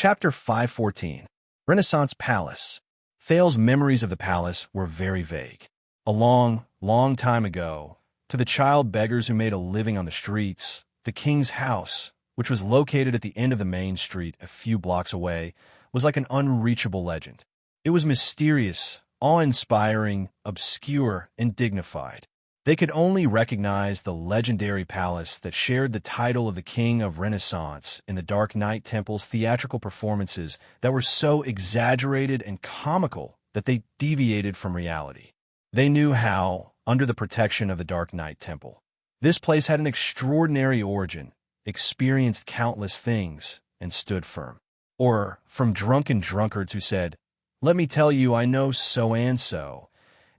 Chapter 514. Renaissance Palace. Thale's memories of the palace were very vague. A long, long time ago, to the child beggars who made a living on the streets, the king's house, which was located at the end of the main street a few blocks away, was like an unreachable legend. It was mysterious, awe-inspiring, obscure, and dignified. They could only recognize the legendary palace that shared the title of the King of Renaissance in the Dark Knight Temple's theatrical performances that were so exaggerated and comical that they deviated from reality. They knew how, under the protection of the Dark Knight Temple, this place had an extraordinary origin, experienced countless things, and stood firm. Or from drunken drunkards who said, "Let me tell you, I know so-and-so,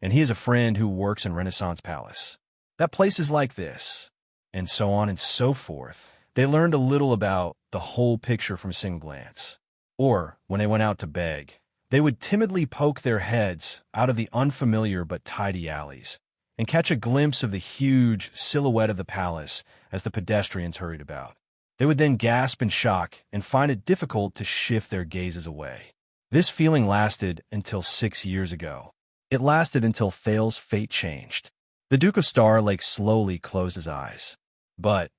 and he is a friend who works in Renaissance Palace. That place is like this," and so on and so forth. They learned a little about the whole picture from a single glance. Or, when they went out to beg, they would timidly poke their heads out of the unfamiliar but tidy alleys and catch a glimpse of the huge silhouette of the palace as the pedestrians hurried about. They would then gasp in shock and find it difficult to shift their gazes away. This feeling lasted until 6 years ago. It lasted until Thale's fate changed. The Duke of Starlake slowly closed his eyes. But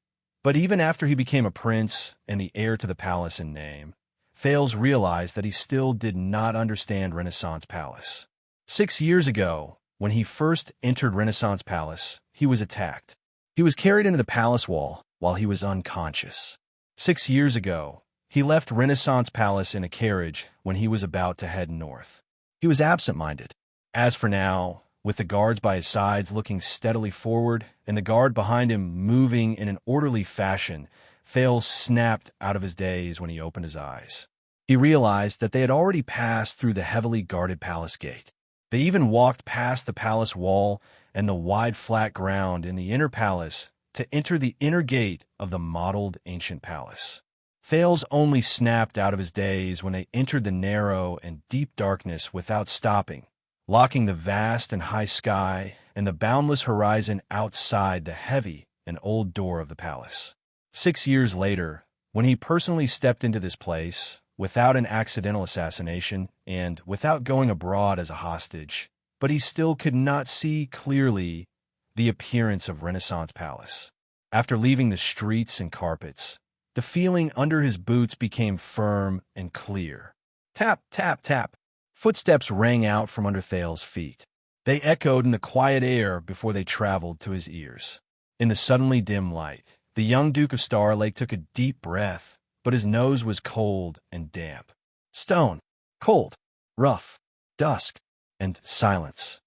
even after he became a prince and the heir to the palace in name, Thales realized that he still did not understand Renaissance Palace. 6 years ago, when he first entered Renaissance Palace, he was attacked. He was carried into the palace wall while he was unconscious. 6 years ago, he left Renaissance Palace in a carriage when he was about to head north. He was absent-minded. As for now, with the guards by his sides looking steadily forward and the guard behind him moving in an orderly fashion, Thales snapped out of his daze when he opened his eyes. He realized that they had already passed through the heavily guarded palace gate. They even walked past the palace wall and the wide flat ground in the inner palace to enter the inner gate of the modeled ancient palace. Thales only snapped out of his daze when they entered the narrow and deep darkness without stopping, locking the vast and high sky and the boundless horizon outside the heavy and old door of the palace. 6 years later, when he personally stepped into this place, without an accidental assassination and without going abroad as a hostage, but he still could not see clearly the appearance of Renaissance Palace. After leaving the streets and carpets, the feeling under his boots became firm and clear. Tap, tap, tap. Footsteps rang out from under Thale's feet. They echoed in the quiet air before they traveled to his ears. In the suddenly dim light, the young Duke of Starlake took a deep breath, but his nose was cold and damp. Stone, cold, rough, dusk, and silence.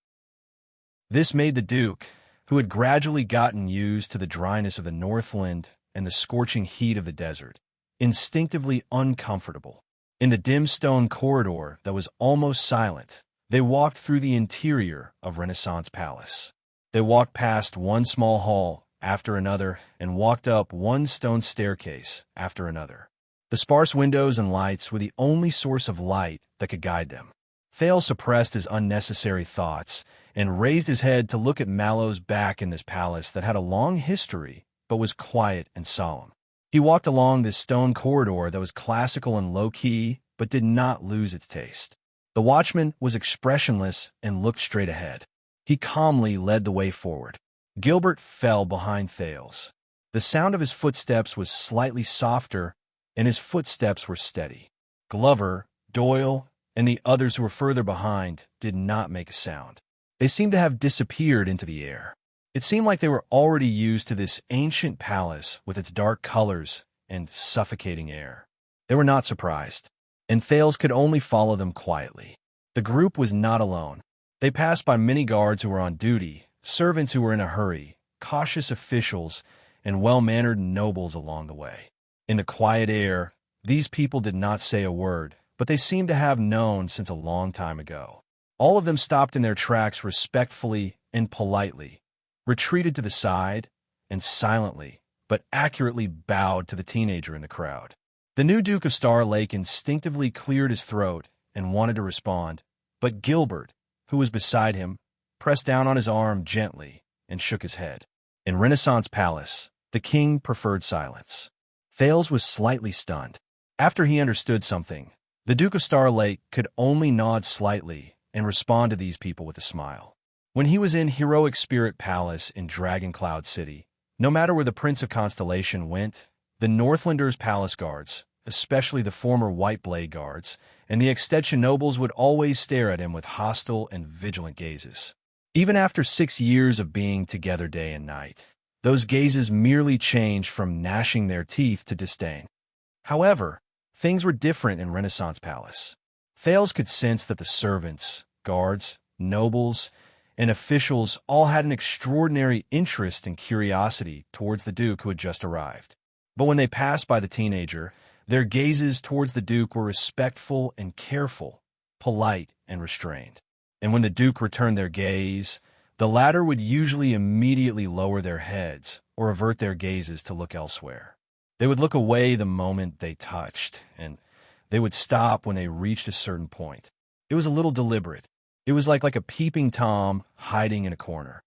This made the Duke, who had gradually gotten used to the dryness of the Northland and the scorching heat of the desert, instinctively uncomfortable. In the dim stone corridor that was almost silent, they walked through the interior of Renaissance Palace. They walked past one small hall after another and walked up one stone staircase after another. The sparse windows and lights were the only source of light that could guide them. Thale suppressed his unnecessary thoughts and raised his head to look at Mallow's back in this palace that had a long history but was quiet and solemn. He walked along this stone corridor that was classical and low-key, but did not lose its taste. The watchman was expressionless and looked straight ahead. He calmly led the way forward. Gilbert fell behind Thales. The sound of his footsteps was slightly softer, and his footsteps were steady. Glover, Doyle, and the others who were further behind did not make a sound. They seemed to have disappeared into the air. It seemed like they were already used to this ancient palace with its dark colors and suffocating air. They were not surprised, and Thales could only follow them quietly. The group was not alone. They passed by many guards who were on duty, servants who were in a hurry, cautious officials, and well-mannered nobles along the way. In the quiet air, these people did not say a word, but they seemed to have known since a long time ago. All of them stopped in their tracks respectfully and politely, retreated to the side, and silently, but accurately bowed to the teenager in the crowd. The new Duke of Starlake instinctively cleared his throat and wanted to respond, but Gilbert, who was beside him, pressed down on his arm gently and shook his head. In Renaissance Palace, the king preferred silence. Thales was slightly stunned. After he understood something, the Duke of Star Lake could only nod slightly and respond to these people with a smile. When he was in Heroic Spirit Palace in Dragon Cloud City, no matter where the Prince of Constellation went, the Northlanders' palace guards, especially the former White Blade guards, and the extension nobles would always stare at him with hostile and vigilant gazes. Even after 6 years of being together day and night, those gazes merely changed from gnashing their teeth to disdain. However, things were different in Renaissance Palace. Thales could sense that the servants, guards, nobles, and officials all had an extraordinary interest and curiosity towards the Duke who had just arrived. But when they passed by the teenager, their gazes towards the Duke were respectful and careful, polite and restrained. And when the Duke returned their gaze, the latter would usually immediately lower their heads or avert their gazes to look elsewhere. They would look away the moment they touched, and they would stop when they reached a certain point. It was a little deliberate. It was like a peeping Tom hiding in a corner,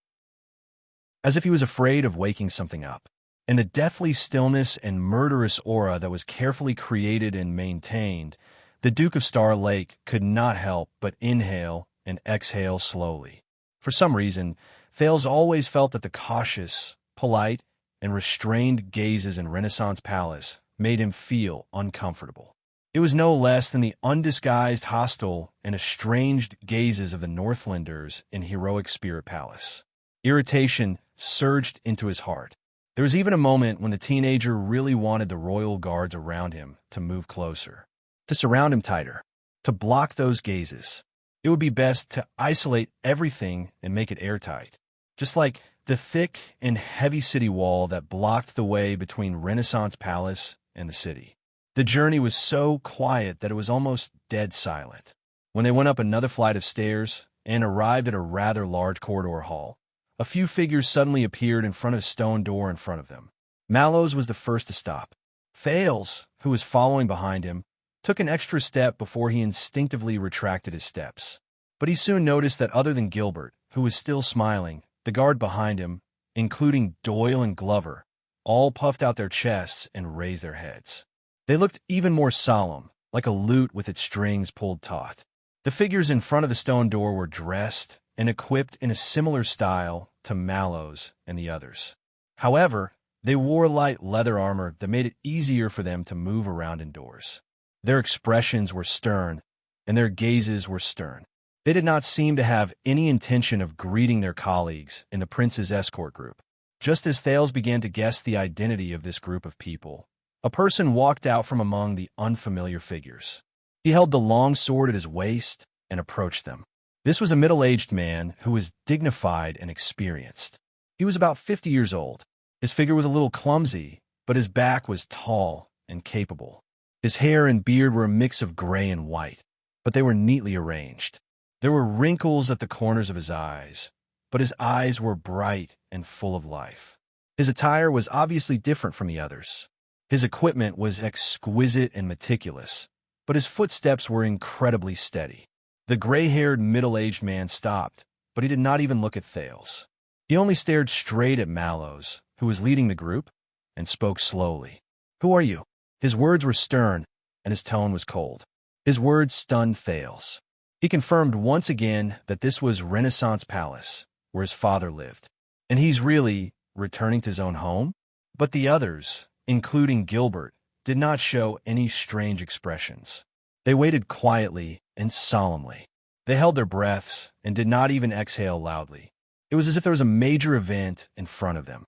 as if he was afraid of waking something up. In the deathly stillness and murderous aura that was carefully created and maintained, the Duke of Star Lake could not help but inhale and exhale slowly. For some reason, Thales always felt that the cautious, polite, and restrained gazes in Renaissance Palace made him feel uncomfortable. It was no less than the undisguised hostile and estranged gazes of the Northlanders in Heroic Spirit Palace. Irritation surged into his heart. There was even a moment when the teenager really wanted the royal guards around him to move closer, to surround him tighter, to block those gazes. It would be best to isolate everything and make it airtight, just like the thick and heavy city wall that blocked the way between Renaissance Palace and the city. The journey was so quiet that it was almost dead silent. When they went up another flight of stairs and arrived at a rather large corridor hall, a few figures suddenly appeared in front of a stone door in front of them. Mallows was the first to stop. Thales, who was following behind him, took an extra step before he instinctively retracted his steps. But he soon noticed that other than Gilbert, who was still smiling, the guard behind him, including Doyle and Glover, all puffed out their chests and raised their heads. They looked even more solemn, like a lute with its strings pulled taut. The figures in front of the stone door were dressed and equipped in a similar style to Mallows and the others. However, they wore light leather armor that made it easier for them to move around indoors. Their expressions were stern, and their gazes were stern. They did not seem to have any intention of greeting their colleagues in the prince's escort group. Just as Thales began to guess the identity of this group of people, a person walked out from among the unfamiliar figures. He held the long sword at his waist and approached them. This was a middle-aged man who was dignified and experienced. He was about 50 years old. His figure was a little clumsy, but his back was tall and capable. His hair and beard were a mix of gray and white, but they were neatly arranged. There were wrinkles at the corners of his eyes, but his eyes were bright and full of life. His attire was obviously different from the others. His equipment was exquisite and meticulous, but his footsteps were incredibly steady. The gray-haired, middle-aged man stopped, but he did not even look at Thales. He only stared straight at Mallows, who was leading the group, and spoke slowly. "Who are you?" His words were stern, and his tone was cold. His words stunned Thales. He confirmed once again that this was Renaissance Palace, where his father lived. And he's really returning to his own home? But the others, including Gilbert, did not show any strange expressions. They waited quietly and solemnly. They held their breaths and did not even exhale loudly. It was as if there was a major event in front of them.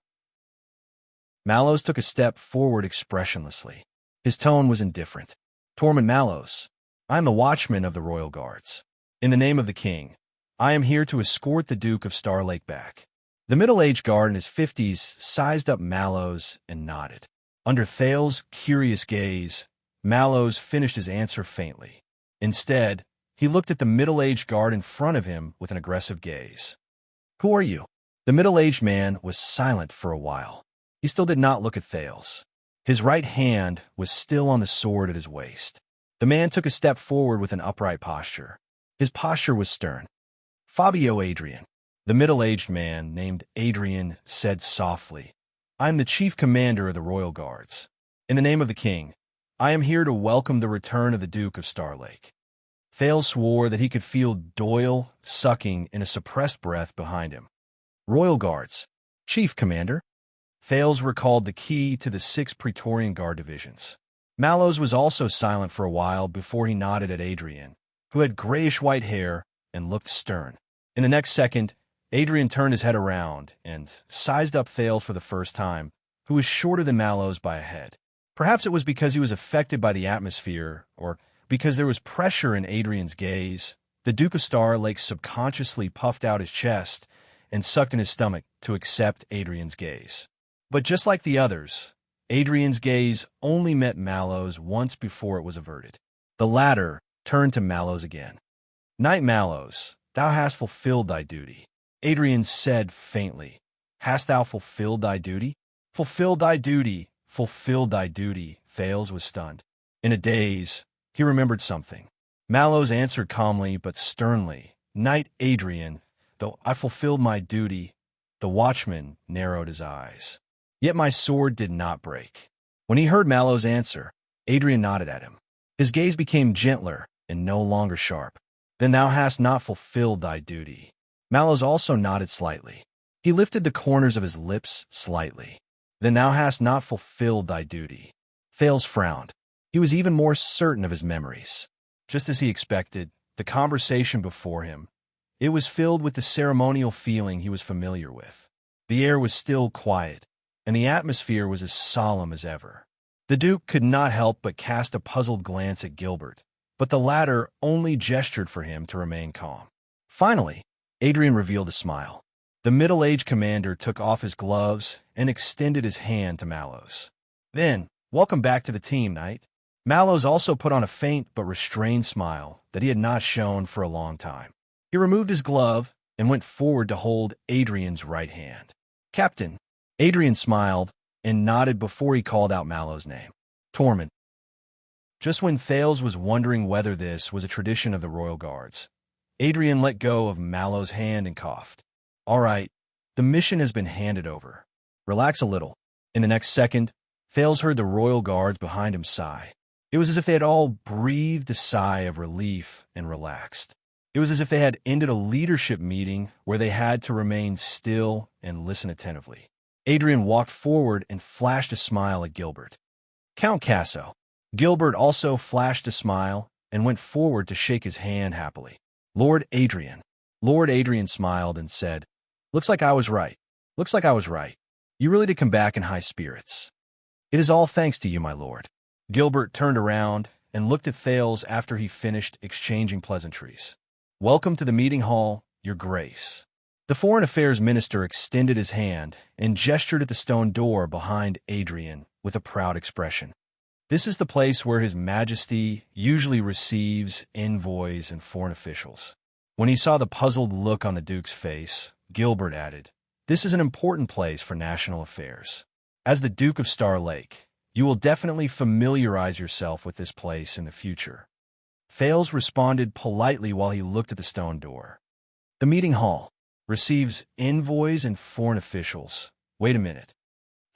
Mallows took a step forward expressionlessly. His tone was indifferent. "Tormund Mallows. I am the watchman of the royal guards. In the name of the king, I am here to escort the Duke of Star Lake back." The middle-aged guard in his 50s sized up Mallows and nodded. Under Thales' curious gaze, Mallows finished his answer faintly. Instead, he looked at the middle-aged guard in front of him with an aggressive gaze. "Who are you?" The middle-aged man was silent for a while. He still did not look at Thales. His right hand was still on the sword at his waist. The man took a step forward with an upright posture. His posture was stern. "Fabio Adrian." The middle-aged man, named Adrian, said softly, "I am the chief commander of the royal guards. In the name of the king, I am here to welcome the return of the Duke of Starlake. Thales swore that he could feel Doyle sucking in a suppressed breath behind him. Royal Guards. Chief Commander. Thales recalled the key to the 6 Praetorian Guard divisions. Mallows was also silent for a while before he nodded at Adrian, who had grayish-white hair and looked stern. In the next second, Adrian turned his head around and sized up Thales for the first time, who was shorter than Mallows by a head. Perhaps it was because he was affected by the atmosphere, or because there was pressure in Adrian's gaze. The Duke of Starlake subconsciously puffed out his chest and sucked in his stomach to accept Adrian's gaze. But just like the others, Adrian's gaze only met Mallows once before it was averted. The latter turned to Mallows again. "Knight Mallows, thou hast fulfilled thy duty." Adrian said faintly, "Hast thou fulfilled thy duty?" "Fulfilled thy duty, fulfilled thy duty." Thales was stunned. In a daze, he remembered something. Mallows answered calmly but sternly, "Knight Adrian, though I fulfilled my duty." The watchman narrowed his eyes. Yet my sword did not break. When he heard Mallows' answer, Adrian nodded at him. His gaze became gentler and no longer sharp. "Then thou hast not fulfilled thy duty." Mallows also nodded slightly. He lifted the corners of his lips slightly. "Then thou hast not fulfilled thy duty." Thales frowned. He was even more certain of his memories. Just as he expected, the conversation before him, it was filled with the ceremonial feeling he was familiar with. The air was still quiet, and the atmosphere was as solemn as ever. The Duke could not help but cast a puzzled glance at Gilbert, but the latter only gestured for him to remain calm. Finally, Adrian revealed a smile. The middle-aged commander took off his gloves and extended his hand to Mallows. "Then, welcome back to the team, Knight." Mallows also put on a faint but restrained smile that he had not shown for a long time. He removed his glove and went forward to hold Adrian's right hand. "Captain." Adrian smiled and nodded before he called out Mallows' name. "Tormund." Just when Thales was wondering whether this was a tradition of the Royal Guards, Adrian let go of Mallows' hand and coughed. "All right, the mission has been handed over. Relax a little." In the next second, Thales heard the Royal Guards behind him sigh. It was as if they had all breathed a sigh of relief and relaxed. It was as if they had ended a leadership meeting where they had to remain still and listen attentively. Adrian walked forward and flashed a smile at Gilbert. "Count Casso." Gilbert also flashed a smile and went forward to shake his hand happily. "Lord Adrian." Lord Adrian smiled and said, "Looks like I was right. Looks like I was right. You really did come back in high spirits. It is all thanks to you, my lord." Gilbert turned around and looked at Thales after he finished exchanging pleasantries. "Welcome to the meeting hall, Your Grace." The Foreign Affairs Minister extended his hand and gestured at the stone door behind Adrian with a proud expression. "This is the place where His Majesty usually receives envoys and foreign officials." When he saw the puzzled look on the Duke's face, Gilbert added, "This is an important place for national affairs. As the Duke of Starlake, you will definitely familiarize yourself with this place in the future." Thales responded politely while he looked at the stone door. "The meeting hall receives envoys and foreign officials. Wait a minute."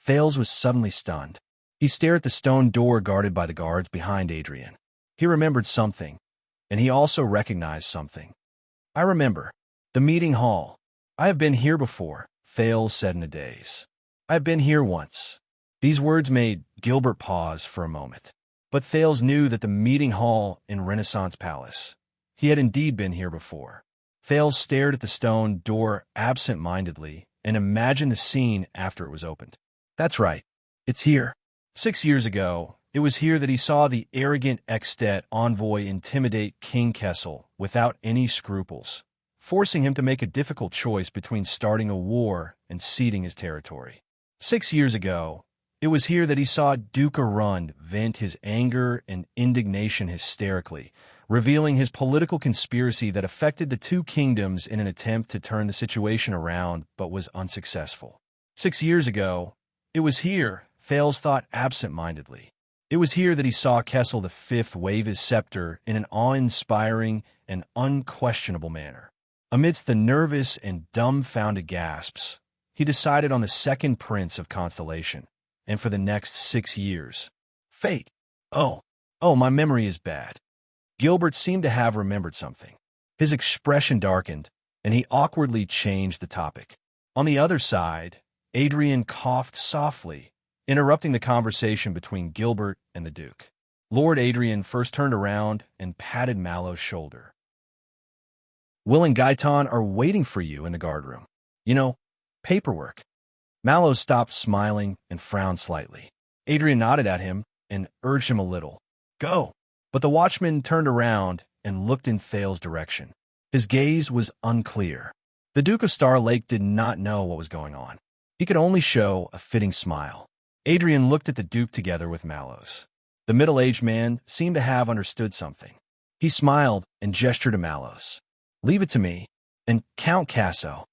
Thales was suddenly stunned. He stared at the stone door guarded by the guards behind Adrian. He remembered something, and he also recognized something. "I remember. The meeting hall. I have been here before," Thales said in a daze. "I have been here once." These words made Gilbert pause for a moment. But Thales knew that the meeting hall in Renaissance Palace. He had indeed been here before. Thales stared at the stone door absent-mindedly and imagined the scene after it was opened. "That's right. It's here. 6 years ago, it was here that he saw the arrogant Extet envoy intimidate King Kessel without any scruples, forcing him to make a difficult choice between starting a war and ceding his territory. 6 years ago, it was here that he saw Duke Arund vent his anger and indignation hysterically, revealing his political conspiracy that affected the two kingdoms in an attempt to turn the situation around but was unsuccessful. 6 years ago, it was here, Thales thought absent-mindedly. It was here that he saw Kessel V wave his scepter in an awe-inspiring and unquestionable manner. Amidst the nervous and dumbfounded gasps, he decided on the second prince of Constellation, and for the next 6 years. Fate. Oh, oh, my memory is bad. Gilbert seemed to have remembered something. His expression darkened, and he awkwardly changed the topic. On the other side, Adrian coughed softly, interrupting the conversation between Gilbert and the Duke. Lord Adrian first turned around and patted Mallow's shoulder. Will and Gaetan are waiting for you in the guardroom. You know, paperwork. Mallow stopped smiling and frowned slightly. Adrian nodded at him and urged him a little. Go. But the watchman turned around and looked in Thale's direction. His gaze was unclear. The Duke of Star Lake did not know what was going on. He could only show a fitting smile. Adrian looked at the Duke together with Mallows. The middle-aged man seemed to have understood something. He smiled and gestured to Mallows. Leave it to me, and Count Casso.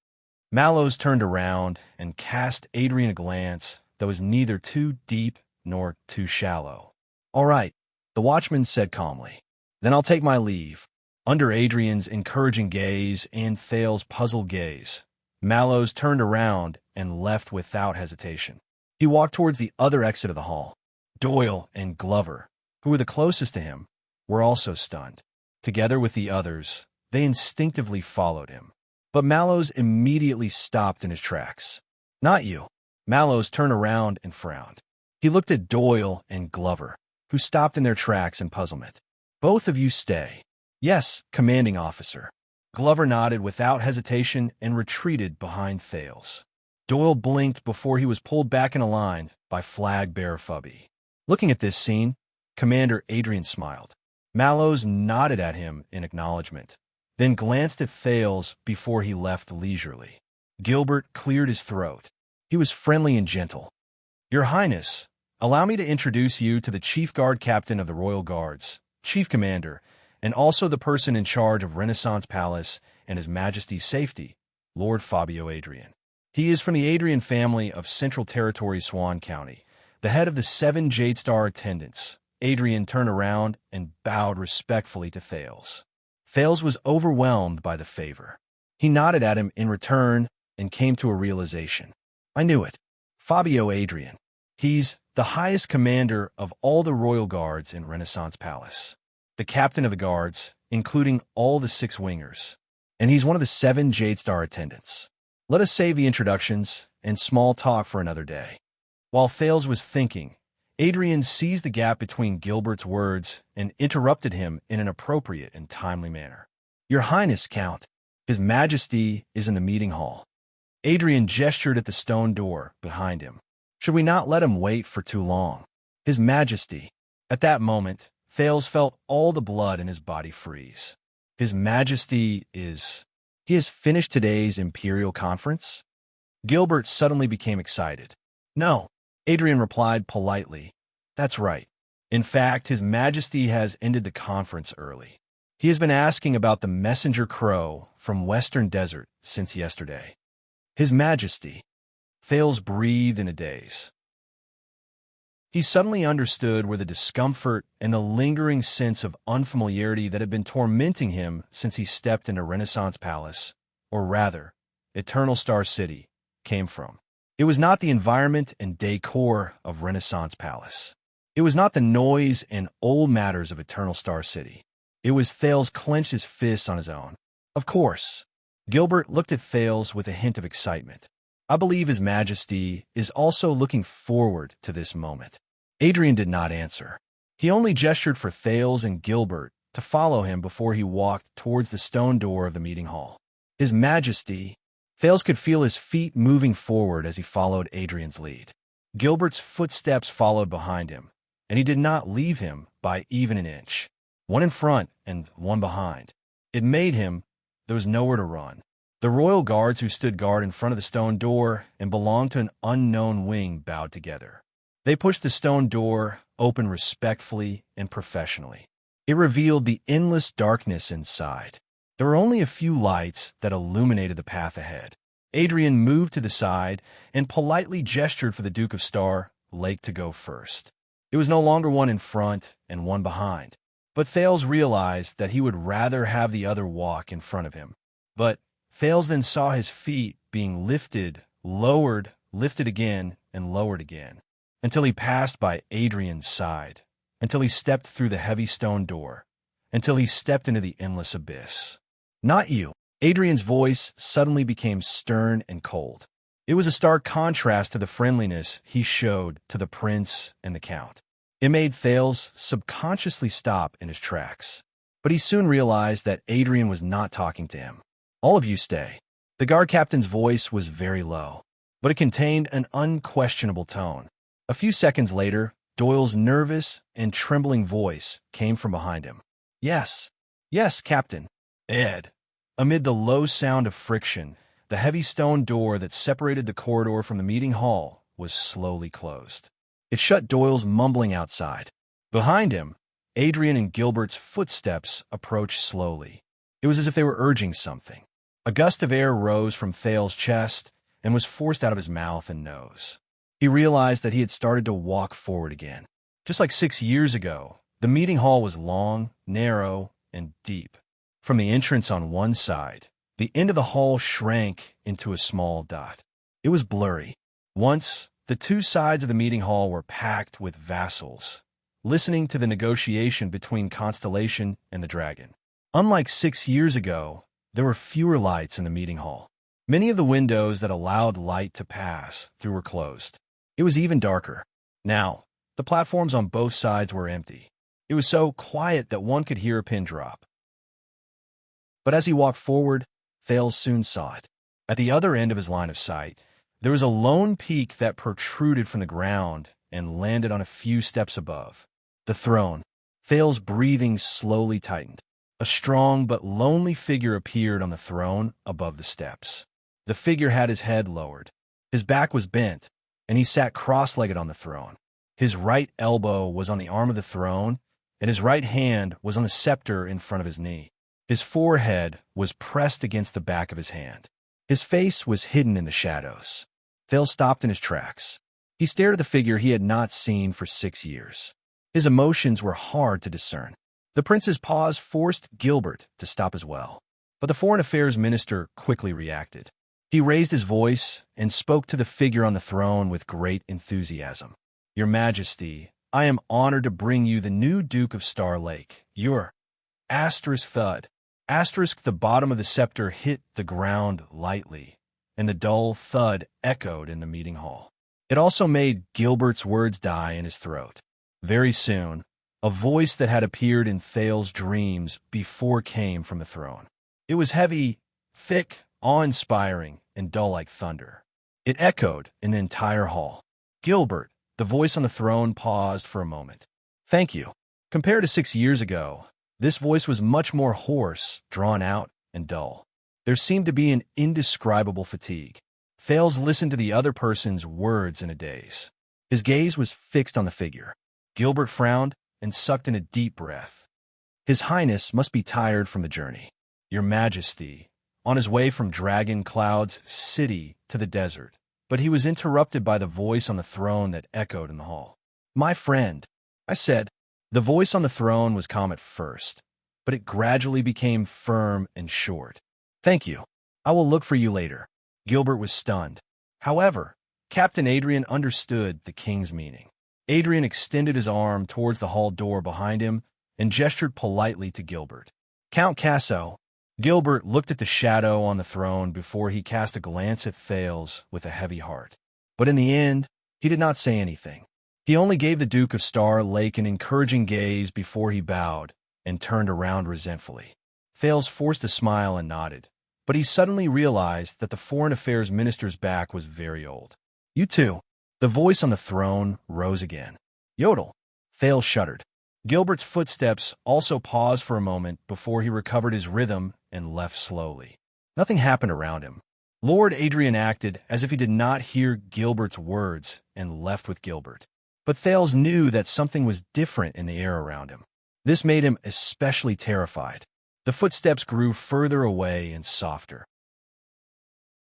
Mallows turned around and cast Adrian a glance that was neither too deep nor too shallow. All right, the watchman said calmly. Then I'll take my leave. Under Adrian's encouraging gaze and Thale's puzzled gaze, Mallows turned around and left without hesitation. He walked towards the other exit of the hall. Doyle and Glover, who were the closest to him, were also stunned. Together with the others, they instinctively followed him. But Mallows immediately stopped in his tracks. Not you. Mallows turned around and frowned. He looked at Doyle and Glover, who stopped in their tracks in puzzlement. Both of you stay. Yes, commanding officer. Glover nodded without hesitation and retreated behind Thales. Doyle blinked before he was pulled back in a line by Flag Bearer Fubby. Looking at this scene, Commander Adrian smiled. Mallows nodded at him in acknowledgement, then glanced at Thales before he left leisurely. Gilbert cleared his throat. He was friendly and gentle. Your Highness, allow me to introduce you to the Chief Guard Captain of the Royal Guards, Chief Commander, and also the person in charge of Renaissance Palace and His Majesty's safety, Lord Fabio Adrian. He is from the Adrian family of Central Territory Swan County, the head of the 7 Jade Star attendants. Adrian turned around and bowed respectfully to Thales. Thales was overwhelmed by the favor. He nodded at him in return and came to a realization. I knew it. Fabio Adrian. He's the highest commander of all the royal guards in Renaissance Palace. The captain of the guards, including all the 6 wingers. And he's one of the 7 Jade Star attendants. Let us save the introductions and small talk for another day. While Thales was thinking, Adrian seized the gap between Gilbert's words and interrupted him in an appropriate and timely manner. Your Highness, Count, His Majesty is in the meeting hall. Adrian gestured at the stone door behind him. Should we not let him wait for too long? His Majesty. At that moment, Thales felt all the blood in his body freeze. His Majesty is... He has finished today's Imperial Conference? Gilbert suddenly became excited. No, Adrian replied politely. That's right. In fact, His Majesty has ended the conference early. He has been asking about the messenger crow from Western Desert since yesterday. His Majesty. Thales breathed in a daze. He suddenly understood where the discomfort and the lingering sense of unfamiliarity that had been tormenting him since he stepped into Renaissance Palace, or rather, Eternal Star City, came from. It was not the environment and decor of Renaissance Palace. It was not the noise and old matters of Eternal Star City. It was Thales clenched his fists on his own. Of course. Gilbert looked at Thales with a hint of excitement. I believe His Majesty is also looking forward to this moment. Adrian did not answer. He only gestured for Thales and Gilbert to follow him before he walked towards the stone door of the meeting hall. His Majesty. Thales could feel his feet moving forward as he followed Adrian's lead. Gilbert's footsteps followed behind him, and he did not leave him by even an inch. One in front and one behind. It made him, there was nowhere to run. The royal guards who stood guard in front of the stone door and belonged to an unknown wing bowed together. They pushed the stone door open respectfully and professionally. It revealed the endless darkness inside. There were only a few lights that illuminated the path ahead. Adrian moved to the side and politely gestured for the Duke of Star Lake to go first. It was no longer one in front and one behind. But Thales realized that he would rather have the other walk in front of him. But Thales then saw his feet being lifted, lowered, lifted again, and lowered again, until he passed by Adrian's side, until he stepped through the heavy stone door, until he stepped into the endless abyss. Not you. Adrian's voice suddenly became stern and cold. It was a stark contrast to the friendliness he showed to the prince and the count. It made Thales subconsciously stop in his tracks. But he soon realized that Adrian was not talking to him. All of you stay. The guard captain's voice was very low, but it contained an unquestionable tone. A few seconds later, Doyle's nervous and trembling voice came from behind him. Yes, yes, Captain. Ed. Amid the low sound of friction, the heavy stone door that separated the corridor from the meeting hall was slowly closed. It shut Doyle's mumbling outside. Behind him, Adrian and Gilbert's footsteps approached slowly. It was as if they were urging something. A gust of air rose from Thales' chest and was forced out of his mouth and nose. He realized that he had started to walk forward again. Just like 6 years ago, the meeting hall was long, narrow, and deep. From the entrance on one side, the end of the hall shrank into a small dot. It was blurry. Once, the two sides of the meeting hall were packed with vassals, listening to the negotiation between Constellation and the dragon. Unlike 6 years ago, there were fewer lights in the meeting hall. Many of the windows that allowed light to pass through were closed. It was even darker. Now, the platforms on both sides were empty. It was so quiet that one could hear a pin drop. But as he walked forward, Thales soon saw it. At the other end of his line of sight, there was a lone peak that protruded from the ground and landed on a few steps above. The throne. Thales' breathing slowly tightened. A strong but lonely figure appeared on the throne above the steps. The figure had his head lowered. His back was bent, and he sat cross-legged on the throne. His right elbow was on the arm of the throne, and his right hand was on the scepter in front of his knee. His forehead was pressed against the back of his hand. His face was hidden in the shadows. Thales stopped in his tracks. He stared at the figure he had not seen for 6 years. His emotions were hard to discern. The prince's pause forced Gilbert to stop as well. But the foreign affairs minister quickly reacted. He raised his voice and spoke to the figure on the throne with great enthusiasm. Your Majesty, I am honored to bring you the new Duke of Star Lake. Your thud. The bottom of the scepter hit the ground lightly, and the dull thud echoed in the meeting hall. It also made Gilbert's words die in his throat. Very soon, a voice that had appeared in Thales' dreams before came from the throne. It was heavy, thick, awe-inspiring, and dull like thunder. It echoed in the entire hall. Gilbert, the voice on the throne, paused for a moment. Thank you. Compared to 6 years ago, this voice was much more hoarse, drawn out, and dull. There seemed to be an indescribable fatigue. Thales listened to the other person's words in a daze. His gaze was fixed on the figure. Gilbert frowned and sucked in a deep breath. His Highness must be tired from the journey. Your Majesty, on his way from Dragon Cloud's city to the desert. But he was interrupted by the voice on the throne that echoed in the hall. My friend, I said. The voice on the throne was calm at first, but it gradually became firm and short. Thank you. I will look for you later. Gilbert was stunned. However, Captain Adrian understood the king's meaning. Adrian extended his arm towards the hall door behind him and gestured politely to Gilbert. Count Casso. Gilbert looked at the shadow on the throne before he cast a glance at Thales with a heavy heart. But in the end, he did not say anything. He only gave the Duke of Star Lake an encouraging gaze before he bowed and turned around resentfully. Thales forced a smile and nodded, but he suddenly realized that the foreign affairs minister's back was very old. You too. The voice on the throne rose again. Yodel. Thales shuddered. Gilbert's footsteps also paused for a moment before he recovered his rhythm and left slowly. Nothing happened around him. Lord Adrian acted as if he did not hear Gilbert's words and left with Gilbert. But Thales knew that something was different in the air around him. This made him especially terrified. The footsteps grew further away and softer.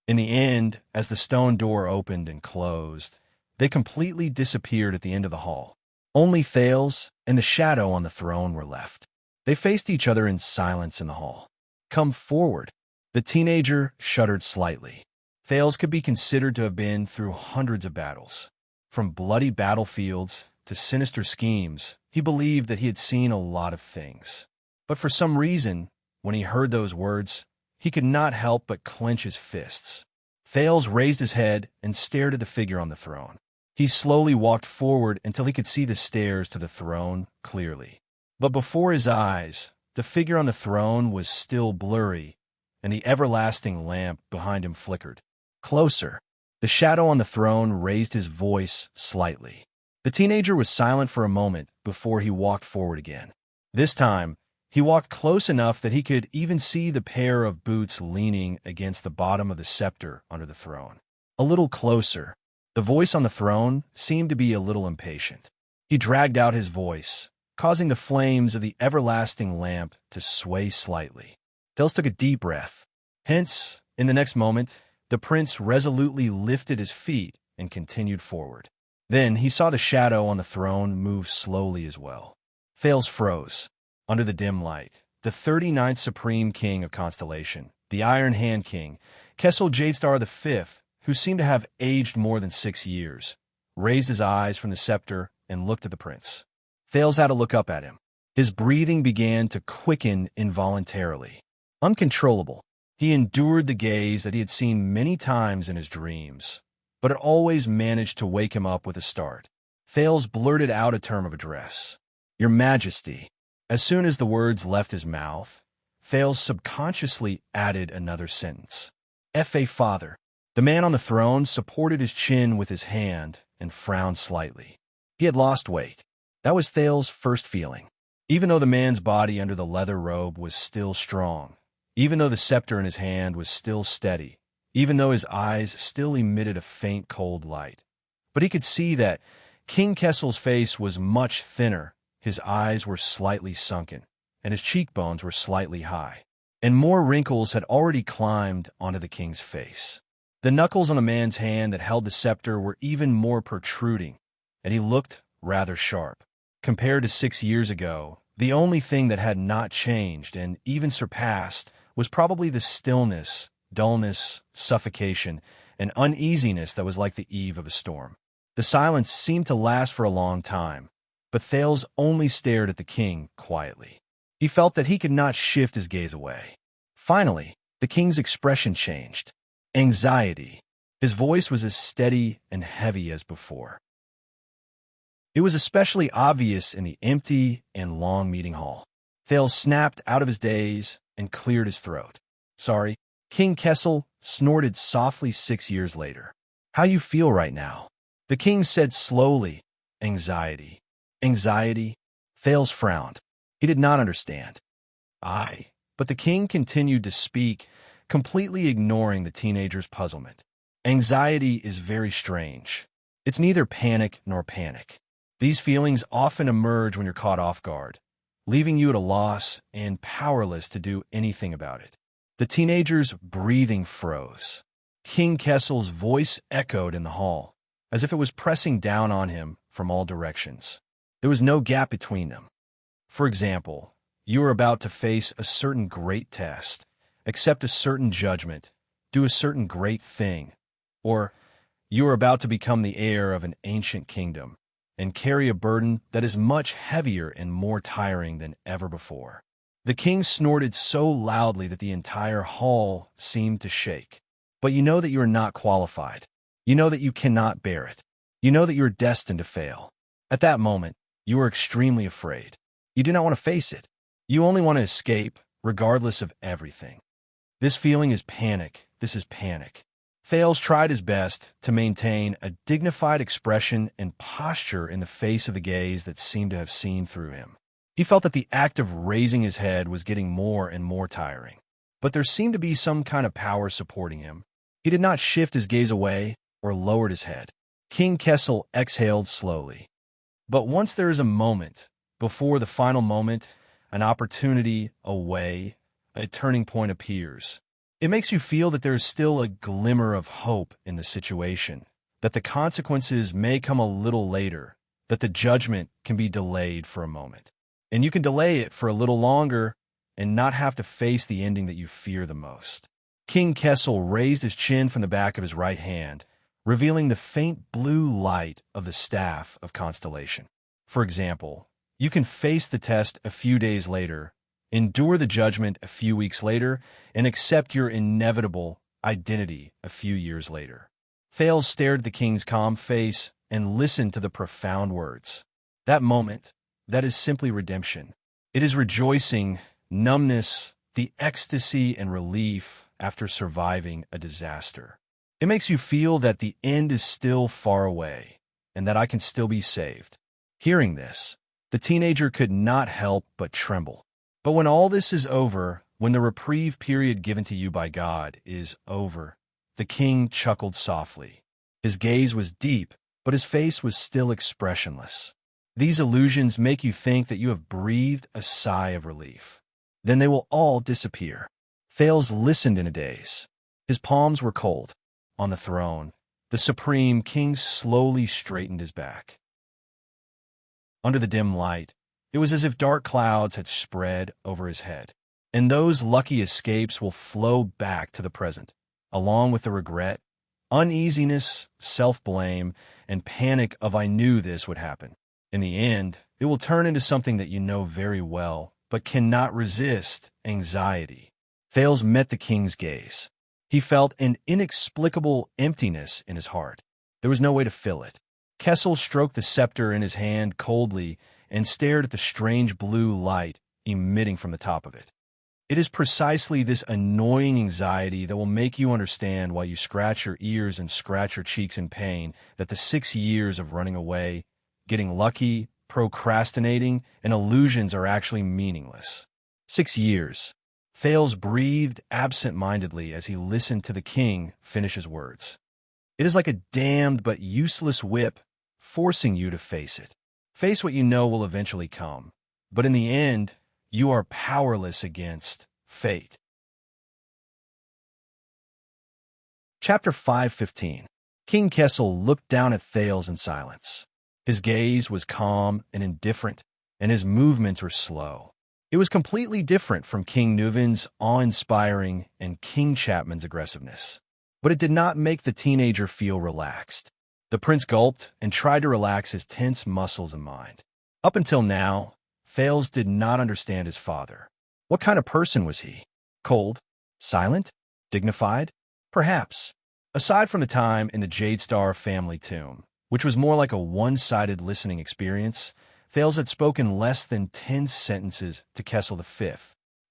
In the end, as the stone door opened and closed, they completely disappeared at the end of the hall. Only Thales and the shadow on the throne were left. They faced each other in silence in the hall. Come forward. The teenager shuddered slightly. Thales could be considered to have been through hundreds of battles. From bloody battlefields to sinister schemes, he believed that he had seen a lot of things. But for some reason, when he heard those words, he could not help but clench his fists. Thales raised his head and stared at the figure on the throne. He slowly walked forward until he could see the stairs to the throne clearly. But before his eyes, the figure on the throne was still blurry, and the everlasting lamp behind him flickered. Closer. The shadow on the throne raised his voice slightly. The teenager was silent for a moment before he walked forward again. This time, he walked close enough that he could even see the pair of boots leaning against the bottom of the scepter under the throne. A little closer. The voice on the throne seemed to be a little impatient. He dragged out his voice, causing the flames of the everlasting lamp to sway slightly. Thales took a deep breath. Hence, in the next moment, the prince resolutely lifted his feet and continued forward. Then he saw the shadow on the throne move slowly as well. Thales froze. Under the dim light, the 39th Supreme King of Constellation, the Iron Hand King, Kessel Jadestar V, who seemed to have aged more than 6 years, raised his eyes from the scepter and looked at the prince. Thales had to look up at him. His breathing began to quicken involuntarily. Uncontrollable, he endured the gaze that he had seen many times in his dreams, but it always managed to wake him up with a start. Thales blurted out a term of address. "Your Majesty." As soon as the words left his mouth, Thales subconsciously added another sentence. "F.A. Father." The man on the throne supported his chin with his hand and frowned slightly. He had lost weight. That was Thales' first feeling. Even though the man's body under the leather robe was still strong, even though the scepter in his hand was still steady, even though his eyes still emitted a faint cold light. But he could see that King Kessel's face was much thinner, his eyes were slightly sunken, and his cheekbones were slightly high, and more wrinkles had already climbed onto the king's face. The knuckles on the man's hand that held the scepter were even more protruding, and he looked rather sharp. Compared to 6 years ago, the only thing that had not changed and even surpassed was probably the stillness, dullness, suffocation, and uneasiness that was like the eve of a storm. The silence seemed to last for a long time, but Thales only stared at the king quietly. He felt that he could not shift his gaze away. Finally, the king's expression changed. Anxiety. His voice was as steady and heavy as before. It was especially obvious in the empty and long meeting hall. Thales snapped out of his daze and cleared his throat. "Sorry." King Kessel snorted softly 6 years later. "How you feel right now?" The king said slowly. "Anxiety." Anxiety? Thales frowned. He did not understand. "Aye." But the king continued to speak, completely ignoring the teenager's puzzlement. "Anxiety is very strange. It's neither panic nor panic. These feelings often emerge when you're caught off guard, leaving you at a loss and powerless to do anything about it." The teenager's breathing froze. King Kessel's voice echoed in the hall, as if it was pressing down on him from all directions. There was no gap between them. For example, you are about to face a certain great test, accept a certain judgment, do a certain great thing, or you are about to become the heir of an ancient kingdom and carry a burden that is much heavier and more tiring than ever before. The king snorted so loudly that the entire hall seemed to shake. But you know that you are not qualified. You know that you cannot bear it. You know that you are destined to fail. At that moment, you are extremely afraid. You do not want to face it. You only want to escape, regardless of everything. This feeling is panic. This is panic. Thales tried his best to maintain a dignified expression and posture in the face of the gaze that seemed to have seen through him. He felt that the act of raising his head was getting more and more tiring. But there seemed to be some kind of power supporting him. He did not shift his gaze away or lowered his head. King Kessel exhaled slowly. But once there is a moment, before the final moment, an opportunity, a way, a turning point appears. It makes you feel that there is still a glimmer of hope in the situation, that the consequences may come a little later, that the judgment can be delayed for a moment. And you can delay it for a little longer and not have to face the ending that you fear the most. King Kessel raised his chin from the back of his right hand, revealing the faint blue light of the staff of constellation. For example, you can face the test a few days later, endure the judgment a few weeks later, and accept your inevitable identity a few years later. Thales stared at the king's calm face and listened to the profound words. That moment, that is simply redemption. It is rejoicing, numbness, the ecstasy and relief after surviving a disaster. It makes you feel that the end is still far away and that I can still be saved. Hearing this, the teenager could not help but tremble. But when all this is over, when the reprieve period given to you by God is over, the king chuckled softly. His gaze was deep, but his face was still expressionless. These illusions make you think that you have breathed a sigh of relief. Then they will all disappear. Thales listened in a daze. His palms were cold. On the throne, the supreme king slowly straightened his back. Under the dim light, it was as if dark clouds had spread over his head, and those lucky escapes will flow back to the present, along with the regret, uneasiness, self-blame, and panic of "I knew this would happen." In the end, it will turn into something that you know very well, but cannot resist: anxiety. Thales met the king's gaze. He felt an inexplicable emptiness in his heart. There was no way to fill it. Kessel stroked the scepter in his hand coldly and stared at the strange blue light emitting from the top of it. It is precisely this annoying anxiety that will make you understand why you scratch your ears and scratch your cheeks in pain, that the 6 years of running away, getting lucky, procrastinating, and illusions are actually meaningless. 6 years. Thales breathed absent-mindedly as he listened to the king finish his words. It is like a damned but useless whip, forcing you to face it. Face what you know will eventually come, but in the end, you are powerless against fate. Chapter 5:15. King Kessel looked down at Thales in silence. His gaze was calm and indifferent, and his movements were slow. It was completely different from King Nuvin's awe-inspiring and King Chapman's aggressiveness. But it did not make the teenager feel relaxed. The prince gulped and tried to relax his tense muscles and mind. Up until now, Thales did not understand his father. What kind of person was he? Cold? Silent? Dignified? Perhaps. Aside from the time in the Jade Star family tomb, which was more like a one-sided listening experience, Thales had spoken less than 10 sentences to Kessel V.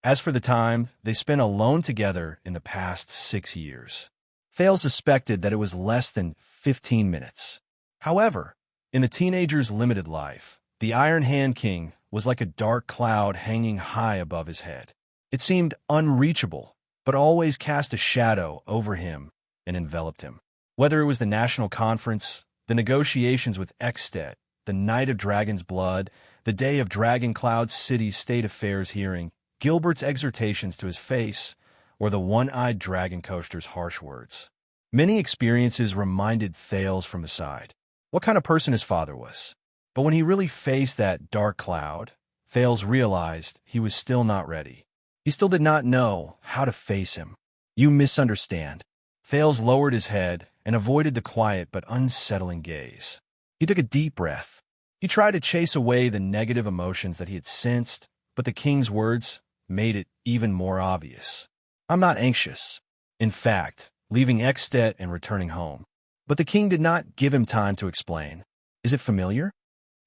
As for the time they spent alone together in the past 6 years, Thales suspected that it was less than 15 minutes. However, in the teenager's limited life, the Iron Hand King was like a dark cloud hanging high above his head. It seemed unreachable, but always cast a shadow over him and enveloped him. Whether it was the National Conference, the negotiations with Ekstedt, the night of Dragon's Blood, the day of Dragon Cloud City's State Affairs hearing, Gilbert's exhortations to his face, or the one-eyed dragon coaster's harsh words. Many experiences reminded Thales from the side what kind of person his father was. But when he really faced that dark cloud, Thales realized he was still not ready. He still did not know how to face him. "You misunderstand." Thales lowered his head and avoided the quiet but unsettling gaze. He took a deep breath. He tried to chase away the negative emotions that he had sensed, but the king's words made it even more obvious. "I'm not anxious. In fact, leaving Ekstedt and returning home." But the king did not give him time to explain. "Is it familiar?"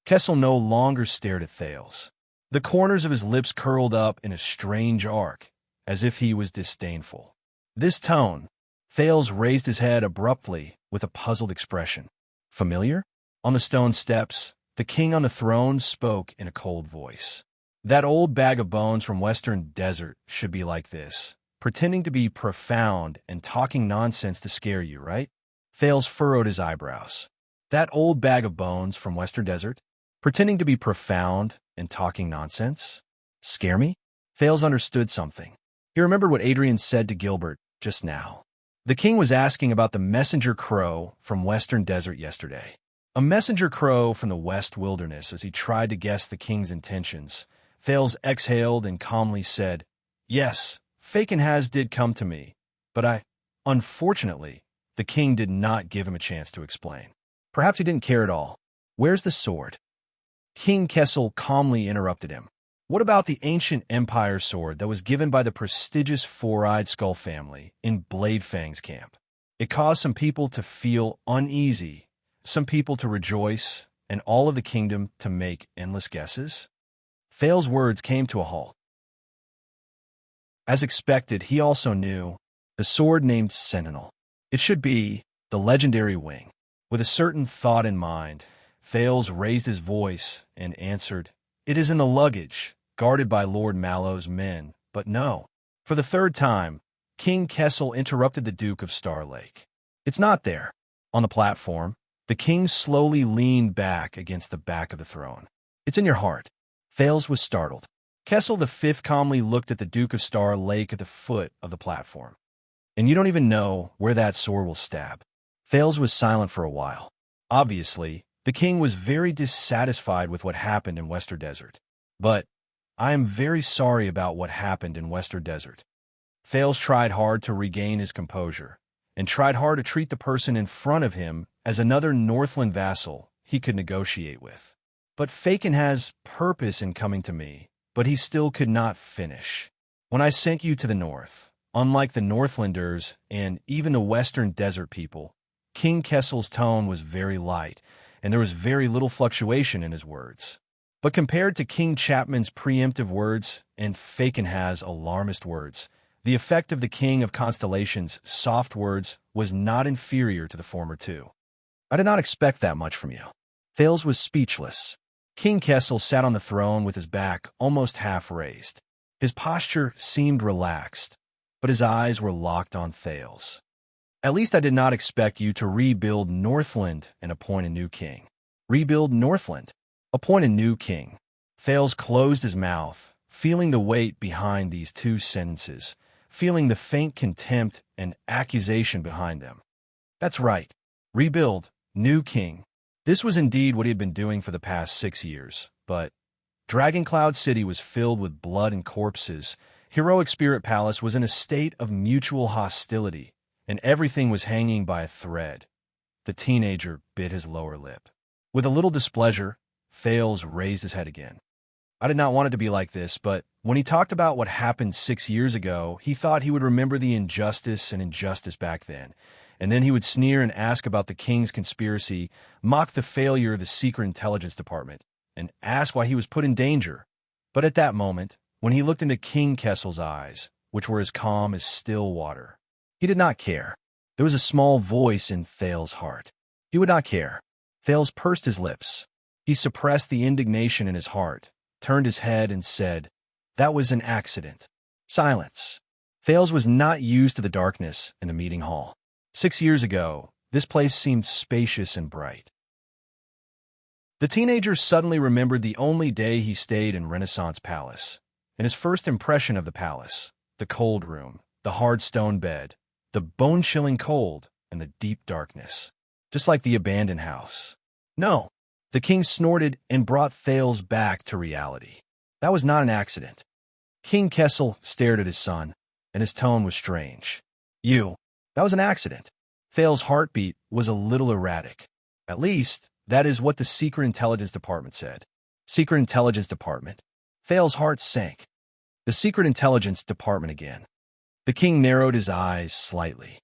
Kessel no longer stared at Thales. The corners of his lips curled up in a strange arc, as if he was disdainful. This tone, Thales raised his head abruptly with a puzzled expression. "Familiar?" On the stone steps, the king on the throne spoke in a cold voice. "That old bag of bones from Western Desert should be like this, pretending to be profound and talking nonsense to scare you, right?" Thales furrowed his eyebrows. "That old bag of bones from Western Desert? Pretending to be profound and talking nonsense? Scare me?" Thales understood something. He remembered what Adrian said to Gilbert just now. The king was asking about the messenger crow from Western Desert yesterday. A messenger crow from the West Wilderness. As he tried to guess the king's intentions, Thales exhaled and calmly said, "Yes, Faken did come to me, but unfortunately, the king did not give him a chance to explain. Perhaps he didn't care at all. Where's the sword?" King Kessel calmly interrupted him. What about the ancient empire sword that was given by the prestigious Four-Eyed Skull family in Blade Fang's camp? It caused some people to feel uneasy, some people to rejoice, and all of the kingdom to make endless guesses. Thale's words came to a halt. As expected, he also knew the sword named Sentinel. It should be the legendary wing. With a certain thought in mind, Thales raised his voice and answered, "It is in the luggage, guarded by Lord Mallow's men, but no." For the third time, King Kessel interrupted the Duke of Starlake. "It's not there." On the platform, the king slowly leaned back against the back of the throne. "It's in your heart." Thales was startled. Kessel V calmly looked at the Duke of Starlake at the foot of the platform. "And you don't even know where that sword will stab." Thales was silent for a while. Obviously, the king was very dissatisfied with what happened in Wester Desert. "But I am very sorry about what happened in Wester Desert." Thales tried hard to regain his composure, and tried hard to treat the person in front of him as another Northland vassal he could negotiate with. "But Faken has purpose in coming to me," but he still could not finish. "When I sent you to the north, unlike the Northlanders and even the Western Desert people," King Kessel's tone was very light, and there was very little fluctuation in his words. But compared to King Chapman's preemptive words and Fakenhaz's alarmist words, the effect of the King of Constellation's soft words was not inferior to the former two. "I did not expect that much from you." Thales was speechless. King Kessel sat on the throne with his back almost half raised. His posture seemed relaxed, but his eyes were locked on Thales. "At least I did not expect you to rebuild Northland and appoint a new king." "Rebuild Northland? Appoint a new king?" Thales closed his mouth, feeling the weight behind these two sentences, feeling the faint contempt and accusation behind them. "That's right. Rebuild, new king." This was indeed what he had been doing for the past 6 years, but Dragoncloud City was filled with blood and corpses, Heroic Spirit Palace was in a state of mutual hostility, and everything was hanging by a thread. The teenager bit his lower lip. With a little displeasure, Thales raised his head again. "I did not want it to be like this, but when he talked about what happened 6 years ago, he thought he would remember the injustice and injustice back then. And then he would sneer and ask about the king's conspiracy, mock the failure of the Secret Intelligence Department, and ask why he was put in danger. But at that moment, when he looked into King Kessel's eyes, which were as calm as still water, he did not care. There was a small voice in Thales' heart. He would not care. Thales pursed his lips. He suppressed the indignation in his heart, turned his head, and said, "That was an accident." Silence. Thales was not used to the darkness in the meeting hall. 6 years ago, this place seemed spacious and bright. The teenager suddenly remembered the only day he stayed in Renaissance Palace, and his first impression of the palace, the cold room, the hard stone bed, the bone-chilling cold, and the deep darkness, just like the abandoned house. "No," the king snorted and brought Thales back to reality. "That was not an accident." King Kessel stared at his son, and his tone was strange. That was an accident." Thales' heartbeat was a little erratic. "At least, that is what the Secret Intelligence Department said." "Secret Intelligence Department?" Thales' heart sank. "The Secret Intelligence Department again." The king narrowed his eyes slightly.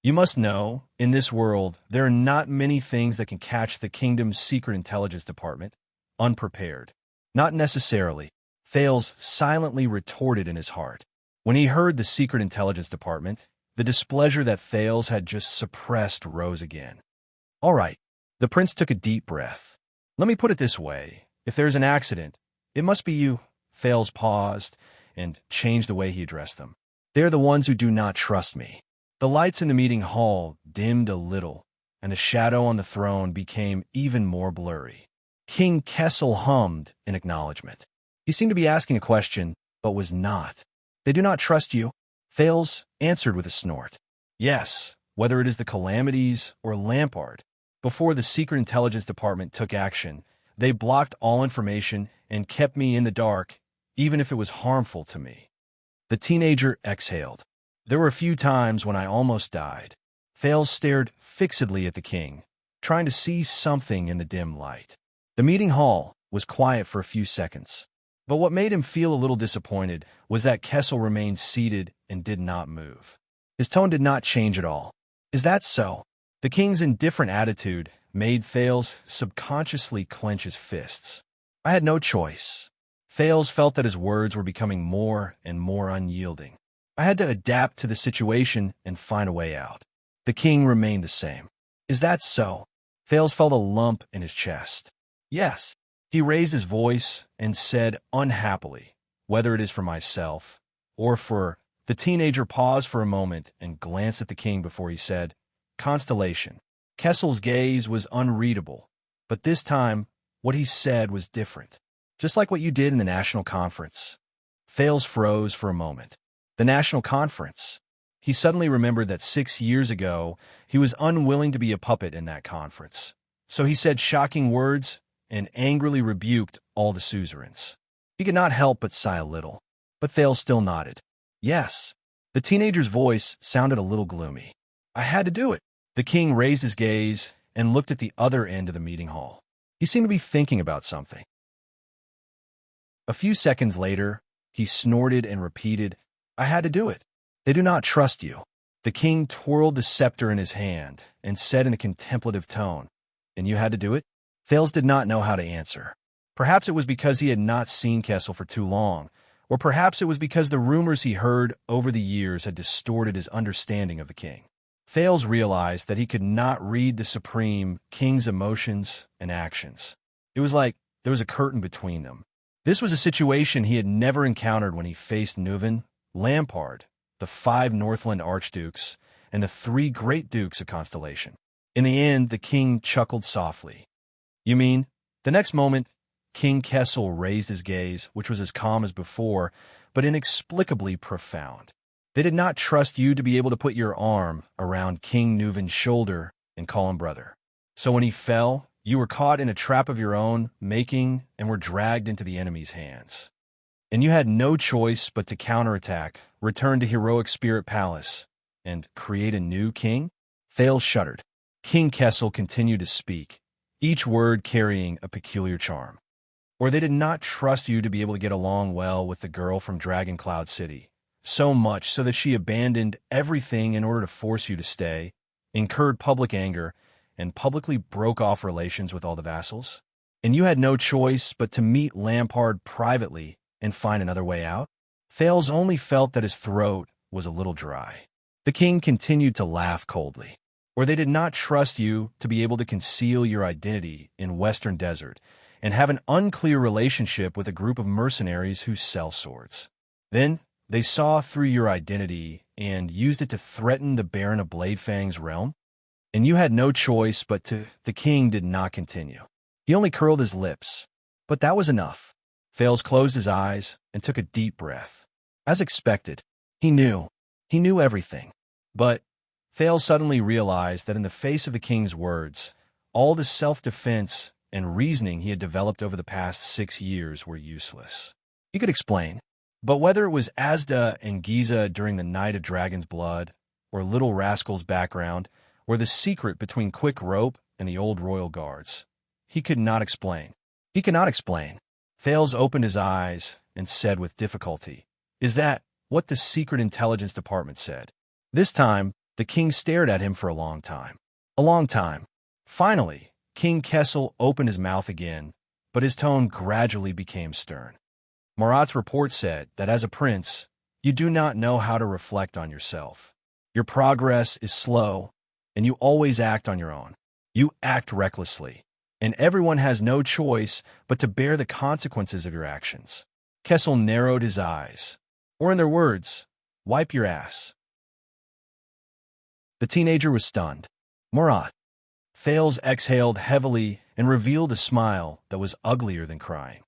"You must know, in this world, there are not many things that can catch the kingdom's Secret Intelligence Department unprepared." "Not necessarily," Thales silently retorted in his heart. When he heard the Secret Intelligence Department, the displeasure that Thales had just suppressed rose again. "All right." The prince took a deep breath. "Let me put it this way. If there is an accident, it must be you." Thales paused and changed the way he addressed them. "They are the ones who do not trust me." The lights in the meeting hall dimmed a little, and the shadow on the throne became even more blurry. King Kessel hummed in acknowledgement. He seemed to be asking a question, but was not. "They do not trust you?" Thales answered with a snort. "Yes, whether it is the Calamities or Lampard. Before the Secret Intelligence Department took action, they blocked all information and kept me in the dark, even if it was harmful to me." The teenager exhaled. "There were a few times when I almost died." Thales stared fixedly at the king, trying to see something in the dim light. The meeting hall, was quiet for a few seconds. But what made him feel a little disappointed was that Kessel remained seated and did not move. His tone did not change at all. Is that so? The king's indifferent attitude made Thales subconsciously clench his fists. I had no choice. Thales felt that his words were becoming more and more unyielding. I had to adapt to the situation and find a way out. The king remained the same. Is that so? Thales felt a lump in his chest. Yes. He raised his voice and said unhappily, whether it is for myself or for... The teenager paused for a moment and glanced at the king before he said, Constellation. Kessel's gaze was unreadable, but this time, what he said was different. Just like what you did in the national conference. Thales froze for a moment. The national conference. He suddenly remembered that 6 years ago, he was unwilling to be a puppet in that conference. So he said shocking words and angrily rebuked all the suzerains. He could not help but sigh a little, but Thales still nodded. Yes. The teenager's voice sounded a little gloomy. I had to do it. The king raised his gaze and looked at the other end of the meeting hall. He seemed to be thinking about something. A few seconds later, he snorted and repeated, I had to do it. They do not trust you. The king twirled the scepter in his hand and said in a contemplative tone, And you had to do it? Thales did not know how to answer. Perhaps it was because he had not seen Kessel for too long, or perhaps it was because the rumors he heard over the years had distorted his understanding of the king. Thales realized that he could not read the supreme king's emotions and actions. It was like there was a curtain between them. This was a situation he had never encountered when he faced Neuven, Lampard, the 5 Northland archdukes, and the 3 great dukes of Constellation. In the end, the king chuckled softly. You mean? The next moment, King Kessel raised his gaze, which was as calm as before, but inexplicably profound. They did not trust you to be able to put your arm around King Neuven's shoulder and call him brother. So when he fell, you were caught in a trap of your own making and were dragged into the enemy's hands. And you had no choice but to counterattack, return to Heroic Spirit Palace, and create a new king? Thales shuddered. King Kessel continued to speak, each word carrying a peculiar charm. Or they did not trust you to be able to get along well with the girl from Dragon Cloud City, so much so that she abandoned everything in order to force you to stay, incurred public anger, and publicly broke off relations with all the vassals. And you had no choice but to meet Lampard privately and find another way out? Thales only felt that his throat was a little dry. The king continued to laugh coldly. Or they did not trust you to be able to conceal your identity in Western Desert and have an unclear relationship with a group of mercenaries who sell swords. Then they saw through your identity and used it to threaten the Baron of Bladefang's realm? And you had no choice but to... The king did not continue. He only curled his lips. But that was enough. Thales closed his eyes and took a deep breath. As expected, he knew everything. But Thales suddenly realized that in the face of the king's words, all the self-defense and reasoning he had developed over the past 6 years were useless. He could explain, but whether it was Asda and Giza during the Night of Dragon's Blood, or Little Rascal's background, or the secret between Quick Rope and the old royal guards, he could not explain. He cannot explain. Thales opened his eyes and said with difficulty, Is that what the Secret Intelligence Department said? This time, the king stared at him for a long time. A long time. Finally, King Kessel opened his mouth again, but his tone gradually became stern. Marat's report said that as a prince, you do not know how to reflect on yourself. Your progress is slow, and you always act on your own. You act recklessly, and everyone has no choice but to bear the consequences of your actions. Kessel narrowed his eyes, or in their words, wipe your ass. The teenager was stunned. Marat. Thales exhaled heavily and revealed a smile that was uglier than crying.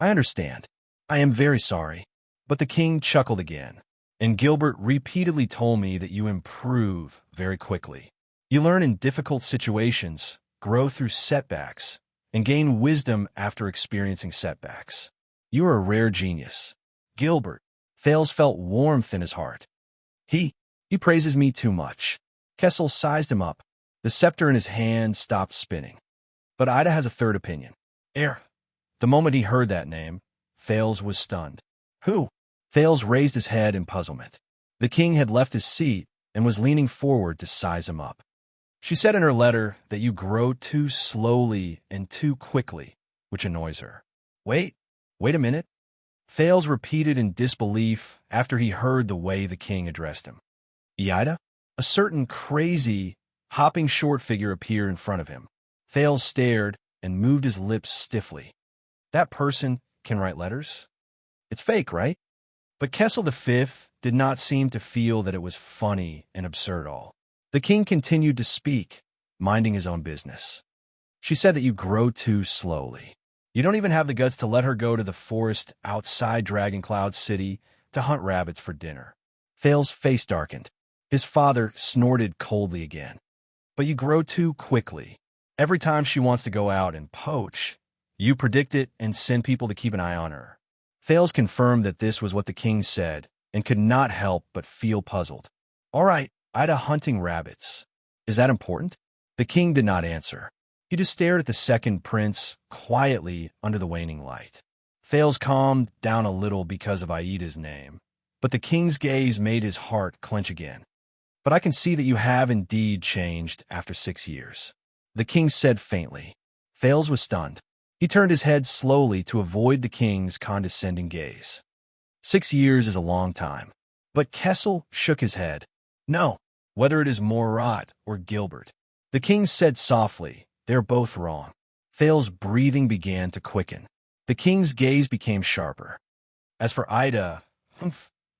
I understand. I am very sorry. But the king chuckled again. And Gilbert repeatedly told me that you improve very quickly. You learn in difficult situations, grow through setbacks, and gain wisdom after experiencing setbacks. You are a rare genius. Gilbert. Thales felt warmth in his heart. He praises me too much. Kessel sized him up. The scepter in his hand stopped spinning. But Ida has a third opinion. The moment he heard that name, Thales was stunned. Who? Thales raised his head in puzzlement. The king had left his seat and was leaning forward to size him up. She said in her letter that you grow too slowly and too quickly, which annoys her. Wait a minute. Thales repeated in disbelief after he heard the way the king addressed him. Ida? A certain crazy, hopping short figure appeared in front of him. Thales stared and moved his lips stiffly. That person can write letters? It's fake, right? But Kessel V did not seem to feel that it was funny and absurd at all. The king continued to speak, minding his own business. She said that you grow too slowly. You don't even have the guts to let her go to the forest outside Dragon Cloud City to hunt rabbits for dinner. Thales' face darkened. His father snorted coldly again. But you grow too quickly. Every time she wants to go out and poach, you predict it and send people to keep an eye on her. Thales confirmed that this was what the king said and could not help but feel puzzled. All right, Ida hunting rabbits. Is that important? The king did not answer. He just stared at the second prince quietly under the waning light. Thales calmed down a little because of Aida's name, but the king's gaze made his heart clench again. But I can see that you have indeed changed after 6 years. The king said faintly. Thales was stunned. He turned his head slowly to avoid the king's condescending gaze. 6 years is a long time. But Kessel shook his head. No, whether it is Morat or Gilbert. The king said softly, they're both wrong. Thales' breathing began to quicken. The king's gaze became sharper. As for Ida,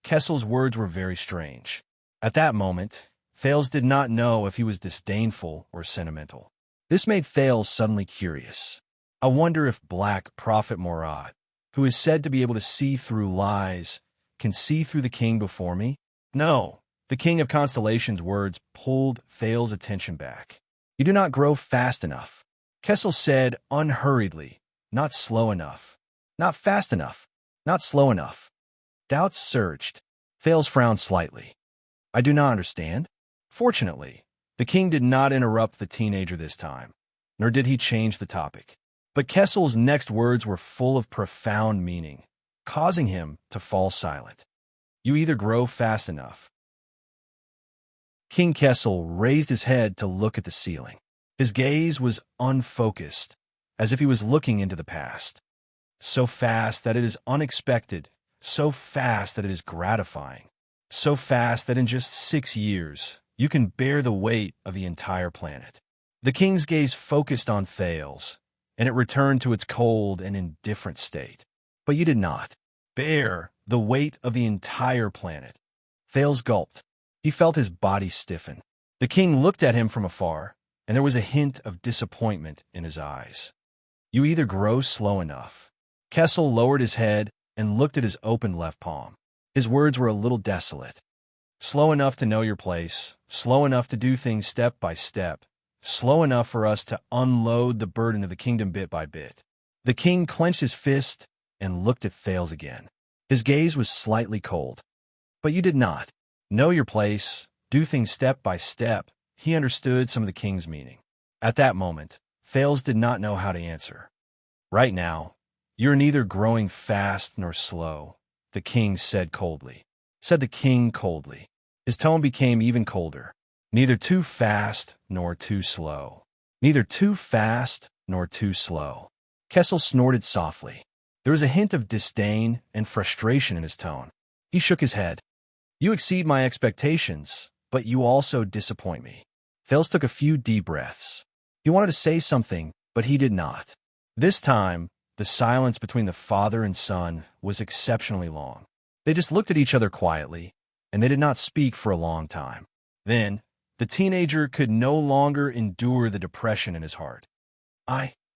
Kessel's words were very strange. At that moment, Thales did not know if he was disdainful or sentimental. This made Thales suddenly curious. I wonder if Black Prophet Morat, who is said to be able to see through lies, can see through the king before me? No, the king of constellation's words pulled Thales' attention back. You do not grow fast enough. Kessel said unhurriedly, not slow enough, not fast enough, not slow enough. Doubts surged. Thales frowned slightly. I do not understand. Fortunately, the king did not interrupt the teenager this time, nor did he change the topic. But Kessel's next words were full of profound meaning, causing him to fall silent. You either grow fast enough. King Kessel raised his head to look at the ceiling. His gaze was unfocused, as if he was looking into the past. So fast that it is unexpected, so fast that it is gratifying, so fast that in just 6 years, you can bear the weight of the entire planet. The king's gaze focused on Thales, and it returned to its cold and indifferent state. But you did not bear the weight of the entire planet. Thales gulped. He felt his body stiffen. The king looked at him from afar, and there was a hint of disappointment in his eyes. You either grow slow enough. Kessel lowered his head and looked at his open left palm. His words were a little desolate. Slow enough to know your place, slow enough to do things step by step, slow enough for us to unload the burden of the kingdom bit by bit. The king clenched his fist and looked at Thales again. His gaze was slightly cold. But you did not know your place, do things step by step. He understood some of the king's meaning. At that moment, Thales did not know how to answer. Right now, you're neither growing fast nor slow, the king said coldly. Said the king coldly. His tone became even colder. Neither too fast nor too slow. Neither too fast nor too slow. Kessel snorted softly. There was a hint of disdain and frustration in his tone. He shook his head. You exceed my expectations, but you also disappoint me. Thales took a few deep breaths. He wanted to say something, but he did not. This time, the silence between the father and son was exceptionally long. They just looked at each other quietly, and they did not speak for a long time. Then, the teenager could no longer endure the depression in his heart.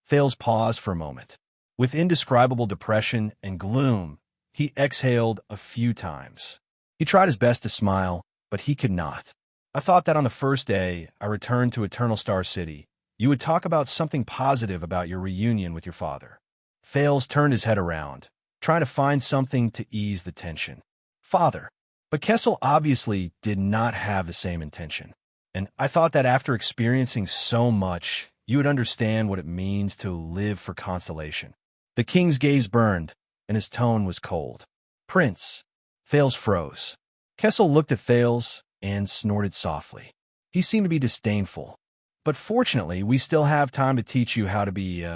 Thales paused for a moment. With indescribable depression and gloom, he exhaled a few times. He tried his best to smile, but he could not. I thought that on the first day I returned to Eternal Star City, you would talk about something positive about your reunion with your father. Thales turned his head around, trying to find something to ease the tension. Father. But Kessel obviously did not have the same intention. And I thought that after experiencing so much, you would understand what it means to live for constellation. The king's gaze burned, and his tone was cold. Prince. Thales froze. Kessel looked at Thales and snorted softly. He seemed to be disdainful. But fortunately, we still have time to teach you how to be,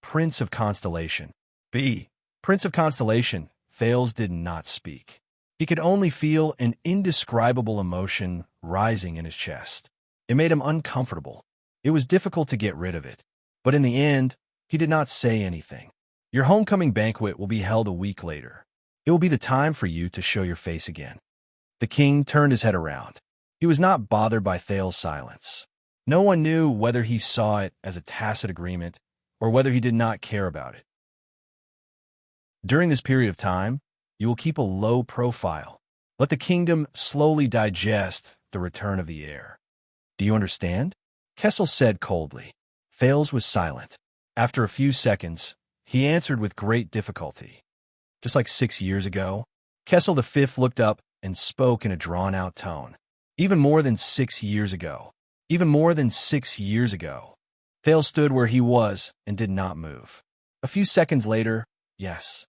Prince of Constellation. Prince of Constellation. Thales did not speak. He could only feel an indescribable emotion rising in his chest. It made him uncomfortable. It was difficult to get rid of it. But in the end, he did not say anything. Your homecoming banquet will be held a week later. It will be the time for you to show your face again. The king turned his head around. He was not bothered by Thales' silence. No one knew whether he saw it as a tacit agreement or whether he did not care about it. During this period of time, you will keep a low profile. Let the kingdom slowly digest the return of the heir. Do you understand? Kessel said coldly. Thales was silent. After a few seconds, he answered with great difficulty. Just like 6 years ago, Kessel V looked up and spoke in a drawn-out tone. Even more than 6 years ago. Even more than 6 years ago. Thales stood where he was and did not move. A few seconds later, yes.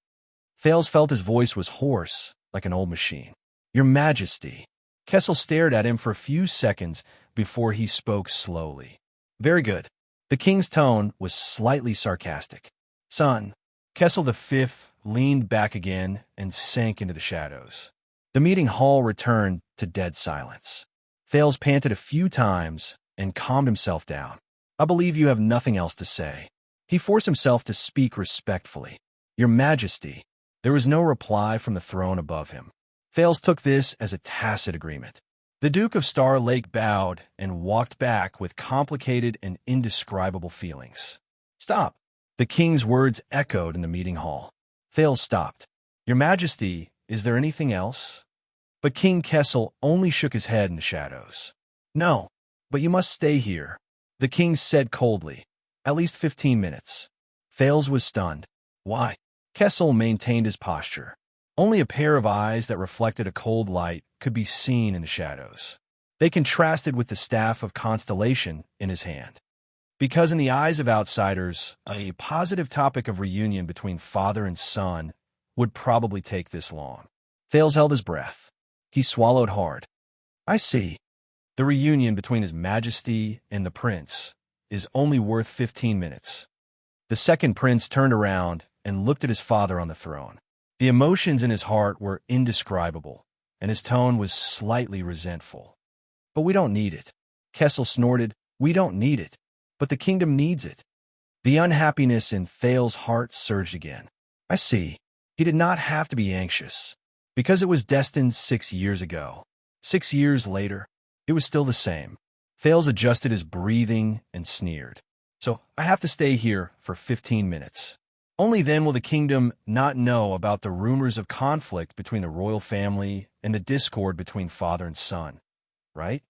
Thales felt his voice was hoarse, like an old machine. Your Majesty. Kessel stared at him for a few seconds before he spoke slowly. Very good. The king's tone was slightly sarcastic. Son. Kessel V leaned back again and sank into the shadows. The meeting hall returned to dead silence. Thales panted a few times and calmed himself down. I believe you have nothing else to say. He forced himself to speak respectfully. Your Majesty. There was no reply from the throne above him. Thales took this as a tacit agreement. The Duke of Star Lake bowed and walked back with complicated and indescribable feelings. Stop. The king's words echoed in the meeting hall. Thales stopped. Your Majesty, is there anything else? But King Kessel only shook his head in the shadows. No, but you must stay here, the king said coldly. At least 15 minutes. Thales was stunned. Why? Kessel maintained his posture. Only a pair of eyes that reflected a cold light could be seen in the shadows. They contrasted with the staff of constellation in his hand. Because in the eyes of outsiders, a positive topic of reunion between father and son would probably take this long. Thales held his breath. He swallowed hard. I see. The reunion between His Majesty and the prince is only worth 15 minutes. The second prince turned around and looked at his father on the throne. The emotions in his heart were indescribable, and his tone was slightly resentful. But we don't need it. Kessel snorted. We don't need it. But the kingdom needs it. The unhappiness in Thales' heart surged again. I see. He did not have to be anxious, because it was destined 6 years ago. 6 years later, it was still the same. Thales adjusted his breathing and sneered. So I have to stay here for 15 minutes. Only then will the kingdom not know about the rumors of conflict between the royal family and the discord between father and son, right?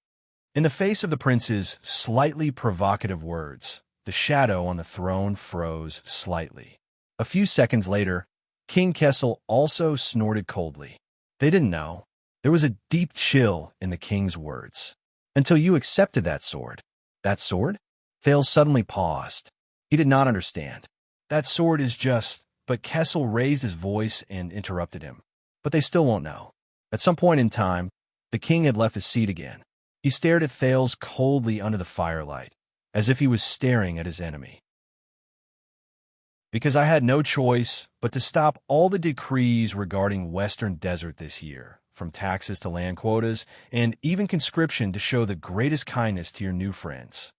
In the face of the prince's slightly provocative words, the shadow on the throne froze slightly. A few seconds later, King Kessel also snorted coldly. They didn't know. There was a deep chill in the king's words. Until you accepted that sword. That sword? Thales suddenly paused. He did not understand. That sword is just... But Kessel raised his voice and interrupted him. But they still won't know. At some point in time, the king had left his seat again. He stared at Thales coldly under the firelight, as if he was staring at his enemy. Because I had no choice but to stop all the decrees regarding Western Desert this year, from taxes to land quotas, and even conscription to show the greatest kindness to your new friends.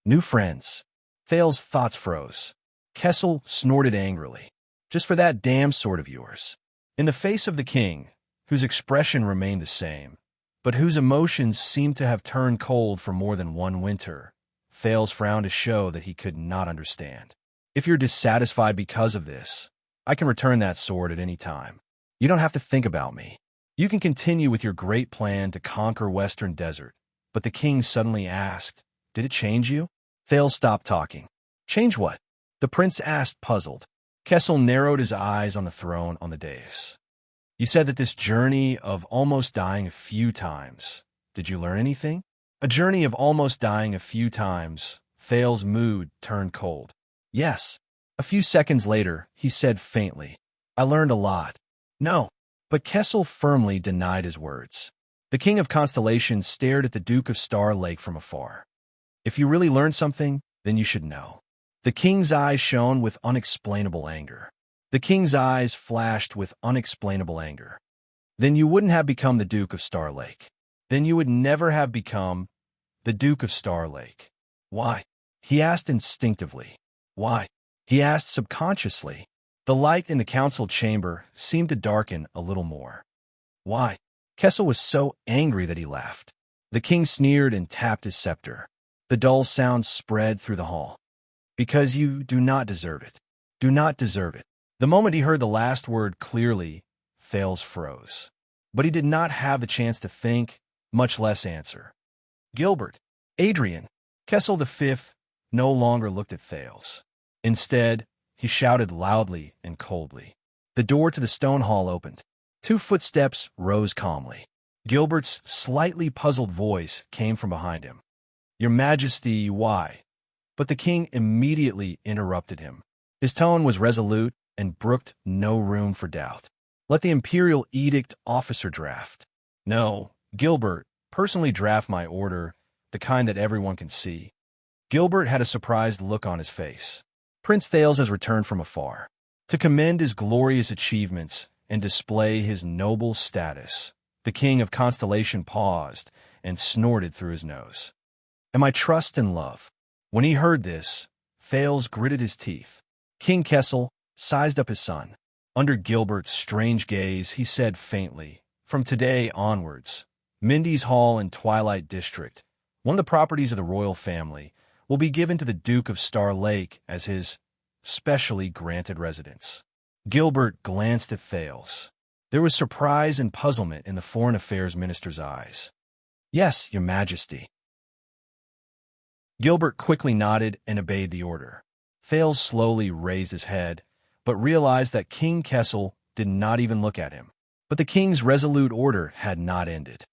New friends. Thales' thoughts froze. Kessel snorted angrily. Just for that damn sword of yours. In the face of the king, whose expression remained the same, but whose emotions seemed to have turned cold for more than one winter, Thales frowned to show that he could not understand. If you're dissatisfied because of this, I can return that sword at any time. You don't have to think about me. You can continue with your great plan to conquer Western Desert. But the king suddenly asked, did it change you? Thales stopped talking. Change what? The prince asked, puzzled. Kessel narrowed his eyes on the throne on the dais. You said that this journey of almost dying a few times. Did you learn anything? A journey of almost dying a few times. Thales' mood turned cold. Yes. A few seconds later, he said faintly, "I learned a lot." "No." But Kessel firmly denied his words. The King of Constellations stared at the Duke of Star Lake from afar. "If you really learned something, then you should know." The king's eyes shone with unexplainable anger. The king's eyes flashed with unexplainable anger. "Then you wouldn't have become the Duke of Star Lake. Then you would never have become the Duke of Star Lake." "Why?" he asked instinctively. "Why?" he asked subconsciously. The light in the council chamber seemed to darken a little more. "Why?" Kessel was so angry that he laughed. The king sneered and tapped his scepter. The dull sound spread through the hall. "Because you do not deserve it. Do not deserve it." The moment he heard the last word clearly, Thales froze. But he did not have the chance to think, much less answer. "Gilbert, Adrian." Kessel V no longer looked at Thales. Instead, he shouted loudly and coldly. The door to the stone hall opened. 2 footsteps rose calmly. Gilbert's slightly puzzled voice came from behind him. "Your Majesty, why?" But the king immediately interrupted him. His tone was resolute and brooked no room for doubt. "Let the imperial edict officer draft." "No, Gilbert, personally draft my order, the kind that everyone can see." Gilbert had a surprised look on his face. Prince Thales has returned from afar to commend his glorious achievements and display his noble status. The King of Constellation paused and snorted through his nose. "And my trust and love." When he heard this, Thales gritted his teeth. King Kessel sized up his son. Under Gilbert's strange gaze, he said faintly, "From today onwards, Mindy's Hall and Twilight District, one of the properties of the royal family, will be given to the Duke of Star Lake as his specially granted residence." Gilbert glanced at Thales. There was surprise and puzzlement in the Foreign Affairs Minister's eyes. "Yes, Your Majesty." Gilbert quickly nodded and obeyed the order. Thales slowly raised his head, but realized that King Kessel did not even look at him. But the king's resolute order had not ended.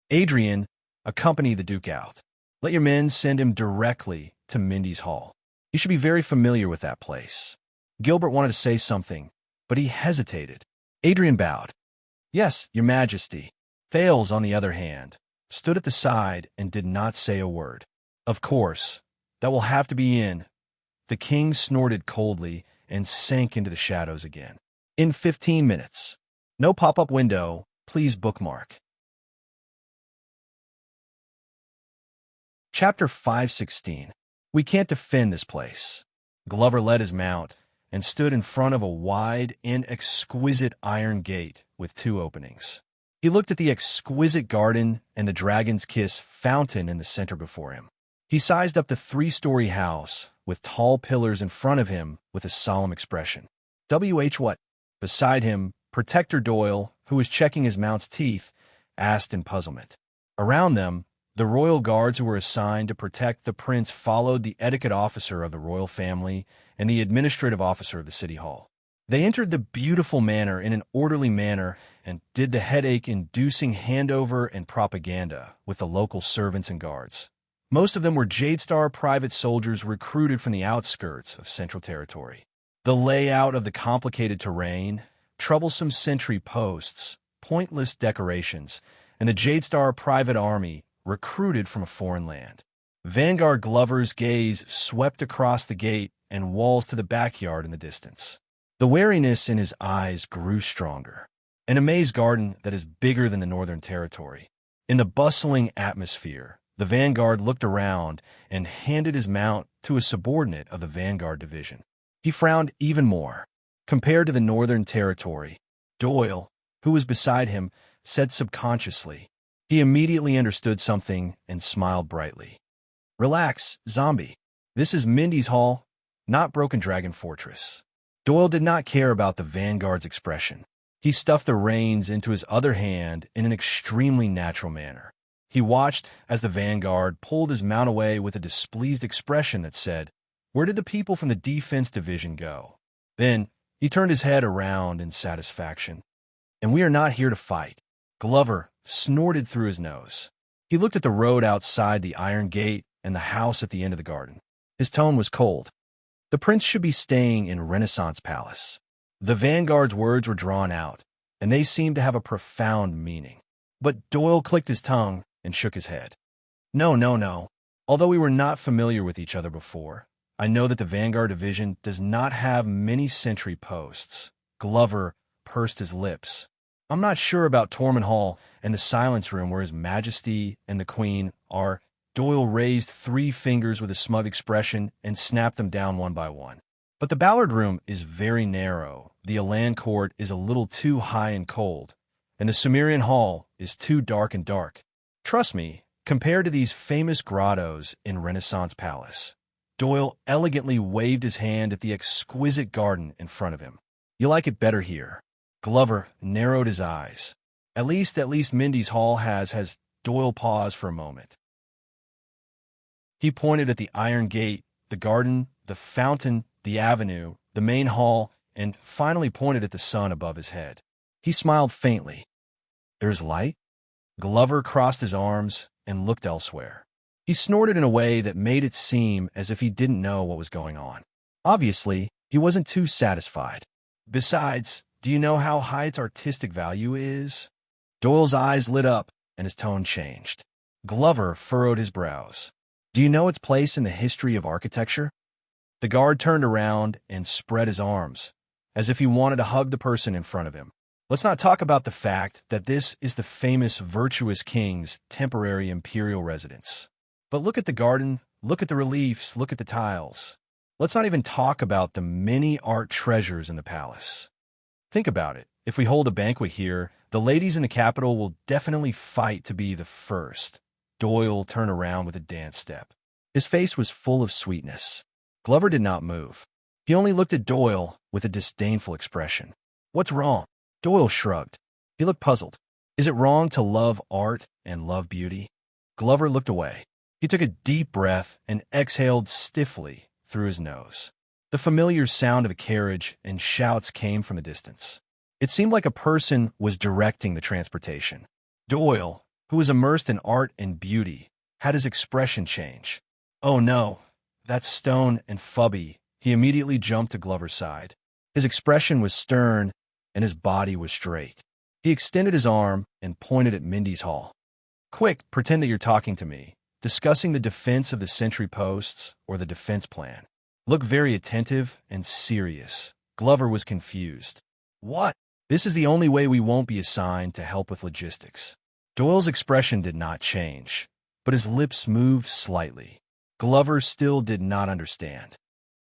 "Adrian, accompany the Duke out. Let your men send him directly to Mindy's Hall. You should be very familiar with that place." Gilbert wanted to say something, but he hesitated. Adrian bowed. "Yes, Your Majesty." Thales, on the other hand, stood at the side and did not say a word. "Of course, that will have to be in." The king snorted coldly and sank into the shadows again. "In 15 minutes. No pop-up window, please bookmark." Chapter 516. We can't defend this place. Glover led his mount and stood in front of a wide and exquisite iron gate with 2 openings. He looked at the exquisite garden and the Dragon's Kiss fountain in the center before him. He sized up the 3-story house with tall pillars in front of him with a solemn expression. "WH what?" Beside him, Protector Doyle, who was checking his mount's teeth, asked in puzzlement. Around them, the royal guards who were assigned to protect the prince followed the etiquette officer of the royal family and the administrative officer of the city hall. They entered the beautiful manor in an orderly manner and did the headache-inducing handover and propaganda with the local servants and guards. Most of them were Jadestar private soldiers recruited from the outskirts of Central Territory. The layout of the complicated terrain, troublesome sentry posts, pointless decorations, and the Jadestar private army recruited from a foreign land. Vanguard Glover's gaze swept across the gate and walls to the backyard in the distance. The wariness in his eyes grew stronger. An amazed garden that is bigger than the Northern Territory. In the bustling atmosphere, the Vanguard looked around and handed his mount to a subordinate of the Vanguard Division. He frowned even more. Compared to the Northern Territory, Doyle, who was beside him, said subconsciously. He immediately understood something and smiled brightly. "Relax, zombie. This is Mindy's Hall, not Broken Dragon Fortress." Doyle did not care about the Vanguard's expression. He stuffed the reins into his other hand in an extremely natural manner. He watched as the Vanguard pulled his mount away with a displeased expression that said, "Where did the people from the Defense Division go?" Then he turned his head around in satisfaction. "And we are not here to fight." Glover snorted through his nose. He looked at the road outside the iron gate and the house at the end of the garden. His tone was cold. The prince should be staying in Renaissance Palace. The vanguard's words were drawn out, and they seemed to have a profound meaning. But Doyle clicked his tongue and shook his head. No, no, no. Although we were not familiar with each other before, I know that the Vanguard Division does not have many sentry posts. Glover pursed his lips. I'm not sure about Tormund Hall and the Silence Room where His Majesty and the Queen are. Doyle raised 3 fingers with a smug expression and snapped them down one by one. But the Ballard Room is very narrow, the Elan Court is a little too high and cold, and the Sumerian Hall is too dark and dark. Trust me, compared to these famous grottos in Renaissance Palace. Doyle elegantly waved his hand at the exquisite garden in front of him. You like it better here. Glover narrowed his eyes. At least Mindy's Hall has. Doyle paused for a moment. He pointed at the iron gate, the garden, the fountain, the avenue, the main hall, and finally pointed at the sun above his head. He smiled faintly. There's light? Glover crossed his arms and looked elsewhere. He snorted in a way that made it seem as if he didn't know what was going on. Obviously, he wasn't too satisfied. Besides, do you know how high its artistic value is? Doyle's eyes lit up and his tone changed. Glover furrowed his brows. Do you know its place in the history of architecture? The guard turned around and spread his arms, as if he wanted to hug the person in front of him. Let's not talk about the fact that this is the famous virtuous king's temporary imperial residence. But look at the garden, look at the reliefs, look at the tiles. Let's not even talk about the many art treasures in the palace. Think about it. If we hold a banquet here, the ladies in the capital will definitely fight to be the first. Doyle turned around with a dance step. His face was full of sweetness. Glover did not move. He only looked at Doyle with a disdainful expression. What's wrong? Doyle shrugged. He looked puzzled. Is it wrong to love art and love beauty? Glover looked away. He took a deep breath and exhaled stiffly through his nose. The familiar sound of a carriage and shouts came from a distance. It seemed like a person was directing the transportation. Doyle, who was immersed in art and beauty, had his expression change. Oh no, that's Stone and Fubby. He immediately jumped to Glover's side. His expression was stern and his body was straight. He extended his arm and pointed at Mindy's Hall. Quick, pretend that you're talking to me, discussing the defense of the sentry posts or the defense plan. Look very attentive and serious. Glover was confused. What? This is the only way we won't be assigned to help with logistics. Doyle's expression did not change, but his lips moved slightly. Glover still did not understand.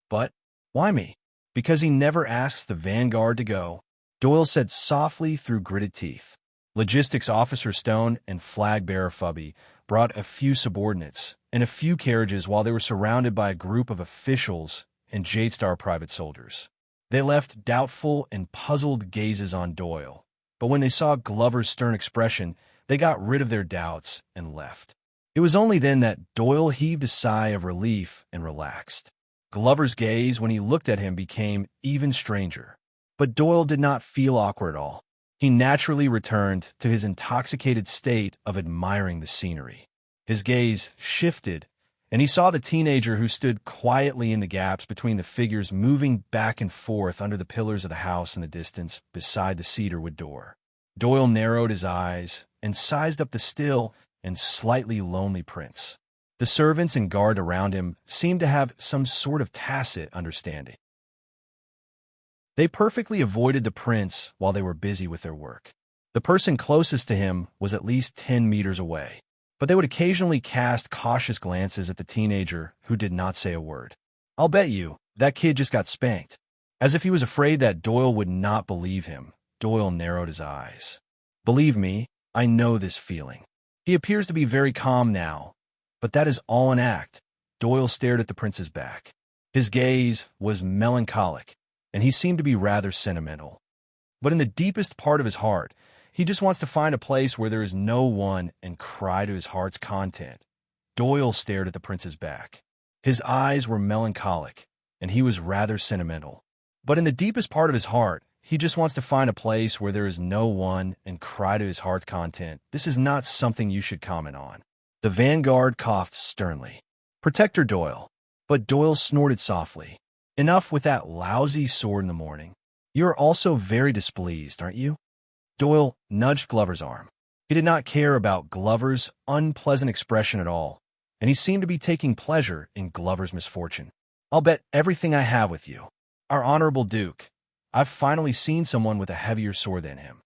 But why me? Because he never asks the vanguard to go, Doyle said softly through gritted teeth. Logistics Officer Stone and Flag Bearer Fubby brought a few subordinates and a few carriages while they were surrounded by a group of officials and Jadestar private soldiers. They left doubtful and puzzled gazes on Doyle, but when they saw Glover's stern expression, they got rid of their doubts and left. It was only then that Doyle heaved a sigh of relief and relaxed. Glover's gaze, when he looked at him, became even stranger. But Doyle did not feel awkward at all. He naturally returned to his intoxicated state of admiring the scenery. His gaze shifted, and he saw the teenager who stood quietly in the gaps between the figures moving back and forth under the pillars of the house in the distance beside the cedarwood door. Doyle narrowed his eyes and sized up the still and slightly lonely prince. The servants and guard around him seemed to have some sort of tacit understanding. They perfectly avoided the prince while they were busy with their work. The person closest to him was at least 10 meters away, but they would occasionally cast cautious glances at the teenager who did not say a word. I'll bet you, that kid just got spanked. As if he was afraid that Doyle would not believe him, Doyle narrowed his eyes. Believe me, I know this feeling. He appears to be very calm now, but that is all an act. Doyle stared at the prince's back. His gaze was melancholic, and he seemed to be rather sentimental. But in the deepest part of his heart, he just wants to find a place where there is no one and cry to his heart's content. Doyle stared at the prince's back. His eyes were melancholic, and he was rather sentimental. But in the deepest part of his heart, he just wants to find a place where there is no one and cry to his heart's content. This is not something you should comment on. The vanguard coughed sternly. Protector Doyle. But Doyle snorted softly. Enough with that lousy sword in the morning. You are also very displeased, aren't you? Doyle nudged Glover's arm. He did not care about Glover's unpleasant expression at all, and he seemed to be taking pleasure in Glover's misfortune. I'll bet everything I have with you. Our honorable Duke. I've finally seen someone with a heavier sword than him.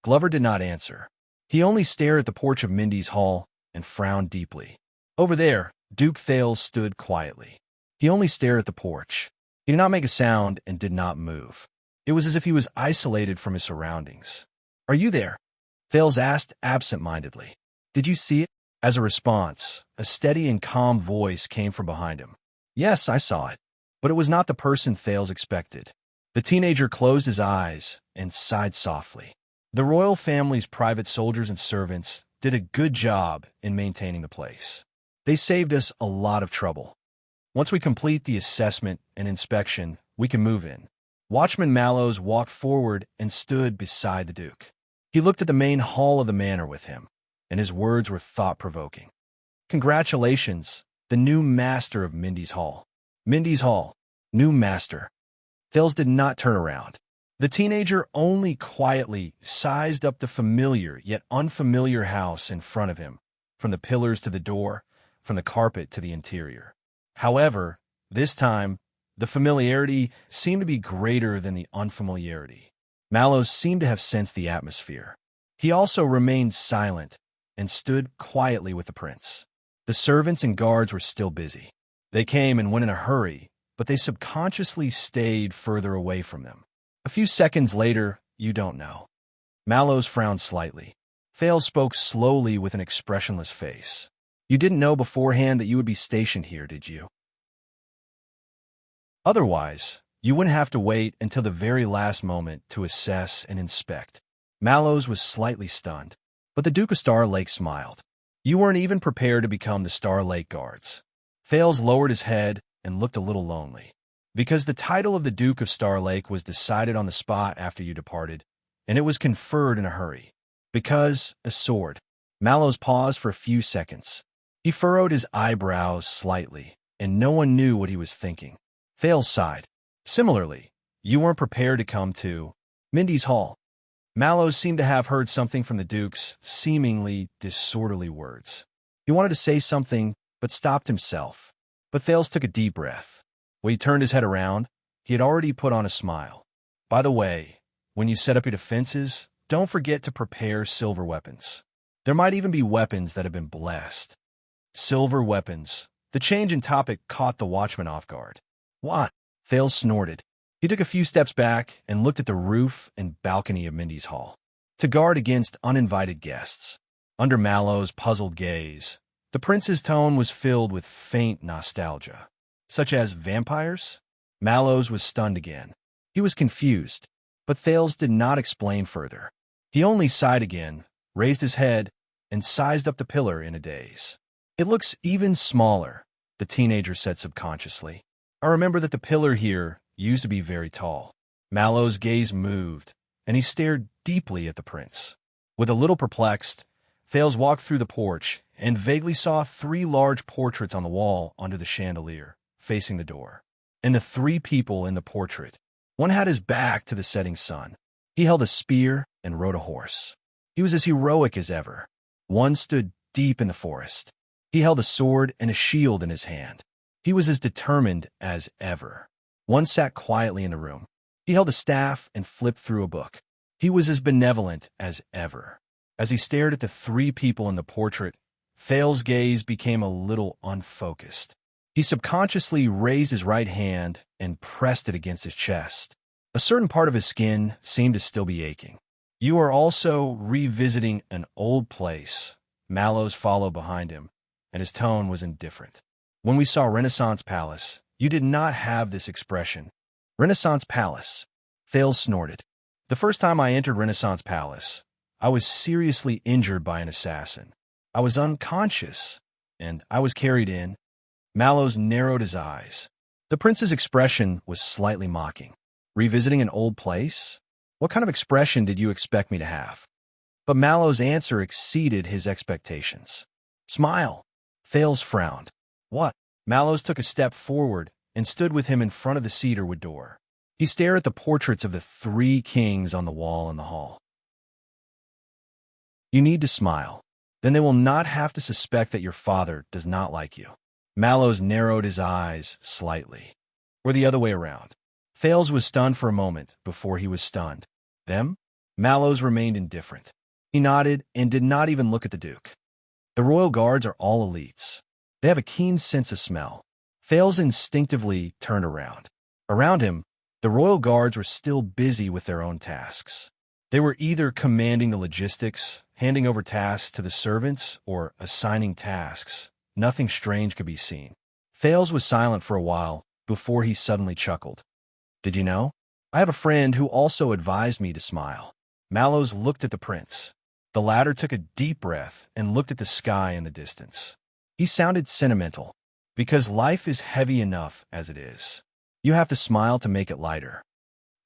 Glover did not answer. He only stared at the porch of Mindy's hall and frowned deeply. Over there, Duke Thales stood quietly. He only stared at the porch. He did not make a sound and did not move. It was as if he was isolated from his surroundings. Are you there? Thales asked absent-mindedly. Did you see it? As a response, a steady and calm voice came from behind him. Yes, I saw it. But it was not the person Thales expected. The teenager closed his eyes and sighed softly. The royal family's private soldiers and servants did a good job in maintaining the place. They saved us a lot of trouble. Once we complete the assessment and inspection, we can move in. Watchman Mallows walked forward and stood beside the Duke. He looked at the main hall of the manor with him, and his words were thought-provoking. Congratulations, the new master of Mindy's Hall. Mindy's Hall, new master. Thales did not turn around. The teenager only quietly sized up the familiar yet unfamiliar house in front of him, from the pillars to the door, from the carpet to the interior. However, this time, the familiarity seemed to be greater than the unfamiliarity. Mallows seemed to have sensed the atmosphere. He also remained silent and stood quietly with the prince. The servants and guards were still busy. They came and went in a hurry, but they subconsciously stayed further away from them. A few seconds later, you don't know. Mallows frowned slightly. Thales spoke slowly with an expressionless face. You didn't know beforehand that you would be stationed here, did you? Otherwise, you wouldn't have to wait until the very last moment to assess and inspect. Mallows was slightly stunned, but the Duke of Star Lake smiled. You weren't even prepared to become the Star Lake Guards. Thales lowered his head and looked a little lonely. Because the title of the Duke of Star Lake was decided on the spot after you departed, and it was conferred in a hurry. Because a sword. Mallows paused for a few seconds. He furrowed his eyebrows slightly, and no one knew what he was thinking. Thales sighed. Similarly, you weren't prepared to come to Mindy's Hall. Mallows seemed to have heard something from the Duke's seemingly disorderly words. He wanted to say something, but stopped himself. But Thales took a deep breath. When he turned his head around, he had already put on a smile. By the way, when you set up your defenses, don't forget to prepare silver weapons. There might even be weapons that have been blessed. Silver weapons. The change in topic caught the watchman off guard. What? Thales snorted. He took a few steps back and looked at the roof and balcony of Mindy's Hall, to guard against uninvited guests. Under Mallows' puzzled gaze, the prince's tone was filled with faint nostalgia. Such as vampires? Mallows was stunned again. He was confused, but Thales did not explain further. He only sighed again, raised his head, and sized up the pillar in a daze. It looks even smaller, the teenager said subconsciously. I remember that the pillar here used to be very tall. Mallows' gaze moved, and he stared deeply at the prince. With a little perplexed, Thales walked through the porch and vaguely saw 3 large portraits on the wall under the chandelier, facing the door. And the 3 people in the portrait. One had his back to the setting sun. He held a spear and rode a horse. He was as heroic as ever. One stood deep in the forest. He held a sword and a shield in his hand. He was as determined as ever. One sat quietly in the room. He held a staff and flipped through a book. He was as benevolent as ever. As he stared at the 3 people in the portrait, Thales' gaze became a little unfocused. He subconsciously raised his right hand and pressed it against his chest. A certain part of his skin seemed to still be aching. You are also revisiting an old place. Mallows followed behind him, and his tone was indifferent. When we saw Renaissance Palace, you did not have this expression. Renaissance Palace. Thales snorted. The first time I entered Renaissance Palace, I was seriously injured by an assassin. I was unconscious, and I was carried in. Mallows narrowed his eyes. The prince's expression was slightly mocking. Revisiting an old place? What kind of expression did you expect me to have? But Mallows' answer exceeded his expectations. Smile. Thales frowned. What? Mallows took a step forward and stood with him in front of the cedarwood door. He stared at the portraits of the three kings on the wall in the hall. You need to smile. Then they will not have to suspect that your father does not like you. Mallows narrowed his eyes slightly. Or the other way around. Thales was stunned for a moment before he was stunned. Them? Mallows remained indifferent. He nodded and did not even look at the Duke. The royal guards are all elites. They have a keen sense of smell. Thales instinctively turned around. Around him, the royal guards were still busy with their own tasks. They were either commanding the logistics, handing over tasks to the servants, or assigning tasks. Nothing strange could be seen. Thales was silent for a while before he suddenly chuckled. Did you know? I have a friend who also advised me to smile. Mallows looked at the prince. The latter took a deep breath and looked at the sky in the distance. He sounded sentimental. Because life is heavy enough as it is. You have to smile to make it lighter.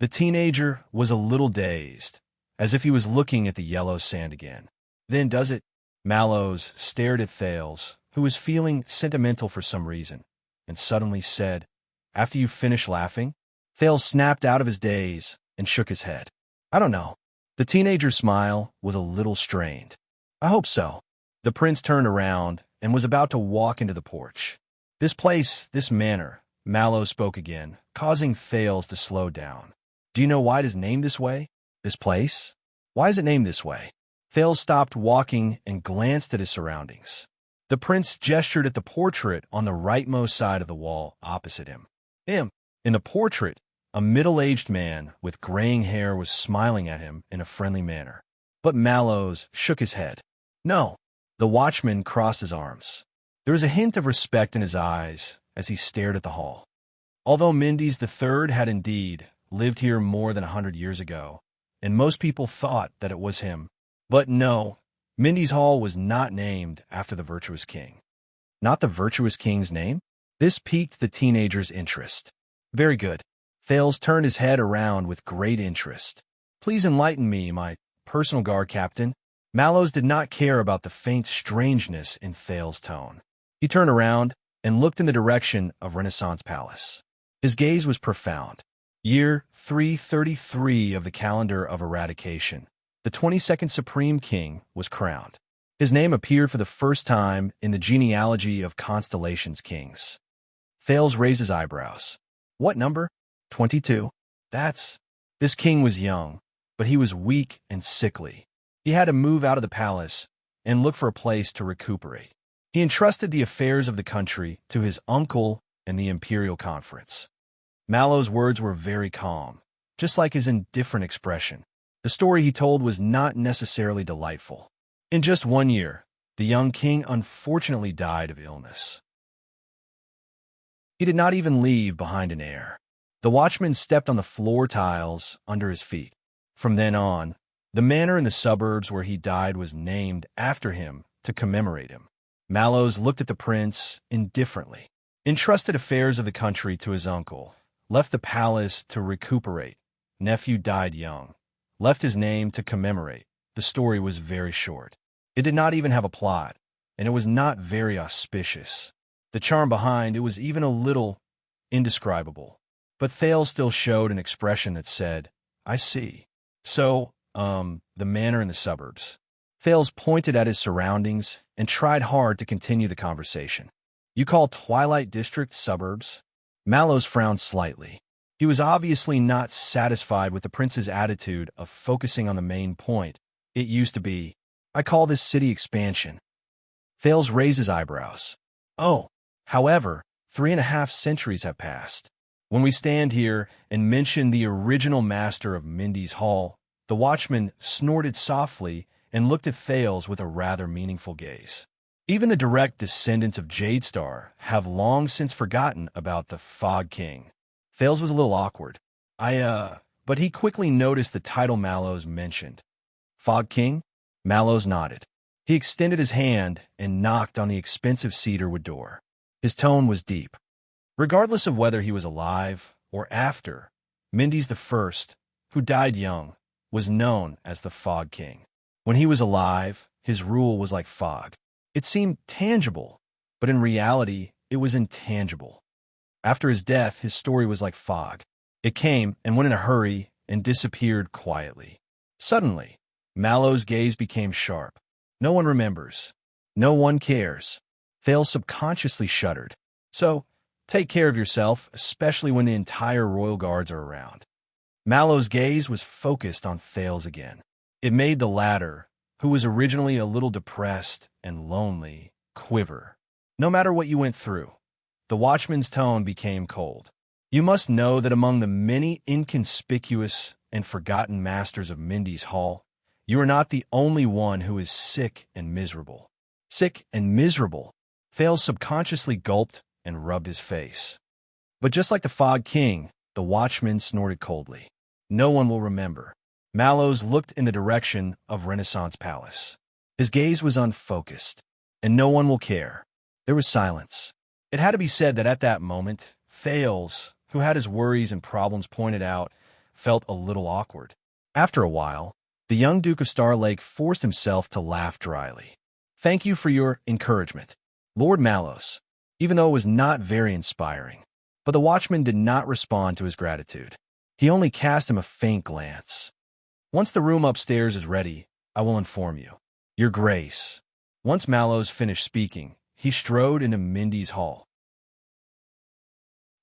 The teenager was a little dazed, as if he was looking at the yellow sand again. Then does it? Mallows stared at Thales, who was feeling sentimental for some reason, and suddenly said, After you finish laughing? Thales snapped out of his daze and shook his head. I don't know. The teenager's smile was a little strained. I hope so. The prince turned around and was about to walk into the porch. This place, this manor, Mallows spoke again, causing Thales to slow down. Do you know why it is named this way? This place? Why is it named this way? Thales stopped walking and glanced at his surroundings. The prince gestured at the portrait on the rightmost side of the wall opposite him. In the portrait, a middle-aged man with graying hair was smiling at him in a friendly manner. But Mallows shook his head. No. The watchman crossed his arms. There was a hint of respect in his eyes as he stared at the hall. Although Mendes III had indeed lived here more than 100 years ago, and most people thought that it was him, but no, Mendes Hall was not named after the virtuous king. Not the virtuous king's name? This piqued the teenager's interest. Very good. Thales turned his head around with great interest. Please enlighten me, my personal guard captain. Mallows did not care about the faint strangeness in Thales' tone. He turned around and looked in the direction of Renaissance Palace. His gaze was profound. Year 333 of the calendar of eradication. The 22nd Supreme King was crowned. His name appeared for the first time in the genealogy of Constellation's kings. Thales raised his eyebrows. What number? 22. This king was young, but he was weak and sickly. He had to move out of the palace and look for a place to recuperate. He entrusted the affairs of the country to his uncle and the Imperial Conference. Mallows' words were very calm, just like his indifferent expression. The story he told was not necessarily delightful. In just 1 year, the young king unfortunately died of illness. He did not even leave behind an heir. The watchman stepped on the floor tiles under his feet. From then on, the manor in the suburbs where he died was named after him to commemorate him. Mallows looked at the prince indifferently, entrusted affairs of the country to his uncle, left the palace to recuperate. Nephew died young, left his name to commemorate. The story was very short. It did not even have a plot, and it was not very auspicious. The charm behind it was even a little indescribable. But Thales still showed an expression that said, I see. So, the manor in the suburbs. Thales pointed at his surroundings and tried hard to continue the conversation. You call Twilight District suburbs? Mallows frowned slightly. He was obviously not satisfied with the prince's attitude of focusing on the main point. It used to be, I call this city expansion. Thales raised his eyebrows. Oh, however, 3.5 centuries have passed. When we stand here and mention the original master of Mendes Hall, the watchman snorted softly and looked at Thales with a rather meaningful gaze. Even the direct descendants of Jadestar have long since forgotten about the Fog King. Thales was a little awkward. But he quickly noticed the title Mallows mentioned. Fog King? Mallows nodded. He extended his hand and knocked on the expensive cedarwood door. His tone was deep. Regardless of whether he was alive or after, Mendes I, who died young, was known as the Fog King. When he was alive, his rule was like fog. It seemed tangible, but in reality, it was intangible. After his death, his story was like fog. It came and went in a hurry and disappeared quietly. Suddenly, Mallow's gaze became sharp. No one remembers. No one cares. Thales subconsciously shuddered. So, take care of yourself, especially when the entire royal guards are around. Mallow's gaze was focused on Thales again. It made the latter, who was originally a little depressed and lonely, quiver. No matter what you went through, the watchman's tone became cold. You must know that among the many inconspicuous and forgotten masters of Mindy's Hall, you are not the only one who is sick and miserable. Sick and miserable. Thales subconsciously gulped and rubbed his face. But just like the Fog King, the watchman snorted coldly. No one will remember. Mallows looked in the direction of Renaissance Palace. His gaze was unfocused, and no one will care. There was silence. It had to be said that at that moment, Thales, who had his worries and problems pointed out, felt a little awkward. After a while, the young Duke of Star Lake forced himself to laugh dryly. "Thank you for your encouragement, Lord Mallows," even though it was not very inspiring. But the watchman did not respond to his gratitude. He only cast him a faint glance. "Once the room upstairs is ready, I will inform you. Your Grace." Once Mallows finished speaking, he strode into Mindy's hall.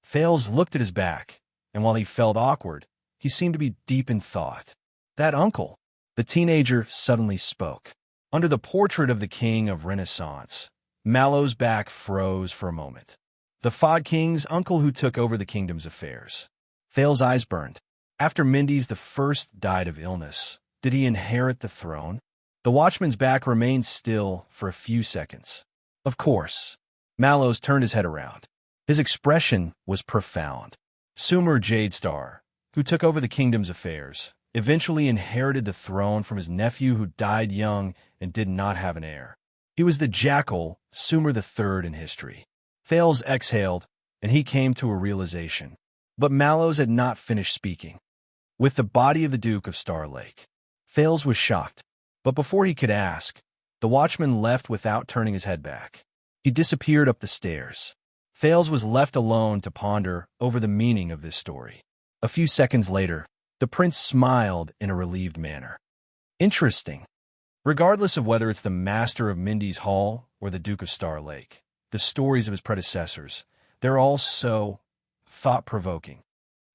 Thales looked at his back, and while he felt awkward, he seemed to be deep in thought. "That uncle," the teenager suddenly spoke. Under the portrait of the King of Renaissance, Mallow's back froze for a moment. The Fog King's uncle who took over the kingdom's affairs. Thales' eyes burned. After Mindy's the first died of illness, did he inherit the throne? The watchman's back remained still for a few seconds. Of course. Mallows turned his head around. His expression was profound. Sumer Jadestar, who took over the kingdom's affairs, eventually inherited the throne from his nephew who died young and did not have an heir. He was the jackal Sumer III in history. Thales exhaled, and he came to a realization. But Mallows had not finished speaking. With the body of the Duke of Star Lake. Thales was shocked, but before he could ask, the watchman left without turning his head back. He disappeared up the stairs. Thales was left alone to ponder over the meaning of this story. A few seconds later, the prince smiled in a relieved manner. Interesting. Regardless of whether it's the master of Mindy's Hall or the Duke of Star Lake, the stories of his predecessors, they're all so thought-provoking.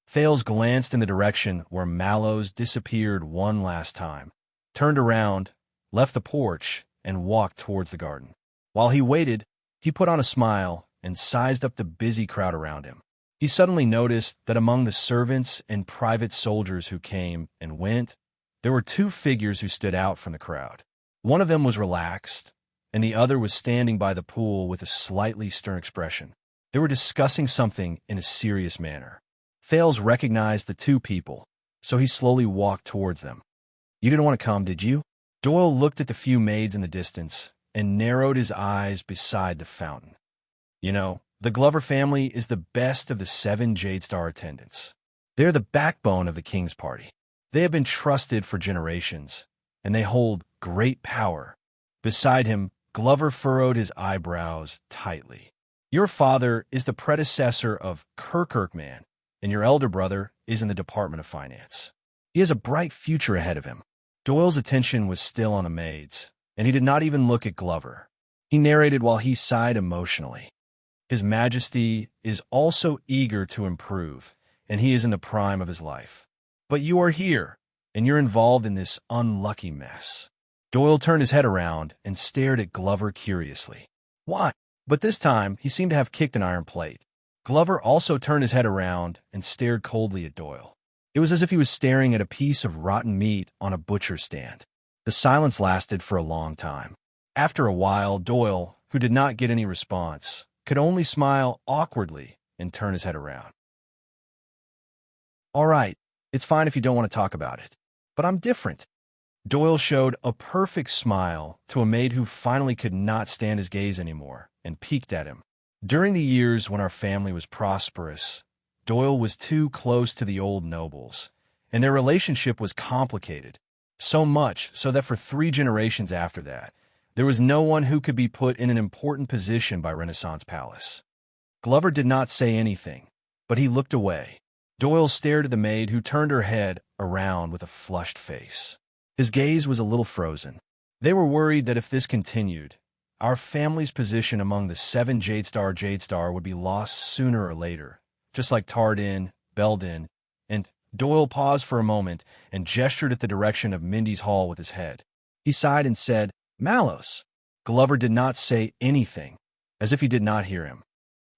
Thales glanced in the direction where Mallows disappeared one last time, turned around, left the porch, and walked towards the garden. While he waited, he put on a smile and sized up the busy crowd around him. He suddenly noticed that among the servants and private soldiers who came and went, there were two figures who stood out from the crowd. One of them was relaxed, and the other was standing by the pool with a slightly stern expression. They were discussing something in a serious manner. Thales recognized the two people, so he slowly walked towards them. "You didn't want to come, did you?" Doyle looked at the few maids in the distance and narrowed his eyes beside the fountain. "You know, the Glover family is the best of the 7 Jadestar attendants. They're the backbone of the king's party. They have been trusted for generations, and they hold great power." Beside him, Glover furrowed his eyebrows tightly. "Your father is the predecessor of Kirkman, and your elder brother is in the Department of Finance. He has a bright future ahead of him." Doyle's attention was still on the maids, and he did not even look at Glover. He narrated while he sighed emotionally. "His Majesty is also eager to improve, and he is in the prime of his life. But you are here, and you're involved in this unlucky mess." Doyle turned his head around and stared at Glover curiously. "Why?" But this time, he seemed to have kicked an iron plate. Glover also turned his head around and stared coldly at Doyle. It was as if he was staring at a piece of rotten meat on a butcher's stand. The silence lasted for a long time. After a while, Doyle, who did not get any response, could only smile awkwardly and turn his head around. "All right, it's fine if you don't want to talk about it. But I'm different." Doyle showed a perfect smile to a maid who finally could not stand his gaze anymore and peeked at him. "During the years when our family was prosperous, Doyle was too close to the old nobles, and their relationship was complicated, so much so that for 3 generations after that, there was no one who could be put in an important position by Renaissance Palace. Glover did not say anything, but he looked away. Doyle stared at the maid, who turned her head around with a flushed face. His gaze was a little frozen. They were worried that if this continued, our family's position among the 7 Jadestar would be lost sooner or later, just like Tardin, Beldin, and Doyle paused for a moment and gestured at the direction of Mindy's hall with his head. He sighed and said, "Mallows." Glover did not say anything, as if he did not hear him.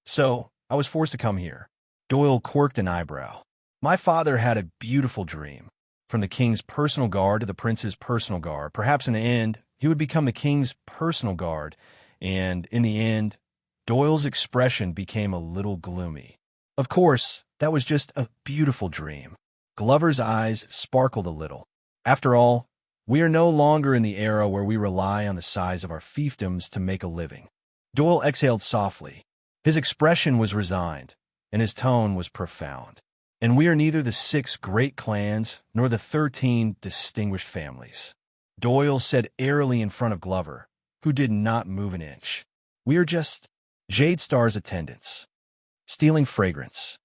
"So, I was forced to come here." Doyle quirked an eyebrow. "My father had a beautiful dream. From the king's personal guard to the prince's personal guard. Perhaps in the end, he would become the king's personal guard, and in the end, Doyle's expression became a little gloomy. Of course, that was just a beautiful dream. Glover's eyes sparkled a little. After all, we are no longer in the era where we rely on the size of our fiefdoms to make a living. Doyle exhaled softly. His expression was resigned, and his tone was profound. And we are neither the 6 great clans nor the 13 distinguished families. Doyle said airily in front of Glover, who did not move an inch. We are just Jadestar's attendants, stealing fragrance.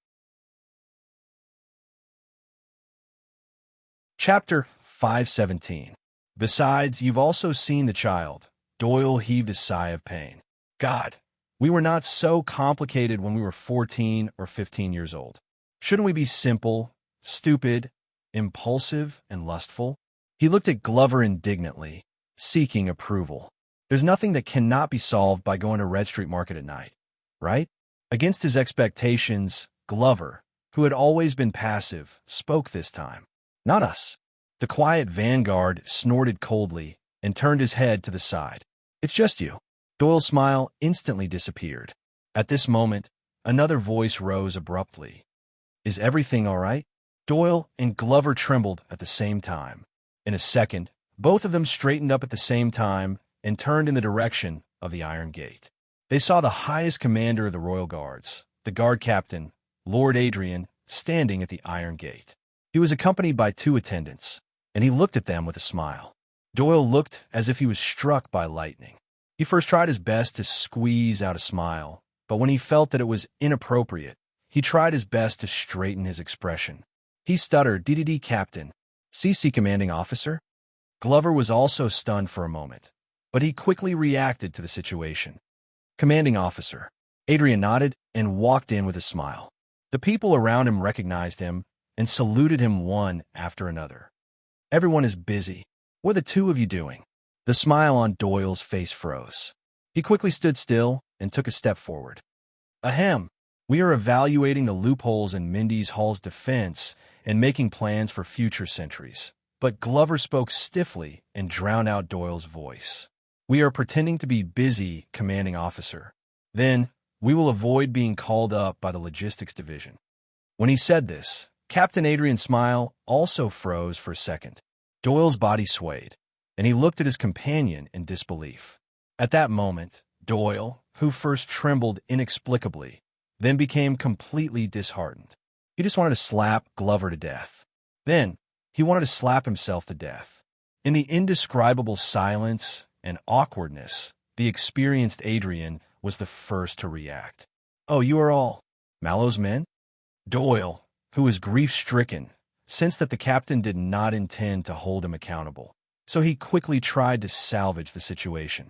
Chapter 517. Besides, you've also seen the child. Doyle heaved a sigh of pain. God, we were not so complicated when we were 14 or 15 years old. Shouldn't we be simple, stupid, impulsive, and lustful? He looked at Glover indignantly, seeking approval. There's nothing that cannot be solved by going to Red Street Market at night, right? Against his expectations, Glover, who had always been passive, spoke this time. Not us. The quiet vanguard snorted coldly and turned his head to the side. It's just you. Doyle's smile instantly disappeared. At this moment, another voice rose abruptly. Is everything all right? Doyle and Glover trembled at the same time. In a second, both of them straightened up at the same time and turned in the direction of the Iron Gate. They saw the highest commander of the Royal Guards, the guard captain, Lord Adrian, standing at the Iron Gate. He was accompanied by 2 attendants, and he looked at them with a smile. Doyle looked as if he was struck by lightning. He first tried his best to squeeze out a smile, but when he felt that it was inappropriate, he tried his best to straighten his expression. He stuttered, "DDD, Captain. CC Commanding Officer?" Glover was also stunned for a moment, but he quickly reacted to the situation. "Commanding Officer." Adrian nodded and walked in with a smile. The people around him recognized him and saluted him one after another. "Everyone is busy. What are the 2 of you doing?" The smile on Doyle's face froze. He quickly stood still and took a step forward. "Ahem. We are evaluating the loopholes in Mindy's Hall's defense and making plans for future centuries." But Glover spoke stiffly and drowned out Doyle's voice. "We are pretending to be busy, Commanding Officer. Then, we will avoid being called up by the Logistics Division." When he said this, Captain Adrian's smile also froze for a second. Doyle's body swayed, and he looked at his companion in disbelief. At that moment, Doyle, who first trembled inexplicably, then became completely disheartened. He just wanted to slap Glover to death. Then, he wanted to slap himself to death. In the indescribable silence and awkwardness, the experienced Adrian was the first to react. "Oh, you are all Mallow's men?" Doyle, who was grief-stricken, sensed that the captain did not intend to hold him accountable, so he quickly tried to salvage the situation.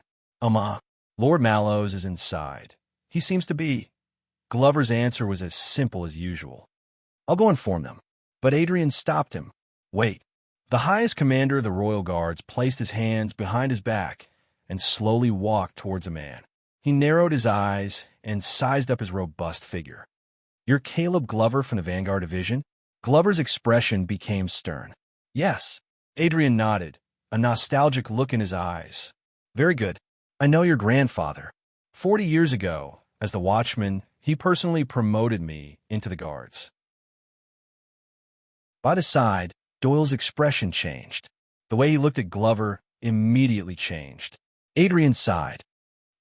Lord Mallows is inside. He seems to be." Glover's answer was as simple as usual. "I'll go inform them." But Adrian stopped him. "Wait." The highest commander of the Royal Guards placed his hands behind his back and slowly walked towards a man. He narrowed his eyes and sized up his robust figure. "You're Caleb Glover from the Vanguard Division?" Glover's expression became stern. "Yes." Adrian nodded, a nostalgic look in his eyes. "Very good. I know your grandfather. 40 years ago, as the watchman, he personally promoted me into the guards." By the side, Doyle's expression changed. The way he looked at Glover immediately changed. Adrian sighed.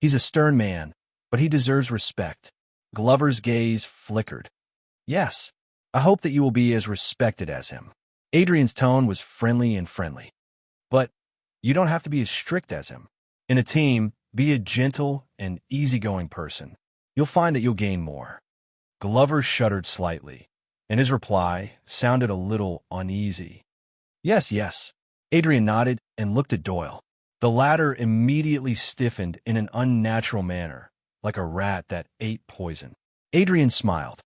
"He's a stern man, but he deserves respect." Glover's gaze flickered. "Yes, I hope that you will be as respected as him." Adrian's tone was friendly and friendly. "But you don't have to be as strict as him. In a team, be a gentle and easygoing person. you'll find that you'll gain more. Glover shuddered slightly, and his reply sounded a little uneasy. Yes, yes. Adrian nodded and looked at Doyle. The latter immediately stiffened in an unnatural manner, like a rat that ate poison. Adrian smiled.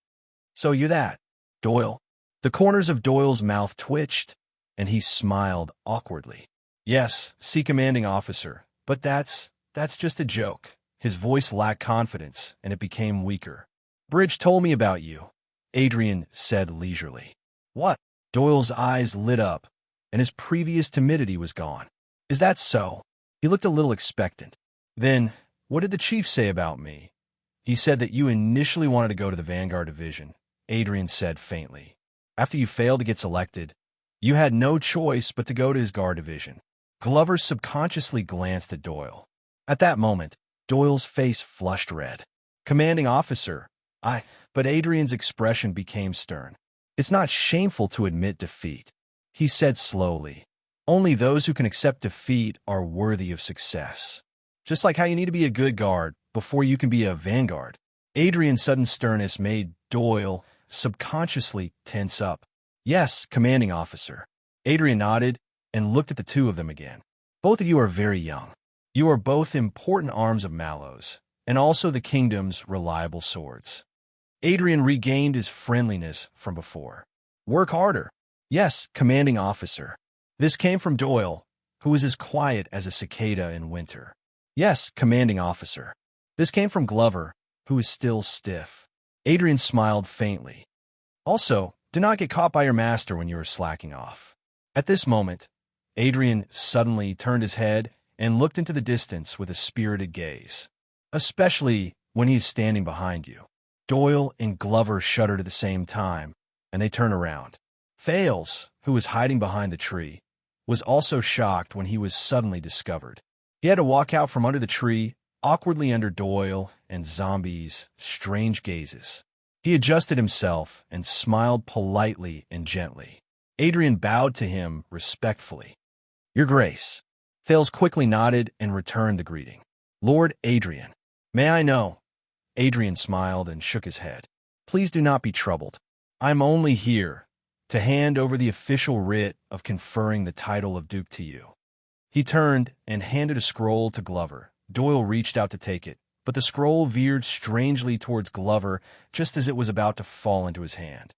So you're that, Doyle? The corners of Doyle's mouth twitched, and he smiled awkwardly. Yes, Sea Commanding Officer, but that's just a joke. His voice lacked confidence, and it became weaker. Bridge told me about you, Adrian said leisurely. What? Doyle's eyes lit up, and his previous timidity was gone. Is that so? He looked a little expectant. Then, what did the chief say about me? He said that you initially wanted to go to the Vanguard Division, Adrian said faintly. After you failed to get selected, you had no choice but to go to his Guard Division. Glover subconsciously glanced at Doyle. At that moment, Doyle's face flushed red. Commanding Officer, but Adrian's expression became stern. It's not shameful to admit defeat, he said slowly. Only those who can accept defeat are worthy of success. Just like how you need to be a good guard before you can be a vanguard. Adrian's sudden sternness made Doyle subconsciously tense up. Yes, Commanding Officer. Adrian nodded and looked at the two of them again. Both of you are very young. You are both important arms of Mallows, and also the kingdom's reliable swords. Adrian regained his friendliness from before. Work harder. Yes, Commanding Officer. This came from Doyle, who was as quiet as a cicada in winter. Yes, Commanding Officer. This came from Glover, who is still stiff. Adrian smiled faintly. Also, do not get caught by your master when you are slacking off. At this moment, Adrian suddenly turned his head and looked into the distance with a spirited gaze, especially when he is standing behind you. Doyle and Glover shuddered at the same time, and they turned around. Fales, who was hiding behind the tree, was also shocked when he was suddenly discovered. He had to walk out from under the tree, awkwardly under Doyle and Zombie's strange gazes. He adjusted himself and smiled politely and gently. Adrian bowed to him respectfully. Your Grace. Fales quickly nodded and returned the greeting. Lord Adrian. May I know? Adrian smiled and shook his head. Please do not be troubled. I'm only here to hand over the official writ of conferring the title of Duke to you. He turned and handed a scroll to Glover. Doyle reached out to take it, but the scroll veered strangely towards Glover just as it was about to fall into his hand.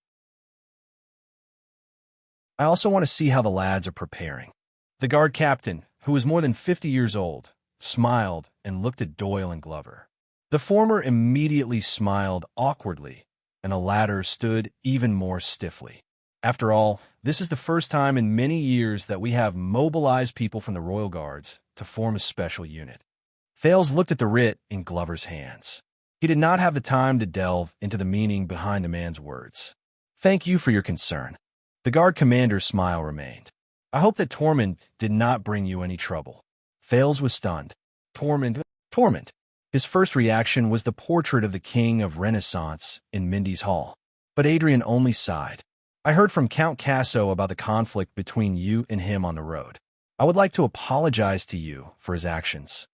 I also want to see how the lads are preparing. The guard captain, who was more than 50 years old, smiled and looked at Doyle and Glover. The former immediately smiled awkwardly, and the latter stood even more stiffly. After all, this is the first time in many years that we have mobilized people from the Royal Guards to form a special unit. Fales looked at the writ in Glover's hands. He did not have the time to delve into the meaning behind the man's words. Thank you for your concern. The guard commander's smile remained. I hope that Tormund did not bring you any trouble. Fales was stunned. Tormund? His first reaction was the portrait of the King of Renaissance in Mindy's Hall. But Adrian only sighed. I heard from Count Casso about the conflict between you and him on the road. I would like to apologize to you for his actions.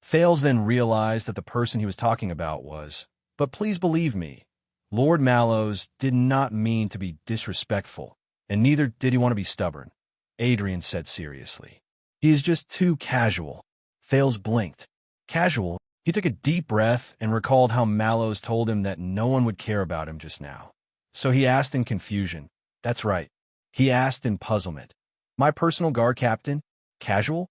Fales then realized that the person he was talking about was, but please believe me, Lord Mallows did not mean to be disrespectful, and neither did he want to be stubborn, Adrian said seriously. He is just too casual. Fales blinked. Casual? He took a deep breath and recalled how Mallows told him that no one would care about him just now. So he asked in confusion. That's right. He asked in puzzlement. My personal guard captain? Casual?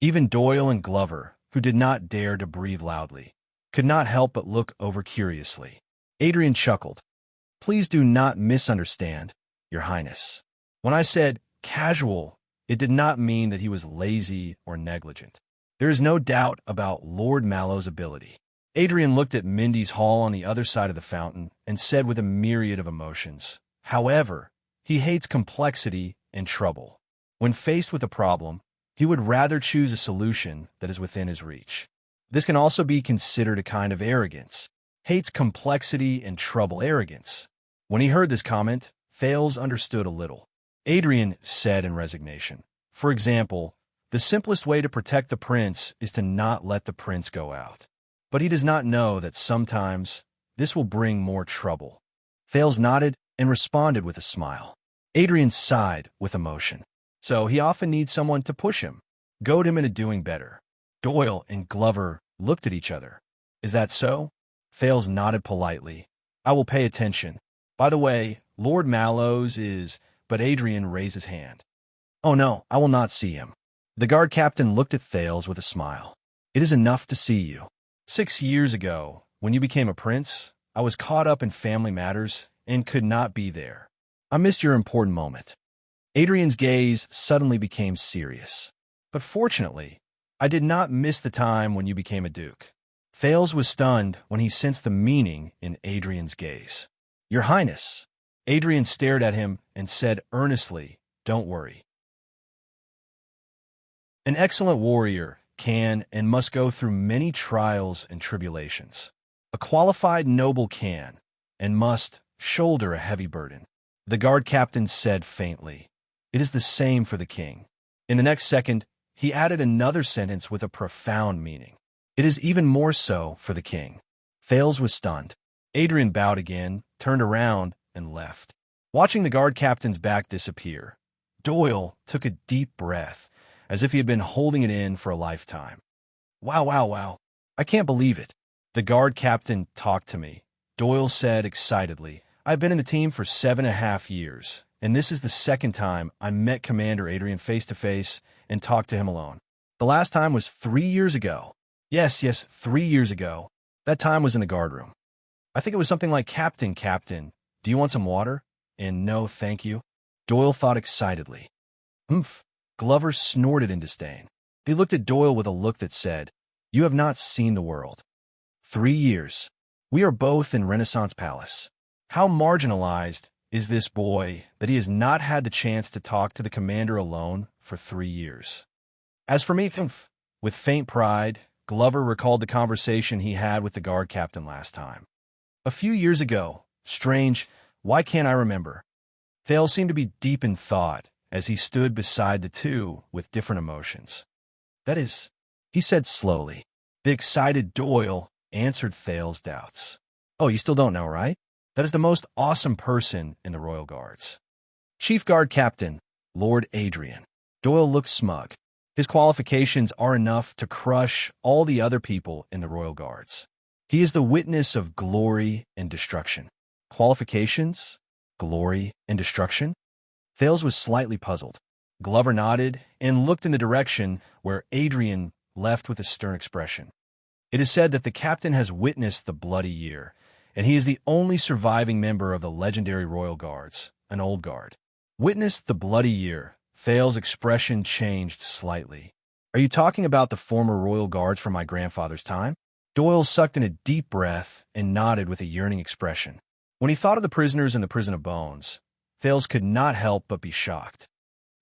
Even Doyle and Glover, who did not dare to breathe loudly, could not help but look over curiously. Adrian chuckled. Please do not misunderstand, Your Highness. When I said casual, it did not mean that he was lazy or negligent. There is no doubt about Lord Mallows' ability. Adrian looked at Mindy's Hall on the other side of the fountain and said with a myriad of emotions, however, he hates complexity and trouble. When faced with a problem, he would rather choose a solution that is within his reach. This can also be considered a kind of arrogance. Hates complexity and trouble arrogance. When he heard this comment, Fales understood a little. Adrian said in resignation, for example, the simplest way to protect the prince is to not let the prince go out. but he does not know that sometimes this will bring more trouble. Thales nodded and responded with a smile. Adrian sighed with emotion. So he often needs someone to push him, goad him into doing better. Doyle and Glover looked at each other. Is that so? Thales nodded politely. I will pay attention. By the way, Lord Mallows is... But Adrian raised his hand. Oh no, I will not see him. The guard captain looked at Thales with a smile. It is enough to see you. 6 years ago, when you became a prince, I was caught up in family matters and could not be there. I missed your important moment. Adrian's gaze suddenly became serious. But fortunately, I did not miss the time when you became a duke. Thales was stunned when he sensed the meaning in Adrian's gaze. Your Highness. Adrian stared at him and said earnestly, don't worry. An excellent warrior can and must go through many trials and tribulations. A qualified noble can and must shoulder a heavy burden. The guard captain said faintly, it is the same for the king. In the next second, he added another sentence with a profound meaning. It is even more so for the king. Thales was stunned. Adrian bowed again, turned around, and left. Watching the guard captain's back disappear, Doyle took a deep breath, as if he had been holding it in for a lifetime. Wow. I can't believe it. The guard captain talked to me. Doyle said excitedly, I've been in the team for 7.5 years, and this is the second time I met Commander Adrian face-to-face and talked to him alone. The last time was 3 years ago. Yes, 3 years ago. That time was in the guard room. I think it was something like, Captain, do you want some water? And no, thank you. Doyle thought excitedly. Humph. Glover snorted in disdain. He looked at Doyle with a look that said, you have not seen the world. 3 years. We are both in Renaissance Palace. How marginalized is this boy that he has not had the chance to talk to the commander alone for 3 years? As for me, with faint pride, Glover recalled the conversation he had with the guard captain last time. A few years ago. Strange, why can't I remember? Thales seemed to be deep in thought as he stood beside the two with different emotions. That is, he said slowly. The excited Doyle answered Thales' doubts. Oh, you still don't know, right? That is the most awesome person in the Royal Guards. Chief Guard Captain, Lord Adrian. Doyle looked smug. His qualifications are enough to crush all the other people in the Royal Guards. He is the witness of glory and destruction. Qualifications? Glory and destruction? Thales was slightly puzzled. Glover nodded and looked in the direction where Adrian left with a stern expression. It is said that the captain has witnessed the bloody year, and he is the only surviving member of the legendary Royal Guards, an old guard. Witnessed the bloody year. Thales' expression changed slightly. Are you talking about the former Royal Guards from my grandfather's time? Doyle sucked in a deep breath and nodded with a yearning expression. When he thought of the prisoners in the prison of bones, Thales could not help but be shocked.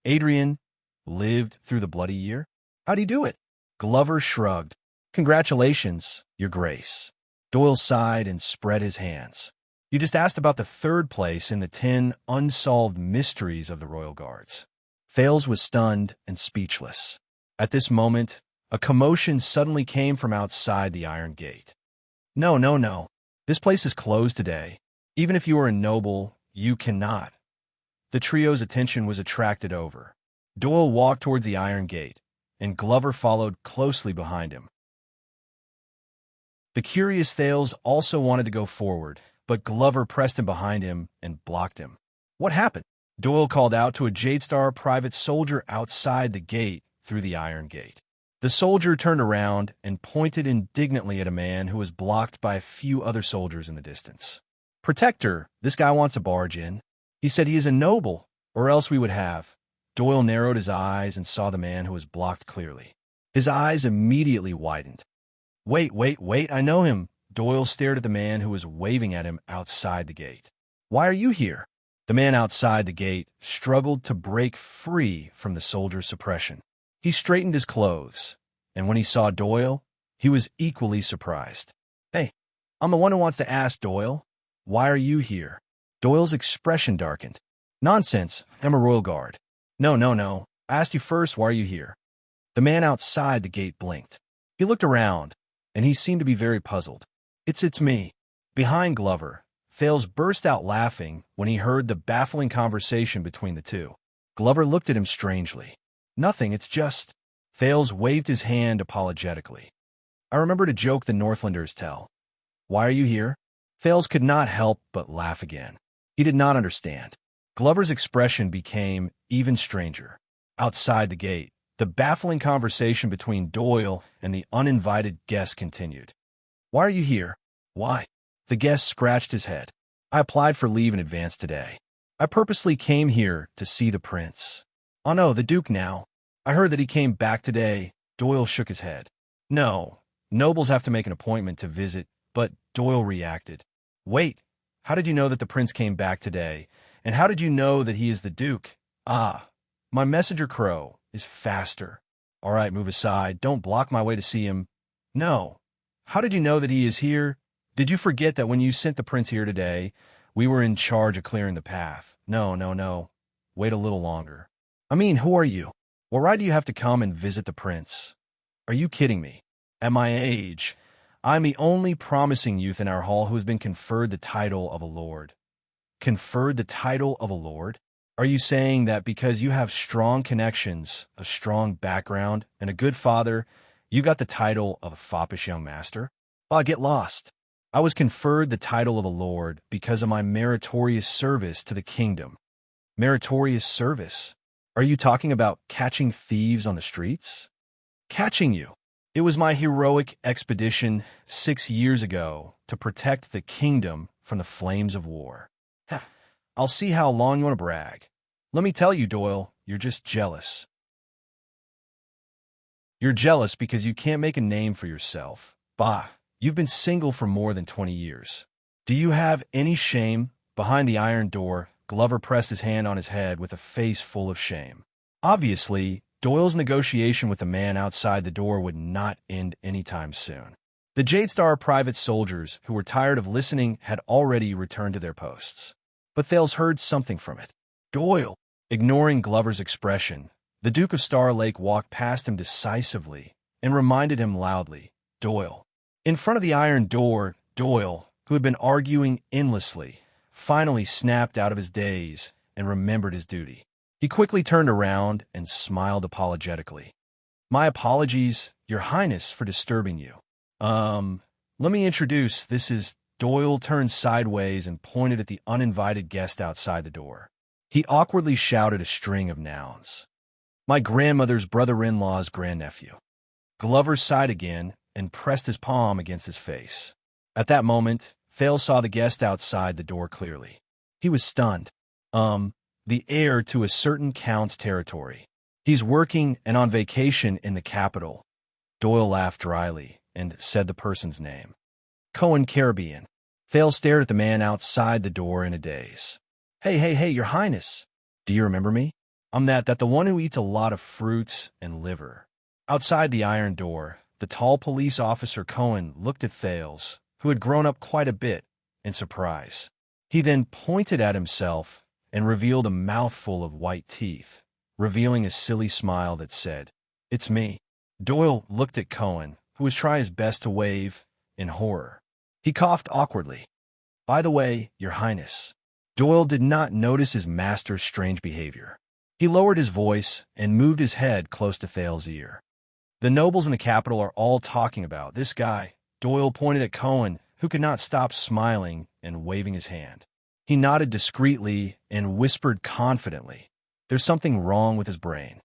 Adrian lived through the bloody year? How'd he do it? Glover shrugged. Congratulations, Your Grace. Doyle sighed and spread his hands. You just asked about the third place in the 10 unsolved mysteries of the Royal Guards. Thales was stunned and speechless. At this moment, a commotion suddenly came from outside the iron gate. No. This place is closed today. Even if you are a noble, you cannot. The trio's attention was attracted over. Doyle walked towards the iron gate, and Glover followed closely behind him. The curious Thales also wanted to go forward, but Glover pressed him behind him and blocked him. What happened? Doyle called out to a Jadestar private soldier outside the gate through the iron gate. The soldier turned around and pointed indignantly at a man who was blocked by a few other soldiers in the distance. Protector, this guy wants a barge in. He said he is a noble, or else we would have. Doyle narrowed his eyes and saw the man who was blocked clearly. His eyes immediately widened. Wait, I know him. Doyle stared at the man who was waving at him outside the gate. Why are you here? The man outside the gate struggled to break free from the soldier's suppression. He straightened his clothes, and when he saw Doyle, he was equally surprised. Hey, I'm the one who wants to ask, Doyle. Why are you here? Doyle's expression darkened. Nonsense, I'm a royal guard. No. I asked you first, why are you here? The man outside the gate blinked. He looked around, and he seemed to be very puzzled. It's me." Behind Glover, Thales burst out laughing when he heard the baffling conversation between the two. Glover looked at him strangely. "Nothing, it's just—" Thales waved his hand apologetically. "I remembered a joke the Northlanders tell. Why are you here?" Thales could not help but laugh again. He did not understand. Glover's expression became even stranger. Outside the gate, the baffling conversation between Doyle and the uninvited guest continued. "Why are you here?" "Why?" The guest scratched his head. "I applied for leave in advance today. I purposely came here to see the prince." "Oh no, the Duke now. I heard that he came back today." Doyle shook his head. "No, nobles have to make an appointment to visit," but Doyle reacted. "Wait, how did you know that the prince came back today? And how did you know that he is the Duke?" "Ah, my messenger crow is faster." "All right, move aside. Don't block my way to see him." "No. How did you know that he is here? Did you forget that when you sent the prince here today, we were in charge of clearing the path?" No. Wait a little longer." "I mean, who are you? Why do you have to come and visit the prince?" "Are you kidding me? At my age, I'm the only promising youth in our hall who has been conferred the title of a lord." "Conferred the title of a lord? Are you saying that because you have strong connections, a strong background, and a good father, you got the title of a foppish young master?" "Bah, get lost. I was conferred the title of a lord because of my meritorious service to the kingdom." "Meritorious service? Are you talking about catching thieves on the streets?" "Catching you. It was my heroic expedition 6 years ago to protect the kingdom from the flames of war." "Ha, I'll see how long you want to brag. Let me tell you, Doyle, you're just jealous. You're jealous because you can't make a name for yourself. Bah, you've been single for more than 20 years. Do you have any shame?" Behind the iron door, Glover pressed his hand on his head with a face full of shame. Obviously, Doyle's negotiation with the man outside the door would not end anytime soon. The Jadestar private soldiers, who were tired of listening, had already returned to their posts. But Thales heard something from it. "Doyle!" Ignoring Glover's expression, the Duke of Star Lake walked past him decisively and reminded him loudly, "Doyle." In front of the iron door, Doyle, who had been arguing endlessly, finally snapped out of his daze and remembered his duty. He quickly turned around and smiled apologetically. "My apologies, Your Highness, for disturbing you. Let me introduce, this is—" Doyle turned sideways and pointed at the uninvited guest outside the door. He awkwardly shouted a string of nouns. "My grandmother's brother-in-law's grandnephew." Glover sighed again and pressed his palm against his face. At that moment, Thales saw the guest outside the door clearly. He was stunned. The heir to a certain count's territory. He's working and on vacation in the capital." Doyle laughed dryly and said the person's name. "Cohen Caribbean." Thales stared at the man outside the door in a daze. Hey, Your Highness. Do you remember me? I'm the one who eats a lot of fruits and liver." Outside the iron door, the tall police officer Cohen looked at Thales, who had grown up quite a bit, in surprise. He then pointed at himself and revealed a mouthful of white teeth, revealing a silly smile that said, "It's me." Doyle looked at Cohen, who was trying his best to wave, in horror. He coughed awkwardly. "By the way, Your Highness." Doyle did not notice his master's strange behavior. He lowered his voice and moved his head close to Thales' ear. "The nobles in the capital are all talking about this guy." Doyle pointed at Cohen, who could not stop smiling and waving his hand. He nodded discreetly and whispered confidently, "There's something wrong with his brain."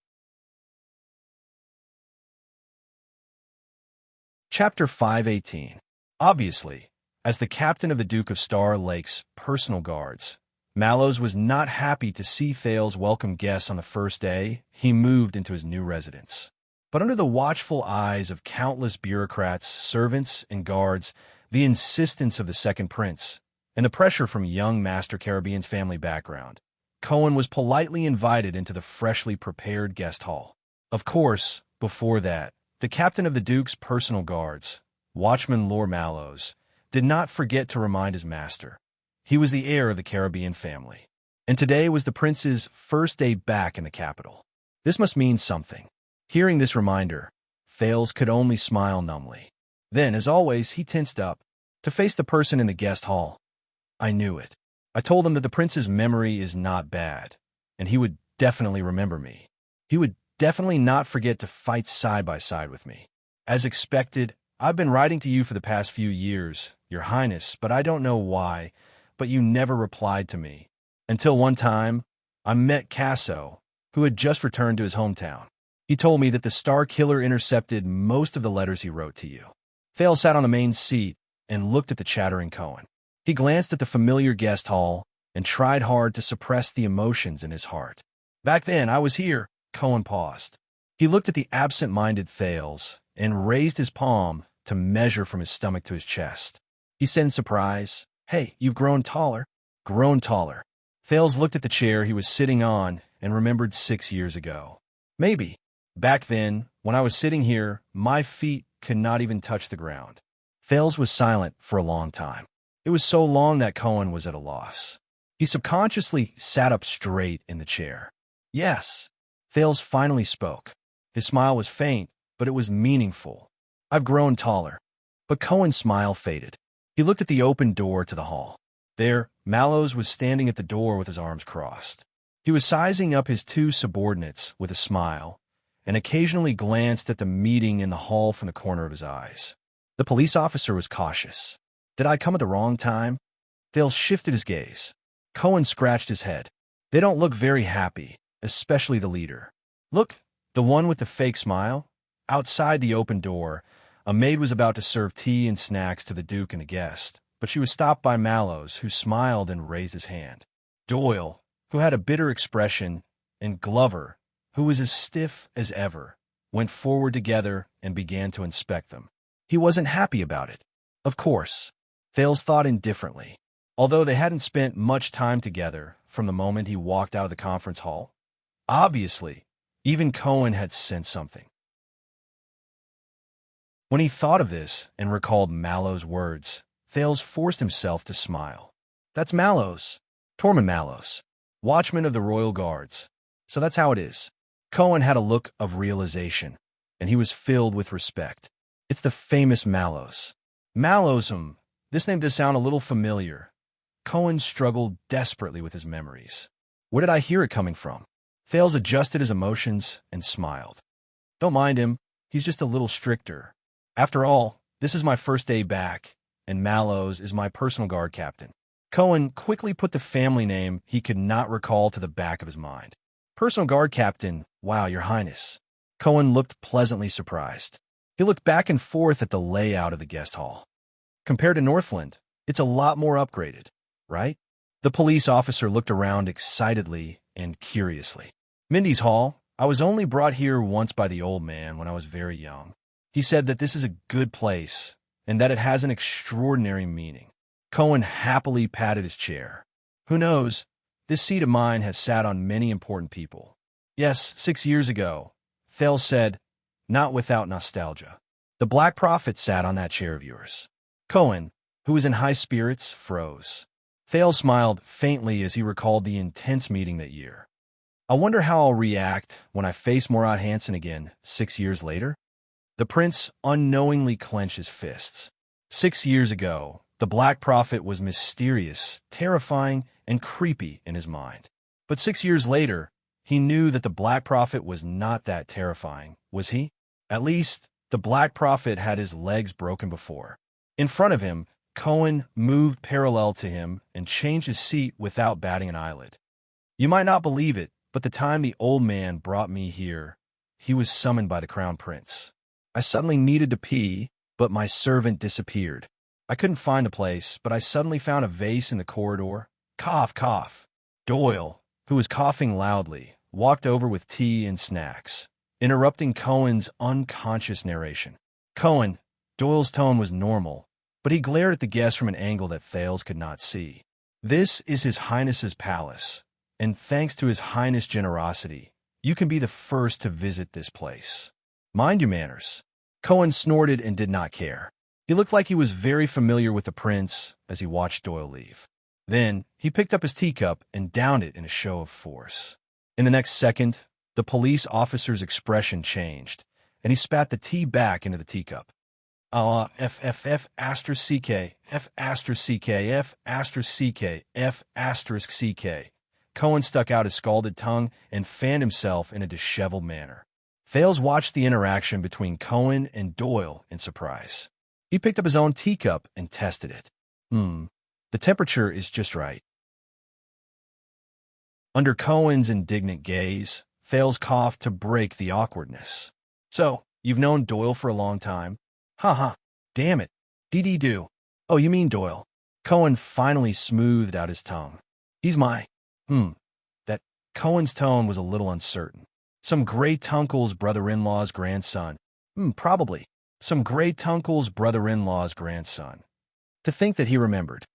Chapter 518. Obviously, as the captain of the Duke of Star Lake's personal guards, Mallows was not happy to see Thales welcome guests on the first day he moved into his new residence. But under the watchful eyes of countless bureaucrats, servants, and guards, the insistence of the second prince, and the pressure from young Master Caribbean's family background, Cohen was politely invited into the freshly prepared guest hall. Of course, before that, the captain of the Duke's personal guards, Watchman Lord Mallows, did not forget to remind his master. He was the heir of the Caribbean family, and today was the prince's first day back in the capital. This must mean something. Hearing this reminder, Thales could only smile numbly. Then, as always, he tensed up to face the person in the guest hall. I knew it. I told him that the prince's memory is not bad, and he would definitely remember me. He would definitely not forget to fight side by side with me. As expected, I've been writing to you for the past few years, Your Highness, but I don't know why, but you never replied to me. Until one time, I met Casso, who had just returned to his hometown. He told me that the Star Killer intercepted most of the letters he wrote to you. Thale sat on the main seat and looked at the chattering Cohen. He glanced at the familiar guest hall and tried hard to suppress the emotions in his heart. Back then, I was here. Cohen paused. He looked at the absent-minded Thales and raised his palm to measure from his stomach to his chest. He said in surprise, "Hey, you've grown taller." Grown taller. Thales looked at the chair he was sitting on and remembered 6 years ago. Maybe. Back then, when I was sitting here, my feet could not even touch the ground. Thales was silent for a long time. It was so long that Cohen was at a loss. He subconsciously sat up straight in the chair. Yes. Thales finally spoke. His smile was faint, but it was meaningful. I've grown taller. But Cohen's smile faded. He looked at the open door to the hall. There, Mallows was standing at the door with his arms crossed. He was sizing up his 2 subordinates with a smile, and occasionally glanced at the meeting in the hall from the corner of his eyes. The police officer was cautious. Did I come at the wrong time? Thales shifted his gaze. Cohen scratched his head. They don't look very happy, especially the leader. Look, the one with the fake smile? Outside the open door, a maid was about to serve tea and snacks to the Duke and a guest, but she was stopped by Mallows, who smiled and raised his hand. Doyle, who had a bitter expression, and Glover, who was as stiff as ever, went forward together and began to inspect them. He wasn't happy about it. Of course. Thales thought indifferently. Although they hadn't spent much time together from the moment he walked out of the conference hall, obviously, even Cohen had sensed something. When he thought of this and recalled Mallows' words, Thales forced himself to smile. That's Mallows. Tormund Mallows, watchman of the Royal Guards. So that's how it is. Cohen had a look of realization, and he was filled with respect. It's the famous Mallows. Mallows, this name does sound a little familiar. Cohen struggled desperately with his memories. Where did I hear it coming from? Thales adjusted his emotions and smiled. Don't mind him. He's just a little stricter. After all, this is my first day back, and Mallows is my personal guard captain. Cohen quickly put the family name he could not recall to the back of his mind. Personal guard captain, wow, Your Highness. Cohen looked pleasantly surprised. He looked back and forth at the layout of the guest hall. Compared to Northland, it's a lot more upgraded, right? The police officer looked around excitedly and curiously. Mindy's Hall, I was only brought here once by the old man when I was very young. He said that this is a good place and that it has an extraordinary meaning. Cohen happily patted his chair. Who knows? This seat of mine has sat on many important people. Yes, 6 years ago, Thales said, not without nostalgia. The Black Prophet sat on that chair of yours. Cohen, who was in high spirits, froze. Thales smiled faintly as he recalled the intense meeting that year. I wonder how I'll react when I face Murat Hansen again 6 years later? The prince unknowingly clenched his fists. 6 years ago, the Black Prophet was mysterious, terrifying, and creepy in his mind. But 6 years later, he knew that the Black Prophet was not that terrifying, was he? At least, the Black Prophet had his legs broken before. In front of him, Cohen moved parallel to him and changed his seat without batting an eyelid. You might not believe it, but the time the old man brought me here, he was summoned by the Crown Prince. I suddenly needed to pee, but my servant disappeared. I couldn't find the place, but I suddenly found a vase in the corridor. Cough, cough. Doyle, who was coughing loudly, walked over with tea and snacks, interrupting Cohen's unconscious narration. Cohen, Doyle's tone was normal, but he glared at the guest from an angle that Thales could not see. This is His Highness's palace, and thanks to His Highness' generosity, you can be the first to visit this place. Mind your manners. Cohen snorted and did not care. He looked like he was very familiar with the prince as he watched Doyle leave. Then, he picked up his teacup and downed it in a show of force. In the next second, the police officer's expression changed, and he spat the tea back into the teacup. F F F asterisk CK, F asterisk CK, F asterisk CK, F asterisk CK. Cohen stuck out his scalded tongue and fanned himself in a disheveled manner. Thales watched the interaction between Cohen and Doyle in surprise. He picked up his own teacup and tested it. The temperature is just right. Under Cohen's indignant gaze, Thales coughed to break the awkwardness. So, you've known Doyle for a long time? Ha. Damn it. Do. Oh, you mean Doyle. Cohen finally smoothed out his tongue. He's my... That Cohen's tone was a little uncertain. Some great-uncle's brother-in-law's grandson. Probably. Some great-uncle's brother-in-law's grandson. To think that he remembered.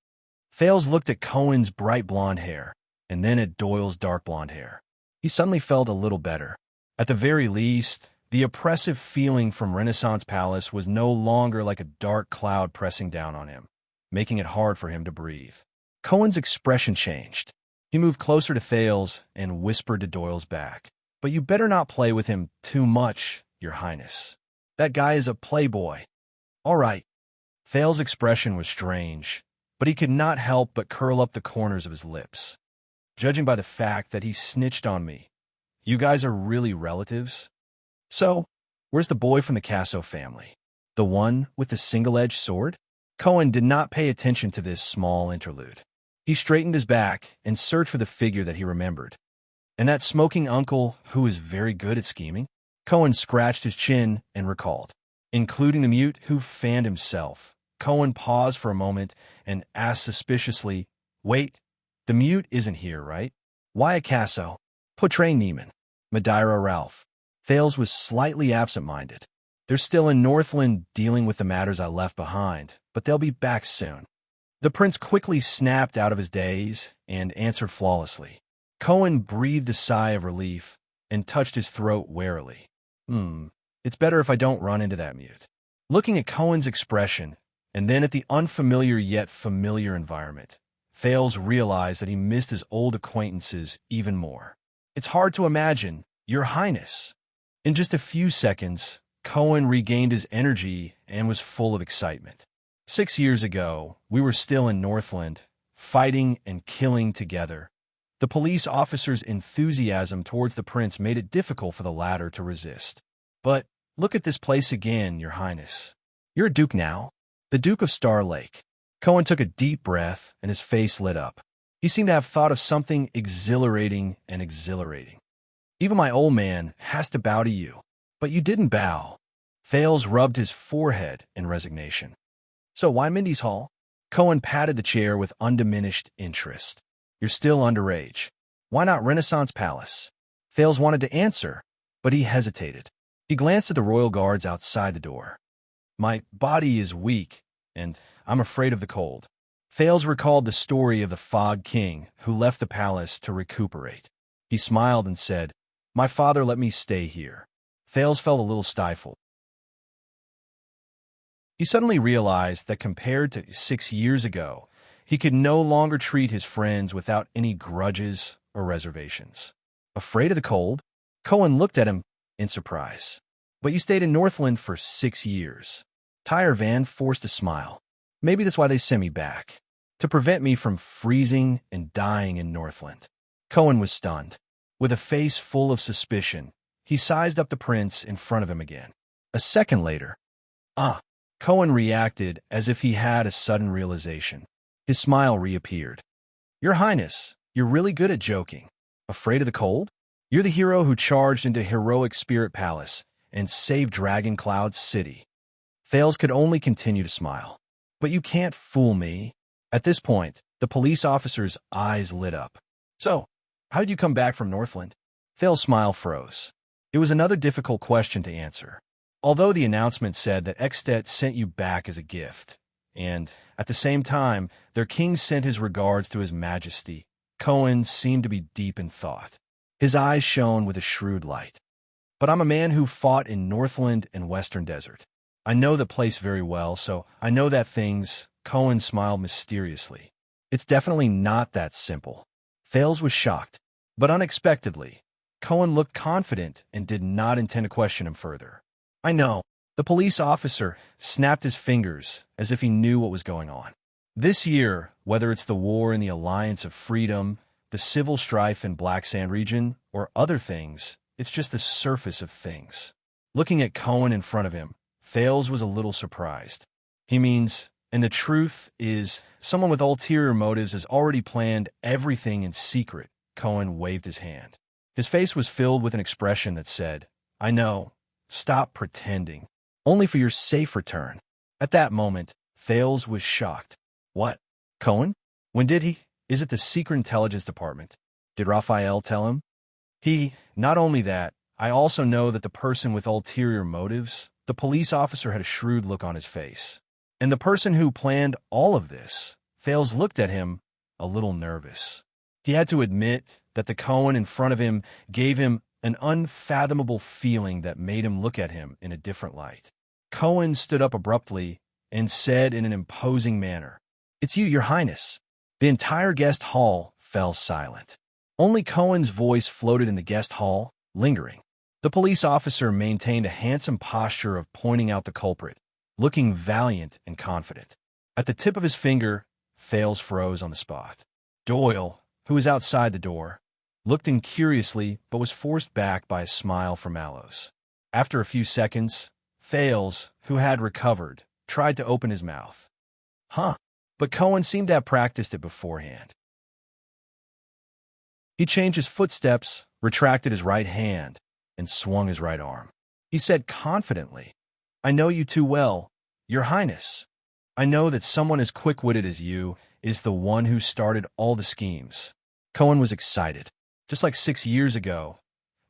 Thales looked at Cohen's bright blonde hair, and then at Doyle's dark blonde hair. He suddenly felt a little better. At the very least, the oppressive feeling from Renaissance Palace was no longer like a dark cloud pressing down on him, making it hard for him to breathe. Cohen's expression changed. He moved closer to Thales and whispered to Doyle's back. But you better not play with him too much, Your Highness. That guy is a playboy. All right. Thales' expression was strange, but he could not help but curl up the corners of his lips. Judging by the fact that he snitched on me, you guys are really relatives? So, where's the boy from the Casso family? The one with the single-edged sword? Cohen did not pay attention to this small interlude. He straightened his back and searched for the figure that he remembered. And that smoking uncle who is very good at scheming? Cohen scratched his chin and recalled. Including the mute who fanned himself. Cohen paused for a moment and asked suspiciously, Wait, the mute isn't here, right? Why a Casso? Portray Neiman. Madeira Ralph. Thales was slightly absent-minded. They're still in Northland dealing with the matters I left behind, but they'll be back soon. The prince quickly snapped out of his daze and answered flawlessly. Cohen breathed a sigh of relief and touched his throat warily. It's better if I don't run into that mute. Looking at Cohen's expression, and then at the unfamiliar yet familiar environment, Thales realized that he missed his old acquaintances even more. It's hard to imagine, Your Highness. In just a few seconds, Cohen regained his energy and was full of excitement. 6 years ago, we were still in Northland, fighting and killing together. The police officer's enthusiasm towards the prince made it difficult for the latter to resist. But look at this place again, Your Highness. You're a duke now, the Duke of Star Lake. Cohen took a deep breath and his face lit up. He seemed to have thought of something exhilarating and exhilarating. Even my old man has to bow to you. But you didn't bow. Thales rubbed his forehead in resignation. So why Mindy's Hall? Cohen patted the chair with undiminished interest. You're still underage. Why not Renaissance Palace? Thales wanted to answer, but he hesitated. He glanced at the royal guards outside the door. My body is weak, and I'm afraid of the cold. Thales recalled the story of the Fog King who left the palace to recuperate. He smiled and said, My father let me stay here. Thales felt a little stifled. He suddenly realized that compared to 6 years ago, he could no longer treat his friends without any grudges or reservations. Afraid of the cold? Cohen looked at him in surprise. But you stayed in Northland for 6 years. Tyre Van forced a smile. Maybe that's why they sent me back. To prevent me from freezing and dying in Northland. Cohen was stunned. With a face full of suspicion, he sized up the prince in front of him again. A second later, Cohen reacted as if he had a sudden realization. His smile reappeared. Your Highness, you're really good at joking. Afraid of the cold? You're the hero who charged into heroic Spirit Palace and saved Dragon Cloud City. Thales could only continue to smile. But you can't fool me. At this point, the police officer's eyes lit up. So, how did you come back from Northland? Thales' smile froze. It was another difficult question to answer. Although the announcement said that Extet sent you back as a gift, and, at the same time, their king sent his regards to his majesty, Cohen seemed to be deep in thought. His eyes shone with a shrewd light. But I'm a man who fought in Northland and Western Desert. I know the place very well, so I know that things... Cohen smiled mysteriously. It's definitely not that simple. Thales was shocked. But unexpectedly, Cohen looked confident and did not intend to question him further. I know. The police officer snapped his fingers as if he knew what was going on. This year, whether it's the war in the Alliance of Freedom, the civil strife in Black Sand region, or other things, it's just the surface of things. Looking at Cohen in front of him, Fales was a little surprised. He means, and the truth is, someone with ulterior motives has already planned everything in secret. Cohen waved his hand. His face was filled with an expression that said, I know, stop pretending. Only for your safe return. At that moment, Fales was shocked. What? Cohen? When did he? Is it the Secret Intelligence Department? Did Raphael tell him? Not only that, I also know that the person with ulterior motives, the police officer had a shrewd look on his face. And the person who planned all of this, Fales looked at him, a little nervous. He had to admit that the Cohen in front of him gave him an unfathomable feeling that made him look at him in a different light. Cohen stood up abruptly and said in an imposing manner, It's you, Your Highness. The entire guest hall fell silent. Only Cohen's voice floated in the guest hall, lingering. The police officer maintained a handsome posture of pointing out the culprit, looking valiant and confident. At the tip of his finger, Fales froze on the spot. Doyle, who was outside the door, looked in curiously but was forced back by a smile from Mallows. After a few seconds, Fales, who had recovered, tried to open his mouth. But Cohen seemed to have practiced it beforehand. He changed his footsteps, retracted his right hand, and swung his right arm. He said confidently, I know you too well, Your Highness. I know that someone as quick-witted as you is the one who started all the schemes. Cohen was excited. Just like 6 years ago,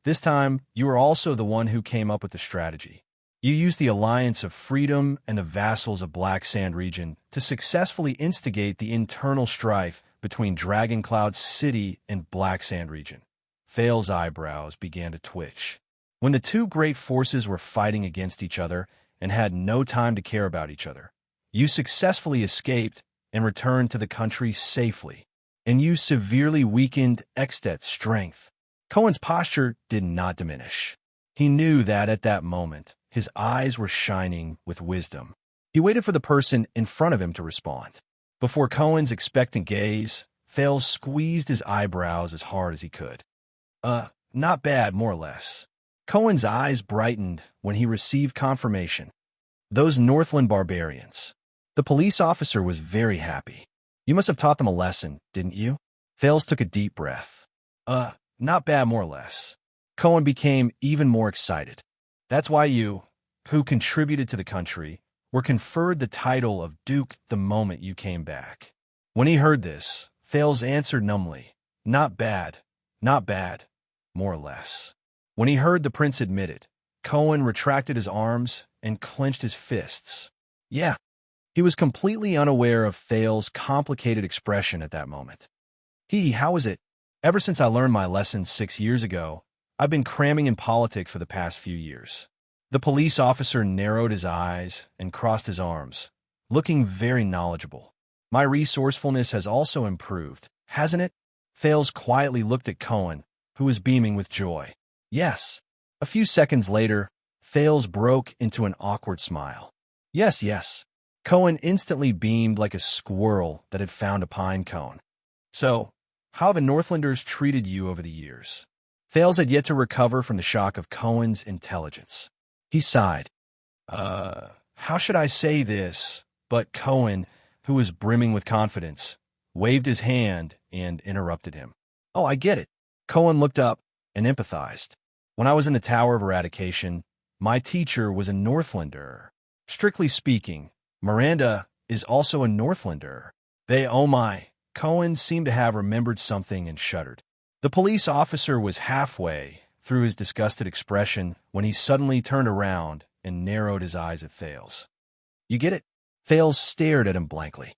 this time you were also the one who came up with the strategy. You used the Alliance of Freedom and the vassals of Black Sand region to successfully instigate the internal strife between Dragon Cloud City and Black Sand region. Fales' eyebrows began to twitch. When the two great forces were fighting against each other and had no time to care about each other, you successfully escaped and returned to the country safely, and you severely weakened Extet's strength. Cohen's posture did not diminish. He knew that at that moment, his eyes were shining with wisdom. He waited for the person in front of him to respond. Before Cohen's expectant gaze, Fales squeezed his eyebrows as hard as he could. Not bad, more or less. Cohen's eyes brightened when he received confirmation. Those Northland barbarians. The police officer was very happy. You must have taught them a lesson, didn't you? Fales took a deep breath. Not bad, more or less. Cohen became even more excited. That's why you, who contributed to the country, were conferred the title of Duke the moment you came back. When he heard this, Fales answered numbly, Not bad, more or less. When he heard the prince admit it, Cohen retracted his arms and clenched his fists. Yeah. He was completely unaware of Fales' complicated expression at that moment. How is it? Ever since I learned my lessons 6 years ago, I've been cramming in politics for the past few years. The police officer narrowed his eyes and crossed his arms, looking very knowledgeable. My resourcefulness has also improved, hasn't it? Fales quietly looked at Cohen, who was beaming with joy. Yes. A few seconds later, Fales broke into an awkward smile. Yes. Cohen instantly beamed like a squirrel that had found a pine cone. So, how have the Northlanders treated you over the years? Fales had yet to recover from the shock of Cohen's intelligence. He sighed. How should I say this? But Cohen, who was brimming with confidence, waved his hand and interrupted him. Oh, I get it. Cohen looked up and empathized. When I was in the Tower of Eradication, my teacher was a Northlander. Strictly speaking, Miranda is also a Northlander. Oh my. Cohen seemed to have remembered something and shuddered. The police officer was halfway through his disgusted expression when he suddenly turned around and narrowed his eyes at Fales. You get it? Fales stared at him blankly.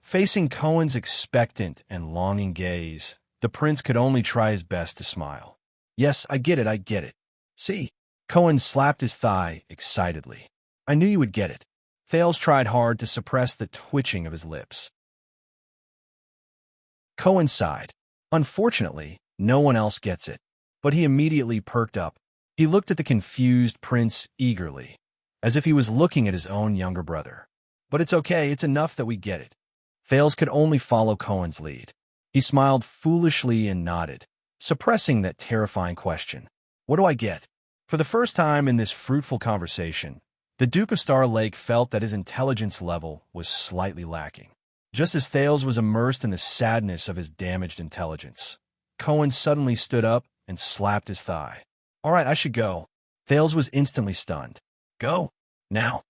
Facing Cohen's expectant and longing gaze, the prince could only try his best to smile. Yes, I get it. See? Cohen slapped his thigh excitedly. I knew you would get it. Fales tried hard to suppress the twitching of his lips. Cohen sighed. Unfortunately, no one else gets it. But he immediately perked up. He looked at the confused prince eagerly, as if he was looking at his own younger brother. But it's okay, it's enough that we get it. Thales could only follow Cohen's lead. He smiled foolishly and nodded, suppressing that terrifying question. What do I get? For the first time in this fruitful conversation, the Duke of Star Lake felt that his intelligence level was slightly lacking. Just as Thales was immersed in the sadness of his damaged intelligence, Cohen suddenly stood up and slapped his thigh. All right, I should go. Thales was instantly stunned. Go, now,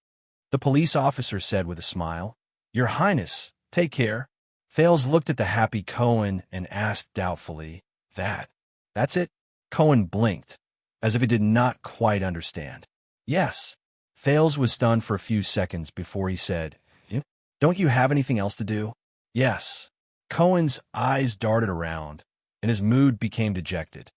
the police officer said with a smile. Your Highness, take care. Thales looked at the happy Cohen and asked doubtfully, That's it? Cohen blinked, as if he did not quite understand. Yes. Thales was stunned for a few seconds before he said, Don't you have anything else to do? Yes. Cohen's eyes darted around, and his mood became dejected.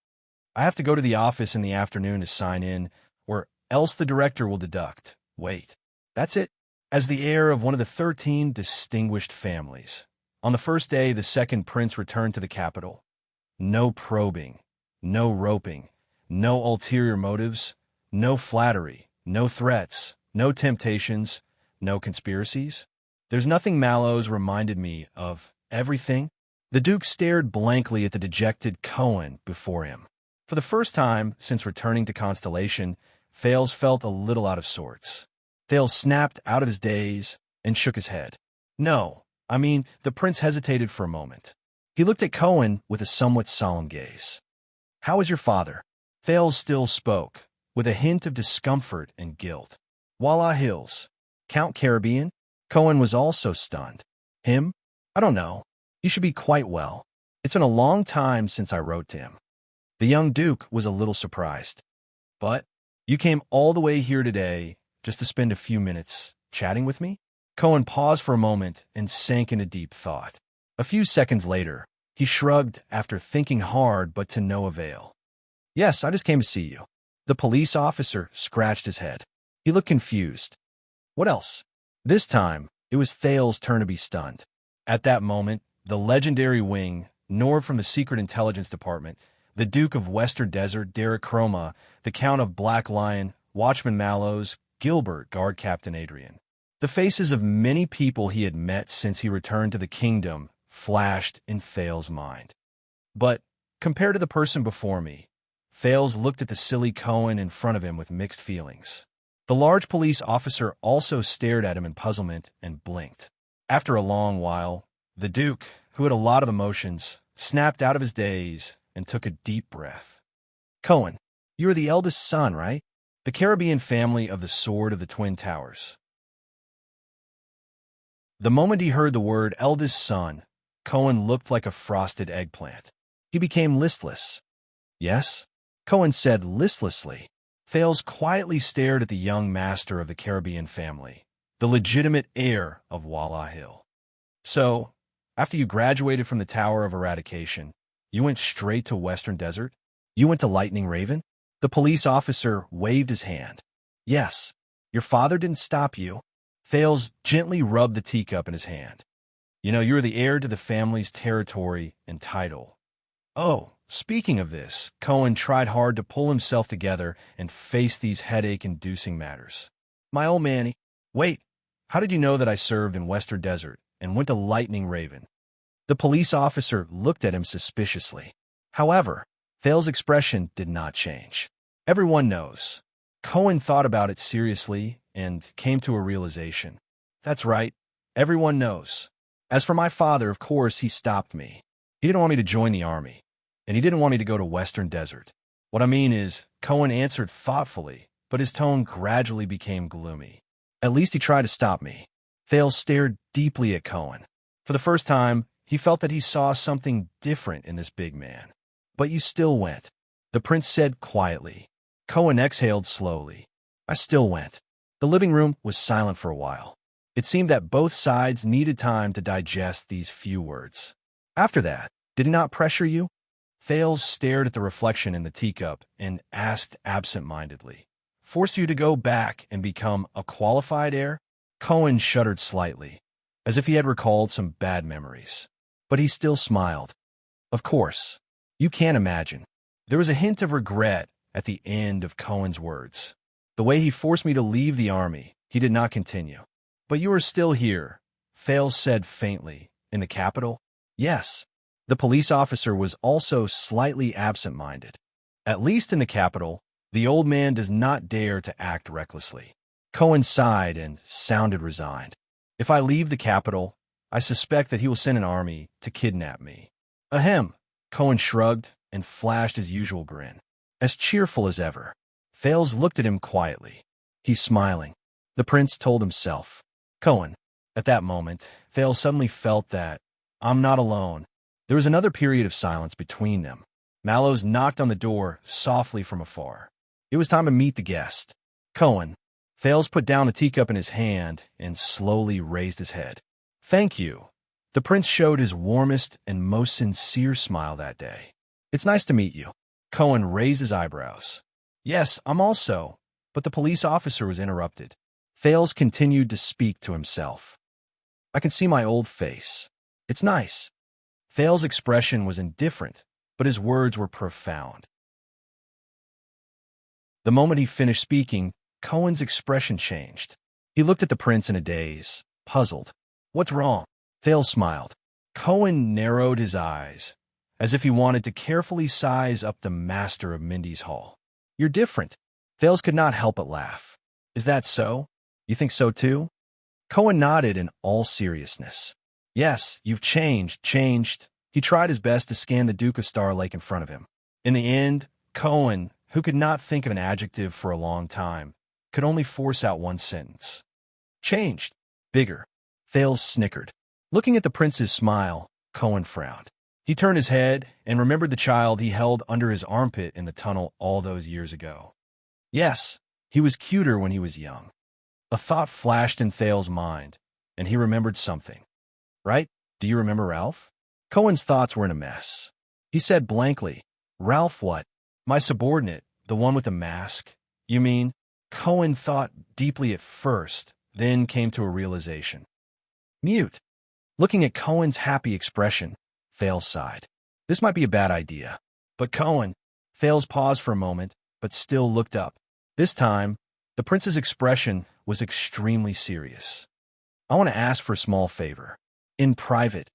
I have to go to the office in the afternoon to sign in, or else the director will deduct. Wait. That's it? As the heir of one of the 13 distinguished families, on the first day the second prince returned to the capital. No probing, no roping, no ulterior motives, no flattery, no threats, no temptations, no conspiracies. There's nothing Mallows reminded me of. Everything? The Duke stared blankly at the dejected Cohen before him. For the first time since returning to Constellation, Thales felt a little out of sorts. Thales snapped out of his daze and shook his head. No, the prince hesitated for a moment. He looked at Cohen with a somewhat solemn gaze. How is your father? Thales still spoke, with a hint of discomfort and guilt. Walla Hills. Count Caribbean? Cohen was also stunned. Him? I don't know. He should be quite well. It's been a long time since I wrote to him. The young Duke was a little surprised. But you came all the way here today just to spend a few minutes chatting with me? Cohen paused for a moment and sank into deep thought. A few seconds later, he shrugged after thinking hard but to no avail. Yes, I just came to see you. The police officer scratched his head. He looked confused. What else? This time, it was Thales' turn to be stunned. At that moment, the legendary wing, Nord from the Secret Intelligence Department, the Duke of Western Desert, Derek Chroma, the Count of Black Lion, Watchman Mallows, Gilbert, Guard Captain Adrian. The faces of many people he had met since he returned to the kingdom flashed in Thales' mind. But, compared to the person before me, Thales looked at the silly Cohen in front of him with mixed feelings. The large police officer also stared at him in puzzlement and blinked. After a long while, the Duke, who had a lot of emotions, snapped out of his daze and took a deep breath. Cohen, you are the eldest son, right? The Caribbean family of the Sword of the Twin Towers. The moment he heard the word eldest son, Cohen looked like a frosted eggplant. He became listless. Yes? Cohen said listlessly. Thales quietly stared at the young master of the Caribbean family, the legitimate heir of Walla Hill. So, after you graduated from the Tower of Eradication, you went straight to Western Desert? You went to Lightning Raven? The police officer waved his hand. Yes. Your father didn't stop you. Thales gently rubbed the teacup in his hand. You are the heir to the family's territory and title. Oh, speaking of this, Cohen tried hard to pull himself together and face these headache-inducing matters. My old Manny, wait, how did you know that I served in Western Desert and went to Lightning Raven? The police officer looked at him suspiciously. However, Thales' expression did not change. Everyone knows. Cohen thought about it seriously and came to a realization. That's right, everyone knows. As for my father, of course, he stopped me. He didn't want me to join the army, and he didn't want me to go to Western Desert. What I mean is, Cohen answered thoughtfully, but his tone gradually became gloomy. At least he tried to stop me. Thales stared deeply at Cohen. For the first time, he felt that he saw something different in this big man. But you still went, the prince said quietly. Cohen exhaled slowly. I still went. The living room was silent for a while. It seemed that both sides needed time to digest these few words. After that, did he not pressure you? Thales stared at the reflection in the teacup and asked absent-mindedly. Forced you to go back and become a qualified heir? Cohen shuddered slightly, as if he had recalled some bad memories. But he still smiled. Of course. You can't imagine. There was a hint of regret at the end of Cohen's words. The way he forced me to leave the army, he did not continue. But you are still here, Thales said faintly. In the capital? Yes. The police officer was also slightly absent-minded. At least in the capital, the old man does not dare to act recklessly. Cohen sighed and sounded resigned. If I leave the capital, I suspect that he will send an army to kidnap me. Ahem. Cohen shrugged and flashed his usual grin. As cheerful as ever. Thales looked at him quietly. He's smiling. The prince told himself. Cohen. At that moment, Thales suddenly felt that, I'm not alone. There was another period of silence between them. Mallows knocked on the door softly from afar. It was time to meet the guest. Cohen. Thales put down the teacup in his hand and slowly raised his head. Thank you. The prince showed his warmest and most sincere smile that day. It's nice to meet you. Cohen raised his eyebrows. Yes, I'm also. But the police officer was interrupted. Thales continued to speak to himself. I can see my old face. It's nice. Thales' expression was indifferent, but his words were profound. The moment he finished speaking, Cohen's expression changed. He looked at the prince in a daze, puzzled. What's wrong? Thales smiled. Cohen narrowed his eyes, as if he wanted to carefully size up the master of Mindy's Hall. You're different. Thales could not help but laugh. Is that so? You think so too? Cohen nodded in all seriousness. Yes, you've changed. He tried his best to scan the Duke of Star Lake in front of him. In the end, Cohen, who could not think of an adjective for a long time, could only force out one sentence. Changed. Bigger. Thales snickered. Looking at the prince's smile, Cohen frowned. He turned his head and remembered the child he held under his armpit in the tunnel all those years ago. Yes, he was cuter when he was young. A thought flashed in Thales' mind, and he remembered something. Right? Do you remember Ralph? Cohen's thoughts were in a mess. He said blankly, Ralph what? My subordinate, the one with the mask. You mean? Cohen thought deeply at first, then came to a realization. Mute. Looking at Cohen's happy expression, Thales sighed. This might be a bad idea. But Cohen, Thales paused for a moment, but still looked up. This time, the prince's expression was extremely serious. I want to ask for a small favor. In private.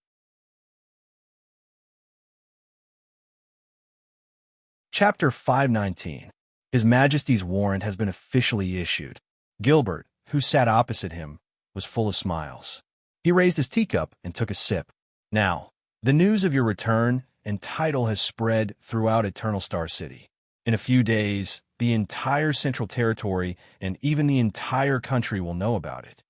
Chapter 519. His Majesty's warrant has been officially issued. Gilbert, who sat opposite him, was full of smiles. He raised his teacup and took a sip. Now, the news of your return and title has spread throughout Eternal Star City. In a few days, the entire Central Territory and even the entire country will know about it.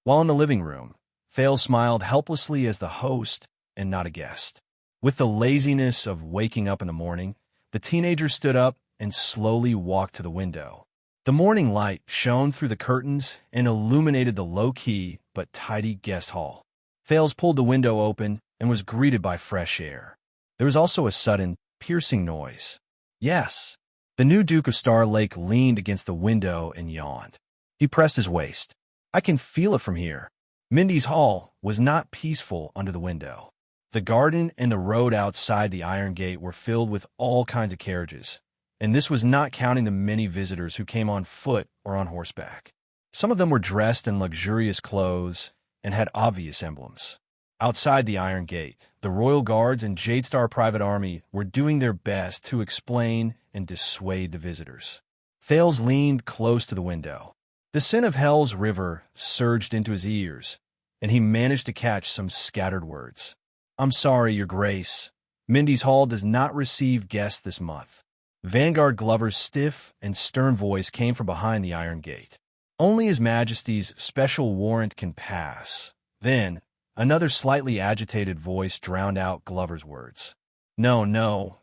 While in the living room, Thales smiled helplessly as the host and not a guest. With the laziness of waking up in the morning, the teenager stood up and slowly walked to the window. The morning light shone through the curtains and illuminated the low-key but tidy guest hall. Thales pulled the window open and was greeted by fresh air. There was also a sudden, piercing noise. Yes, the new Duke of Star Lake leaned against the window and yawned. He pressed his waist. I can feel it from here. Mindy's Hall was not peaceful under the window. The garden and the road outside the Iron Gate were filled with all kinds of carriages, and this was not counting the many visitors who came on foot or on horseback. Some of them were dressed in luxurious clothes and had obvious emblems. Outside the Iron Gate, the Royal Guards and Jadestar Private Army were doing their best to explain and dissuade the visitors. Thales leaned close to the window. The scent of Hell's River surged into his ears, and he managed to catch some scattered words. I'm sorry, Your Grace. Mindy's Hall does not receive guests this month. Vanguard Glover's stiff and stern voice came from behind the Iron Gate. Only His Majesty's special warrant can pass. Then, another slightly agitated voice drowned out Glover's words. No.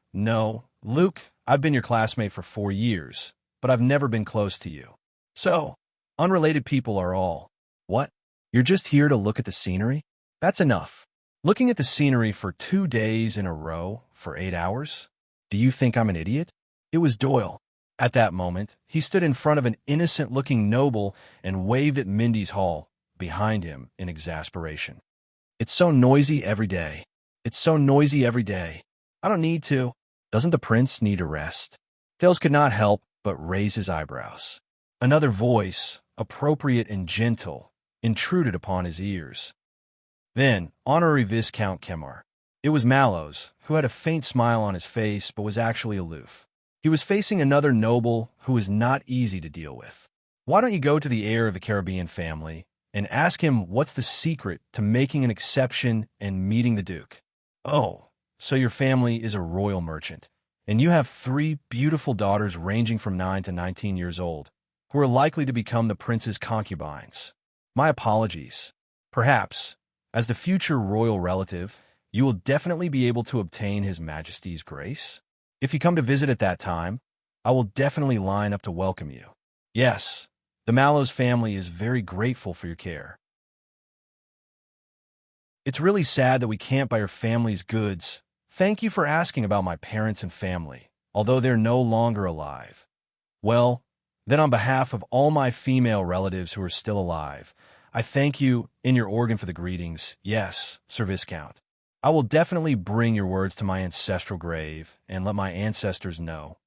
Luke, I've been your classmate for 4 years, but I've never been close to you. So, unrelated people are all. What? You're just here to look at the scenery? That's enough. Looking at the scenery for 2 days in a row for 8 hours? Do you think I'm an idiot? It was Doyle. At that moment, he stood in front of an innocent-looking noble and waved at Mindy's Hall behind him in exasperation. It's so noisy every day. I don't need to. Doesn't the prince need a rest? Thales could not help but raise his eyebrows. Another voice, appropriate and gentle, intruded upon his ears. Then, Honorary Viscount Kemar. It was Mallows, who had a faint smile on his face but was actually aloof. He was facing another noble who was not easy to deal with. Why don't you go to the heir of the Caribbean family and ask him what's the secret to making an exception and meeting the Duke? Oh, so your family is a royal merchant, and you have 3 beautiful daughters ranging from 9 to 19 years old, who are likely to become the prince's concubines. My apologies. Perhaps, as the future royal relative, you will definitely be able to obtain His Majesty's grace. If you come to visit at that time, I will definitely line up to welcome you. Yes, the Mallows family is very grateful for your care. It's really sad that we can't buy your family's goods. Thank you for asking about my parents and family, although they're no longer alive. Well, then on behalf of all my female relatives who are still alive, I thank you in your organ for the greetings. Yes, Sir Viscount. I will definitely bring your words to my ancestral grave and let my ancestors know.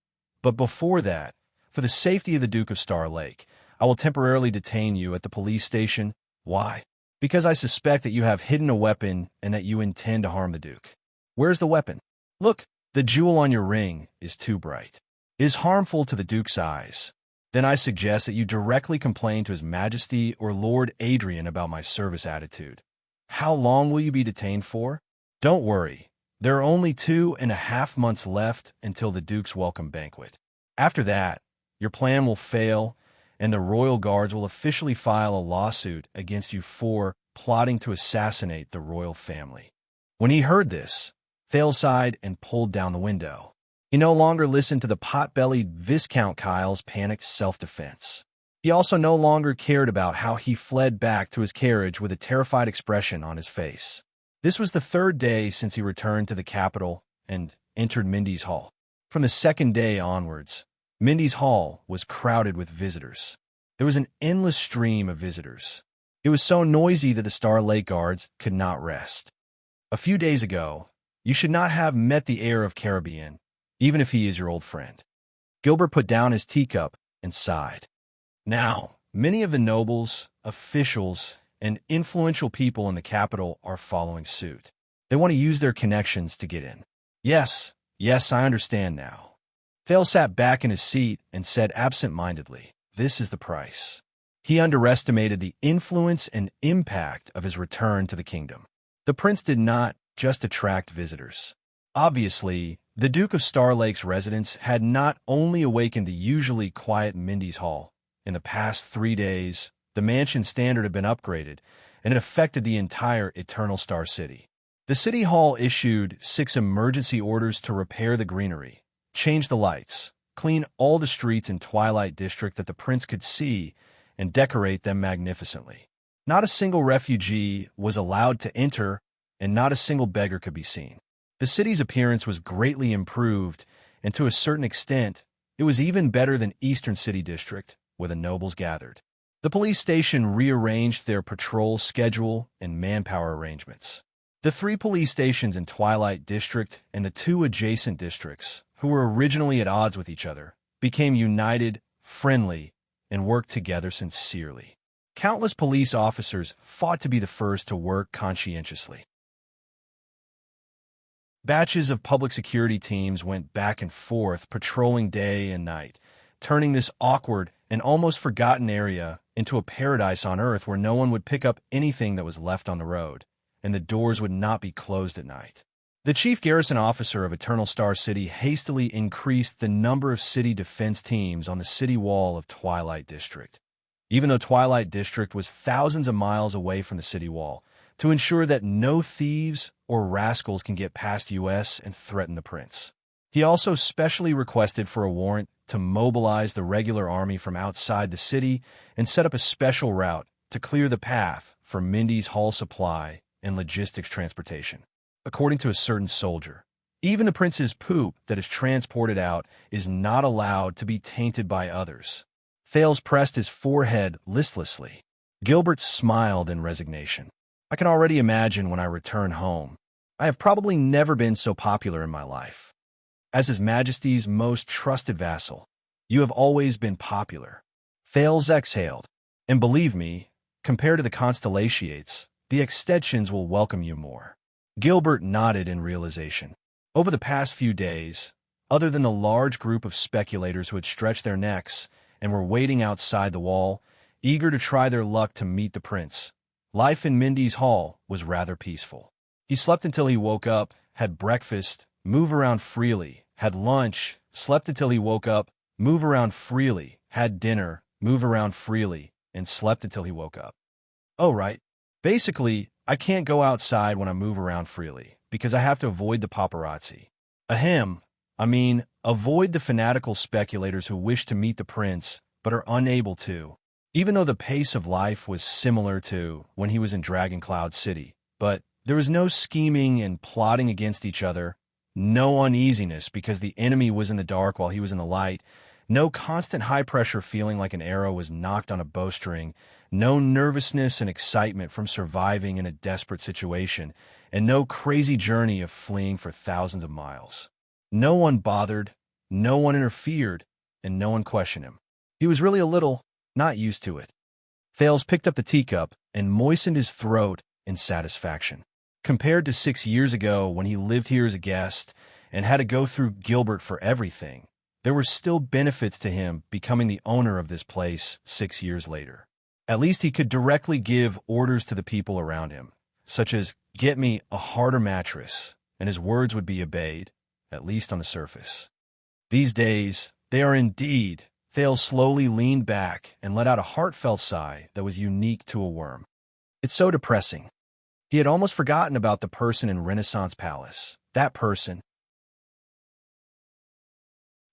But before that, for the safety of the Duke of Star Lake, I will temporarily detain you at the police station. Why? Because I suspect that you have hidden a weapon and that you intend to harm the Duke. Where's the weapon? Look, the jewel on your ring is too bright. It is harmful to the Duke's eyes. Then I suggest that you directly complain to His Majesty or Lord Adrian about my service attitude. How long will you be detained for? Don't worry. There are only 2.5 months left until the Duke's welcome banquet. After that, your plan will fail, and the royal guards will officially file a lawsuit against you for plotting to assassinate the royal family. When he heard this, Thales sighed and pulled down the window. He no longer listened to the pot-bellied Viscount Kyle's panicked self-defense. He also no longer cared about how he fled back to his carriage with a terrified expression on his face. This was the 3rd day since he returned to the capital and entered Mindy's Hall. From the 2nd day onwards, Mindy's Hall was crowded with visitors. There was an endless stream of visitors. It was so noisy that the Star Lake guards could not rest. A few days ago, you should not have met the heir of Caribbean, even if he is your old friend. Gilbert put down his teacup and sighed. Now, many of the nobles, officials, and influential people in the capital are following suit. They want to use their connections to get in. Yes, I understand now. Thales sat back in his seat and said absent-mindedly, "This is the price." He underestimated the influence and impact of his return to the kingdom. The prince did not just attract visitors. Obviously, the Duke of Star Lake's residence had not only awakened the usually quiet Mindy's Hall. In the past 3 days, the mansion standard had been upgraded, and it affected the entire Eternal Star City. The City Hall issued 6 emergency orders to repair the greenery, change the lights, clean all the streets in Twilight District that the prince could see, and decorate them magnificently. Not a single refugee was allowed to enter, and not a single beggar could be seen. The city's appearance was greatly improved, and to a certain extent, it was even better than Eastern City District, where the nobles gathered. The police station rearranged their patrol schedule and manpower arrangements. The 3 police stations in Twilight District and the 2 adjacent districts, who were originally at odds with each other, became united, friendly, and worked together sincerely. Countless police officers fought to be the first to work conscientiously. Batches of public security teams went back and forth, patrolling day and night, turning this awkward and almost forgotten area into a paradise on Earth where no one would pick up anything that was left on the road, and the doors would not be closed at night. The chief garrison officer of Eternal Star City hastily increased the number of city defense teams on the city wall of Twilight District, even though Twilight District was thousands of miles away from the city wall, to ensure that no thieves or rascals can get past U.S. and threaten the prince. He also specially requested for a warrant to mobilize the regular army from outside the city and set up a special route to clear the path for Mindy's Hall supply and logistics transportation. According to a certain soldier, even the prince's poop that is transported out is not allowed to be tainted by others. Thales pressed his forehead listlessly. Gilbert smiled in resignation. I can already imagine when I return home. I have probably never been so popular in my life. As His Majesty's most trusted vassal, you have always been popular. Thales exhaled. And believe me, compared to the constellations, the extensions will welcome you more. Gilbert nodded in realization. Over the past few days, other than the large group of speculators who had stretched their necks and were waiting outside the wall, eager to try their luck to meet the prince, life in Mindy's hall was rather peaceful. He slept until he woke up, had breakfast, move around freely, had lunch, slept until he woke up, move around freely, had dinner, move around freely, and slept until he woke up. Oh, right. Basically, I can't go outside when I move around freely, because I have to avoid the paparazzi. Ahem. I mean, avoid the fanatical speculators who wish to meet the prince, but are unable to. Even though the pace of life was similar to when he was in Dragon Cloud City, but there was no scheming and plotting against each other, no uneasiness because the enemy was in the dark while he was in the light, no constant high-pressure feeling like an arrow was knocked on a bowstring, no nervousness and excitement from surviving in a desperate situation, and no crazy journey of fleeing for thousands of miles. No one bothered, no one interfered, and no one questioned him. He was really a little not used to it. Thales picked up the teacup and moistened his throat in satisfaction. Compared to 6 years ago when he lived here as a guest and had to go through Gilbert for everything, there were still benefits to him becoming the owner of this place 6 years later. At least he could directly give orders to the people around him, such as, "Get me a harder mattress," and his words would be obeyed, at least on the surface. These days, they are indeed. Thales slowly leaned back and let out a heartfelt sigh that was unique to a worm. It's so depressing. He had almost forgotten about the person in Renaissance Palace. That person.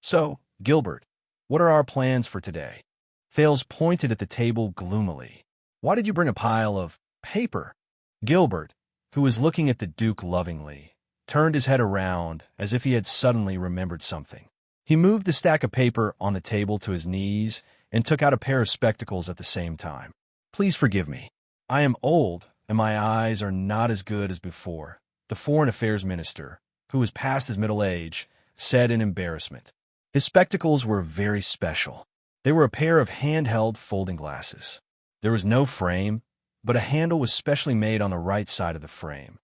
So, Gilbert, what are our plans for today? Thales pointed at the table gloomily. Why did you bring a pile of paper? Gilbert, who was looking at the Duke lovingly, turned his head around as if he had suddenly remembered something. He moved the stack of paper on the table to his knees and took out a pair of spectacles at the same time. Please forgive me. I am old, and my eyes are not as good as before, the Foreign Affairs Minister, who was past his middle age, said in embarrassment. His spectacles were very special. They were a pair of handheld folding glasses. There was no frame, but a handle was specially made on the right side of the frame.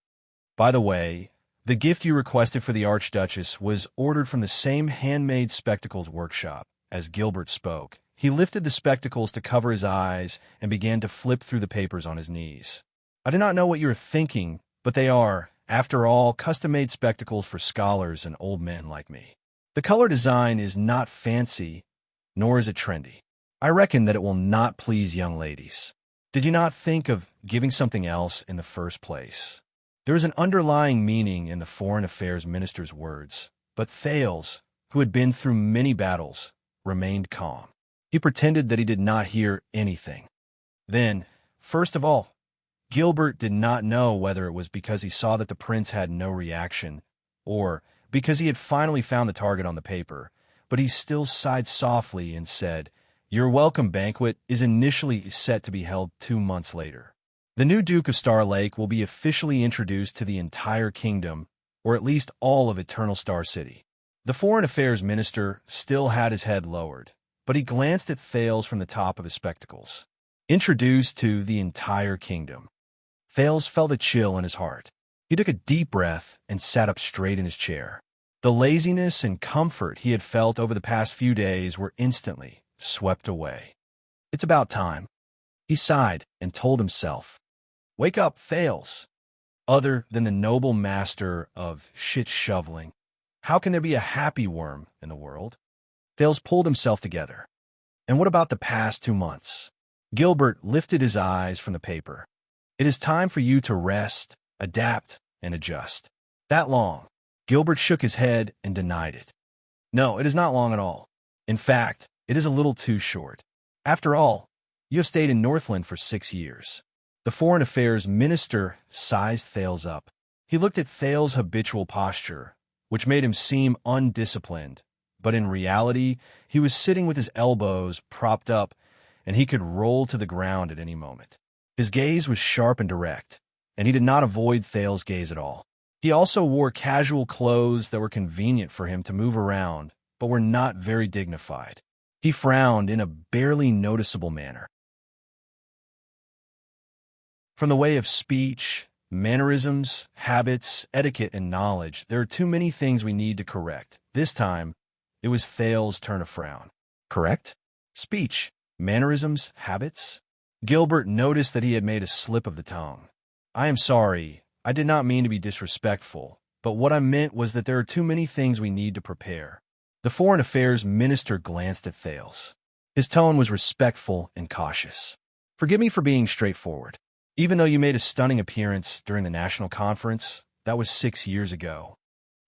By the way, the gift you requested for the Archduchess was ordered from the same handmade spectacles workshop. As Gilbert spoke, he lifted the spectacles to cover his eyes and began to flip through the papers on his knees. I do not know what you are thinking, but they are, after all, custom-made spectacles for scholars and old men like me. The color design is not fancy, nor is it trendy. I reckon that it will not please young ladies. Did you not think of giving something else in the first place? There is an underlying meaning in the Foreign Affairs Minister's words, but Thales, who had been through many battles, remained calm. He pretended that he did not hear anything. Then, first of all, Gilbert did not know whether it was because he saw that the prince had no reaction, or because he had finally found the target on the paper, but he still sighed softly and said, "Your welcome banquet is initially set to be held 2 months later. The new Duke of Star Lake will be officially introduced to the entire kingdom, or at least all of Eternal Star City." The Foreign Affairs Minister still had his head lowered, but he glanced at Thales from the top of his spectacles. Introduced to the entire kingdom. Thales felt a chill in his heart. He took a deep breath and sat up straight in his chair. The laziness and comfort he had felt over the past few days were instantly swept away. It's about time. He sighed and told himself, "Wake up, Thales. Other than the noble master of shit shoveling, how can there be a happy worm in the world?" Thales pulled himself together. "And what about the past 2 months?" Gilbert lifted his eyes from the paper. "It is time for you to rest, adapt, and adjust." "That long?" Gilbert shook his head and denied it. "No, it is not long at all. In fact, it is a little too short. After all, you have stayed in Northland for 6 years. The Foreign Affairs Minister sized Thales up. He looked at Thales' habitual posture, which made him seem undisciplined, but in reality, he was sitting with his elbows propped up, and he could roll to the ground at any moment. His gaze was sharp and direct, and he did not avoid Thales' gaze at all. He also wore casual clothes that were convenient for him to move around, but were not very dignified. He frowned in a barely noticeable manner. From the way of speech, mannerisms, habits, etiquette, and knowledge, there are too many things we need to correct. This time, it was Thales' turn to frown. Correct? Speech, mannerisms, habits? Gilbert noticed that he had made a slip of the tongue. I am sorry, I did not mean to be disrespectful, but what I meant was that there are too many things we need to prepare. The Foreign Affairs Minister glanced at Thales. His tone was respectful and cautious. Forgive me for being straightforward. Even though you made a stunning appearance during the national conference, that was 6 years ago.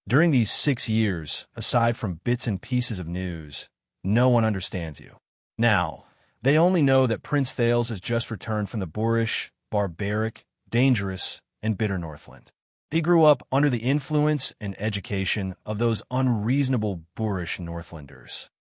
During these 6 years, aside from bits and pieces of news, no one understands you. Now, they only know that Prince Thales has just returned from the boorish, barbaric, dangerous, and bitter Northland. He grew up under the influence and education of those unreasonable boorish Northlanders.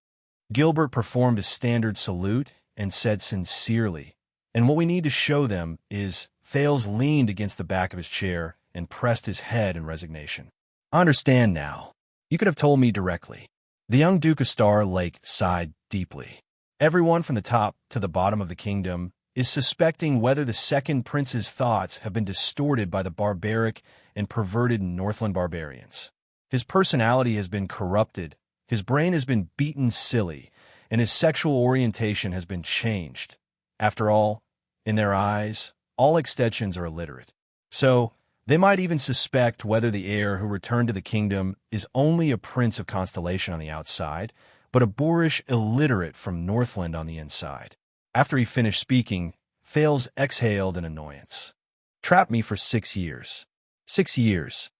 Gilbert performed a standard salute and said sincerely, and what we need to show them is Thales leaned against the back of his chair and pressed his head in resignation. I understand now. You could have told me directly. The young Duke of Star Lake sighed deeply. Everyone from the top to the bottom of the kingdom is suspecting whether the second prince's thoughts have been distorted by the barbaric and perverted Northland barbarians. His personality has been corrupted, his brain has been beaten silly, and his sexual orientation has been changed. After all, in their eyes, all extensions are illiterate. So, they might even suspect whether the heir who returned to the kingdom is only a prince of Constellation on the outside, but a boorish illiterate from Northland on the inside. After he finished speaking, Thales exhaled in annoyance. Trapped me for 6 years. 6 years.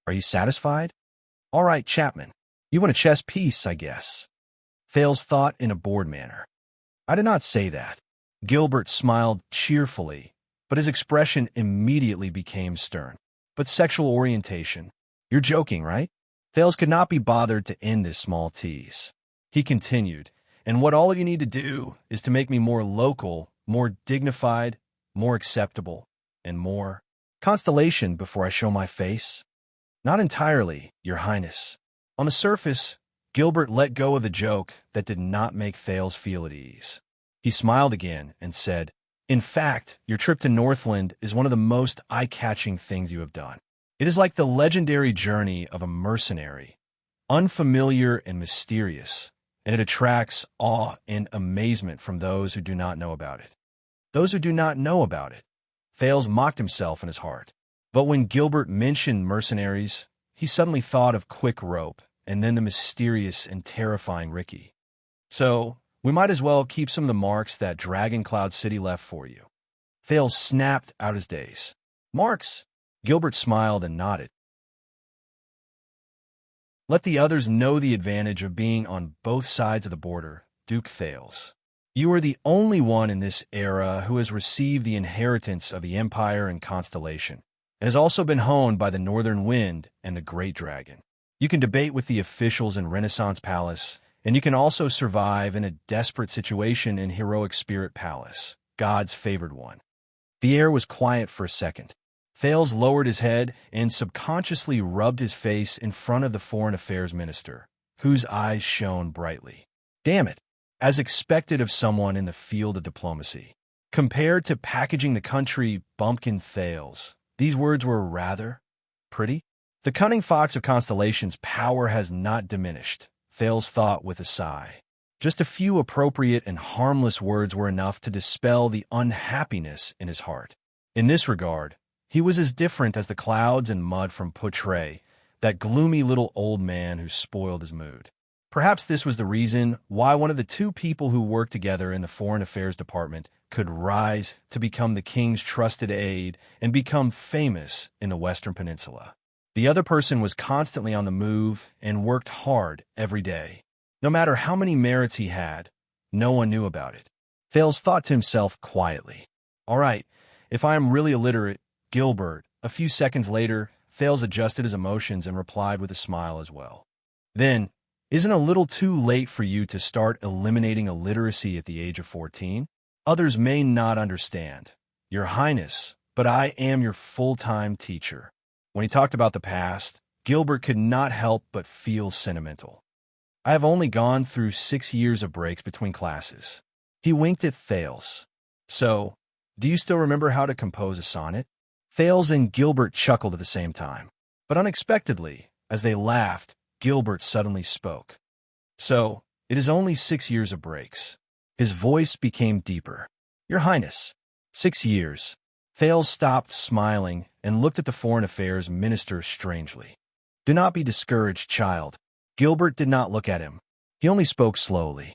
Are you satisfied? All right, Chapman. You want a chess piece, I guess. Thales thought in a bored manner. I did not say that. Gilbert smiled cheerfully, but his expression immediately became stern. But sexual orientation. You're joking, right? Thales could not be bothered to end this small tease. He continued, and what all of you need to do is to make me more local, more dignified, more acceptable, and more Constellation before I show my face. Not entirely, Your Highness. On the surface, Gilbert let go of the joke that did not make Thales feel at ease. He smiled again and said, in fact, your trip to Northland is one of the most eye-catching things you have done. It is like the legendary journey of a mercenary, unfamiliar and mysterious, and it attracts awe and amazement from those who do not know about it. Those who do not know about it. Thales mocked himself in his heart. But when Gilbert mentioned mercenaries, he suddenly thought of Quick Rope and then the mysterious and terrifying Ricky. So, we might as well keep some of the marks that Dragon Cloud City left for you. Thales snapped out his days. Marks? Gilbert smiled and nodded. Let the others know the advantage of being on both sides of the border, Duke Thales. You are the only one in this era who has received the inheritance of the Empire and Constellation, and has also been honed by the Northern Wind and the Great Dragon. You can debate with the officials in Renaissance Palace, and you can also survive in a desperate situation in Heroic Spirit Palace, God's favored one. The air was quiet for a second. Thales lowered his head and subconsciously rubbed his face in front of the Foreign Affairs Minister, whose eyes shone brightly. Damn it, as expected of someone in the field of diplomacy. Compared to packaging the country bumpkin Thales, these words were rather pretty. The cunning fox of Constellation's power has not diminished, Thales thought with a sigh. Just a few appropriate and harmless words were enough to dispel the unhappiness in his heart. In this regard, he was as different as the clouds and mud from Portray, that gloomy little old man who spoiled his mood. Perhaps this was the reason why one of the two people who worked together in the Foreign Affairs Department could rise to become the king's trusted aide and become famous in the Western Peninsula. The other person was constantly on the move and worked hard every day. No matter how many merits he had, no one knew about it. Thales thought to himself quietly, all right, if I am really illiterate, Gilbert. A few seconds later, Thales adjusted his emotions and replied with a smile as well. Then, isn't it a little too late for you to start eliminating illiteracy at the age of 14? Others may not understand, Your Highness, but I am your full-time teacher. When he talked about the past, Gilbert could not help but feel sentimental. I have only gone through 6 years of breaks between classes. He winked at Thales. So, do you still remember how to compose a sonnet? Thales and Gilbert chuckled at the same time. But unexpectedly, as they laughed, Gilbert suddenly spoke. So, it is only 6 years of breaks. His voice became deeper. Your Highness, 6 years. Thales stopped smiling and looked at the Foreign Affairs Minister strangely. Do not be discouraged, child. Gilbert did not look at him. He only spoke slowly.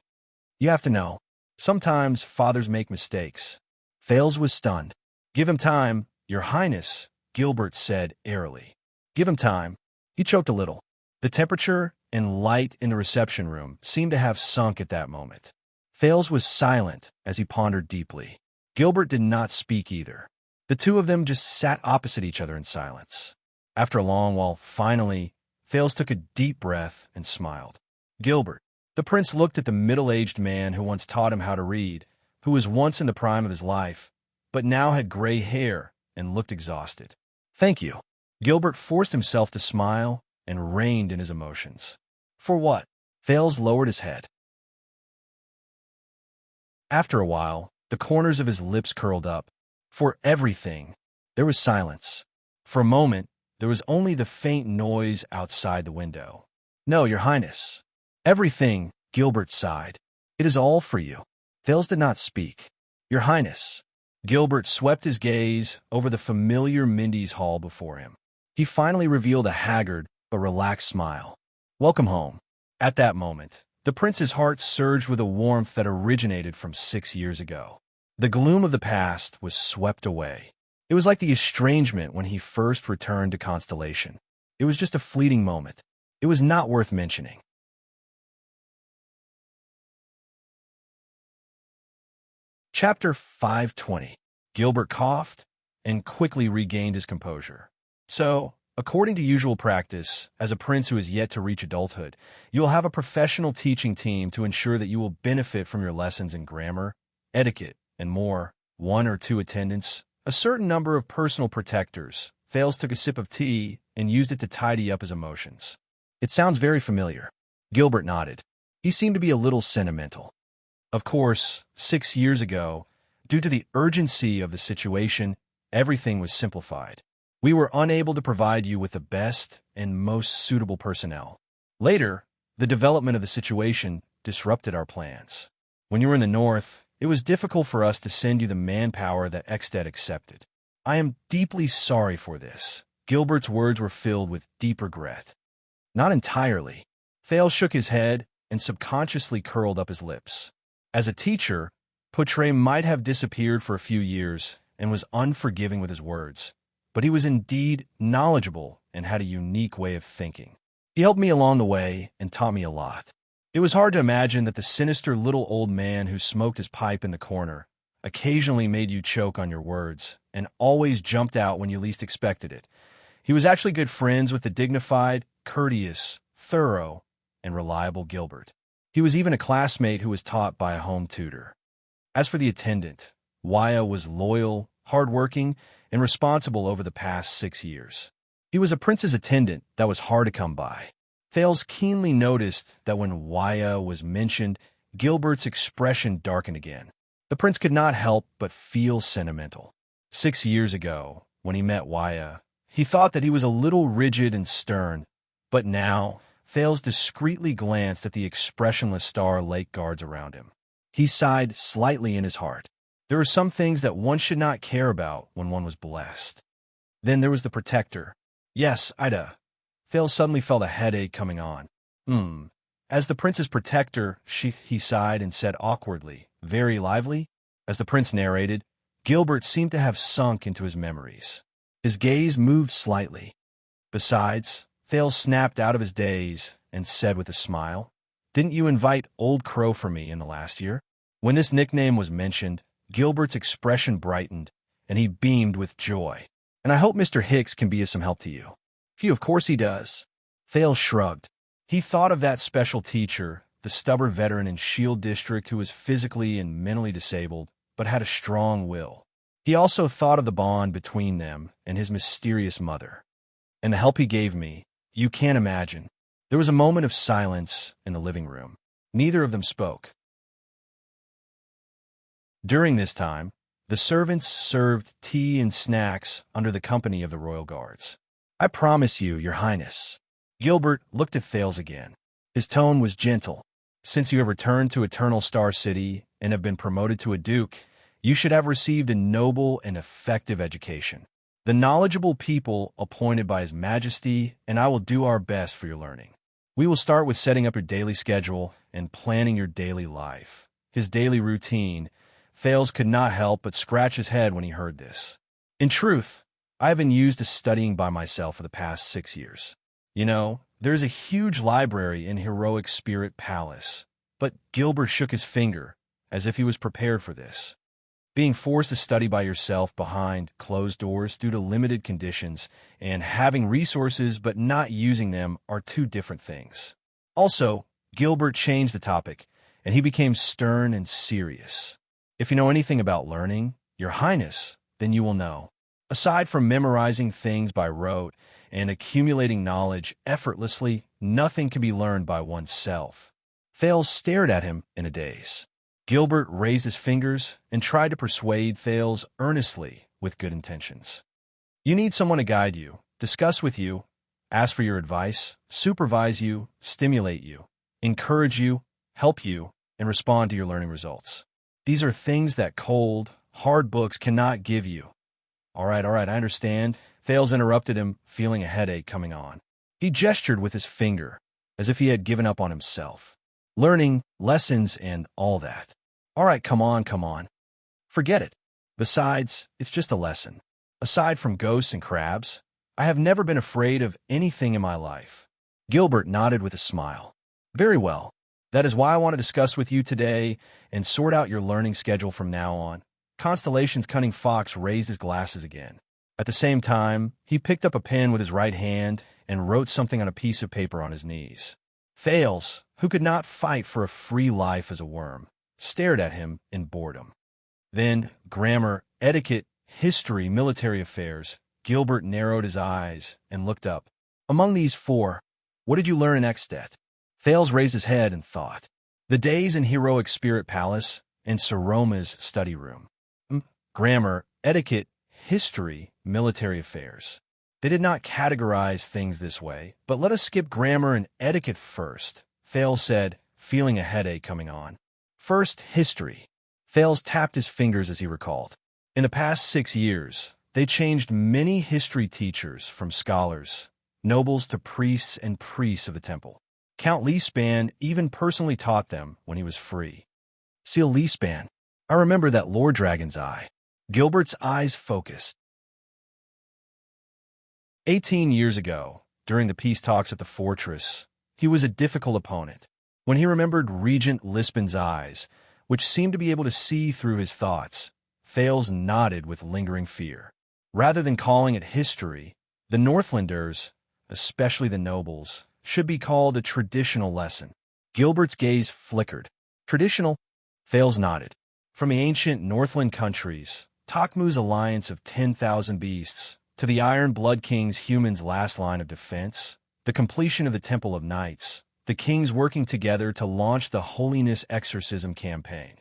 You have to know, sometimes fathers make mistakes. Thales was stunned. Give him time, Your Highness, Gilbert said airily. Give him time. He choked a little. The temperature and light in the reception room seemed to have sunk at that moment. Thales was silent as he pondered deeply. Gilbert did not speak either. The two of them just sat opposite each other in silence. After a long while, finally, Thales took a deep breath and smiled. Gilbert. The prince looked at the middle-aged man who once taught him how to read, who was once in the prime of his life, but now had gray hair and looked exhausted. Thank you. Gilbert forced himself to smile and reined in his emotions. For what? Thales lowered his head. After a while, the corners of his lips curled up. For everything, there was silence. For a moment, there was only the faint noise outside the window. No, Your Highness. Everything, Gilbert sighed. It is all for you. Thales did not speak. Your Highness. Gilbert swept his gaze over the familiar Mindy's hall before him. He finally revealed a haggard but relaxed smile. Welcome home. At that moment, the prince's heart surged with a warmth that originated from 6 years ago. The gloom of the past was swept away. It was like the estrangement when he first returned to Constellation. It was just a fleeting moment. It was not worth mentioning. Chapter 520. Gilbert coughed and quickly regained his composure. So, according to usual practice, as a prince who is yet to reach adulthood, you will have a professional teaching team to ensure that you will benefit from your lessons in grammar, etiquette, and more. 1 or 2 attendants, a certain number of personal protectors. Thales took a sip of tea and used it to tidy up his emotions. It sounds very familiar. Gilbert nodded. He seemed to be a little sentimental. Of course, 6 years ago, due to the urgency of the situation, everything was simplified. We were unable to provide you with the best and most suitable personnel. Later, the development of the situation disrupted our plans. When you were in the north, it was difficult for us to send you the manpower that Exted accepted. I am deeply sorry for this. Gilbert's words were filled with deep regret. Not entirely. Thales shook his head and subconsciously curled up his lips. As a teacher, Poutre might have disappeared for a few years and was unforgiving with his words, but he was indeed knowledgeable and had a unique way of thinking. He helped me along the way and taught me a lot. It was hard to imagine that the sinister little old man who smoked his pipe in the corner occasionally made you choke on your words and always jumped out when you least expected it. He was actually good friends with the dignified, courteous, thorough, and reliable Gilbert. He was even a classmate who was taught by a home tutor. As for the attendant, Waya was loyal, hardworking, and responsible over the past 6 years. He was a prince's attendant that was hard to come by. Thales keenly noticed that when Waya was mentioned, Gilbert's expression darkened again. The prince could not help but feel sentimental. 6 years ago, when he met Waya, he thought that he was a little rigid and stern, but now Thales discreetly glanced at the expressionless Star Lake guards around him. He sighed slightly in his heart. There were some things that one should not care about when one was blessed. Then there was the protector. Yes, Ida. Thales suddenly felt a headache coming on. As the prince's protector, he sighed and said awkwardly, very lively. As the prince narrated, Gilbert seemed to have sunk into his memories. His gaze moved slightly. Besides, Thales snapped out of his daze and said with a smile, Didn't you invite Old Crow for me in the last year? When this nickname was mentioned, Gilbert's expression brightened, and he beamed with joy. And I hope Mr. Hicks can be of some help to you. Phew, of course he does. Thales shrugged. He thought of that special teacher, the stubborn veteran in Shield District who was physically and mentally disabled, but had a strong will. He also thought of the bond between them and his mysterious mother. And the help he gave me, you can't imagine. There was a moment of silence in the living room. Neither of them spoke. During this time, the servants served tea and snacks under the company of the royal guards. I promise you, Your Highness. Gilbert looked at Thales again. His tone was gentle. Since you have returned to Eternal Star City and have been promoted to a duke, you should have received a noble and effective education. The knowledgeable people appointed by His Majesty, and I will do our best for your learning. We will start with setting up your daily schedule and planning your daily life. His daily routine. Thales could not help but scratch his head when he heard this. In truth, I have been used to studying by myself for the past 6 years. You know, there is a huge library in Heroic Spirit Palace, but Gilbert shook his finger as if he was prepared for this. Being forced to study by yourself behind closed doors due to limited conditions and having resources but not using them are two different things. Also, Gilbert changed the topic, and he became stern and serious. If you know anything about learning, Your Highness, then you will know. Aside from memorizing things by rote and accumulating knowledge effortlessly, nothing can be learned by oneself. Thales stared at him in a daze. Gilbert raised his fingers and tried to persuade Thales earnestly with good intentions. You need someone to guide you, discuss with you, ask for your advice, supervise you, stimulate you, encourage you, help you, and respond to your learning results. These are things that cold, hard books cannot give you. All right, I understand. Thales interrupted him, feeling a headache coming on. He gestured with his finger, as if he had given up on himself. Learning, lessons, and all that. All right, come on. Forget it. Besides, it's just a lesson. Aside from ghosts and crabs, I have never been afraid of anything in my life. Gilbert nodded with a smile. Very well. That is why I want to discuss with you today and sort out your learning schedule from now on. Constellation's cunning fox raised his glasses again. At the same time, he picked up a pen with his right hand and wrote something on a piece of paper on his knees. Thales, who could not fight for a free life as a worm, stared at him in boredom. Then, grammar, etiquette, history, military affairs. Gilbert narrowed his eyes and looked up. Among these 4, what did you learn in Extet? Thales raised his head and thought. The days in Heroic Spirit Palace and Saroma's study room. Grammar, etiquette, history, military affairs. They did not categorize things this way, but let us skip grammar and etiquette first, Thales said, feeling a headache coming on. First, history. Thales tapped his fingers as he recalled. In the past 6 years, they changed many history teachers from scholars, nobles to priests and priests of the temple. Count Leespan even personally taught them when he was free. Seal Leespan. I remember that Lord Dragon's Eye. Gilbert's eyes focused. 18 years ago, during the peace talks at the fortress, he was a difficult opponent. When he remembered Regent Lispan's eyes, which seemed to be able to see through his thoughts, Thales nodded with lingering fear. Rather than calling it history, the Northlanders, especially the nobles, should be called a traditional lesson. Gilbert's gaze flickered. Traditional? Thales nodded. From the ancient Northland countries, Takmu's alliance of 10,000 beasts, to the Iron Blood King's humans' last line of defense, the completion of the Temple of Knights, the kings working together to launch the Holiness Exorcism campaign.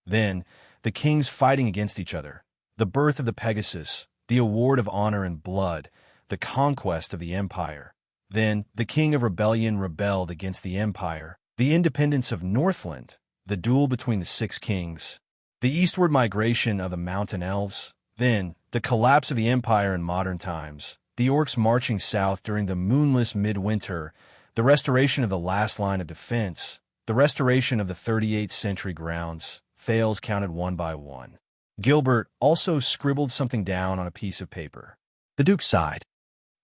Then, the kings fighting against each other, the birth of the Pegasus, the award of honor and blood, the conquest of the Empire. Then, the king of rebellion rebelled against the Empire, the independence of Northland, the duel between the 6 kings, the eastward migration of the mountain elves, then, the collapse of the Empire in modern times, the orcs marching south during the moonless midwinter, the restoration of the last line of defense, the restoration of the 38th century grounds. Thales counted one by one. Gilbert also scribbled something down on a piece of paper. The Duke sighed.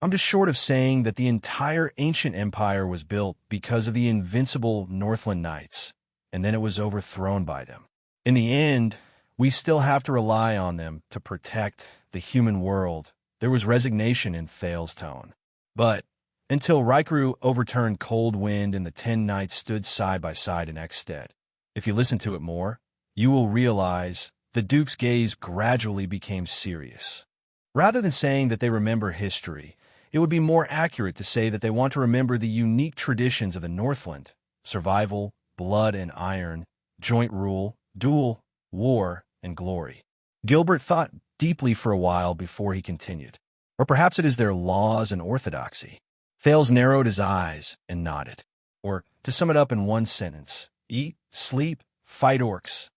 I'm just short of saying that the entire ancient empire was built because of the invincible Northland Knights, and then it was overthrown by them. In the end, we still have to rely on them to protect the human world. There was resignation in Thales' tone. But until Rykru overturned Cold Wind and the 10 knights stood side by side in Exted, if you listen to it more, you will realize the Duke's gaze gradually became serious. Rather than saying that they remember history, It would be more accurate to say that they want to remember the unique traditions of the Northland: survival, blood and iron, joint rule, duel, war, and glory. Gilbert thought deeply for a while before he continued. Or perhaps it is their laws and orthodoxy. Thales narrowed his eyes and nodded. Or, to sum it up in one sentence, eat, sleep, fight orcs.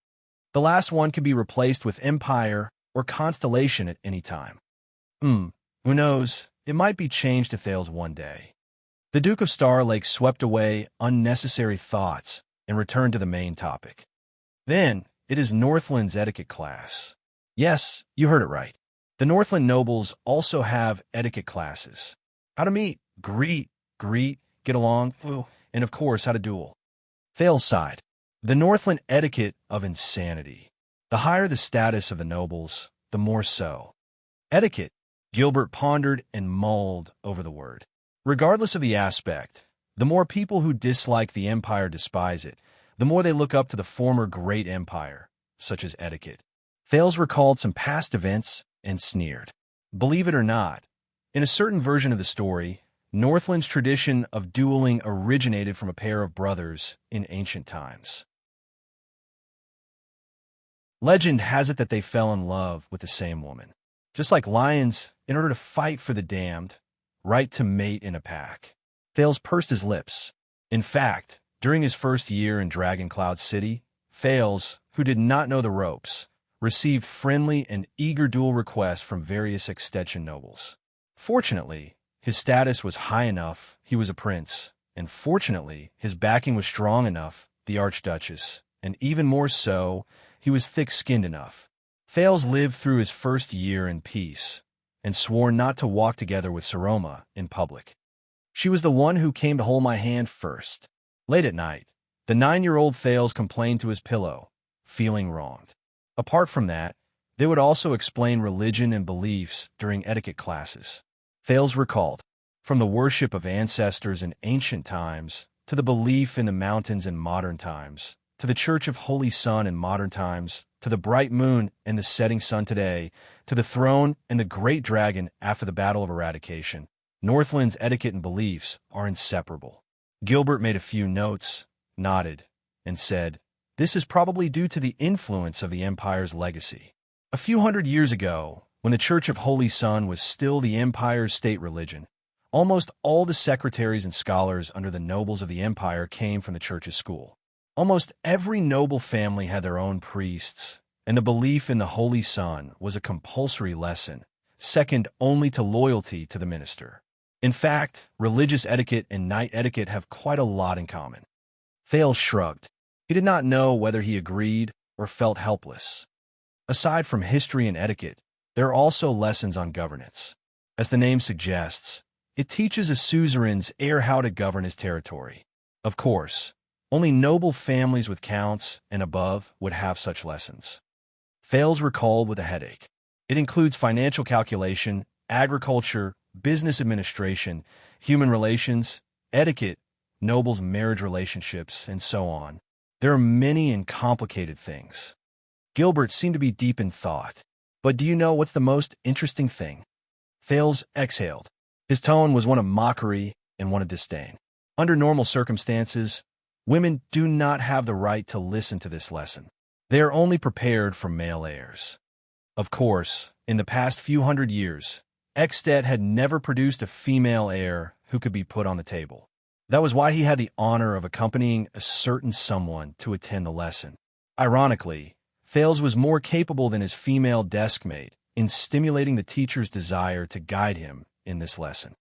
The last one can be replaced with empire or constellation at any time. Who knows? It might be changed to Thales one day. The Duke of Star Lake swept away unnecessary thoughts and returned to the main topic. Then, it is Northland's etiquette class. Yes, you heard it right. The Northland nobles also have etiquette classes. How to meet, greet, get along, and of course, how to duel. Thales sighed. The Northland etiquette of insanity. The higher the status of the nobles, the more so. Etiquette. Gilbert pondered and mulled over the word. Regardless of the aspect, the more people who dislike the empire despise it, the more they look up to the former great empire, such as etiquette. Thales recalled some past events and sneered. Believe it or not, in a certain version of the story, Northland's tradition of dueling originated from a pair of brothers in ancient times. Legend has it that they fell in love with the same woman. Just like lions, in order to fight for the damned, right to mate in a pack. Thales pursed his lips. In fact, during his first year in Dragon Cloud City, Thales, who did not know the ropes, received friendly and eager duel requests from various extension nobles. Fortunately, his status was high enough, he was a prince, and fortunately, his backing was strong enough, the Archduchess, and even more so, he was thick-skinned enough. Thales lived through his first year in peace, and swore not to walk together with Saroma in public. She was the one who came to hold my hand first. Late at night, the 9-year-old Thales complained to his pillow, feeling wronged. Apart from that, they would also explain religion and beliefs during etiquette classes. Thales recalled, from the worship of ancestors in ancient times, to the belief in the mountains in modern times, to the Church of Holy Sun in modern times, to the bright moon and the setting sun today, to the throne and the great dragon after the Battle of Eradication, Northland's etiquette and beliefs are inseparable. Gilbert made a few notes, nodded, and said, "This is probably due to the influence of the Empire's legacy. A few hundred years ago, when the Church of Holy Sun was still the Empire's state religion, almost all the secretaries and scholars under the nobles of the Empire came from the Church's school. Almost every noble family had their own priests, and the belief in the Holy Sun was a compulsory lesson, second only to loyalty to the minister. In fact, religious etiquette and knight etiquette have quite a lot in common." Thales shrugged. He did not know whether he agreed or felt helpless. Aside from history and etiquette, there are also lessons on governance. As the name suggests, it teaches a suzerain's heir how to govern his territory. Of course, only noble families with counts and above would have such lessons. Thales recalled with a headache. It includes financial calculation, agriculture, business administration, human relations, etiquette, nobles' marriage relationships, and so on. There are many and complicated things. Gilbert seemed to be deep in thought. But do you know what's the most interesting thing? Thales exhaled. His tone was one of mockery and one of disdain. Under normal circumstances, women do not have the right to listen to this lesson. They are only prepared for male heirs. Of course, in the past few hundred years, Ekstedt had never produced a female heir who could be put on the table. That was why he had the honor of accompanying a certain someone to attend the lesson. Ironically, Thales was more capable than his female deskmate in stimulating the teacher's desire to guide him in this lesson.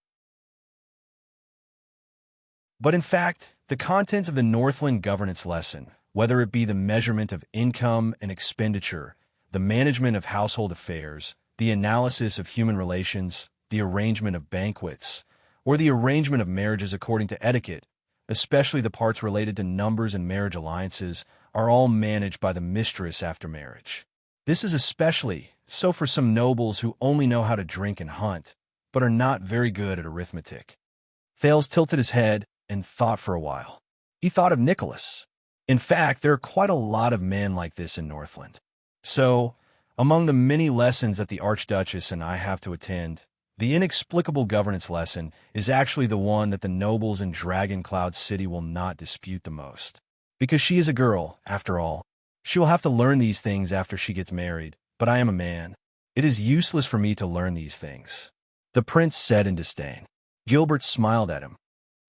But in fact, the content of the Northland governance lesson, whether it be the measurement of income and expenditure, the management of household affairs, the analysis of human relations, the arrangement of banquets, or the arrangement of marriages according to etiquette, especially the parts related to numbers and marriage alliances, are all managed by the mistress after marriage. This is especially so for some nobles who only know how to drink and hunt, but are not very good at arithmetic. Thales tilted his head and thought for a while. He thought of Nicholas. In fact, there are quite a lot of men like this in Northland. So, among the many lessons that the Archduchess and I have to attend, The inexplicable governance lesson is actually the one that the nobles in Dragon Cloud City will not dispute the most. Because she is a girl, after all. She will have to learn these things after she gets married, but I am a man. It is useless for me to learn these things. The prince said in disdain. Gilbert smiled at him.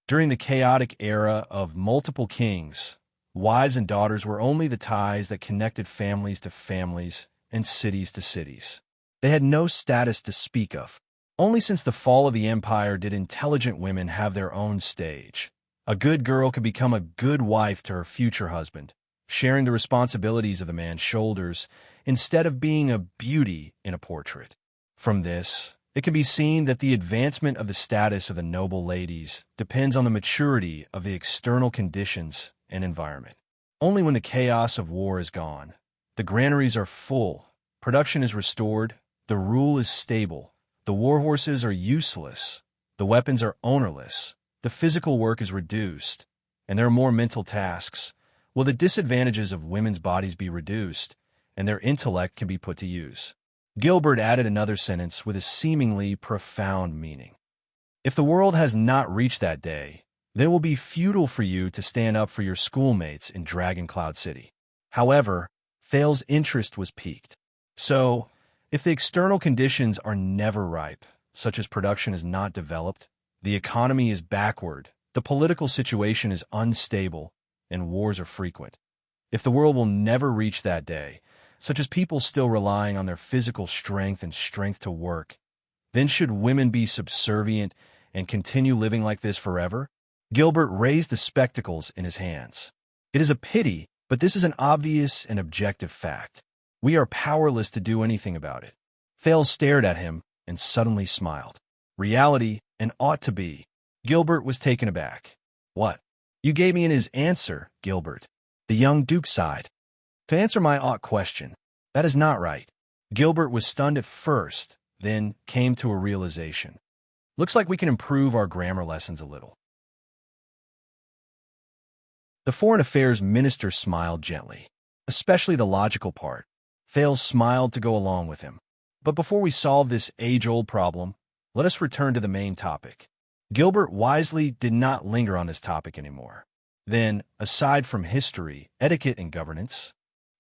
During the chaotic era of multiple kings, wives and daughters were only the ties that connected families to families and cities to cities. They had no status to speak of. Only since the fall of the empire did intelligent women have their own stage. A good girl could become a good wife to her future husband, sharing the responsibilities of the man's shoulders instead of being a beauty in a portrait. From this, it can be seen that the advancement of the status of the noble ladies depends on the maturity of the external conditions and environment. Only when the chaos of war is gone, the granaries are full, production is restored, the rule is stable, the war horses are useless, the weapons are ownerless, the physical work is reduced, and there are more mental tasks, will the disadvantages of women's bodies be reduced, and their intellect can be put to use. Gilbert added another sentence with a seemingly profound meaning. If the world has not reached that day, then it will be futile for you to stand up for your schoolmates in Dragon Cloud City. However, Thales's interest was piqued. So, if the external conditions are never ripe, such as production is not developed, the economy is backward, the political situation is unstable, and wars are frequent. If the world will never reach that day, such as people still relying on their physical strength and strength to work, then should women be subservient and continue living like this forever? Gilbert raised the spectacles in his hands. It is a pity, but this is an obvious and objective fact. We are powerless to do anything about it. Thales stared at him and suddenly smiled. Reality, and ought to be. Gilbert was taken aback. What? You gave me in his answer, Gilbert. The young duke sighed. To answer my ought question, that is not right. Gilbert was stunned at first, then came to a realization. Looks like we can improve our grammar lessons a little. The Foreign Affairs Minister smiled gently, especially the logical part. Thales smiled to go along with him. But before we solve this age-old problem, let us return to the main topic. Gilbert wisely did not linger on this topic anymore. Then, aside from history, etiquette, and governance,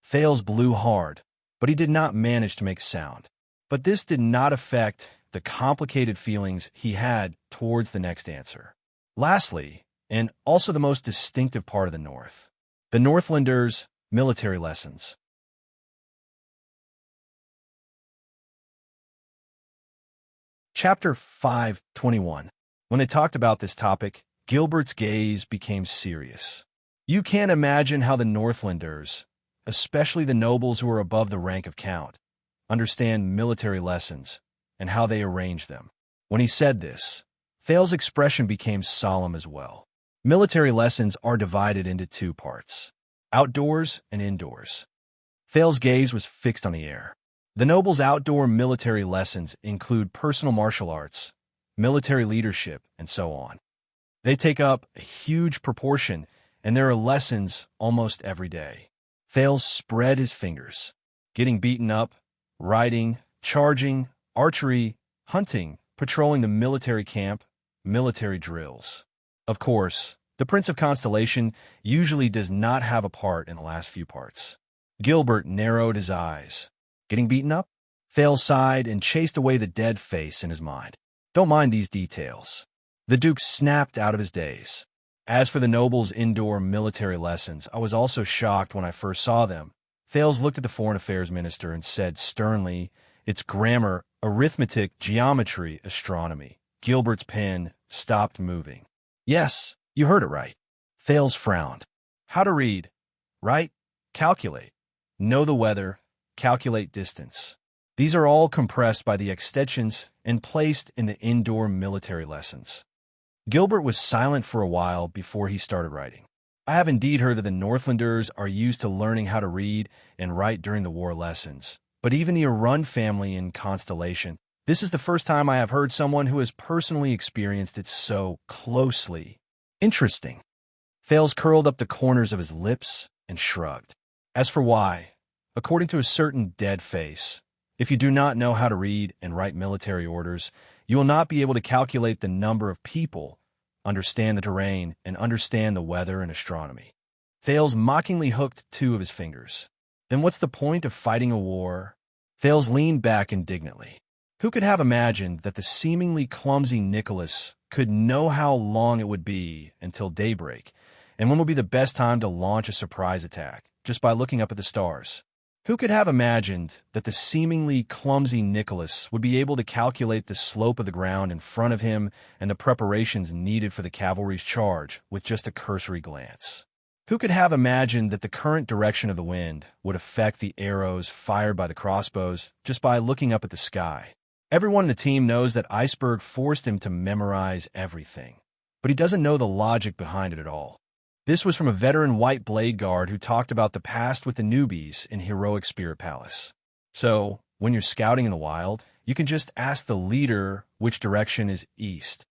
Thales blew hard, but he did not manage to make sound. But this did not affect the complicated feelings he had towards the next answer. Lastly, and also the most distinctive part of the North, the Northlanders' military lessons. Chapter 5:21. When they talked about this topic, Gilbert's gaze became serious. You can't imagine how the Northlanders, especially the nobles who are above the rank of count, understand military lessons and how they arrange them. When he said this, Thales's expression became solemn as well. Military lessons are divided into two parts, outdoors and indoors. Thales's gaze was fixed on the air. The nobles' outdoor military lessons include personal martial arts, military leadership, and so on. They take up a huge proportion, and there are lessons almost every day. Thales spread his fingers. Getting beaten up, riding, charging, archery, hunting, patrolling the military camp, military drills. Of course, the Prince of Constellation usually does not have a part in the last few parts. Gilbert narrowed his eyes. Getting beaten up? Thales sighed and chased away the dead face in his mind. Don't mind these details. The Duke snapped out of his daze. As for the nobles' indoor military lessons, I was also shocked when I first saw them. Thales looked at the Foreign Affairs Minister and said sternly, it's grammar, arithmetic, geometry, astronomy. Gilbert's pen stopped moving. Yes, you heard it right. Thales frowned. How to read? Write? Calculate. Know the weather. Calculate distance. These are all compressed by the extensions and placed in the indoor military lessons. Gilbert was silent for a while before he started writing. I have indeed heard that the Northlanders are used to learning how to read and write during the war lessons, but even the Arun family in Constellation, this is the first time I have heard someone who has personally experienced it so closely. Interesting. Thales curled up the corners of his lips and shrugged. As for why, according to a certain dead face, if you do not know how to read and write military orders, You will not be able to calculate the number of people, understand the terrain, and understand the weather and astronomy. Thales mockingly hooked 2 of his fingers. Then what's the point of fighting a war? Thales leaned back indignantly. Who could have imagined that the seemingly clumsy Nicholas could know how long it would be until daybreak, and when would be the best time to launch a surprise attack, just by looking up at the stars? Who could have imagined that the seemingly clumsy Nicholas would be able to calculate the slope of the ground in front of him and the preparations needed for the cavalry's charge with just a cursory glance? Who could have imagined that the current direction of the wind would affect the arrows fired by the crossbows just by looking up at the sky? Everyone in the team knows that Iceberg forced him to memorize everything, but he doesn't know the logic behind it at all. This was from a veteran white blade guard who talked about the past with the newbies in Heroic Spirit Palace. So, when you're scouting in the wild, you can just ask the leader which direction is east.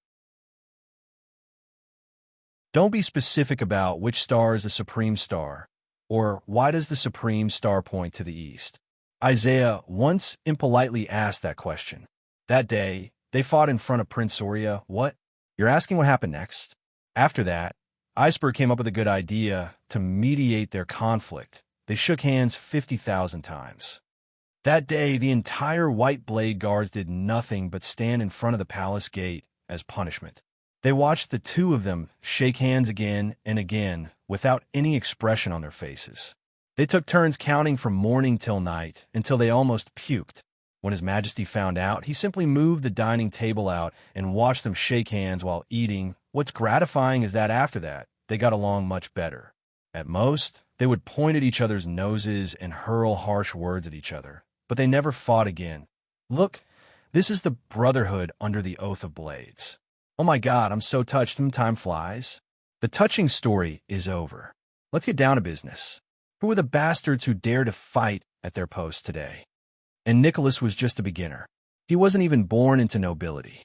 Don't be specific about which star is the supreme star, or why does the supreme star point to the east. Isaiah once impolitely asked that question. That day, they fought in front of Prince Soria. What? You're asking what happened next? After that, Iceberg came up with a good idea to mediate their conflict. They shook hands 50,000 times. That day, the entire White Blade Guards did nothing but stand in front of the palace gate as punishment. They watched the 2 of them shake hands again and again without any expression on their faces. They took turns counting from morning till night until they almost puked. When His Majesty found out, he simply moved the dining table out and watched them shake hands while eating. What's gratifying is that after that, they got along much better. At most, they would point at each other's noses and hurl harsh words at each other, but they never fought again. Look, this is the Brotherhood under the Oath of Blades. Oh my God, I'm so touched. Time flies. The touching story is over. Let's get down to business. Who were the bastards who dared to fight at their posts today? And Nicholas was just a beginner. He wasn't even born into nobility.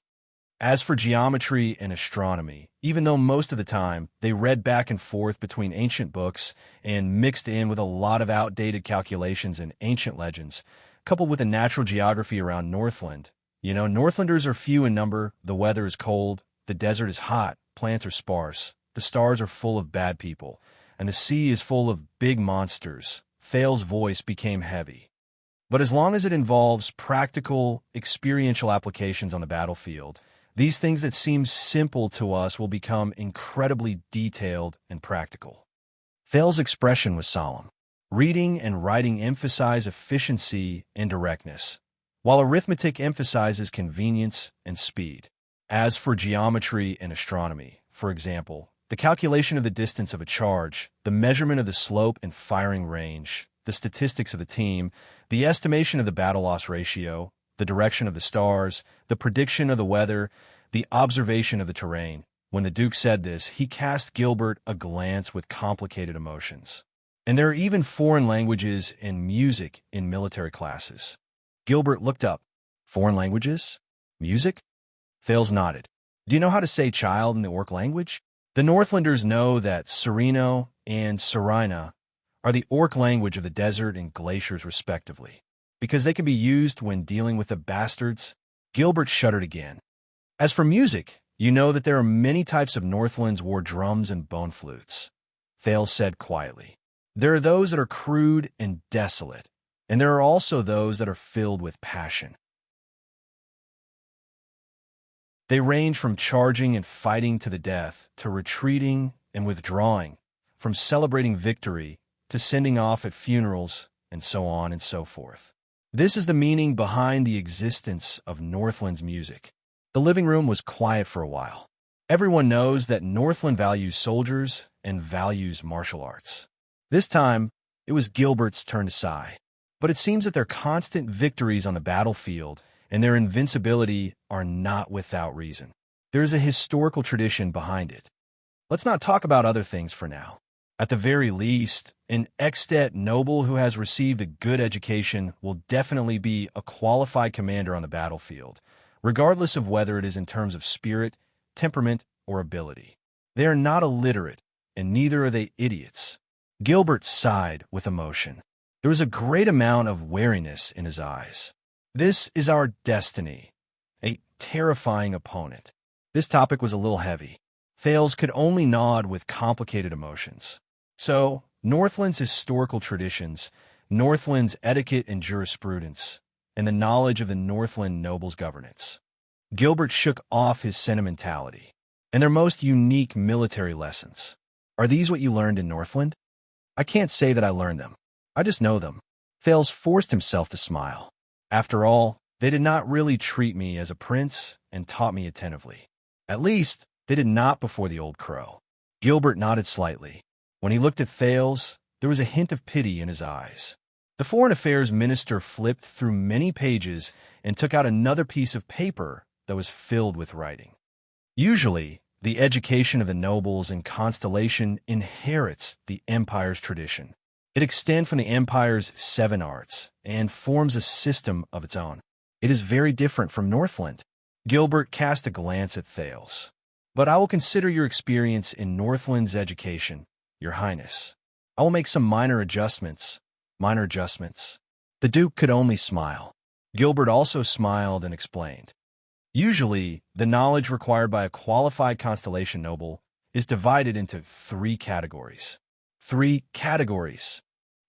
As for geometry and astronomy, even though most of the time they read back and forth between ancient books and mixed in with a lot of outdated calculations and ancient legends, coupled with the natural geography around Northland. Northlanders are few in number, the weather is cold, the desert is hot, plants are sparse, the stars are full of bad people, and the sea is full of big monsters. Thales' voice became heavy. But as long as it involves practical, experiential applications on the battlefield, these things that seem simple to us will become incredibly detailed and practical. Thales' expression was solemn. Reading and writing emphasize efficiency and directness, while arithmetic emphasizes convenience and speed. As for geometry and astronomy, for example, the calculation of the distance of a charge, the measurement of the slope and firing range, the statistics of the team, the estimation of the battle-loss ratio, the direction of the stars, the prediction of the weather, the observation of the terrain. When the Duke said this, he cast Gilbert a glance with complicated emotions. And there are even foreign languages and music in military classes. Gilbert looked up. Foreign languages? Music? Thales nodded. Do you know how to say child in the Orc language? The Northlanders know that Sereno and Serina are the Orc language of the desert and glaciers respectively, because they can be used when dealing with the bastards. Gilbert shuddered again. As for music, you know that there are many types of Northland's war drums and bone flutes. Thales said quietly. There are those that are crude and desolate, and there are also those that are filled with passion. They range from charging and fighting to the death, to retreating and withdrawing, from celebrating victory to sending off at funerals, and so on and so forth. This is the meaning behind the existence of Northland's music. The living room was quiet for a while. Everyone knows that Northland values soldiers and values martial arts. This time, it was Gilbert's turn to sigh. But it seems that their constant victories on the battlefield and their invincibility are not without reason. There is a historical tradition behind it. Let's not talk about other things for now. At the very least, an extant noble who has received a good education will definitely be a qualified commander on the battlefield, regardless of whether it is in terms of spirit, temperament, or ability. They are not illiterate, and neither are they idiots. Gilbert sighed with emotion. There was a great amount of wariness in his eyes. This is our destiny. a terrifying opponent. This topic was a little heavy. Thales could only nod with complicated emotions. So, Northland's historical traditions, Northland's etiquette and jurisprudence, and the knowledge of the Northland nobles' governance. Gilbert shook off his sentimentality. And their most unique military lessons. Are these what you learned in Northland? I can't say that I learned them. I just know them. Thales forced himself to smile. After all, they did not really treat me as a prince and taught me attentively. At least, they did not before the old crow. Gilbert nodded slightly. When he looked at Thales, there was a hint of pity in his eyes. The Foreign Affairs Minister flipped through many pages and took out another piece of paper that was filled with writing. Usually, the education of the nobles in Constellation inherits the empire's tradition. It extends from the empire's 7 arts and forms a system of its own. It is very different from Northland. Gilbert cast a glance at Thales. But I will consider your experience in Northland's education, Your Highness. I will make some minor adjustments. The Duke could only smile. Gilbert also smiled and explained. Usually, the knowledge required by a qualified Constellation noble is divided into 3 categories. 3 categories.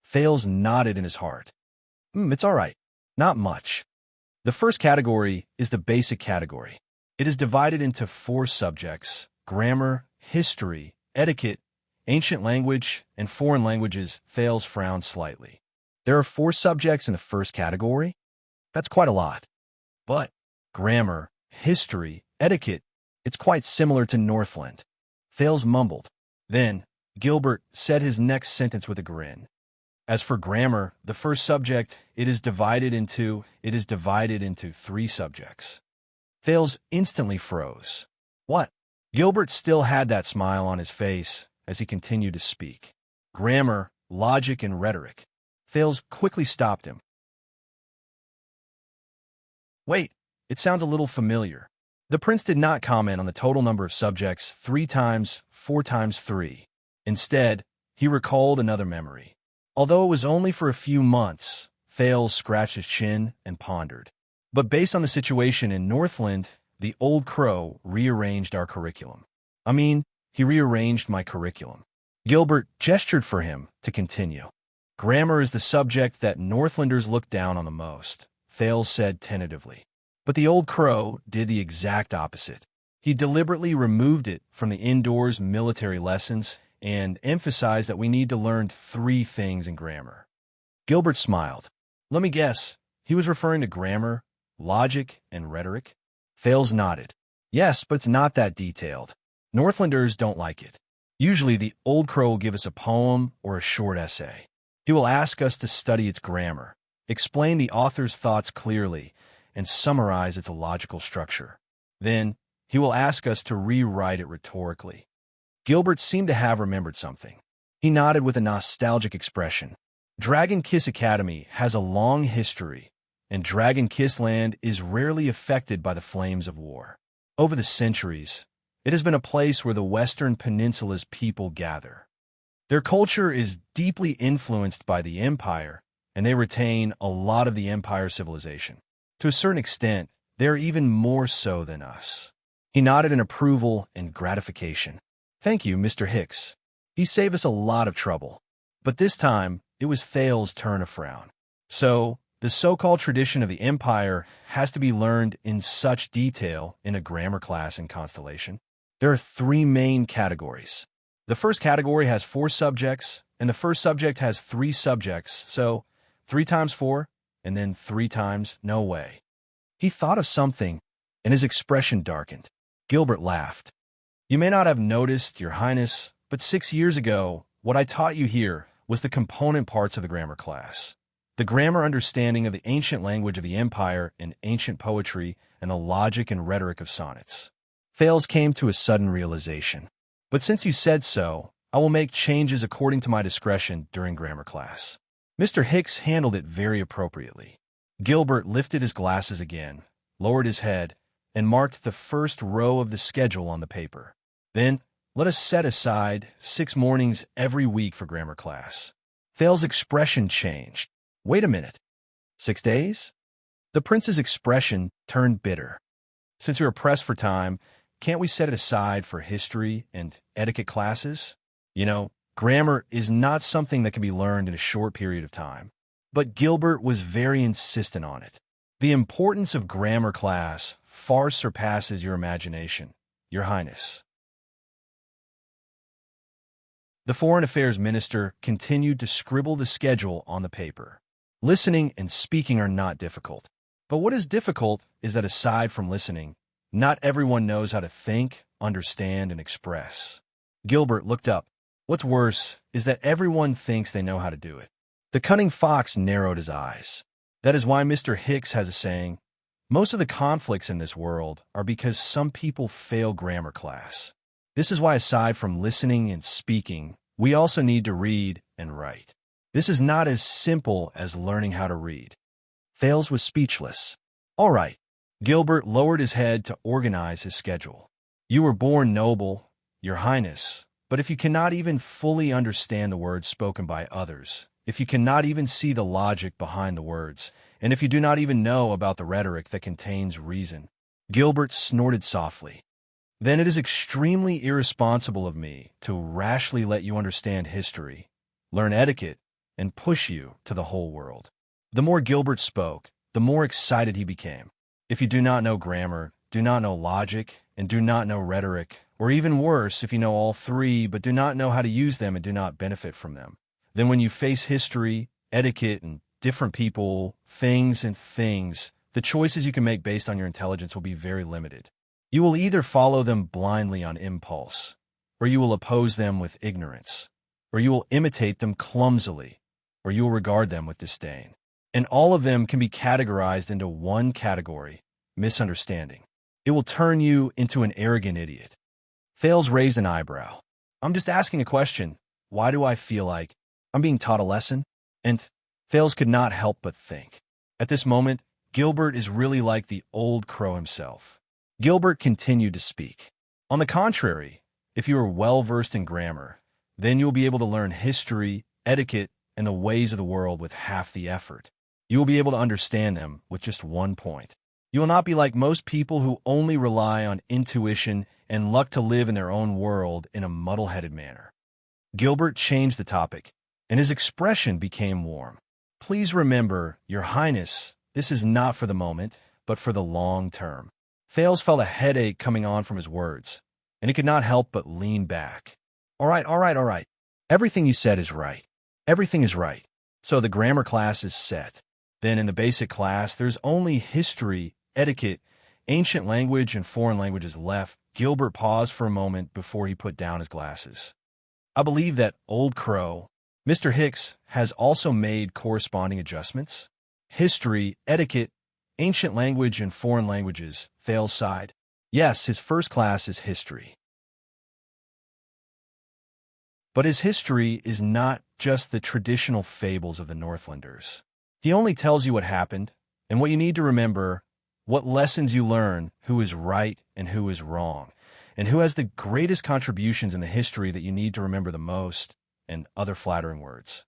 Thales nodded in his heart. It's all right. Not much. The first category is the basic category. It is divided into 4 subjects: grammar, history, etiquette, ancient language, and foreign languages. Thales frowned slightly. There are 4 subjects in the first category? That's quite a lot. But grammar, history, etiquette, it's quite similar to Northland. Thales mumbled. Then, Gilbert said his next sentence with a grin. As for grammar, the first subject, it is divided into 3 subjects. Thales instantly froze. What? Gilbert still had that smile on his face as he continued to speak. Grammar, logic, and rhetoric. Thales quickly stopped him. Wait, it sounds a little familiar. The prince did not comment on the total number of subjects 3 times 4 times 3. Instead, he recalled another memory. Although it was only for a few months, Thales scratched his chin and pondered. But based on the situation in Northland, the old crow rearranged our curriculum. He rearranged my curriculum. Gilbert gestured for him to continue. Grammar is the subject that Northlanders look down on the most, Thales said tentatively. But the old crow did the exact opposite. He deliberately removed it from the indoors military lessons and emphasized that we need to learn 3 things in grammar. Gilbert smiled. Let me guess, he was referring to grammar, logic, and rhetoric? Thales nodded. Yes, but it's not that detailed. Northlanders don't like it. Usually the old crow will give us a poem or a short essay. He will ask us to study its grammar, explain the author's thoughts clearly, and summarize its logical structure. Then, he will ask us to rewrite it rhetorically. Gilbert seemed to have remembered something. He nodded with a nostalgic expression. Dragon Kiss Academy has a long history, and Dragon Kiss Land is rarely affected by the flames of war. Over the centuries, it has been a place where the Western Peninsula's people gather. Their culture is deeply influenced by the Empire, and they retain a lot of the Empire civilization. To a certain extent, they are even more so than us. He nodded in approval and gratification. Thank you, Mr. Hicks. He saved us a lot of trouble. But this time, it was Thales' turn to frown. So, the so-called tradition of the Empire has to be learned in such detail in a grammar class in Constellation. There are 3 main categories. The first category has 4 subjects, and the first subject has 3 subjects, so 3 times 4, and then 3 times no way. He thought of something, and his expression darkened. Gilbert laughed. You may not have noticed, Your Highness, but 6 years ago, what I taught you here was the component parts of the grammar class. The grammar understanding of the ancient language of the Empire and ancient poetry and the logic and rhetoric of sonnets. Thales came to a sudden realization. But since you said so, I will make changes according to my discretion during grammar class. Mr. Hicks handled it very appropriately. Gilbert lifted his glasses again, lowered his head, and marked the first row of the schedule on the paper. Then, let us set aside 6 mornings every week for grammar class. Thales' expression changed. Wait a minute. 6 days? The prince's expression turned bitter. Since we are pressed for time, can't we set it aside for history and etiquette classes? Grammar is not something that can be learned in a short period of time. But Gilbert was very insistent on it. The importance of grammar class far surpasses your imagination, Your Highness. The Foreign Affairs Minister continued to scribble the schedule on the paper. Listening and speaking are not difficult. But what is difficult is that aside from listening, not everyone knows how to think, understand, and express. Gilbert looked up. What's worse is that everyone thinks they know how to do it. The cunning fox narrowed his eyes. That is why Mr. Hicks has a saying, most of the conflicts in this world are because some people fail grammar class. This is why aside from listening and speaking, we also need to read and write. This is not as simple as learning how to read. Thales was speechless. All right. Gilbert lowered his head to organize his schedule. You were born noble, Your Highness, but if you cannot even fully understand the words spoken by others, if you cannot even see the logic behind the words, and if you do not even know about the rhetoric that contains reason, Gilbert snorted softly. Then it is extremely irresponsible of me to rashly let you understand history, learn etiquette, and push you to the whole world. The more Gilbert spoke, the more excited he became. If you do not know grammar, do not know logic, and do not know rhetoric, or even worse, if you know all three but do not know how to use them and do not benefit from them, then when you face history, etiquette, and different people, things, the choices you can make based on your intelligence will be very limited. You will either follow them blindly on impulse, or you will oppose them with ignorance, or you will imitate them clumsily, or you will regard them with disdain. And all of them can be categorized into one category, misunderstanding. It will turn you into an arrogant idiot. Thales raised an eyebrow. I'm just asking a question. Why do I feel like I'm being taught a lesson? And Thales could not help but think. At this moment, Gilbert is really like the old crow himself. Gilbert continued to speak. On the contrary, if you are well-versed in grammar, then you will be able to learn history, etiquette, and the ways of the world with half the effort. You will be able to understand them with just 1 point. You will not be like most people who only rely on intuition and luck to live in their own world in a muddle-headed manner. Gilbert changed the topic, and his expression became warm. Please remember, Your Highness, this is not for the moment, but for the long term. Thales felt a headache coming on from his words, and he could not help but lean back. All right. Everything you said is right. Everything is right. So the grammar class is set. Then in the basic class, there's only history, etiquette, ancient language, and foreign languages left. Gilbert paused for a moment before he put down his glasses. I believe that Old Crow, Mr. Hicks, has also made corresponding adjustments. History, etiquette, ancient language, and foreign languages, Thales sighed. Yes, his first class is history. But his history is not just the traditional fables of the Northlanders. He only tells you what happened, and what you need to remember, what lessons you learn, who is right and who is wrong, and who has the greatest contributions in the history that you need to remember the most, and other flattering words.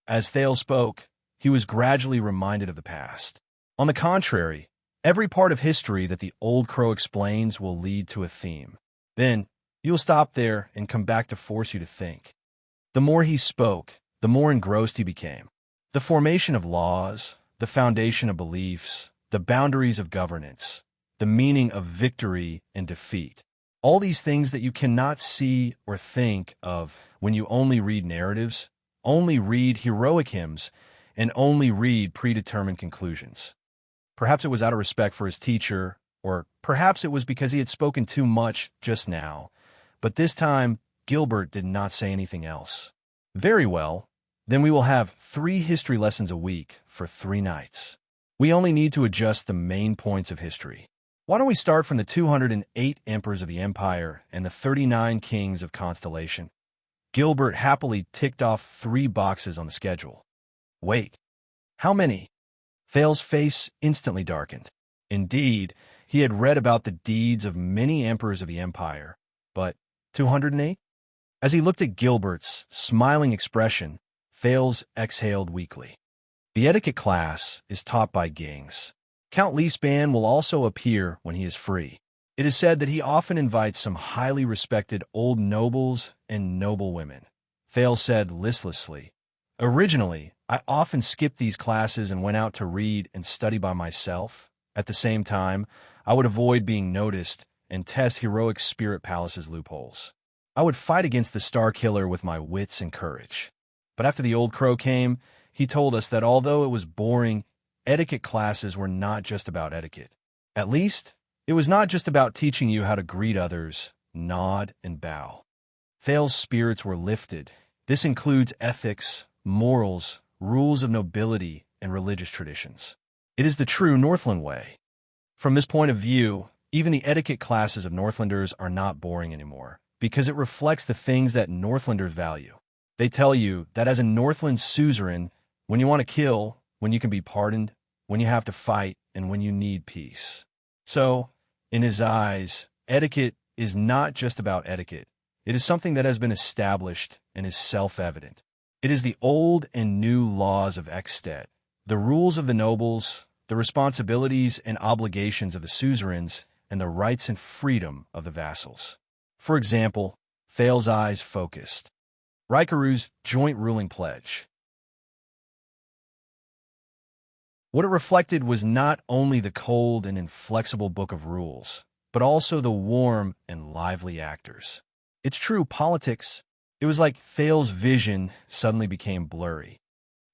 As Thales spoke, he was gradually reminded of the past. On the contrary, every part of history that the Old Crow explains will lead to a theme. Then, you'll stop there and come back to force you to think. The more he spoke, the more engrossed he became. The formation of laws, the foundation of beliefs, the boundaries of governance, the meaning of victory and defeat. All these things that you cannot see or think of when you only read narratives, only read heroic hymns, and only read predetermined conclusions. Perhaps it was out of respect for his teacher, or perhaps it was because he had spoken too much just now. But this time, Gilbert did not say anything else. Very well. Then we will have 3 history lessons a week for 3 nights. We only need to adjust the main points of history. Why don't we start from the 208 emperors of the empire and the 39 kings of constellation? Gilbert happily ticked off 3 boxes on the schedule. Wait, how many? Thales' face instantly darkened. Indeed, he had read about the deeds of many emperors of the empire, but 208? As he looked at Gilbert's smiling expression, Thales exhaled weakly. The etiquette class is taught by kings. Count Leespan will also appear when he is free. It is said that he often invites some highly respected old nobles and noblewomen. Thales said listlessly, "Originally, I often skipped these classes and went out to read and study by myself. At the same time, I would avoid being noticed and test heroic spirit palaces' loopholes. I would fight against the Star Killer with my wits and courage." But after the old crow came, he told us that although it was boring, etiquette classes were not just about etiquette. At least, it was not just about teaching you how to greet others, nod, and bow. Thales' spirits were lifted. This includes ethics, morals, rules of nobility, and religious traditions. It is the true Northland way. From this point of view, even the etiquette classes of Northlanders are not boring anymore, because it reflects the things that Northlanders value. They tell you that as a Northland suzerain, when you want to kill, when you can be pardoned, when you have to fight, and when you need peace. So, in his eyes, etiquette is not just about etiquette. It is something that has been established and is self-evident. It is the old and new laws of Ekstedt, the rules of the nobles, the responsibilities and obligations of the suzerains, and the rights and freedom of the vassals. For example, Thales' eyes focused. Rikaru's joint ruling pledge. What it reflected was not only the cold and inflexible book of rules, but also the warm and lively actors. It's true, politics. It was like Thales' vision suddenly became blurry.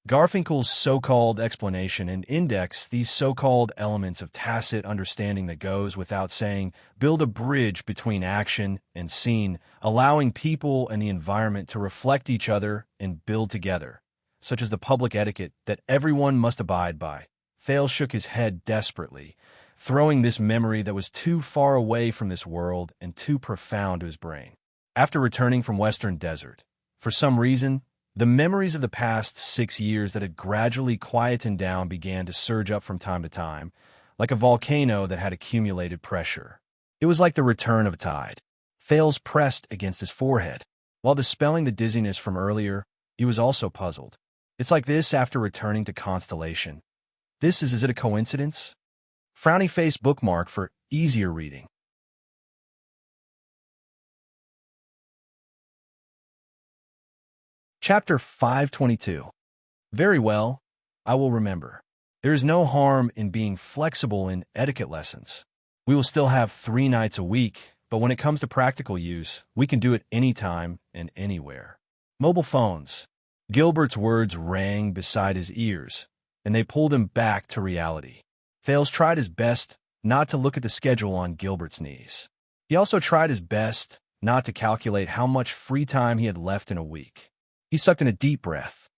Garfinkel's so-called explanation and index these so-called elements of tacit understanding that goes without saying, build a bridge between action and scene, allowing people and the environment to reflect each other and build together, such as the public etiquette that everyone must abide by. Thales shook his head desperately, throwing this memory that was too far away from this world and too profound to his brain. After returning from Western Desert, for some reason, the memories of the past 6 years that had gradually quietened down began to surge up from time to time, like a volcano that had accumulated pressure. It was like the return of a tide. Thales pressed against his forehead. While dispelling the dizziness from earlier, he was also puzzled. It's like this after returning to Constellation. Is it a coincidence? Frowny face bookmark for easier reading. Chapter 522. Very well, I will remember. There is no harm in being flexible in etiquette lessons. We will still have 3 nights a week, but when it comes to practical use, we can do it anytime and anywhere. Mobile phones. Gilbert's words rang beside his ears, and they pulled him back to reality. Thales tried his best not to look at the schedule on Gilbert's knees. He also tried his best not to calculate how much free time he had left in a week. He sucked in a deep breath.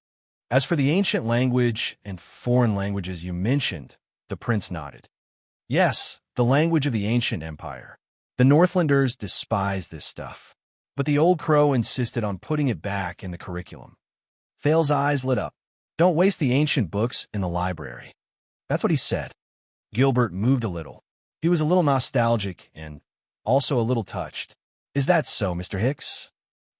As for the ancient language and foreign languages you mentioned, the prince nodded. Yes, the language of the ancient empire. The Northlanders despised this stuff, but the old crow insisted on putting it back in the curriculum. Thales' eyes lit up. Don't waste the ancient books in the library. That's what he said. Gilbert moved a little. He was a little nostalgic and also a little touched. Is that so, Mr. Hicks?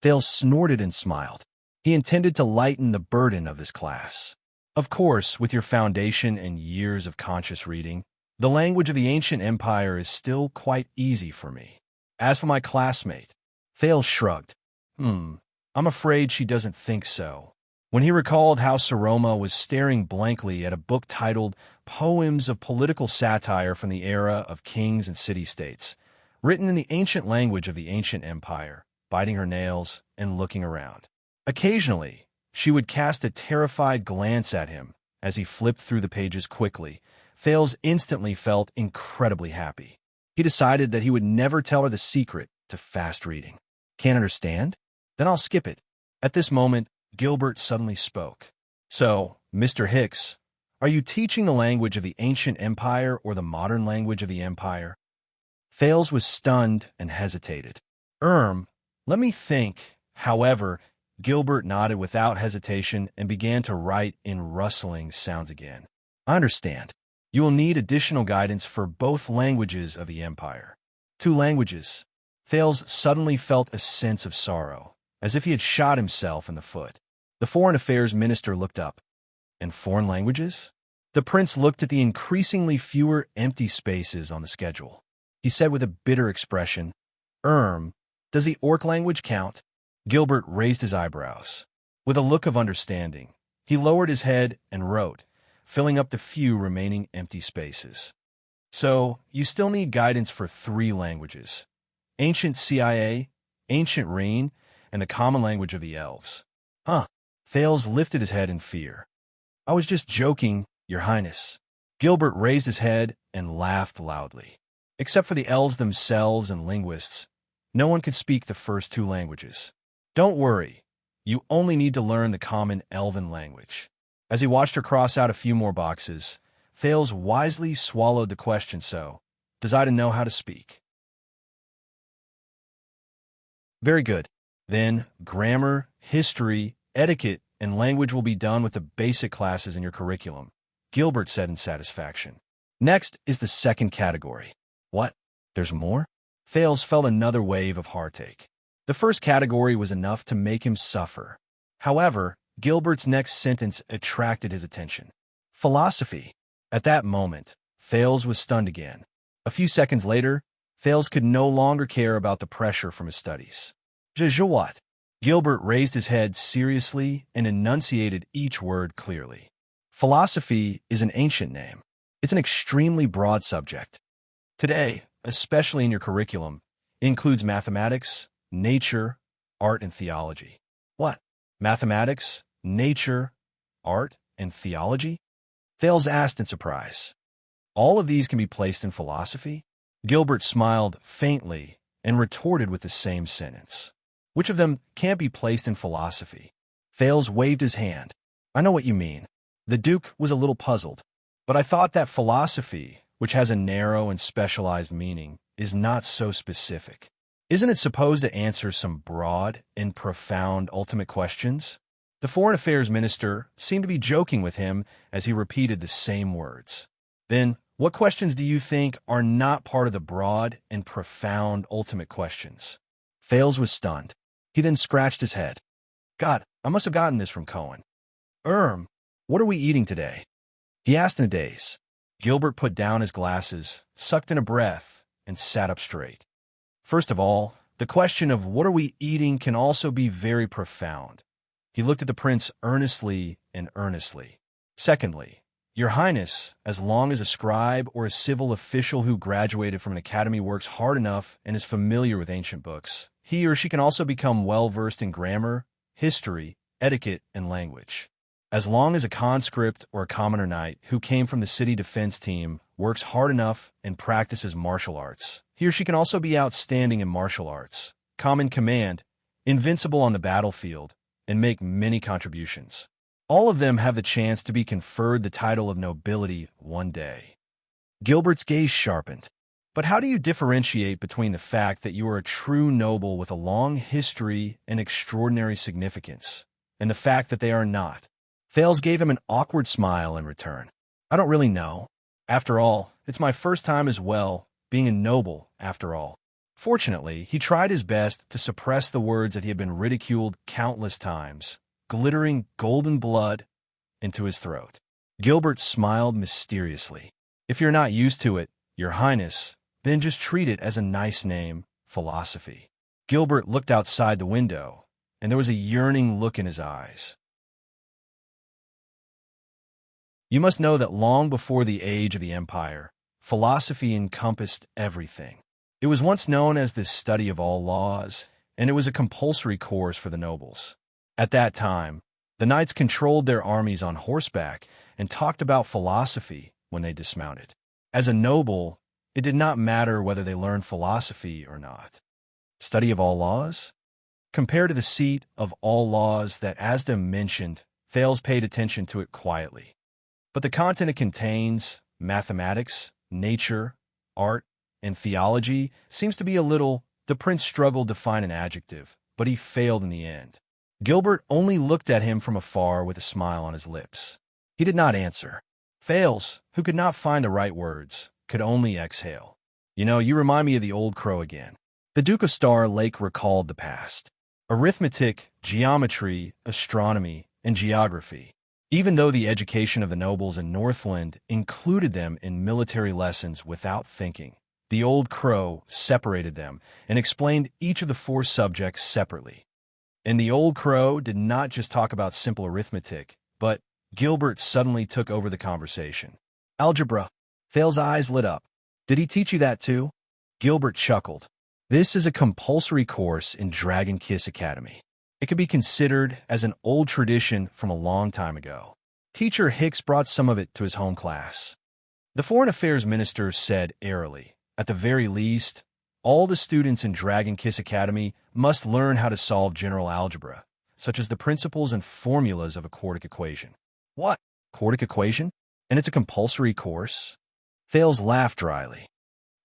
Thales snorted and smiled. He intended to lighten the burden of this class. Of course, with your foundation and years of conscious reading, the language of the ancient empire is still quite easy for me. As for my classmate, Thales shrugged. I'm afraid she doesn't think so. When he recalled how Saroma was staring blankly at a book titled Poems of Political Satire from the Era of Kings and City-States, written in the ancient language of the ancient empire, biting her nails and looking around. Occasionally, she would cast a terrified glance at him as he flipped through the pages quickly. Thales instantly felt incredibly happy. He decided that he would never tell her the secret to fast reading. Can't understand? Then I'll skip it. At this moment, Gilbert suddenly spoke. So, Mr. Hicks, are you teaching the language of the ancient empire or the modern language of the empire? Thales was stunned and hesitated. Let me think. However, Gilbert nodded without hesitation and began to write in rustling sounds again. I understand. You will need additional guidance for both languages of the empire. 2 languages. Thales suddenly felt a sense of sorrow, as if he had shot himself in the foot. The Foreign Affairs Minister looked up. And foreign languages? The prince looked at the increasingly fewer empty spaces on the schedule. He said with a bitter expression, does the orc language count? Gilbert raised his eyebrows. With a look of understanding, he lowered his head and wrote, filling up the few remaining empty spaces. So, you still need guidance for 3 languages: Ancient CIA, Ancient Reen, and the common language of the elves. Huh. Thales lifted his head in fear. I was just joking, Your Highness. Gilbert raised his head and laughed loudly. Except for the elves themselves and linguists, no one could speak the first 2 languages. Don't worry, you only need to learn the common elven language. As he watched her cross out a few more boxes, Thales wisely swallowed the question. So, does Ida know how to speak? Very good. Then, grammar, history, etiquette, and language will be done with the basic classes in your curriculum, Gilbert said in satisfaction. Next is the second category. What? There's more? Thales felt another wave of heartache. The first category was enough to make him suffer. However, Gilbert's next sentence attracted his attention. Philosophy. At that moment, Thales was stunned again. A few seconds later, Thales could no longer care about the pressure from his studies. What? Gilbert raised his head seriously and enunciated each word clearly. Philosophy is an ancient name. It's an extremely broad subject. Today, especially in your curriculum, it includes mathematics, nature, art, and theology. What? Mathematics, nature, art, and theology? Thales asked in surprise. All of these can be placed in philosophy? Gilbert smiled faintly and retorted with the same sentence. Which of them can't be placed in philosophy? Thales waved his hand. I know what you mean. The Duke was a little puzzled, but I thought that philosophy, which has a narrow and specialized meaning, is not so specific. Isn't it supposed to answer some broad and profound ultimate questions? The Foreign Affairs Minister seemed to be joking with him as he repeated the same words. Then, what questions do you think are not part of the broad and profound ultimate questions? Thales was stunned. He then scratched his head. God, I must have gotten this from Cohen. What are we eating today? He asked in a daze. Gilbert put down his glasses, sucked in a breath, and sat up straight. First of all, the question of what are we eating can also be very profound. He looked at the prince earnestly and earnestly. Secondly, Your Highness, as long as a scribe or a civil official who graduated from an academy works hard enough and is familiar with ancient books, he or she can also become well-versed in grammar, history, etiquette, and language. As long as a conscript or a commoner knight who came from the city defense team works hard enough and practices martial arts, he or she can also be outstanding in martial arts, common command, invincible on the battlefield, and make many contributions. All of them have the chance to be conferred the title of nobility one day. Gilbert's gaze sharpened. But how do you differentiate between the fact that you are a true noble with a long history and extraordinary significance, and the fact that they are not? Thales gave him an awkward smile in return. I don't really know. After all, it's my first time as well, being a noble, after all. Fortunately, he tried his best to suppress the words that he had been ridiculed countless times, glittering golden blood into his throat. Gilbert smiled mysteriously. If you're not used to it, Your Highness, then just treat it as a nice name, philosophy. Gilbert looked outside the window, and there was a yearning look in his eyes. You must know that long before the age of the Empire, philosophy encompassed everything. It was once known as the study of all laws, and it was a compulsory course for the nobles. At that time, the knights controlled their armies on horseback and talked about philosophy when they dismounted. As a noble, it did not matter whether they learned philosophy or not. Study of all laws? Compared to the seat of all laws that Asda mentioned, Thales paid attention to it quietly. But the content it contains, mathematics, nature, art, and theology, seems to be a little. The prince struggled to find an adjective, but he failed in the end. Gilbert only looked at him from afar with a smile on his lips. He did not answer. Thales, who could not find the right words, could only exhale. You remind me of the old crow again. The Duke of Star Lake recalled the past. Arithmetic, geometry, astronomy, and geography. even though the education of the nobles in Northland included them in military lessons without thinking. The old crow separated them and explained each of the four subjects separately. And the old crow did not just talk about simple arithmetic, but Gilbert suddenly took over the conversation. Algebra. Thale's eyes lit up. Did he teach you that too? Gilbert chuckled. This is a compulsory course in Dragon Kiss Academy. It could be considered as an old tradition from a long time ago. Teacher Hicks brought some of it to his home class. The Foreign Affairs Minister said airily, at the very least, all the students in Dragon Kiss Academy must learn how to solve general algebra, such as the principles and formulas of a quartic equation. What? Quartic equation? And it's a compulsory course? Thales laughed dryly.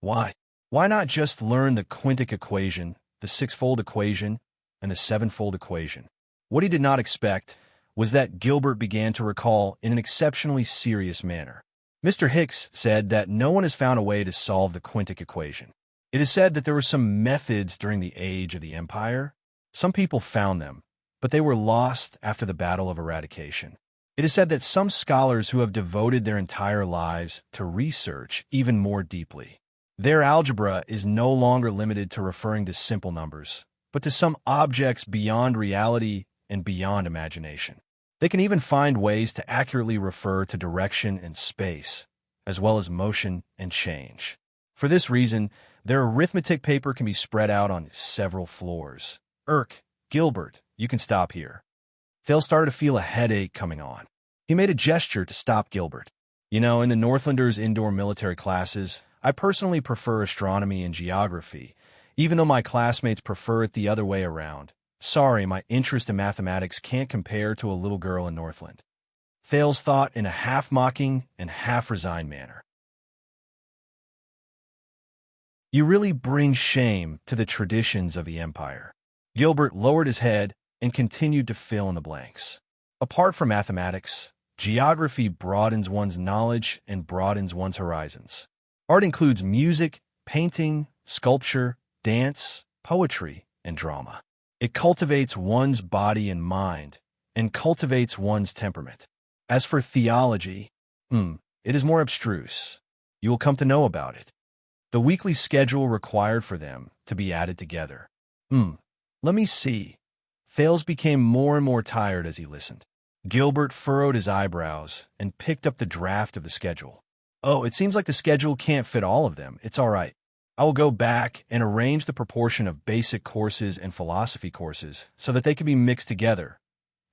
Why? Why not just learn the quintic equation, the sixfold equation, and the sevenfold equation? What he did not expect was that Gilbert began to recall in an exceptionally serious manner. Mr. Hicks said that no one has found a way to solve the quintic equation. It is said that there were some methods during the age of the Empire. Some people found them, but they were lost after the Battle of Eradication. It is said that some scholars who have devoted their entire lives to research even more deeply. Their algebra is no longer limited to referring to simple numbers, but to some objects beyond reality and beyond imagination. They can even find ways to accurately refer to direction and space, as well as motion and change. For this reason, their arithmetic paper can be spread out on several floors. Gilbert, you can stop here. Thale started to feel a headache coming on. He made a gesture to stop Gilbert. You know, in the Northlanders' indoor military classes, I personally prefer astronomy and geography, even though my classmates prefer it the other way around. Sorry, my interest in mathematics can't compare to a little girl in Northland. Thales thought in a half-mocking and half-resigned manner. You really bring shame to the traditions of the Empire. Gilbert lowered his head and continued to fill in the blanks. Apart from mathematics, geography broadens one's knowledge and broadens one's horizons. Art includes music, painting, sculpture, dance, poetry, and drama. It cultivates one's body and mind, and cultivates one's temperament. As for theology, it is more abstruse. You will come to know about it. The weekly schedule required for them to be added together. Let me see. Thales became more and more tired as he listened. Gilbert furrowed his eyebrows and picked up the draft of the schedule. Oh, it seems like the schedule can't fit all of them. It's all right. I will go back and arrange the proportion of basic courses and philosophy courses so that they can be mixed together.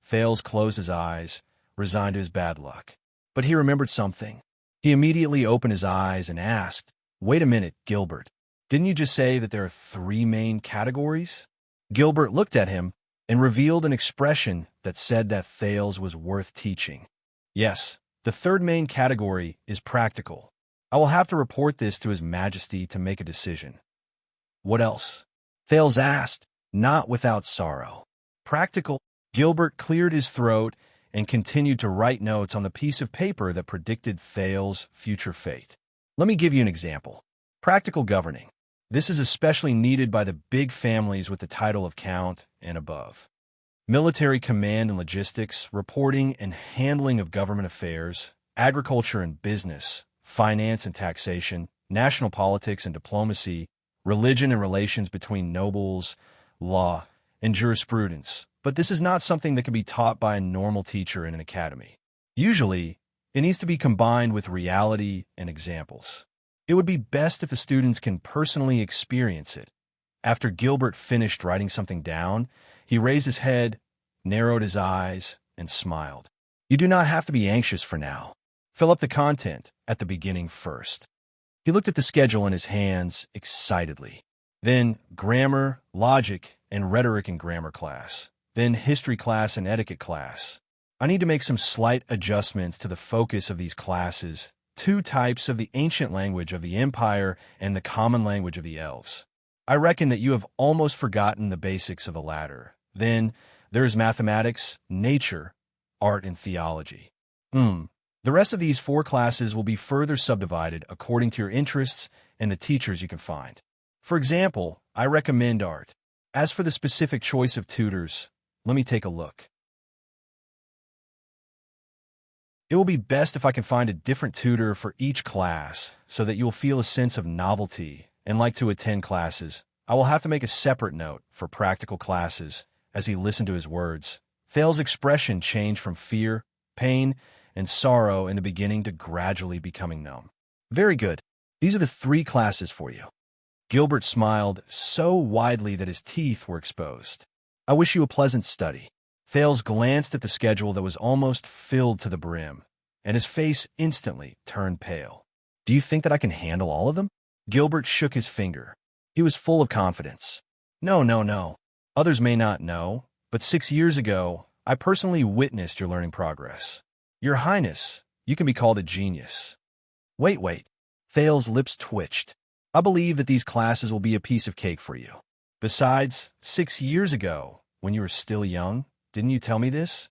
Thales closed his eyes, resigned to his bad luck. But he remembered something. He immediately opened his eyes and asked, Wait a minute, Gilbert. Didn't you just say that there are 3 main categories? Gilbert looked at him and revealed an expression that said that Thales was worth teaching. Yes, the third main category is practical. I will have to report this to His Majesty to make a decision. What else? Thales asked, not without sorrow. Practical. Gilbert cleared his throat and continued to write notes on the piece of paper that predicted Thales' future fate. Let me give you an example. Practical governing. This is especially needed by the big families with the title of Count and above. Military command and logistics, reporting and handling of government affairs, agriculture and business, finance and taxation, national politics and diplomacy, religion and relations between nobles, law, and jurisprudence. But this is not something that can be taught by a normal teacher in an academy. Usually, it needs to be combined with reality and examples. It would be best if the students can personally experience it. After Gilbert finished writing something down, he raised his head, narrowed his eyes, and smiled. You do not have to be anxious for now. Fill up the content at the beginning first. He looked at the schedule in his hands excitedly. Then grammar, logic, and rhetoric in grammar class. Then history class and etiquette class. I need to make some slight adjustments to the focus of these classes. 2 types of the ancient language of the Empire and the common language of the elves. I reckon that you have almost forgotten the basics of the latter. Then there is mathematics, nature, art, and theology. The rest of these 4 classes will be further subdivided according to your interests and the teachers you can find. For example, I recommend art. As for the specific choice of tutors, let me take a look. It will be best if I can find a different tutor for each class so that you'll feel a sense of novelty and like to attend classes. I will have to make a separate note for practical classes. As he listened to his words, Thale's expression changed from fear, pain, and sorrow in the beginning to gradually becoming numb. Very good. These are the 3 classes for you. Gilbert smiled so widely that his teeth were exposed. I wish you a pleasant study. Thales glanced at the schedule that was almost filled to the brim, and his face instantly turned pale. Do you think that I can handle all of them? Gilbert shook his finger. He was full of confidence. No, no, no. Others may not know, but 6 years ago, I personally witnessed your learning progress. Your Highness, you can be called a genius. Wait. Thale's lips twitched. I believe that these classes will be a piece of cake for you. Besides, 6 years ago, when you were still young, didn't you tell me this?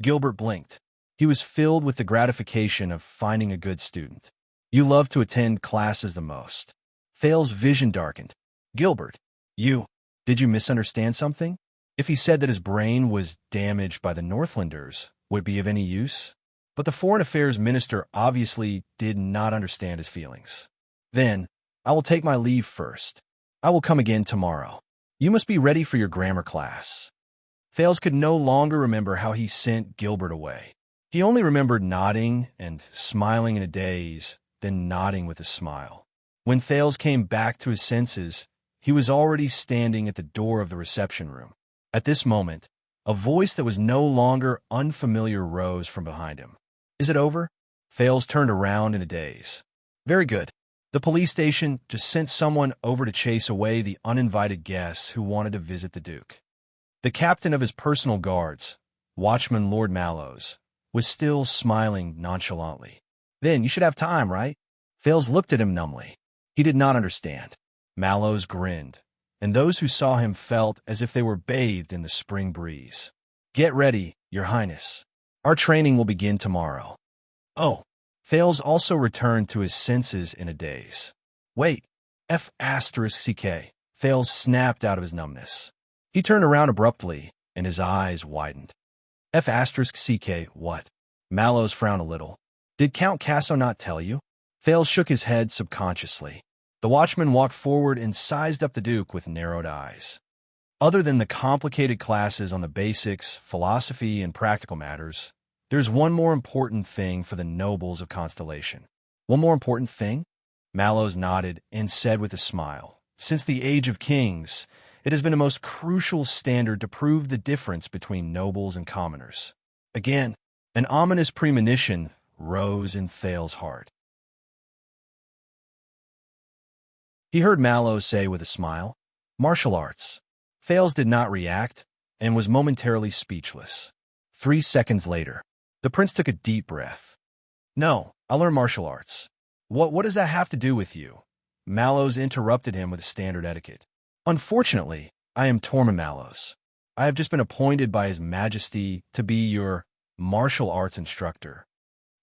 Gilbert blinked. He was filled with the gratification of finding a good student. You love to attend classes the most. Thale's vision darkened. Gilbert, did you misunderstand something? If he said that his brain was damaged by the Northlanders, would it be of any use? But the Foreign Affairs Minister obviously did not understand his feelings. Then, I will take my leave first. I will come again tomorrow. You must be ready for your grammar class. Thales could no longer remember how he sent Gilbert away. He only remembered nodding and smiling in a daze, then nodding with a smile. When Thales came back to his senses, he was already standing at the door of the reception room. At this moment, a voice that was no longer unfamiliar rose from behind him. Is it over? Thales turned around in a daze. Very good. The police station just sent someone over to chase away the uninvited guests who wanted to visit the Duke. The captain of his personal guards, Watchman Lord Mallows, was still smiling nonchalantly. Then you should have time, right? Thales looked at him numbly. He did not understand. Mallows grinned, and those who saw him felt as if they were bathed in the spring breeze. Get ready, Your Highness. Our training will begin tomorrow. Oh. Thales also returned to his senses in a daze. Wait. F***ck. Thales snapped out of his numbness. He turned around abruptly, and his eyes widened. F***ck, what? Mallows frowned a little. Did Count Casso not tell you? Thales shook his head subconsciously. The watchman walked forward and sized up the Duke with narrowed eyes. Other than the complicated classes on the basics, philosophy, and practical matters, there's one more important thing for the nobles of Constellation. One more important thing? Mallows nodded and said with a smile, Since the Age of Kings, it has been a most crucial standard to prove the difference between nobles and commoners. Again, an ominous premonition rose in Thales' heart. He heard Mallows say with a smile, Martial arts. Thales did not react and was momentarily speechless. 3 seconds later, the prince took a deep breath. No, I'll learn martial arts. What does that have to do with you? Mallows interrupted him with standard etiquette. Unfortunately, I am Tormund Mallows. I have just been appointed by His Majesty to be your martial arts instructor.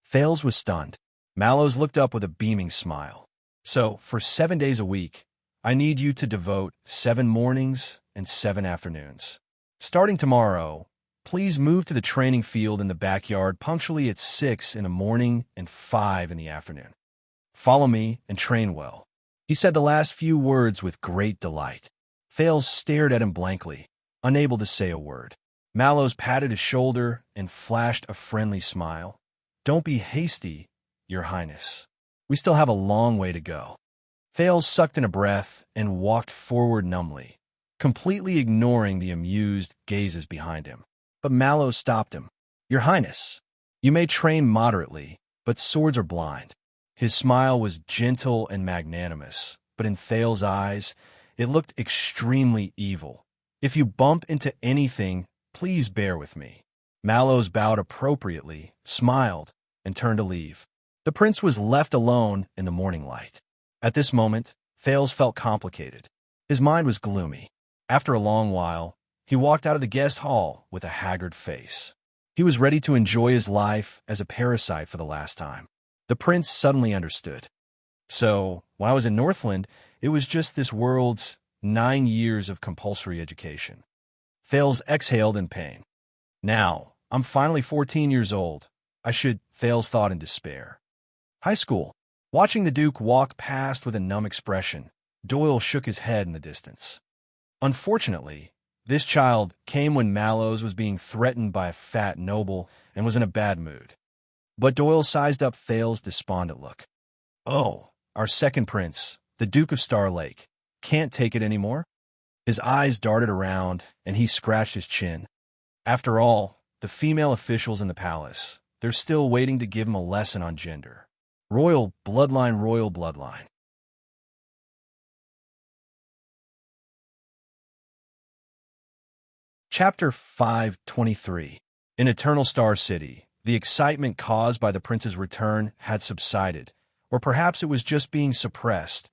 Thales was stunned. Mallows looked up with a beaming smile. So, for 7 days a week, I need you to devote 7 mornings and 7 afternoons. Starting tomorrow, please move to the training field in the backyard punctually at 6 in the morning and 5 in the afternoon. Follow me and train well. He said the last few words with great delight. Thales stared at him blankly, unable to say a word. Mallows patted his shoulder and flashed a friendly smile. Don't be hasty, Your Highness. We still have a long way to go. Thales sucked in a breath and walked forward numbly, completely ignoring the amused gazes behind him. But Mallows stopped him. Your Highness, you may train moderately, but swords are blind. His smile was gentle and magnanimous, but in Thales' eyes, it looked extremely evil. If you bump into anything, please bear with me. Mallows bowed appropriately, smiled, and turned to leave. The prince was left alone in the morning light. At this moment, Thales felt complicated. His mind was gloomy. After a long while, he walked out of the guest hall with a haggard face. He was ready to enjoy his life as a parasite for the last time. The prince suddenly understood. So, when I was in Northland, it was just this world's 9 years of compulsory education. Thales exhaled in pain. Now, I'm finally 14 years old. I should, Thales thought in despair. High school. Watching the Duke walk past with a numb expression, Doyle shook his head in the distance. Unfortunately, this child came when Mallows was being threatened by a fat noble and was in a bad mood. But Doyle sized up Thales' despondent look. Oh, our second prince, the Duke of Star Lake, can't take it anymore? His eyes darted around, and he scratched his chin. After all, the female officials in the palace, they're still waiting to give him a lesson on gender. Royal bloodline, royal bloodline. Chapter 523. In Eternal Star City, the excitement caused by the prince's return had subsided, or perhaps it was just being suppressed,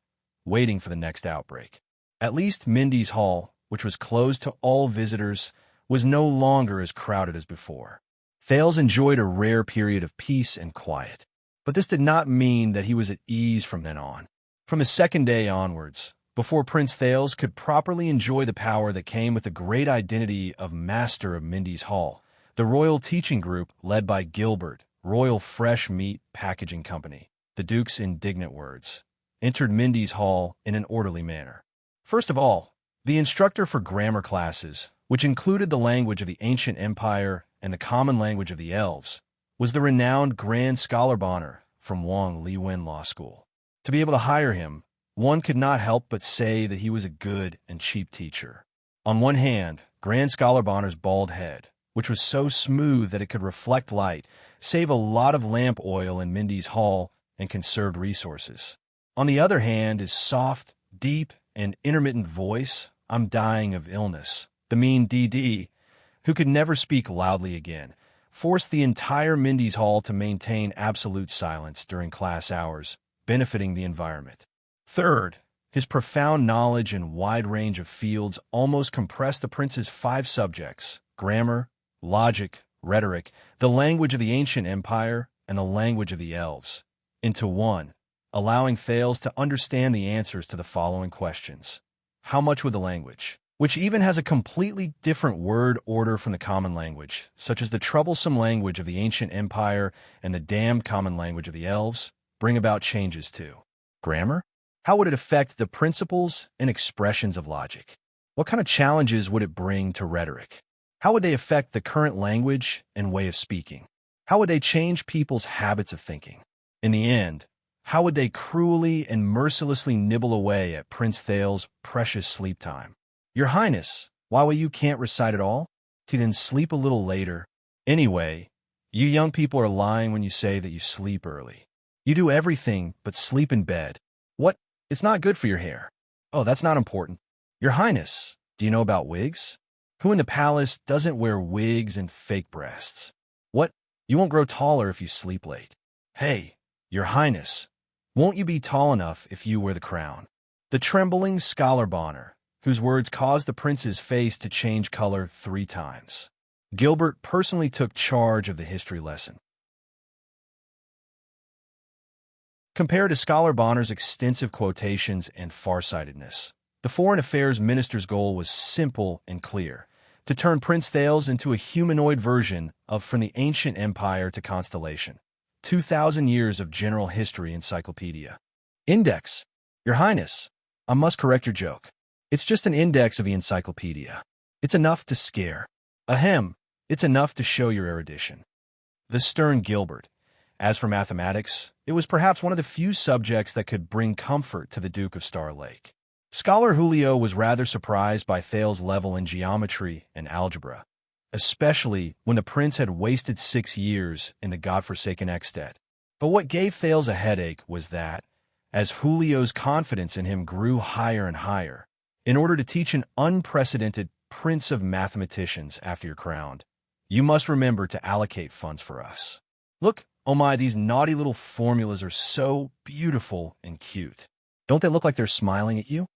waiting for the next outbreak. At least Mindy's Hall, which was closed to all visitors, was no longer as crowded as before. Thales enjoyed a rare period of peace and quiet. But this did not mean that he was at ease from then on. From his second day onwards, before Prince Thales could properly enjoy the power that came with the great identity of Master of Mindy's Hall, the Royal Teaching Group, led by Gilbert, Royal Fresh Meat Packaging Company, the Duke's indignant words, entered Mindy's Hall in an orderly manner. First of all, the instructor for grammar classes, which included the language of the ancient empire and the common language of the elves, was the renowned Grand Scholar Bonner from Wang Liwen Law School. To be able to hire him, one could not help but say that he was a good and cheap teacher. On one hand, Grand Scholar Bonner's bald head, which was so smooth that it could reflect light, save a lot of lamp oil in Mindy's Hall and conserved resources. On the other hand, his soft, deep, and intermittent voice, "I'm dying of illness," the mean DD, who could never speak loudly again, forced the entire Mindy's Hall to maintain absolute silence during class hours, benefiting the environment. Third, his profound knowledge and wide range of fields almost compressed the prince's 5 subjects: grammar, logic, rhetoric, the language of the ancient empire, and the language of the elves, into one, allowing Thales to understand the answers to the following questions. How much would the language, which even has a completely different word order from the common language, such as the troublesome language of the ancient empire and the damned common language of the elves, bring about changes to? Grammar? How would it affect the principles and expressions of logic? What kind of challenges would it bring to rhetoric? How would they affect the current language and way of speaking? How would they change people's habits of thinking? In the end, how would they cruelly and mercilessly nibble away at Prince Thales' precious sleep time? Your Highness, why you can't recite at all? To then sleep a little later. Anyway, you young people are lying when you say that you sleep early. You do everything but sleep in bed. What? It's not good for your hair. Oh, that's not important. Your Highness, do you know about wigs? Who in the palace doesn't wear wigs and fake breasts? What? You won't grow taller if you sleep late. Hey, Your Highness, won't you be tall enough if you wear the crown? The trembling Scholar Bonner, whose words caused the prince's face to change color 3 times. Gilbert personally took charge of the history lesson. Compared to Scholar Bonner's extensive quotations and farsightedness, the Foreign Affairs Minister's goal was simple and clear: to turn Prince Thales into a humanoid version of From the Ancient Empire to Constellation, 2,000 Years of General History Encyclopedia. Index. Your Highness, I must correct your joke. It's just an index of the encyclopedia. It's enough to scare. Ahem, it's enough to show your erudition. The stern Gilbert. As for mathematics, it was perhaps one of the few subjects that could bring comfort to the Duke of Star Lake. Scholar Julio was rather surprised by Thales' level in geometry and algebra, especially when the prince had wasted 6 years in the godforsaken Ekstead. But what gave Thales a headache was that, as Julio's confidence in him grew higher and higher, in order to teach an unprecedented prince of mathematicians after you're crowned, you must remember to allocate funds for us. Look, oh my, these naughty little formulas are so beautiful and cute. Don't they look like they're smiling at you?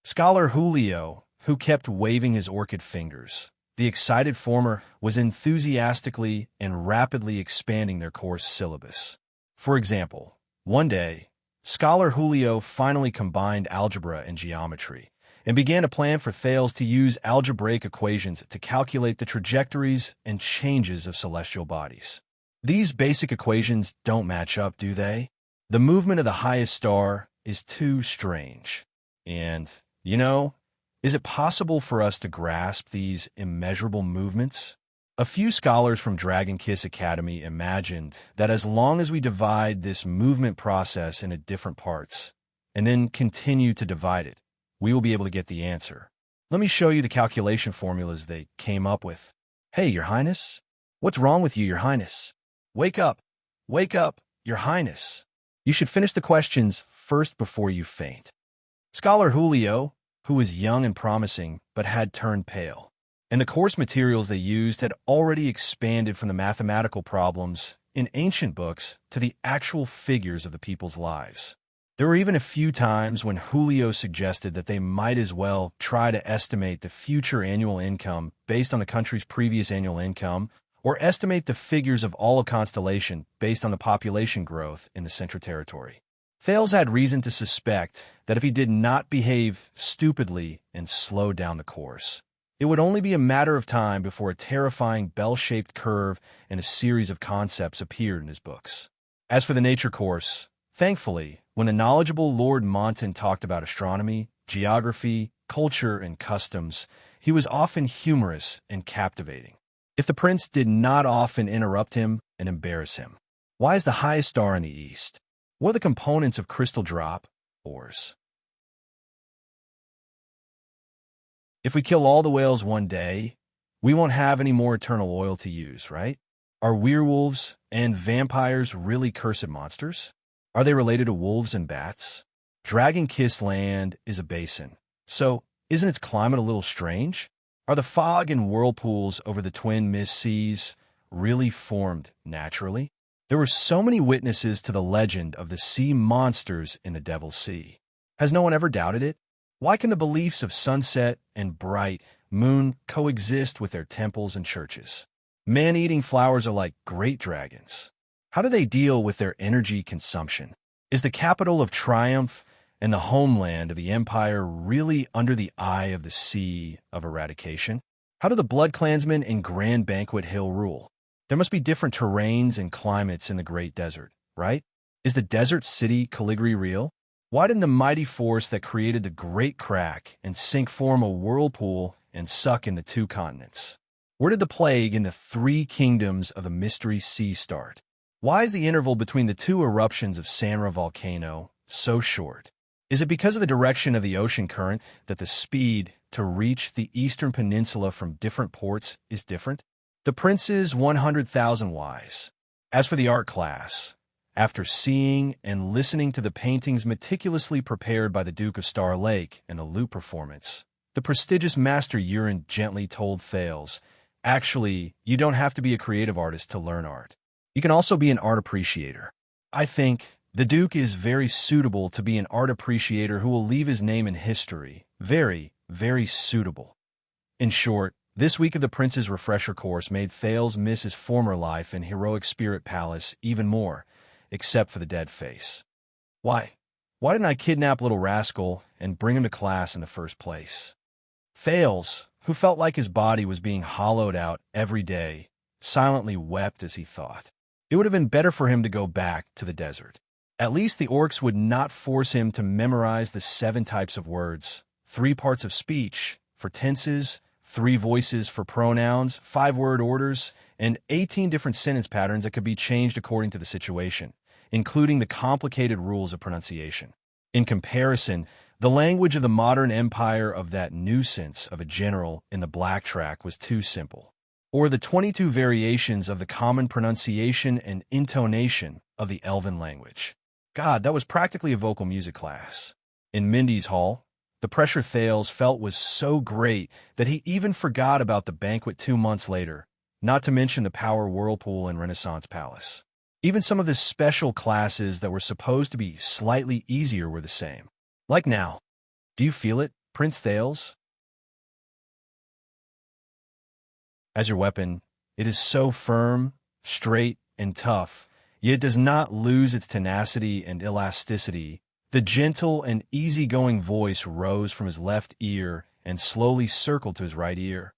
Scholar Julio, who kept waving his orchid fingers, the excited former, was enthusiastically and rapidly expanding their course syllabus. For example, one day, Scholar Julio finally combined algebra and geometry and began a plan for Thales to use algebraic equations to calculate the trajectories and changes of celestial bodies. These basic equations don't match up, do they? The movement of the highest star is too strange. And, you know, is it possible for us to grasp these immeasurable movements? A few scholars from Dragon Kiss Academy imagined that as long as we divide this movement process into different parts, and then continue to divide it, we will be able to get the answer. Let me show you the calculation formulas they came up with. Hey, Your Highness? What's wrong with you, Your Highness? Wake up! Wake up, Your Highness! You should finish the questions first before you faint. Scholar Julio, who was young and promising but had turned pale, and the course materials they used had already expanded from the mathematical problems in ancient books to the actual figures of the people's lives. There were even a few times when Julio suggested that they might as well try to estimate the future annual income based on the country's previous annual income, or estimate the figures of all of Constellation based on the population growth in the Central Territory. Thales had reason to suspect that if he did not behave stupidly and slow down the course, it would only be a matter of time before a terrifying bell-shaped curve and a series of concepts appeared in his books. As for the nature course, thankfully, when the knowledgeable Lord Monton talked about astronomy, geography, culture, and customs, he was often humorous and captivating. If the prince did not often interrupt him and embarrass him. Why is the highest star in the east? What are the components of crystal drop ores? If we kill all the whales one day, we won't have any more eternal oil to use, right? Are werewolves and vampires really cursed monsters? Are they related to wolves and bats? Dragon-kissed land is a basin, so isn't its climate a little strange? Are the fog and whirlpools over the twin mist seas really formed naturally? There were so many witnesses to the legend of the sea monsters in the Devil's Sea. Has no one ever doubted it? Why can the beliefs of sunset and bright moon coexist with their temples and churches? Man-eating flowers are like great dragons. How do they deal with their energy consumption? Is the capital of triumph and the homeland of the empire really under the eye of the sea of eradication? How do the Blood Clansmen in Grand Banquet Hill rule? There must be different terrains and climates in the Great Desert, right? Is the desert city Caligari real? Why didn't the mighty force that created the Great Crack and sink form a whirlpool and suck in the two continents? Where did the plague in the three kingdoms of the Mystery Sea start? Why is the interval between the two eruptions of Sanra volcano so short? Is it because of the direction of the ocean current that the speed to reach the eastern peninsula from different ports is different? The Prince's 100,000 Whys. As for the art class, after seeing and listening to the paintings meticulously prepared by the Duke of Star Lake in a lute performance, the prestigious Master Urin gently told Thales, actually, you don't have to be a creative artist to learn art. You can also be an art appreciator. I think the Duke is very suitable to be an art appreciator who will leave his name in history. Very, very suitable. In short, this week of the Prince's refresher course made Thales miss his former life in Heroic Spirit Palace even more, except for the dead face. Why? Why didn't I kidnap little rascal and bring him to class in the first place? Thales, who felt like his body was being hollowed out every day, silently wept as he thought. It would have been better for him to go back to the desert. At least the orcs would not force him to memorize the 7 types of words, 3 parts of speech for tenses, 3 voices for pronouns, 5-word orders, and 18 different sentence patterns that could be changed according to the situation, including the complicated rules of pronunciation. In comparison, the language of the modern empire of that nuisance of a general in the Black Track was too simple. Or the 22 variations of the common pronunciation and intonation of the Elven language. God, that was practically a vocal music class. In Mindy's Hall, the pressure Thales felt was so great that he even forgot about the banquet 2 months later, not to mention the power whirlpool in Renaissance Palace. Even some of the special classes that were supposed to be slightly easier were the same. Like now. Do you feel it, Prince Thales? As your weapon, it is so firm, straight, and tough, yet it does not lose its tenacity and elasticity. The gentle and easygoing voice rose from his left ear and slowly circled to his right ear,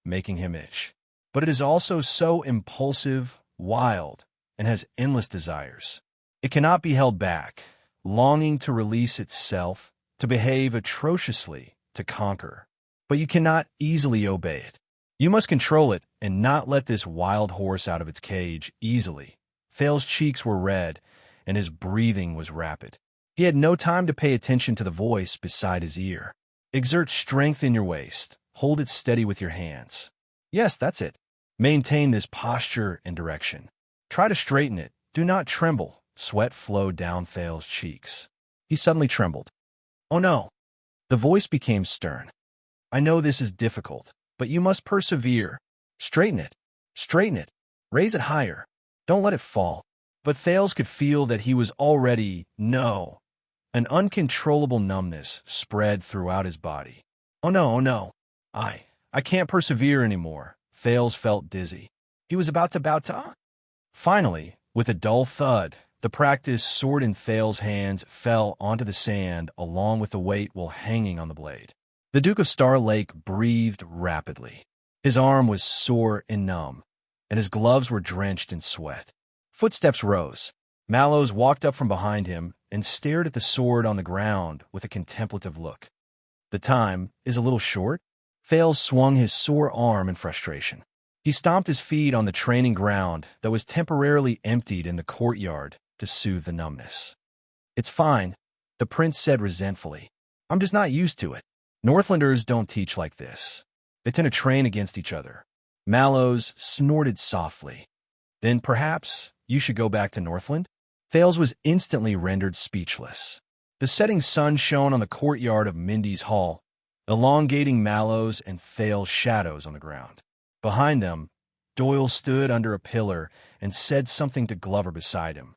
making him itch. But it is also so impulsive, wild, and has endless desires. It cannot be held back, longing to release itself, to behave atrociously, to conquer. But you cannot easily obey it. You must control it and not let this wild horse out of its cage easily. Fail's cheeks were red, and his breathing was rapid. He had no time to pay attention to the voice beside his ear. Exert strength in your waist. Hold it steady with your hands. Yes, that's it. Maintain this posture and direction. Try to straighten it. Do not tremble. Sweat flowed down Fail's cheeks. He suddenly trembled. Oh no. The voice became stern. I know this is difficult, but you must persevere. Straighten it. Straighten it. Raise it higher. Don't let it fall. But Thales could feel that he was already, no. An uncontrollable numbness spread throughout his body. Oh no, oh no. I can't persevere anymore. Thales felt dizzy. He was about to. Finally, with a dull thud, the practiced sword in Thales' hands fell onto the sand along with the weight while hanging on the blade. The Duke of Star Lake breathed rapidly. His arm was sore and numb, and his gloves were drenched in sweat. Footsteps rose. Mallows walked up from behind him and stared at the sword on the ground with a contemplative look. The time is a little short. Thales swung his sore arm in frustration. He stomped his feet on the training ground that was temporarily emptied in the courtyard to soothe the numbness. It's fine, the prince said resentfully. I'm just not used to it. Northlanders don't teach like this. They tend to train against each other. Mallows snorted softly. Then perhaps you should go back to Northland? Thales was instantly rendered speechless. The setting sun shone on the courtyard of Mindy's hall, elongating Mallows and Thales' shadows on the ground. Behind them, Doyle stood under a pillar and said something to Glover beside him.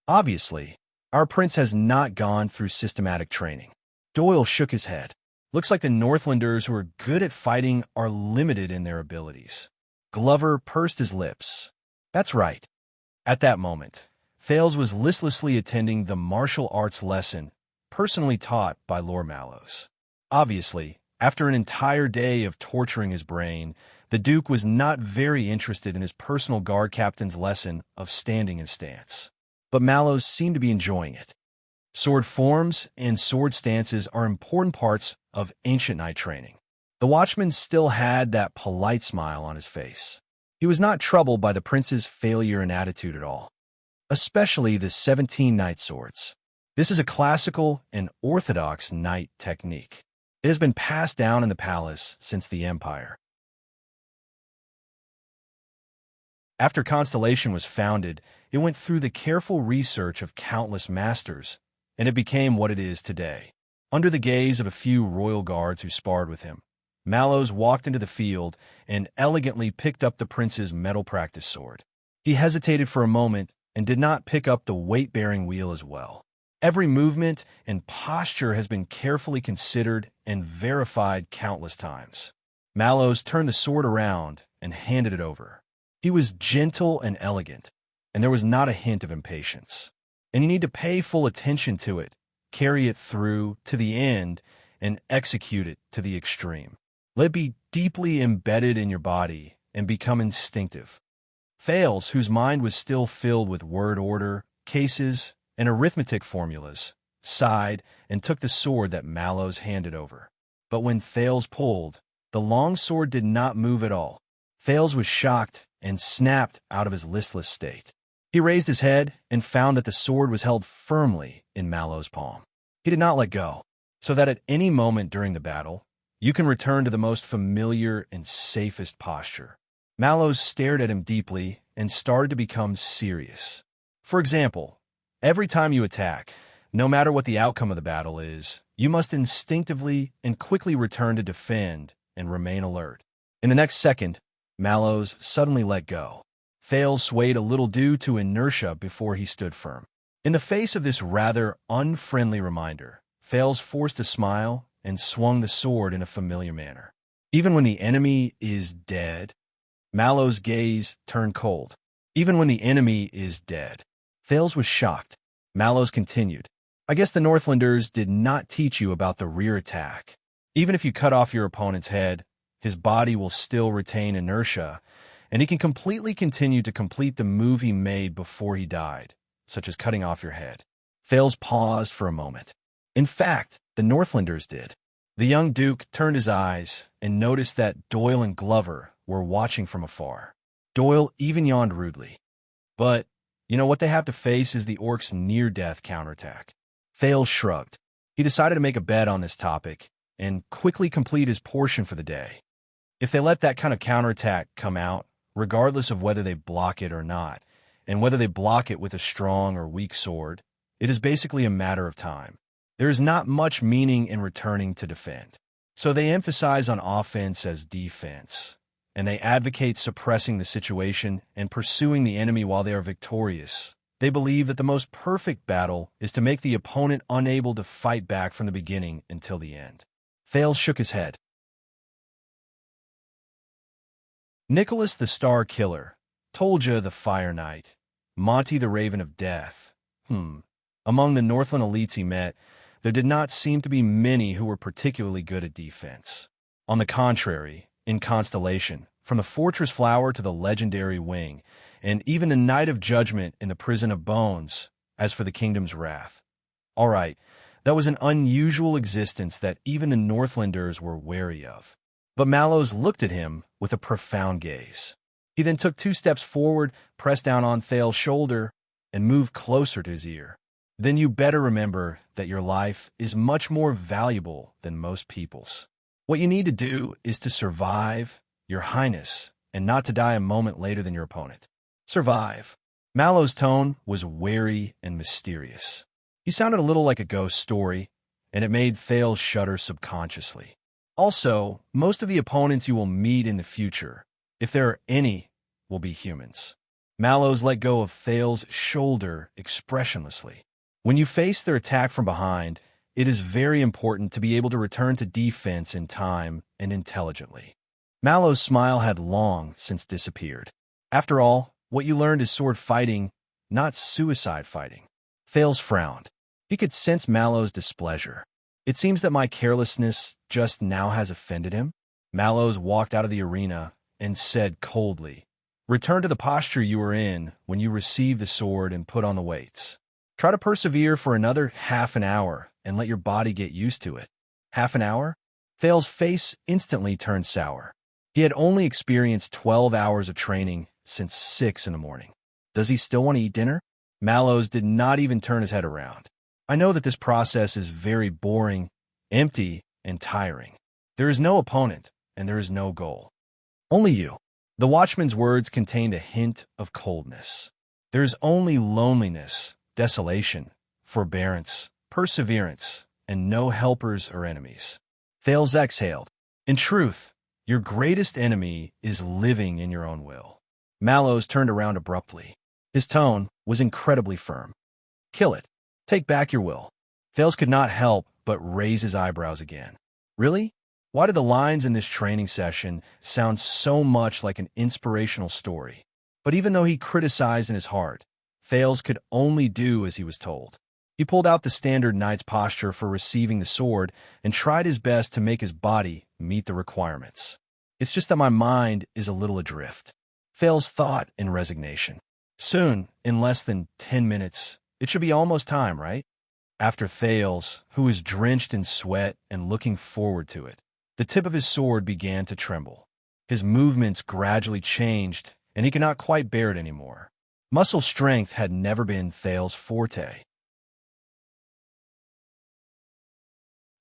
Obviously, our prince has not gone through systematic training. Doyle shook his head. Looks like the Northlanders who are good at fighting are limited in their abilities. Glover pursed his lips. That's right. At that moment, Thales was listlessly attending the martial arts lesson personally taught by Lord Mallows. Obviously, after an entire day of torturing his brain, the Duke was not very interested in his personal guard captain's lesson of standing and stance. But Mallows seemed to be enjoying it. Sword forms and sword stances are important parts of ancient knight training. The watchman still had that polite smile on his face. He was not troubled by the prince's failure and attitude at all, especially the 17 knight swords. This is a classical and orthodox knight technique. It has been passed down in the palace since the Empire. After Constellation was founded, it went through the careful research of countless masters, and it became what it is today. Under the gaze of a few royal guards who sparred with him, Mallows walked into the field and elegantly picked up the prince's metal practice sword. He hesitated for a moment and did not pick up the weight-bearing wheel as well. Every movement and posture has been carefully considered and verified countless times. Mallows turned the sword around and handed it over. He was gentle and elegant, and there was not a hint of impatience. And you need to pay full attention to it, carry it through to the end, and execute it to the extreme. Let it be deeply embedded in your body and become instinctive. Thales, whose mind was still filled with word order, cases, and arithmetic formulas, sighed and took the sword that Mallows handed over. But when Thales pulled, the long sword did not move at all. Thales was shocked and snapped out of his listless state. He raised his head and found that the sword was held firmly in Mallows' palm. He did not let go, so that at any moment during the battle, you can return to the most familiar and safest posture. Mallows stared at him deeply and started to become serious. For example, every time you attack, no matter what the outcome of the battle is, you must instinctively and quickly return to defend and remain alert. In the next second, Mallows suddenly let go. Thales swayed a little due to inertia before he stood firm. In the face of this rather unfriendly reminder, Thales forced a smile and swung the sword in a familiar manner. Even when the enemy is dead, Mallows' gaze turned cold. Even when the enemy is dead. Thales was shocked. Mallows continued. I guess the Northlanders did not teach you about the rear attack. Even if you cut off your opponent's head, his body will still retain inertia, and he can completely continue to complete the move he made before he died, such as cutting off your head. Thales paused for a moment. In fact, the Northlanders did. The young Duke turned his eyes and noticed that Doyle and Glover were watching from afar. Doyle even yawned rudely. But, you know, what they have to face is the orcs' near-death counterattack. Thales shrugged. He decided to make a bet on this topic and quickly complete his portion for the day. If they let that kind of counterattack come out, regardless of whether they block it or not, and whether they block it with a strong or weak sword, it is basically a matter of time. There is not much meaning in returning to defend. So they emphasize on offense as defense, and they advocate suppressing the situation and pursuing the enemy while they are victorious. They believe that the most perfect battle is to make the opponent unable to fight back from the beginning until the end. Thales shook his head. Nicholas the Star Killer, Tolja the Fire Knight, Monty the Raven of Death. Among the Northland elites he met, there did not seem to be many who were particularly good at defense. On the contrary, in Constellation, from the Fortress Flower to the legendary Wing, and even the Knight of Judgment in the Prison of Bones, as for the Kingdom's Wrath. All right, that was an unusual existence that even the Northlanders were wary of. But Mallows looked at him with a profound gaze. He then took 2 steps forward, pressed down on Thales' shoulder, and moved closer to his ear. Then you better remember that your life is much more valuable than most people's. What you need to do is to survive, Your Highness, and not to die a moment later than your opponent. Survive. Mallows' tone was wary and mysterious. He sounded a little like a ghost story, and it made Thales shudder subconsciously. Also, most of the opponents you will meet in the future, if there are any, will be humans. Mallows let go of Thales' shoulder expressionlessly. When you face their attack from behind, it is very important to be able to return to defense in time and intelligently. Mallows' smile had long since disappeared. After all, what you learned is sword fighting, not suicide fighting. Thales frowned. He could sense Mallows' displeasure. It seems that my carelessness just now has offended him. Mallows walked out of the arena and said coldly, "Return to the posture you were in when you received the sword and put on the weights. Try to persevere for another half an hour and let your body get used to it." Half an hour? Thales' face instantly turned sour. He had only experienced 12 hours of training since 6 in the morning. Does he still want to eat dinner? Mallows did not even turn his head around. I know that this process is very boring, empty, and tiring. There is no opponent, and there is no goal. Only you. The watchman's words contained a hint of coldness. There is only loneliness, desolation, forbearance, perseverance, and no helpers or enemies. Thales exhaled. In truth, your greatest enemy is living in your own will. Mallows turned around abruptly. His tone was incredibly firm. Kill it. Take back your will. Thales could not help but raise his eyebrows again. Really? Why did the lines in this training session sound so much like an inspirational story? But even though he criticized in his heart, Thales could only do as he was told. He pulled out the standard knight's posture for receiving the sword and tried his best to make his body meet the requirements. It's just that my mind is a little adrift. Thales thought in resignation. Soon, in less than 10 minutes, it should be almost time, right? After Thales, who was drenched in sweat and looking forward to it, the tip of his sword began to tremble. His movements gradually changed, and he could not quite bear it anymore. Muscle strength had never been Thales' forte.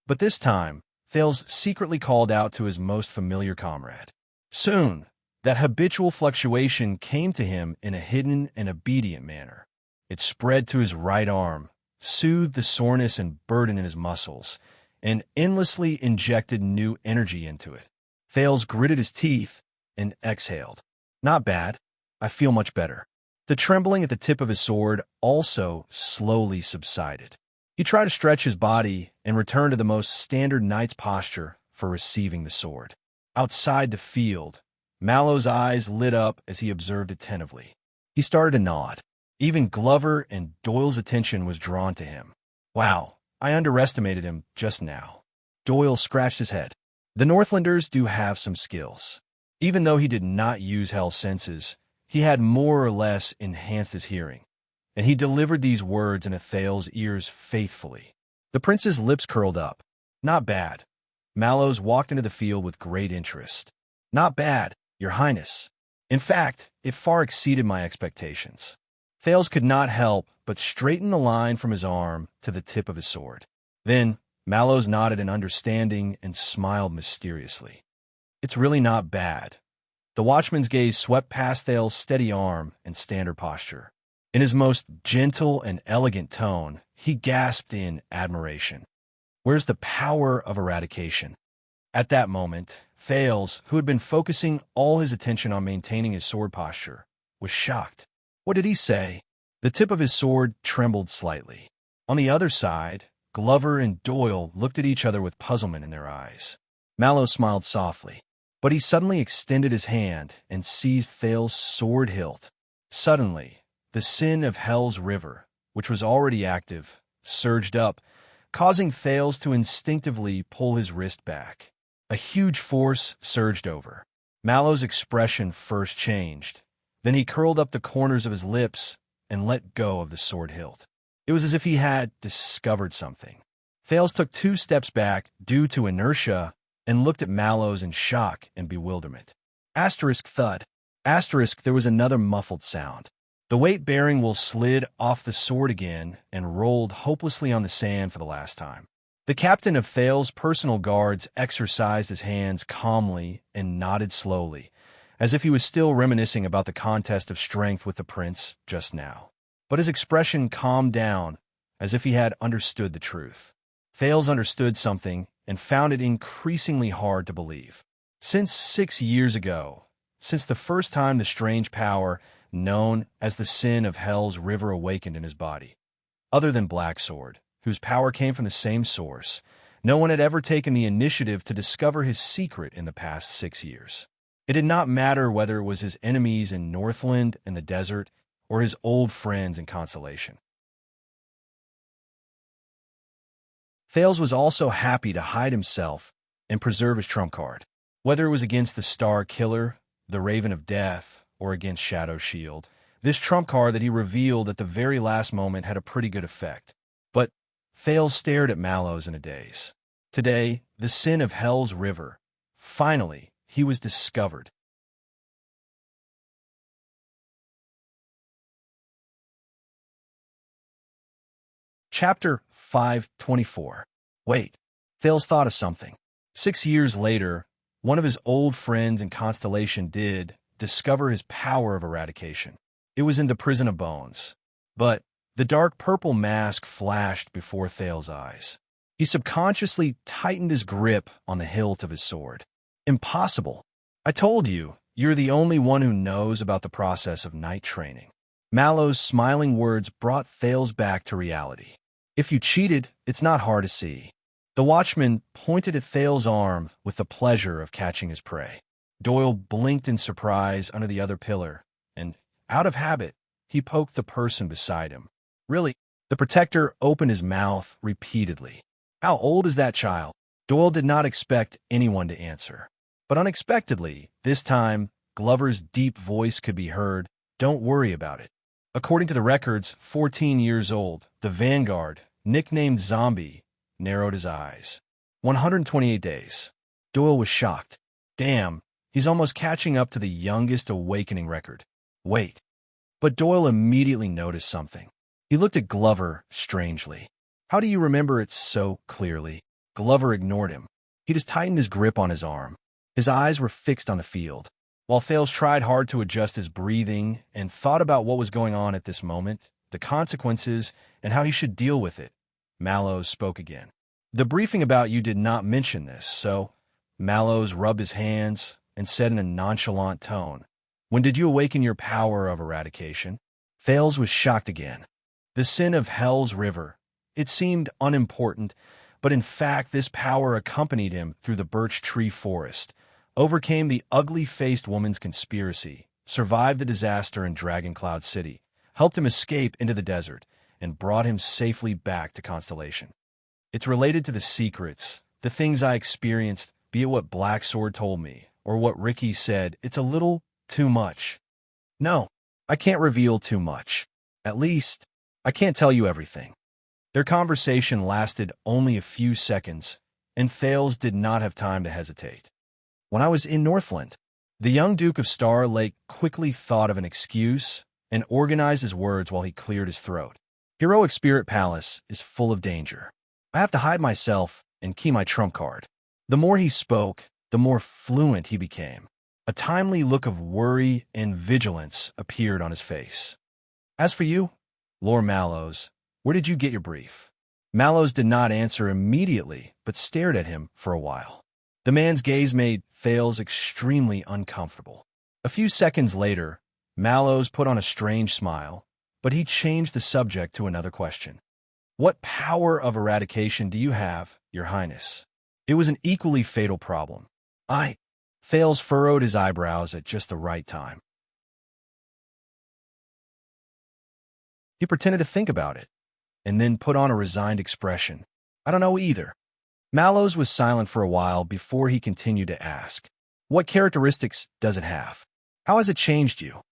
But this time, Thales secretly called out to his most familiar comrade. Soon, that habitual fluctuation came to him in a hidden and obedient manner. It spread to his right arm, soothed the soreness and burden in his muscles, and endlessly injected new energy into it. Thales gritted his teeth and exhaled. Not bad. I feel much better. The trembling at the tip of his sword also slowly subsided. He tried to stretch his body and return to the most standard knight's posture for receiving the sword. Outside the field, Mallows' eyes lit up as he observed attentively. He started to nod. Even Glover and Doyle's attention was drawn to him. Wow, I underestimated him just now. Doyle scratched his head. The Northlanders do have some skills. Even though he did not use Hell's senses, he had more or less enhanced his hearing, and he delivered these words in Athal's ears faithfully. The prince's lips curled up. Not bad. Mallows walked into the field with great interest. Not bad, Your Highness. In fact, it far exceeded my expectations. Thales could not help but straighten the line from his arm to the tip of his sword. Then, Mallows nodded in understanding and smiled mysteriously. It's really not bad. The watchman's gaze swept past Thales' steady arm and standard posture. In his most gentle and elegant tone, he gasped in admiration. Where's the power of eradication? At that moment, Thales, who had been focusing all his attention on maintaining his sword posture, was shocked. What did he say? The tip of his sword trembled slightly. On the other side, Glover and Doyle looked at each other with puzzlement in their eyes. Mallows smiled softly, but he suddenly extended his hand and seized Thales' sword hilt. Suddenly, the sin of Hell's River, which was already active, surged up, causing Thales to instinctively pull his wrist back. A huge force surged over. Mallows' expression first changed. Then he curled up the corners of his lips and let go of the sword hilt. It was as if he had discovered something. Thales took 2 steps back due to inertia and looked at Mallows in shock and bewilderment. Asterisk thud. Asterisk, there was another muffled sound. The weight-bearing wool slid off the sword again and rolled hopelessly on the sand for the last time. The captain of Thales' personal guards exercised his hands calmly and nodded slowly, as if he was still reminiscing about the contest of strength with the prince just now. But his expression calmed down, as if he had understood the truth. Thales understood something and found it increasingly hard to believe. Since 6 years ago, since the first time the strange power known as the sin of Hell's River awakened in his body, other than Black Sword, whose power came from the same source, no one had ever taken the initiative to discover his secret in the past 6 years. It did not matter whether it was his enemies in Northland and the desert, or his old friends in Constellation. Thales was also happy to hide himself and preserve his trump card. Whether it was against the Star Killer, the Raven of Death, or against Shadow Shield, this trump card that he revealed at the very last moment had a pretty good effect. But Thales stared at Mallows in a daze. Today, the sin of Hell's River. Finally, he was discovered. Chapter 524. Wait, Thales thought of something. 6 years later, one of his old friends in Constellation did discover his power of eradication. It was in the Prison of Bones. But the dark purple mask flashed before Thales' eyes. He subconsciously tightened his grip on the hilt of his sword. Impossible. I told you, you're the only one who knows about the process of night training. Mallows' smiling words brought Thales back to reality. If you cheated, it's not hard to see. The watchman pointed at Thales' arm with the pleasure of catching his prey. Doyle blinked in surprise under the other pillar, and, out of habit, he poked the person beside him. Really? The protector opened his mouth repeatedly. How old is that child? Doyle did not expect anyone to answer. But unexpectedly, this time, Glover's deep voice could be heard. Don't worry about it. According to the records, 14 years old, the Vanguard, nicknamed Zombie, narrowed his eyes. 128 days. Doyle was shocked. Damn, he's almost catching up to the youngest awakening record. Wait. But Doyle immediately noticed something. He looked at Glover strangely. How do you remember it so clearly? Glover ignored him. He just tightened his grip on his arm. His eyes were fixed on the field. While Thales tried hard to adjust his breathing and thought about what was going on at this moment, the consequences, and how he should deal with it, Mallows spoke again. The briefing about you did not mention this, so Mallows rubbed his hands and said in a nonchalant tone, when did you awaken your power of eradication? Thales was shocked again. The sin of Hell's River. It seemed unimportant, but in fact this power accompanied him through the birch tree forest, overcame the ugly-faced woman's conspiracy, survived the disaster in Dragon Cloud City, helped him escape into the desert, and brought him safely back to Constellation. It's related to the secrets, the things I experienced, be it what Black Sword told me, or what Ricky said, it's a little too much. No, I can't reveal too much. At least, I can't tell you everything. Their conversation lasted only a few seconds, and Thales did not have time to hesitate. When I was in Northland, the young Duke of Star Lake quickly thought of an excuse and organized his words while he cleared his throat. Heroic Spirit Palace is full of danger. I have to hide myself and key my trump card. The more he spoke, the more fluent he became. A timely look of worry and vigilance appeared on his face. As for you, Lord Mallows, where did you get your brief? Mallows did not answer immediately, but stared at him for a while. The man's gaze made Thales extremely uncomfortable. A few seconds later, Mallows put on a strange smile, but he changed the subject to another question. What power of eradication do you have, Your Highness? It was an equally fatal problem. Thales furrowed his eyebrows at just the right time. He pretended to think about it, and then put on a resigned expression. I don't know either. Mallows was silent for a while before he continued to ask, what characteristics does it have? How has it changed you?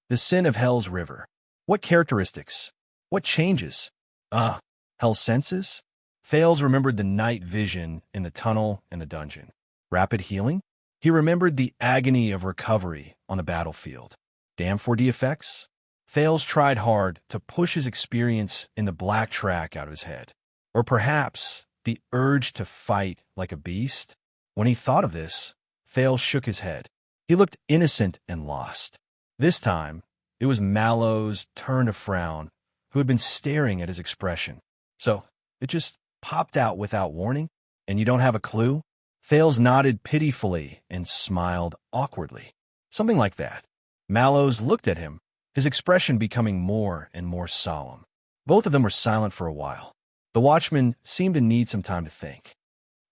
The sin of Hell's River. What characteristics? What changes? Hell's senses? Thales remembered the night vision in the tunnel and the dungeon. Rapid healing? He remembered the agony of recovery on the battlefield. Damn 4D effects? Thales tried hard to push his experience in the black track out of his head. Or perhaps the urge to fight like a beast? When he thought of this, Thales shook his head. He looked innocent and lost. This time, it was Mallows' turn to frown, who had been staring at his expression. So, it just popped out without warning, and you don't have a clue? Thales nodded pitifully and smiled awkwardly. Something like that. Mallows looked at him, his expression becoming more and more solemn. Both of them were silent for a while. The watchman seemed to need some time to think.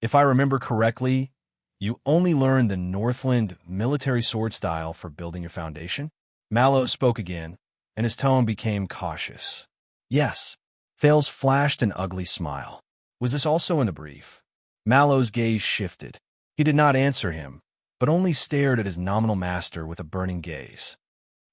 If I remember correctly, you only learned the Northland military sword style for building your foundation? Mallows spoke again, and his tone became cautious. Yes. Thales flashed an ugly smile. Was this also in the brief? Mallows' gaze shifted. He did not answer him, but only stared at his nominal master with a burning gaze.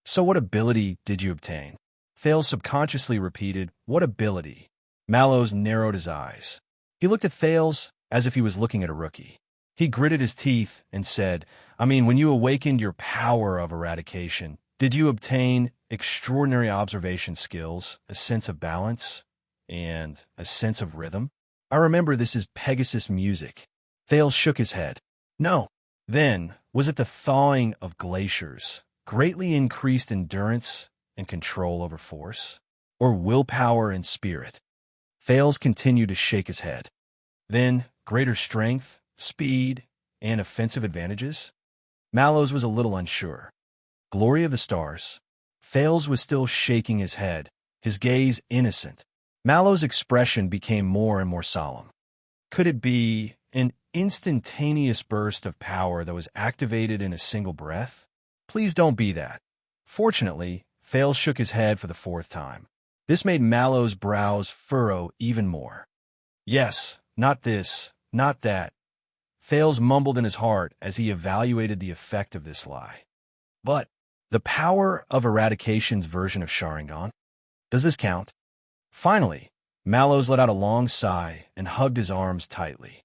So what ability did you obtain? Thales subconsciously repeated, what ability? Mallows narrowed his eyes. He looked at Thales as if he was looking at a rookie. He gritted his teeth and said, when you awakened your power of eradication, did you obtain extraordinary observation skills, a sense of balance, and a sense of rhythm? I remember this is Pegasus music. Thales shook his head. No. Then, was it the thawing of glaciers, greatly increased endurance and control over force, or willpower and spirit? Thales continued to shake his head. Then, greater strength, speed, and offensive advantages? Mallows was a little unsure. Glory of the stars. Thales was still shaking his head, his gaze innocent. Mallows' expression became more and more solemn. Could it be an instantaneous burst of power that was activated in a single breath? Please don't be that. Fortunately, Thales shook his head for the fourth time. This made Mallows' brows furrow even more. Yes, not this, not that. Thales mumbled in his heart as he evaluated the effect of this lie. But the power of eradication's version of Sharingan? Does this count? Finally, Mallows let out a long sigh and hugged his arms tightly.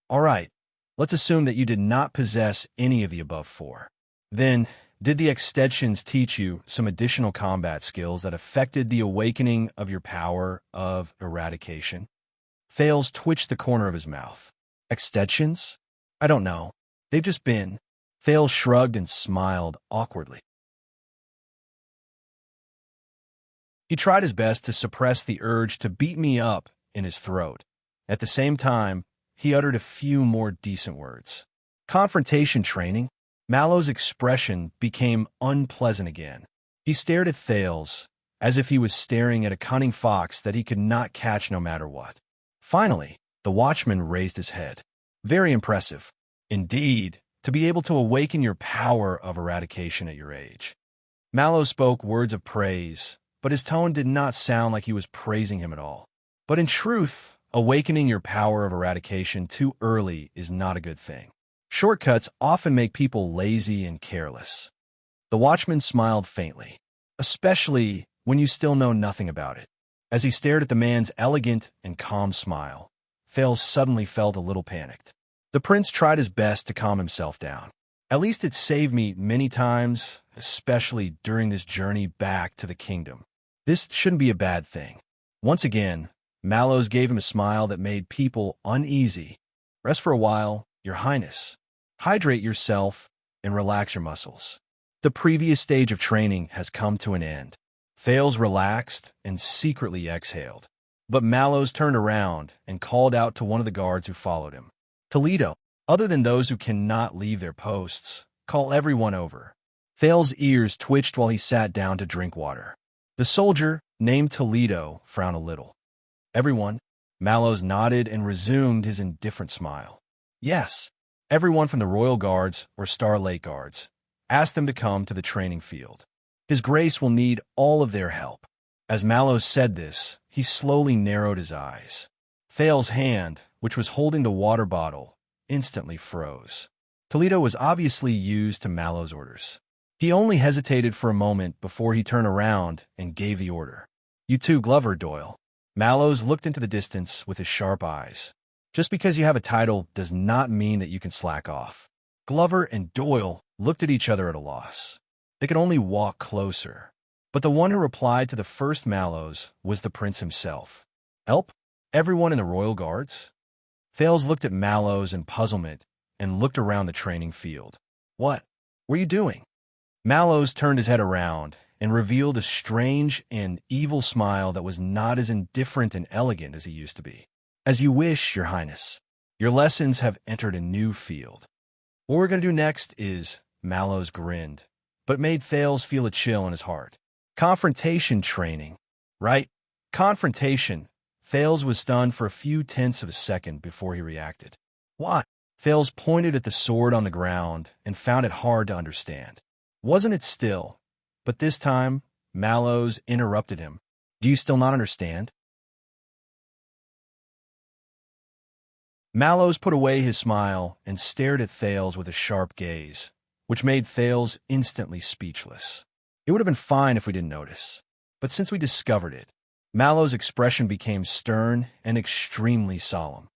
All right, let's assume that you did not possess any of the above four. Then, did the extensions teach you some additional combat skills that affected the awakening of your power of eradication? Thales twitched the corner of his mouth. Extensions? I don't know. They've just been. Thales shrugged and smiled awkwardly. He tried his best to suppress the urge to beat me up in his throat. At the same time, he uttered a few more decent words. Confrontation training? Mallows' expression became unpleasant again. He stared at Thales as if he was staring at a cunning fox that he could not catch no matter what. Finally, the watchman raised his head. Very impressive. Indeed, to be able to awaken your power of eradication at your age. Mallows spoke words of praise, but his tone did not sound like he was praising him at all. But in truth, awakening your power of eradication too early is not a good thing. Shortcuts often make people lazy and careless. The watchman smiled faintly, especially when you still know nothing about it. As he stared at the man's elegant and calm smile, Thales suddenly felt a little panicked. The prince tried his best to calm himself down. At least it saved me many times, especially during this journey back to the kingdom. This shouldn't be a bad thing. Once again, Mallows gave him a smile that made people uneasy. Rest for a while, Your Highness. Hydrate yourself and relax your muscles. The previous stage of training has come to an end. Thales relaxed and secretly exhaled. But Mallows turned around and called out to one of the guards who followed him. Toledo, other than those who cannot leave their posts, call everyone over. Thales' ears twitched while he sat down to drink water. The soldier, named Toledo, frowned a little. Everyone? Mallows nodded and resumed his indifferent smile. Yes, everyone from the Royal Guards or Star Lake Guards. Ask them to come to the training field. His Grace will need all of their help. As Mallows said this, he slowly narrowed his eyes. Thales' hand, which was holding the water bottle, instantly froze. Toledo was obviously used to Mallows' orders. He only hesitated for a moment before he turned around and gave the order. You too, Glover, Doyle. Mallows looked into the distance with his sharp eyes. Just because you have a title does not mean that you can slack off. Glover and Doyle looked at each other at a loss. They could only walk closer. But the one who replied to the first Mallows was the prince himself. Help? Everyone in the Royal Guards? Thales looked at Mallows in puzzlement and looked around the training field. What were you doing? Mallows turned his head around and revealed a strange and evil smile that was not as indifferent and elegant as he used to be. As you wish, Your Highness. Your lessons have entered a new field. What we're going to do next is, Mallows grinned, but made Thales feel a chill in his heart. Confrontation training. Right? Confrontation. Thales was stunned for a few tenths of a second before he reacted. What? Thales pointed at the sword on the ground and found it hard to understand. Wasn't it still? But this time, Mallows interrupted him. Do you still not understand? Mallows put away his smile and stared at Thales with a sharp gaze, which made Thales instantly speechless. It would have been fine if we didn't notice, but since we discovered it, Mallows' expression became stern and extremely solemn.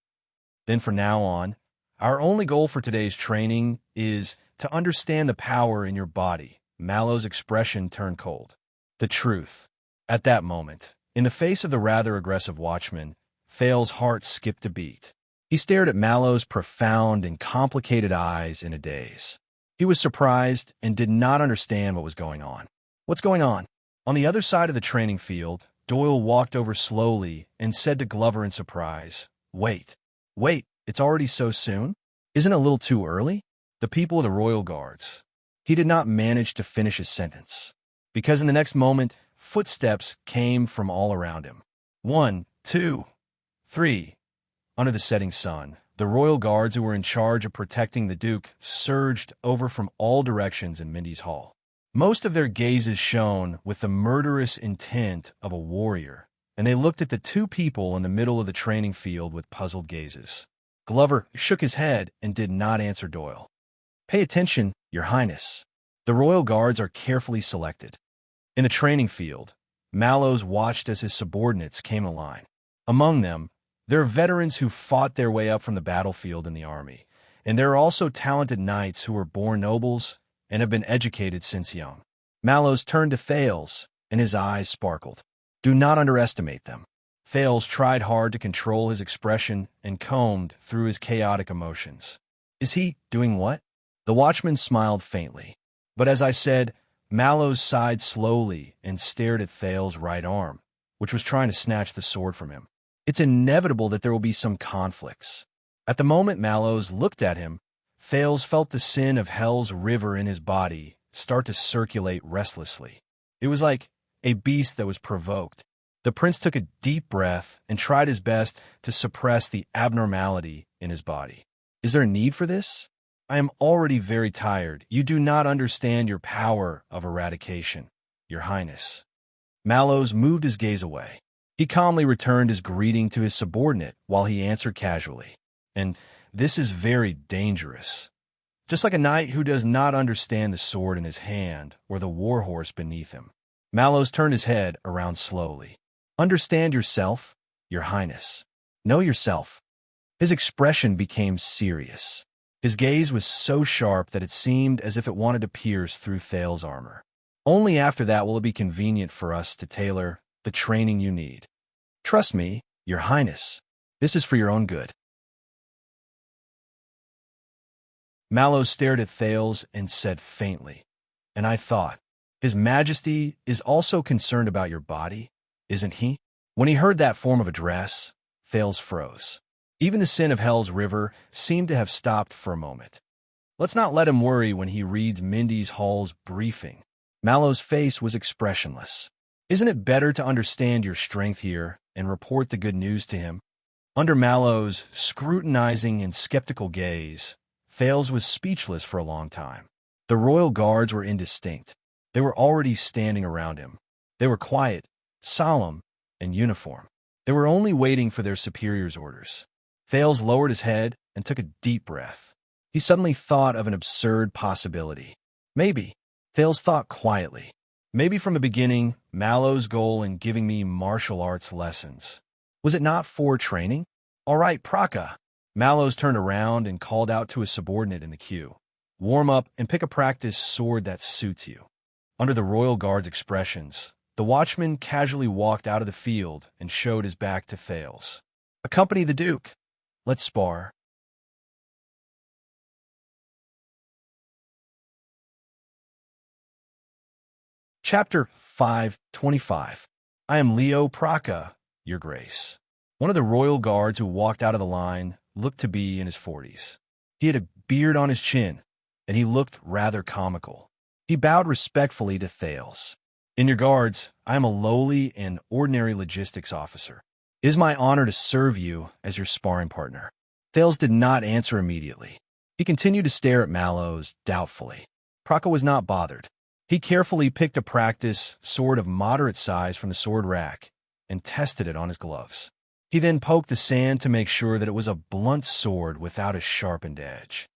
Then from now on, our only goal for today's training is to understand the power in your body. Mallows' expression turned cold. The truth. At that moment, in the face of the rather aggressive watchman, Thales' heart skipped a beat. He stared at Mallows' profound and complicated eyes in a daze. He was surprised and did not understand what was going on. What's going on? On the other side of the training field, Doyle walked over slowly and said to Glover in surprise, Wait, it's already so soon? Isn't it a little too early? The people of the Royal Guards. He did not manage to finish his sentence, because in the next moment, footsteps came from all around him. 1, 2, 3. Under the setting sun, the Royal Guards who were in charge of protecting the Duke surged over from all directions in Mindy's hall. Most of their gazes shone with the murderous intent of a warrior, and they looked at the two people in the middle of the training field with puzzled gazes. Glover shook his head and did not answer Doyle. Pay attention, Your Highness. The Royal Guards are carefully selected. In the training field, Mallows watched as his subordinates came in line. Among them, there are veterans who fought their way up from the battlefield in the army, and there are also talented knights who were born nobles and have been educated since young. Mallows turned to Thales, and his eyes sparkled. Do not underestimate them. Thales tried hard to control his expression and combed through his chaotic emotions. Is he doing what? The watchman smiled faintly. But as I said, Mallows sighed slowly and stared at Thales' right arm, which was trying to snatch the sword from him. It's inevitable that there will be some conflicts. At the moment Mallows looked at him, Thales felt the sin of Hell's river in his body start to circulate restlessly. It was like a beast that was provoked. The prince took a deep breath and tried his best to suppress the abnormality in his body. Is there a need for this? I am already very tired. You do not understand your power of eradication, Your Highness. Mallows moved his gaze away. He calmly returned his greeting to his subordinate while he answered casually. And this is very dangerous. just like a knight who does not understand the sword in his hand or the war horse beneath him. Mallows turned his head around slowly. Understand yourself, your highness. Know yourself. His expression became serious. His gaze was so sharp that it seemed as if it wanted to pierce through Thales's armor. Only after that will it be convenient for us to tailor the training you need. Trust me, your highness. This is for your own good. Mallows stared at Thales and said faintly, and I thought, His Majesty is also concerned about your body, isn't he? When he heard that form of address, Thales froze. Even the sin of Hell's River seemed to have stopped for a moment. Let's not let him worry when he reads Mindy's Hall's briefing. Mallow's face was expressionless. Isn't it better to understand your strength here and report the good news to him? Under Mallow's scrutinizing and skeptical gaze, Thales was speechless for a long time. The royal guards were indistinct. They were already standing around him. They were quiet, solemn, and uniform. They were only waiting for their superior's orders. Thales lowered his head and took a deep breath. He suddenly thought of an absurd possibility. Maybe, Thales thought quietly, maybe from the beginning, Mallow's goal in giving me martial arts lessons. Was it not for training? All right, Praka. Mallows turned around and called out to a subordinate in the queue. Warm up and pick a practice sword that suits you. Under the royal guard's expressions, the watchman casually walked out of the field and showed his back to Thales. Accompany the Duke. Let's spar. Chapter 5:25. I am Leo Praka, Your Grace. One of the royal guards who walked out of the line looked to be in his 40s. He had a beard on his chin, and he looked rather comical. He bowed respectfully to Thales. In your guards, I am a lowly and ordinary logistics officer. It is my honor to serve you as your sparring partner. Thales did not answer immediately. He continued to stare at Mallows doubtfully. Praka was not bothered. He carefully picked a practice sword of moderate size from the sword rack and tested it on his gloves. He then poked the sand to make sure that it was a blunt sword without a sharpened edge.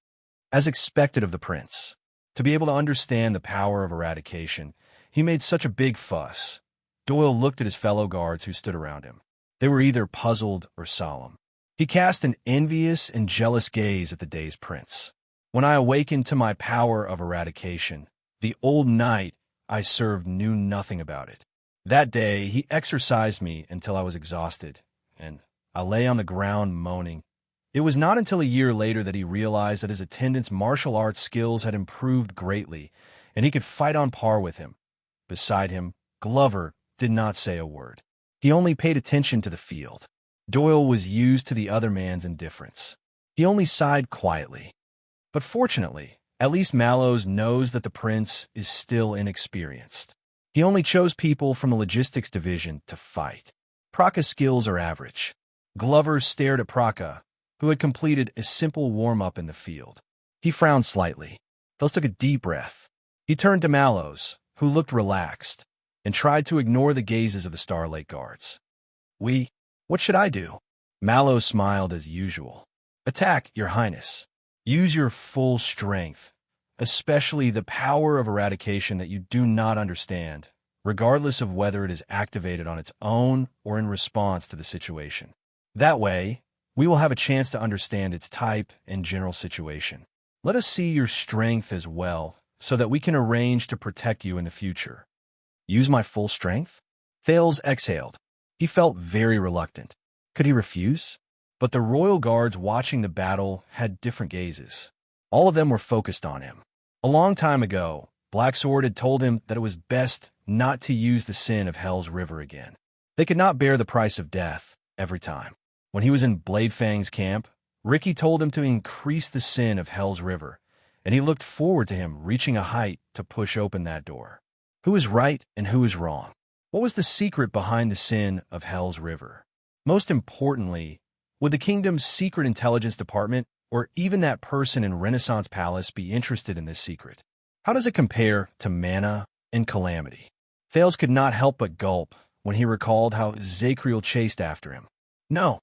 As expected of the prince, to be able to understand the power of eradication, he made such a big fuss. Doyle looked at his fellow guards who stood around him. They were either puzzled or solemn. He cast an envious and jealous gaze at the dazed prince. When I awakened to my power of eradication, the old knight I served knew nothing about it. That day, he exercised me until I was exhausted, and I lay on the ground moaning. It was not until a year later that he realized that his attendant's martial arts skills had improved greatly, and he could fight on par with him. Beside him, Glover did not say a word. He only paid attention to the field. Doyle was used to the other man's indifference. He only sighed quietly. But fortunately, at least Mallows knows that the prince is still inexperienced. He only chose people from the logistics division to fight. Praka's skills are average. Glover stared at Praka, who had completed a simple warm-up in the field. He frowned slightly. Thales took a deep breath. He turned to Mallows, who looked relaxed, and tried to ignore the gazes of the Starlight guards. What should I do? Mallows smiled as usual. Attack, Your Highness. Use your full strength, especially the power of eradication that you do not understand, regardless of whether it is activated on its own or in response to the situation. That way, we will have a chance to understand its type and general situation. Let us see your strength as well, so that we can arrange to protect you in the future. Use my full strength? Thales exhaled. He felt very reluctant. Could he refuse? But the royal guards watching the battle had different gazes. All of them were focused on him. A long time ago, Blacksword had told him that it was best not to use the sin of Hell's River again. They could not bear the price of death every time. When he was in Bladefang's camp, Ricky told him to increase the sin of Hell's River, and he looked forward to him reaching a height to push open that door. Who is right and who is wrong? What was the secret behind the sin of Hell's River? Most importantly, would the kingdom's secret intelligence department or even that person in Renaissance Palace be interested in this secret? How does it compare to Mana and Calamity? Thales could not help but gulp when he recalled how Zacriel chased after him. No.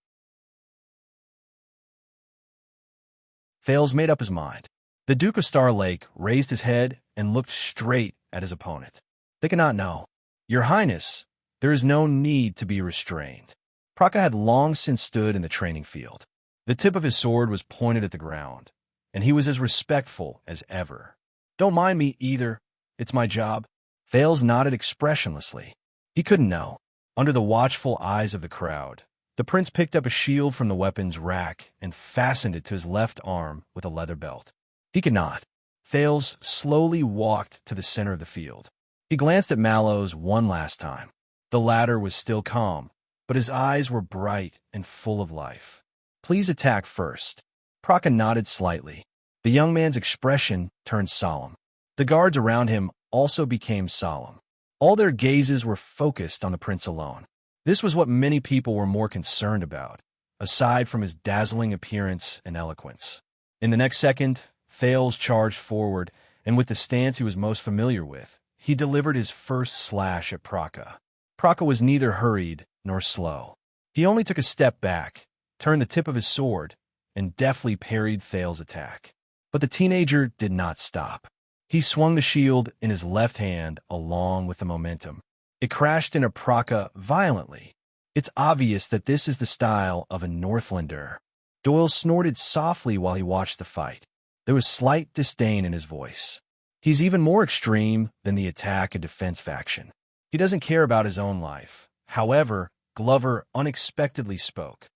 Thales made up his mind. The Duke of Star Lake raised his head and looked straight at his opponent. They cannot know. Your Highness, there is no need to be restrained. Praka had long since stood in the training field. The tip of his sword was pointed at the ground, and he was as respectful as ever. Don't mind me either. It's my job. Thales nodded expressionlessly. He couldn't know. Under the watchful eyes of the crowd, the prince picked up a shield from the weapons rack and fastened it to his left arm with a leather belt. He could not. Thales slowly walked to the center of the field. He glanced at Mallows one last time. The latter was still calm, but his eyes were bright and full of life. Please attack first. Praka nodded slightly. The young man's expression turned solemn. The guards around him also became solemn. All their gazes were focused on the prince alone. This was what many people were more concerned about, aside from his dazzling appearance and eloquence. In the next second, Thales charged forward, and with the stance he was most familiar with, he delivered his first slash at Praka. Praka was neither hurried nor slow. He only took a step back, turned the tip of his sword, and deftly parried Thales' attack. But the teenager did not stop. He swung the shield in his left hand along with the momentum. It crashed into Praka violently. It's obvious that this is the style of a Northlander. Doyle snorted softly while he watched the fight. There was slight disdain in his voice. He's even more extreme than the attack and defense faction. He doesn't care about his own life. However, Glover unexpectedly spoke.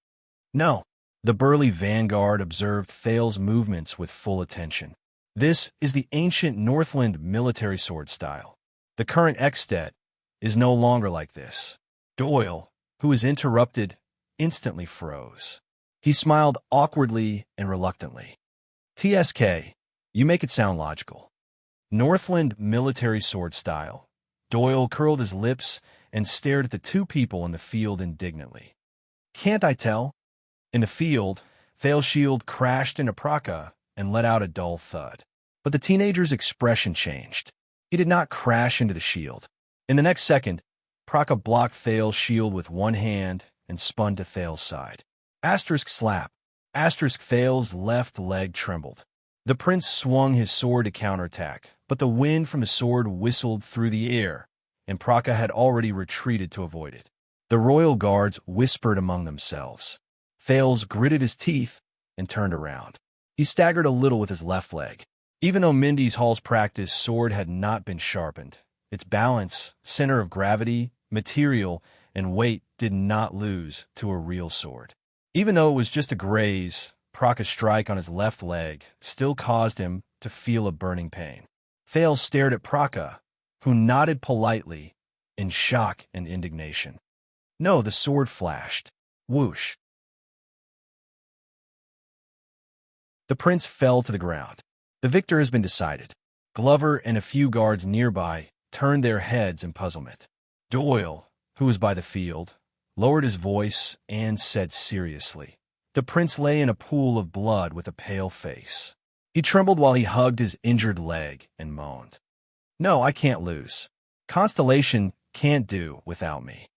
No. The burly vanguard observed Thales' movements with full attention. This is the ancient Northland military sword style. The current extet is no longer like this. Doyle, who was interrupted, instantly froze. He smiled awkwardly and reluctantly. TSK, you make it sound logical. Northland military sword style. Doyle curled his lips and stared at the two people in the field indignantly. Can't I tell? In the field, Thales' shield crashed into Praka and let out a dull thud. But the teenager's expression changed. He did not crash into the shield. In the next second, Praka blocked Thales' shield with one hand and spun to Thales' side. Asterisk slap. Asterisk Thales' left leg trembled. The prince swung his sword to counterattack, but the wind from the sword whistled through the air, and Praka had already retreated to avoid it. The royal guards whispered among themselves. Thales gritted his teeth and turned around. He staggered a little with his left leg. Even though Mindy's Hall's practice sword had not been sharpened, its balance, center of gravity, material, and weight did not lose to a real sword. Even though it was just a graze, Praka's strike on his left leg still caused him to feel a burning pain. Thales stared at Praka, who nodded politely in shock and indignation. No, the sword flashed. Whoosh. The prince fell to the ground. The victor has been decided. Glover and a few guards nearby turned their heads in puzzlement. Doyle, who was by the field, lowered his voice and said seriously. The prince lay in a pool of blood with a pale face. He trembled while he hugged his injured leg and moaned. No, I can't lose. Constellation can't do without me.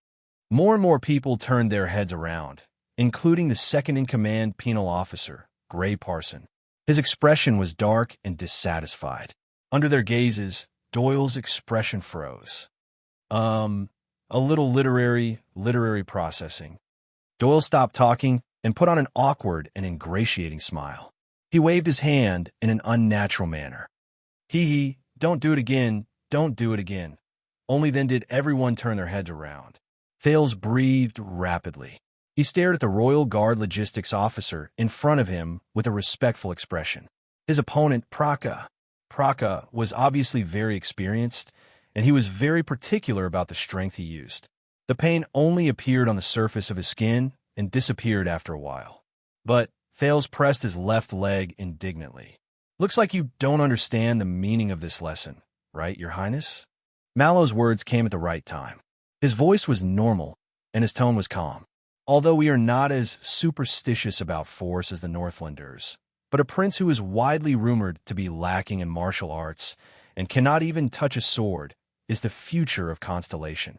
More and more people turned their heads around, including the second-in-command penal officer, Gray Parson. His expression was dark and dissatisfied. Under their gazes, Doyle's expression froze. A little literary processing. Doyle stopped talking and put on an awkward and ingratiating smile. He waved his hand in an unnatural manner. Hee, don't do it again, don't do it again. Only then did everyone turn their heads around. Thales breathed rapidly. He stared at the Royal Guard logistics officer in front of him with a respectful expression. His opponent, Praka. Praka was obviously very experienced, and he was very particular about the strength he used. The pain only appeared on the surface of his skin and disappeared after a while. But Thales pressed his left leg indignantly. Looks like you don't understand the meaning of this lesson, right, Your Highness? Mallow's words came at the right time. His voice was normal, and his tone was calm. Although we are not as superstitious about force as the Northlanders, but a prince who is widely rumored to be lacking in martial arts and cannot even touch a sword is the future of Constellation.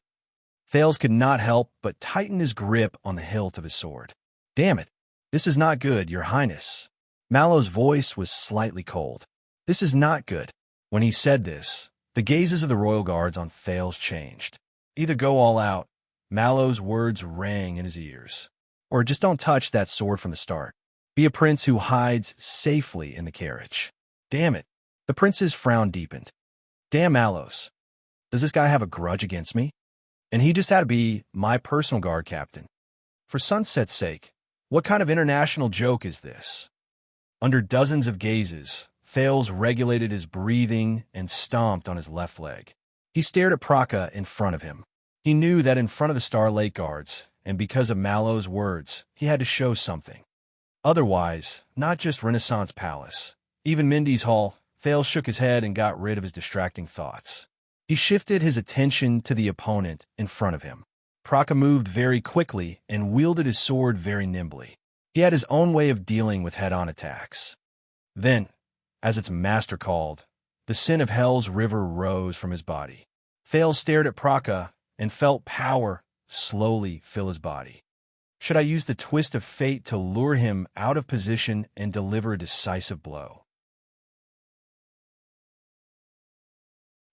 Thales could not help but tighten his grip on the hilt of his sword. Damn it, this is not good, Your Highness. Mallow's voice was slightly cold. This is not good. When he said this, the gazes of the royal guards on Thales changed. Either go all out, Mallow's words rang in his ears, or just don't touch that sword from the start. Be a prince who hides safely in the carriage. Damn it. The prince's frown deepened. Damn Mallows. Does this guy have a grudge against me? And he just had to be my personal guard captain. For Sunset's sake, what kind of international joke is this? Under dozens of gazes, Thales regulated his breathing and stomped on his left leg. He stared at Praka in front of him. He knew that in front of the Star Lake guards, and because of Mallow's words, he had to show something. Otherwise, not just Renaissance Palace, even Mindy's Hall, Thales shook his head and got rid of his distracting thoughts. He shifted his attention to the opponent in front of him. Praka moved very quickly and wielded his sword very nimbly. He had his own way of dealing with head-on attacks. Then, as its master called, the sin of Hell's River rose from his body. Thales stared at Praka and felt power slowly fill his body. Should I use the twist of fate to lure him out of position and deliver a decisive blow?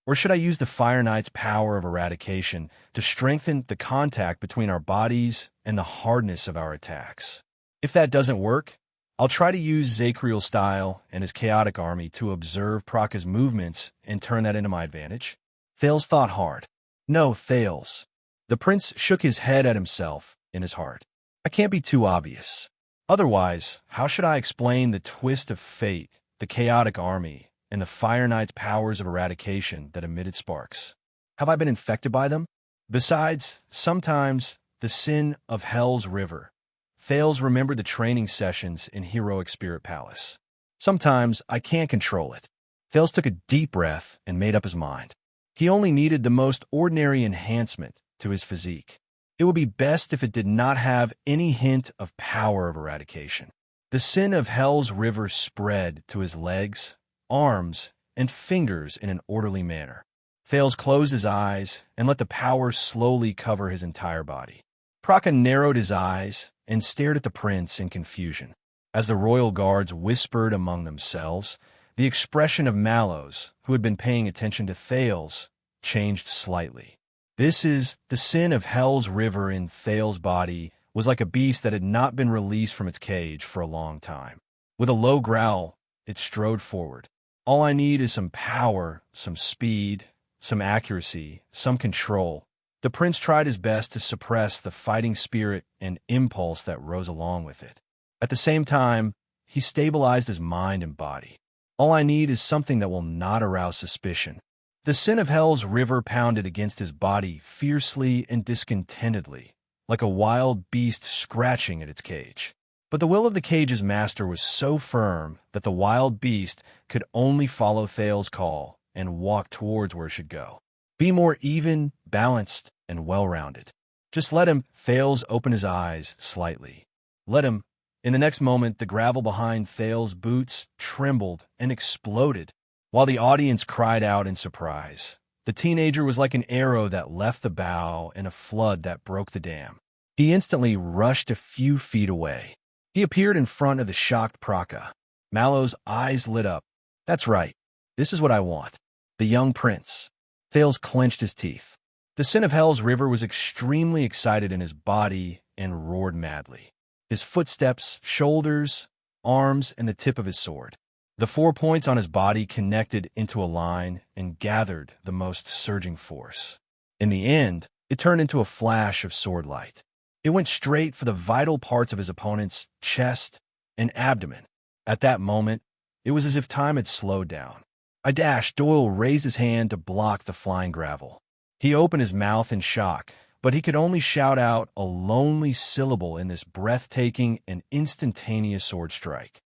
Or should I use the Fire Knight's power of eradication to strengthen the contact between our bodies and the hardness of our attacks? If that doesn't work, I'll try to use Zakriel's style and his chaotic army to observe Praka's movements and turn that into my advantage. Thales thought hard. No, Thales. The prince shook his head at himself in his heart. I can't be too obvious. Otherwise, how should I explain the twist of fate, the chaotic army, and the Fire Knight's powers of eradication that emitted sparks? Have I been infected by them? Besides, sometimes, the sin of Hell's River. Thales remembered the training sessions in Heroic Spirit Palace. Sometimes I can't control it. Thales took a deep breath and made up his mind. He only needed the most ordinary enhancement to his physique. It would be best if it did not have any hint of power of eradication. The sin of Hell's River spread to his legs, arms, and fingers in an orderly manner. Thales closed his eyes and let the power slowly cover his entire body. Praka narrowed his eyes and stared at the prince in confusion. As the royal guards whispered among themselves, the expression of Mallows, who had been paying attention to Thales, changed slightly. This is the sin of Hell's River in Thales' body was like a beast that had not been released from its cage for a long time. With a low growl, it strode forward. All I need is some power, some speed, some accuracy, some control. The prince tried his best to suppress the fighting spirit and impulse that rose along with it. At the same time, he stabilized his mind and body. All I need is something that will not arouse suspicion. The sin of Hell's River pounded against his body fiercely and discontentedly, like a wild beast scratching at its cage. But the will of the cage's master was so firm that the wild beast could only follow Thales' call and walk towards where it should go. Be more even, balanced, and well-rounded. Just let him. Thales open his eyes slightly. Let him. In the next moment, the gravel behind Thales' boots trembled and exploded, while the audience cried out in surprise. The teenager was like an arrow that left the bow and a flood that broke the dam. He instantly rushed a few feet away. He appeared in front of the shocked Praka. Mallow's eyes lit up. That's right. This is what I want. The young prince. Thales clenched his teeth. The sin of Hell's River was extremely excited in his body and roared madly. His footsteps, shoulders, arms, and the tip of his sword. The 4 points on his body connected into a line and gathered the most surging force. In the end, it turned into a flash of sword light. It went straight for the vital parts of his opponent's chest and abdomen. At that moment, it was as if time had slowed down. I dashed. Doyle raised his hand to block the flying gravel. He opened his mouth in shock, but he could only shout out a lonely syllable in this breathtaking and instantaneous sword strike.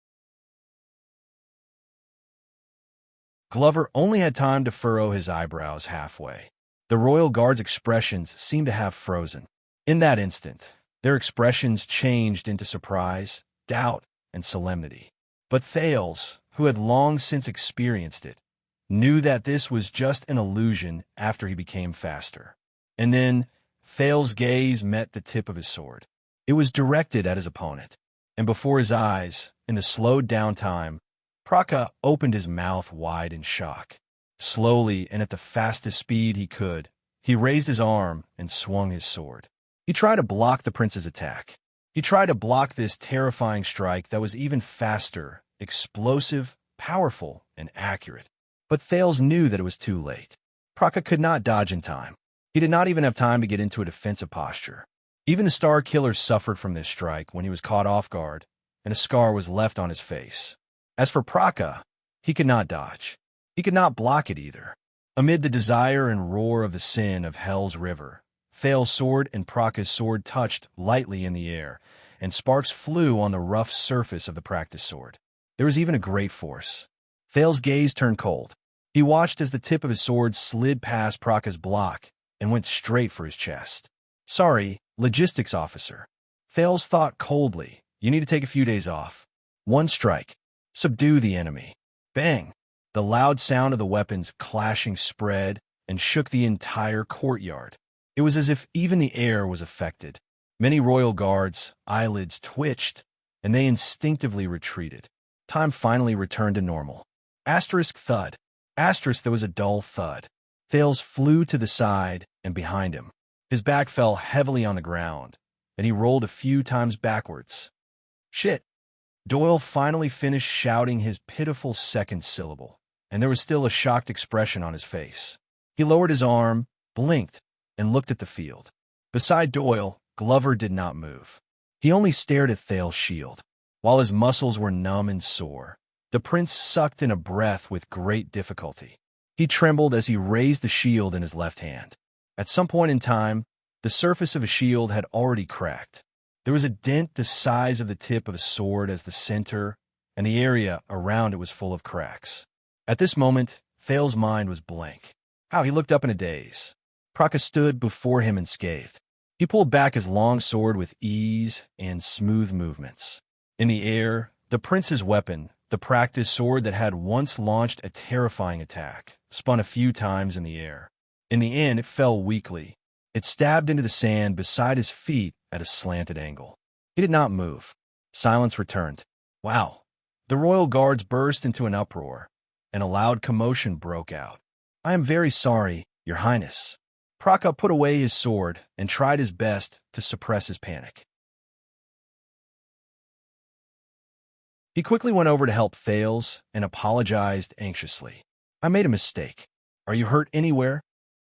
Glover only had time to furrow his eyebrows halfway. The royal guard's expressions seemed to have frozen. In that instant, their expressions changed into surprise, doubt, and solemnity. But Thales, who had long since experienced it, knew that this was just an illusion after he became faster. And then, Thales' gaze met the tip of his sword. It was directed at his opponent, and before his eyes, in the slowed down time, Praka opened his mouth wide in shock. Slowly and at the fastest speed he could, he raised his arm and swung his sword. He tried to block the prince's attack. He tried to block this terrifying strike that was even faster, explosive, powerful, and accurate. But Thales knew that it was too late. Praka could not dodge in time. He did not even have time to get into a defensive posture. Even the Star Killer suffered from this strike when he was caught off guard, and a scar was left on his face. As for Praka, he could not dodge. He could not block it either. Amid the desire and roar of the sin of Hell's River, Thales' sword and Praka's sword touched lightly in the air, and sparks flew on the rough surface of the practice sword. There was even a great force. Thales' gaze turned cold. He watched as the tip of his sword slid past Praka's block and went straight for his chest. Sorry, logistics officer. Thales thought coldly. You need to take a few days off. One strike. Subdue the enemy. Bang! The loud sound of the weapons clashing spread and shook the entire courtyard. It was as if even the air was affected. Many royal guards' eyelids twitched, and they instinctively retreated. Time finally returned to normal. Asterisk thud. Asterisk, there was a dull thud. Thales flew to the side and behind him. His back fell heavily on the ground, and he rolled a few times backwards. Shit. Doyle finally finished shouting his pitiful second syllable, and there was still a shocked expression on his face. He lowered his arm, blinked, and looked at the field. Beside Doyle, Glover did not move. He only stared at Thales' shield. While his muscles were numb and sore, the prince sucked in a breath with great difficulty. He trembled as he raised the shield in his left hand. At some point in time, the surface of a shield had already cracked. There was a dent the size of the tip of a sword as the center, and the area around it was full of cracks. At this moment, Thales' mind was blank. How he looked up in a daze. Praka stood before him unscathed. He pulled back his long sword with ease and smooth movements. In the air, the prince's weapon, the practice sword that had once launched a terrifying attack, spun a few times in the air. In the end, it fell weakly. It stabbed into the sand beside his feet at a slanted angle. He did not move. Silence returned. Wow. The royal guards burst into an uproar, and a loud commotion broke out. I am very sorry, Your Highness. Praka put away his sword and tried his best to suppress his panic. He quickly went over to help Thales and apologized anxiously. I made a mistake. Are you hurt anywhere?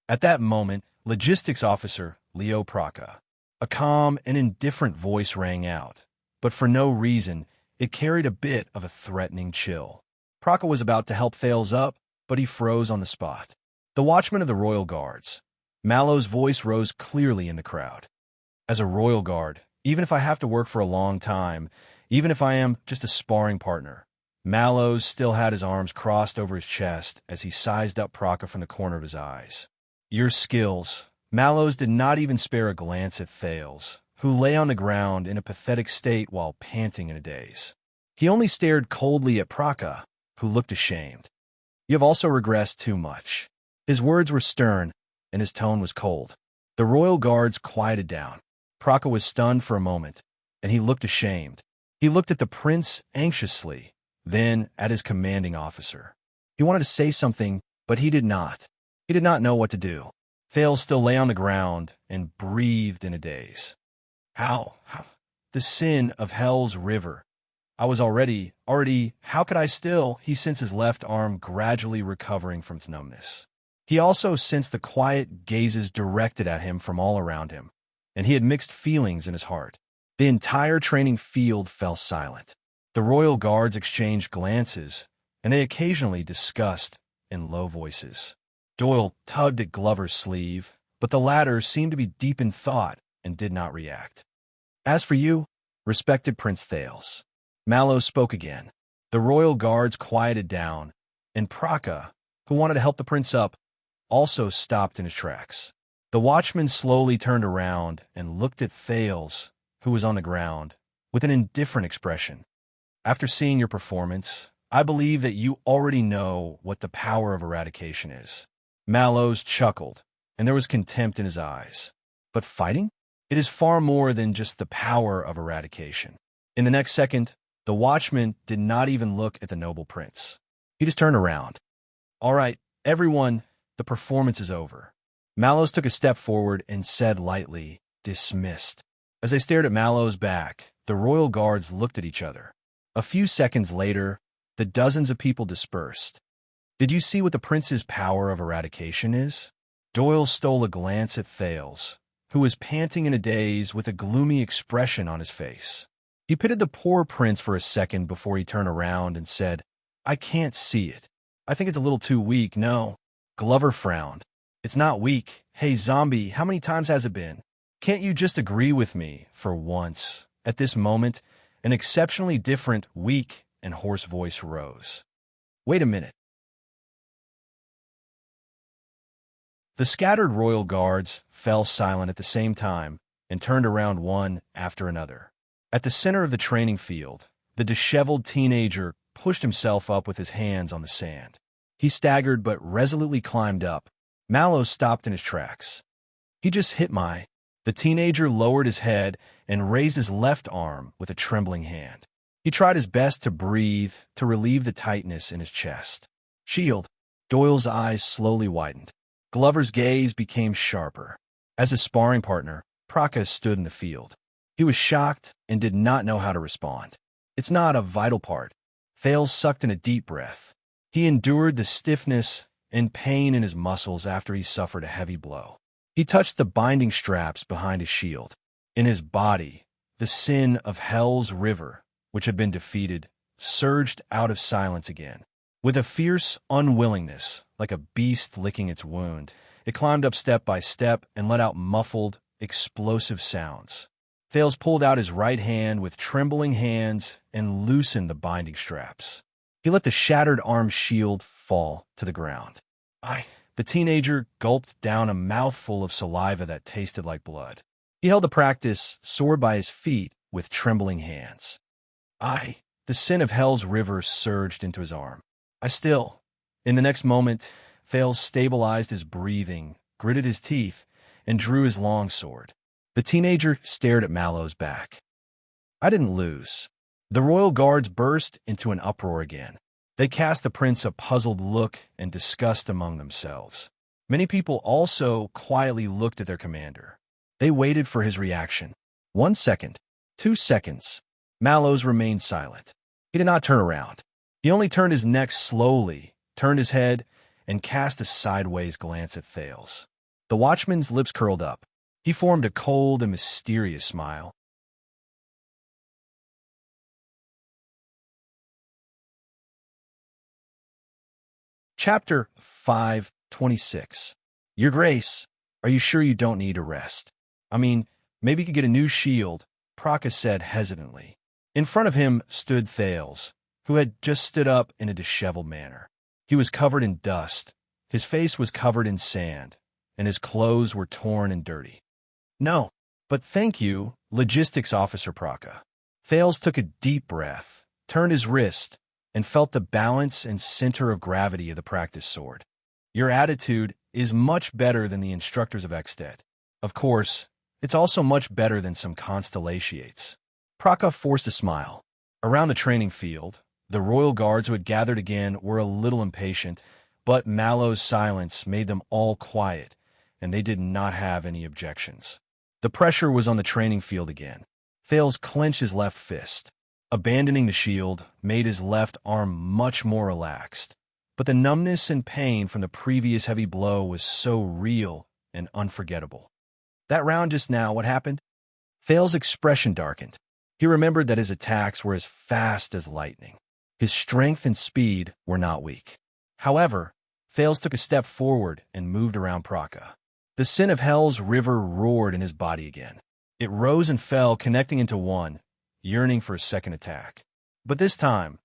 At that moment, logistics officer Leo Praka. A calm and indifferent voice rang out, but for no reason, it carried a bit of a threatening chill. Praka was about to help Thales up, but he froze on the spot. The watchman of the royal guards. Mallow's voice rose clearly in the crowd. As a royal guard, even if I have to work for a long time, even if I am just a sparring partner, Mallows still had his arms crossed over his chest as he sized up Praka from the corner of his eyes. Your skills. Mallows did not even spare a glance at Thales, who lay on the ground in a pathetic state while panting in a daze. He only stared coldly at Praka, who looked ashamed. You have also regressed too much. His words were stern, and his tone was cold. The royal guards quieted down. Praka was stunned for a moment, and he looked ashamed. He looked at the prince anxiously, then at his commanding officer. He wanted to say something, but he did not. He did not know what to do. Thales still lay on the ground and breathed in a daze. How? The sin of Hell's River. I was already, how could I still? He sensed his left arm gradually recovering from its numbness. He also sensed the quiet gazes directed at him from all around him, and he had mixed feelings in his heart. The entire training field fell silent. The royal guards exchanged glances, and they occasionally discussed in low voices. Doyle tugged at Glover's sleeve, but the latter seemed to be deep in thought and did not react. As for you, respected Prince Thales, Mallow spoke again. The royal guards quieted down, and Praka, who wanted to help the prince up, also stopped in his tracks. The watchman slowly turned around and looked at Thales, who was on the ground, with an indifferent expression. After seeing your performance, I believe that you already know what the power of eradication is. Mallows chuckled, and there was contempt in his eyes. But fighting? It is far more than just the power of eradication. In the next second, The watchman did not even look at the noble prince. He just turned around. "All right, everyone, the performance is over." Mallows took a step forward and said lightly, "Dismissed." As they stared at Mallow's back, the royal guards looked at each other. A few seconds later, the dozens of people dispersed. "Did you see what the prince's power of eradication is?" Doyle stole a glance at Thales, who was panting in a daze with a gloomy expression on his face. He pitied the poor prince for a second before he turned around and said, "I can't see it. I think it's a little too weak, no." Glover frowned. "It's not weak. Hey, zombie, how many times has it been? Can't you just agree with me, for once?" At this moment, an exceptionally different, weak, and hoarse voice rose. "Wait a minute." The scattered royal guards fell silent at the same time and turned around one after another. At the center of the training field, the disheveled teenager pushed himself up with his hands on the sand. He staggered but resolutely climbed up. Mallows stopped in his tracks. "He just hit my—" The teenager lowered his head and raised his left arm with a trembling hand. He tried his best to breathe, to relieve the tightness in his chest. "Shield." Doyle's eyes slowly widened. Glover's gaze became sharper. As his sparring partner, Praka stood in the field. He was shocked and did not know how to respond. "It's not a vital part." Thales sucked in a deep breath. He endured the stiffness and pain in his muscles after he suffered a heavy blow. He touched the binding straps behind his shield. In his body, the sin of Hell's River, which had been defeated, surged out of silence again. With a fierce unwillingness, like a beast licking its wound, it climbed up step by step and let out muffled, explosive sounds. Thales pulled out his right hand with trembling hands and loosened the binding straps. He let the shattered arm shield fall to the ground. The teenager gulped down a mouthful of saliva that tasted like blood. He held the practice sword by his feet with trembling hands. The sin of Hell's River surged into his arm. In the next moment, Thales stabilized his breathing, gritted his teeth, and drew his long sword. The teenager stared at Mallow's back. "I didn't lose." The royal guards burst into an uproar again. They cast the prince a puzzled look and disgust among themselves. Many people also quietly looked at their commander. They waited for his reaction. 1 second, 2 seconds. Mallows remained silent. He did not turn around. He only turned his neck slowly, turned his head, and cast a sideways glance at Thales. The watchman's lips curled up. He formed a cold and mysterious smile. Chapter 5:26. Your Grace, are you sure you don't need a rest? I mean, maybe you could get a new shield, Praka said hesitantly. In front of him stood Thales, who had just stood up in a disheveled manner. He was covered in dust, his face was covered in sand, and his clothes were torn and dirty. "No, but thank you, Logistics Officer Praka." Thales took a deep breath, turned his wrist, and felt the balance and center of gravity of the practice sword. "Your attitude is much better than the instructors of Exted. Of course, it's also much better than some constellations." Praka forced a smile. Around the training field, the royal guards who had gathered again were a little impatient, but Mallow's silence made them all quiet, and they did not have any objections. The pressure was on the training field again. Thales clenched his left fist. Abandoning the shield made his left arm much more relaxed, but the numbness and pain from the previous heavy blow was so real and unforgettable. "That round just now, what happened?" Thales' expression darkened. He remembered that his attacks were as fast as lightning. His strength and speed were not weak. However, Thales took a step forward and moved around Praka. The sin of Hell's River roared in his body again. It rose and fell, connecting into one, yearning for a second attack. But this time,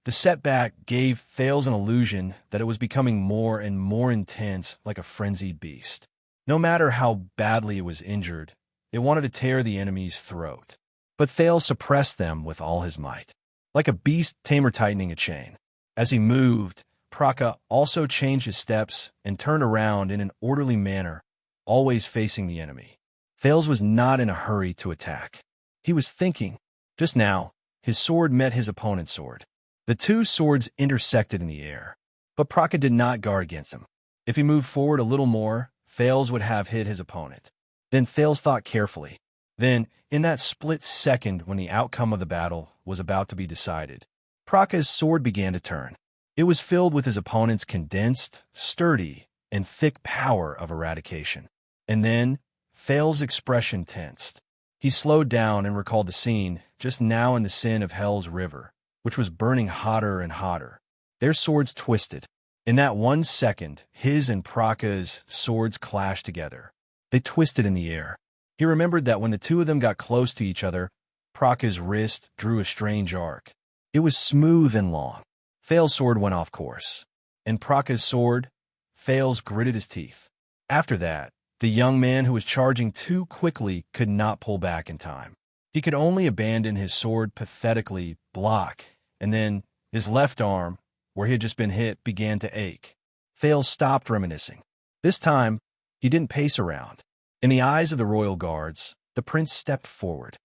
the setback gave Thales an illusion that it was becoming more and more intense, like a frenzied beast. No matter how badly it was injured, it wanted to tear the enemy's throat. But Thales suppressed them with all his might, like a beast tamer tightening a chain. As he moved, Praka also changed his steps and turned around in an orderly manner, always facing the enemy. Thales was not in a hurry to attack. He was thinking. Just now, his sword met his opponent's sword. The two swords intersected in the air, but Praka did not guard against him. If he moved forward a little more, Thales would have hit his opponent. Then Thales thought carefully. Then, in that split second when the outcome of the battle was about to be decided, Praka's sword began to turn. It was filled with his opponent's condensed, sturdy, and thick power of eradication. And then, Thales' expression tensed. He slowed down and recalled the scene just now in the sin of Hell's River, which was burning hotter and hotter. Their swords twisted. In that 1 second, his and Praka's swords clashed together. They twisted in the air. He remembered that when the two of them got close to each other, Praka's wrist drew a strange arc. It was smooth and long. Thales' sword went off course. And Praka's sword, Thales gritted his teeth. After that, the young man who was charging too quickly could not pull back in time. He could only abandon his sword pathetically, block, and then his left arm, where he had just been hit, began to ache. Thales stopped reminiscing. This time, he didn't pace around. In the eyes of the royal guards, the prince stepped forward.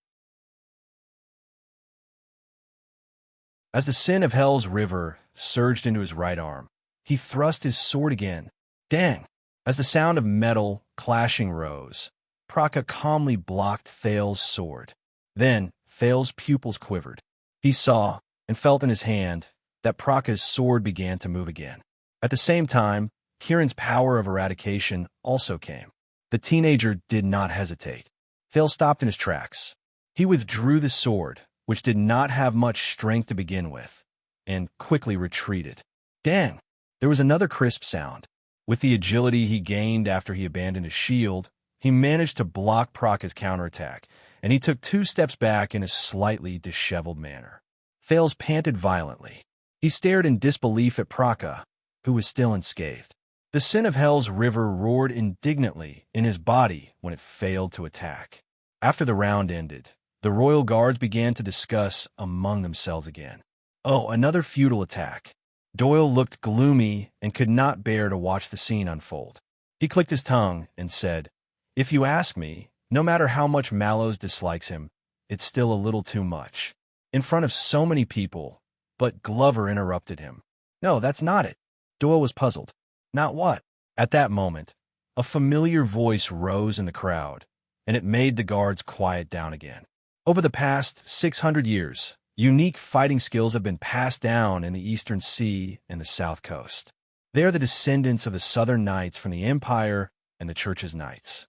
As the sin of Hell's River surged into his right arm, he thrust his sword again. Dang! As the sound of metal clashing rose, Praka calmly blocked Thales' sword. Then, Thales' pupils quivered. He saw, and felt in his hand, that Praka's sword began to move again. At the same time, Kiran's power of eradication also came. The teenager did not hesitate. Thales stopped in his tracks. He withdrew the sword, which did not have much strength to begin with, and quickly retreated. Dang! There was another crisp sound. With the agility he gained after he abandoned his shield, he managed to block Praka's counterattack, and he took 2 steps back in a slightly disheveled manner. Thales panted violently. He stared in disbelief at Praka, who was still unscathed. The sin of Hell's River roared indignantly in his body when it failed to attack. After the round ended, the royal guards began to discuss among themselves again. Oh, another futile attack. Doyle looked gloomy and could not bear to watch the scene unfold. He clicked his tongue and said, "If you ask me, no matter how much Mallows dislikes him, it's still a little too much." In front of so many people, but Glover interrupted him. "No, that's not it." Doyle was puzzled. "Not what?" At that moment, a familiar voice rose in the crowd, and it made the guards quiet down again. Over the past 600 years, unique fighting skills have been passed down in the Eastern Sea and the South Coast. They are the descendants of the Southern Knights from the Empire and the Church's Knights.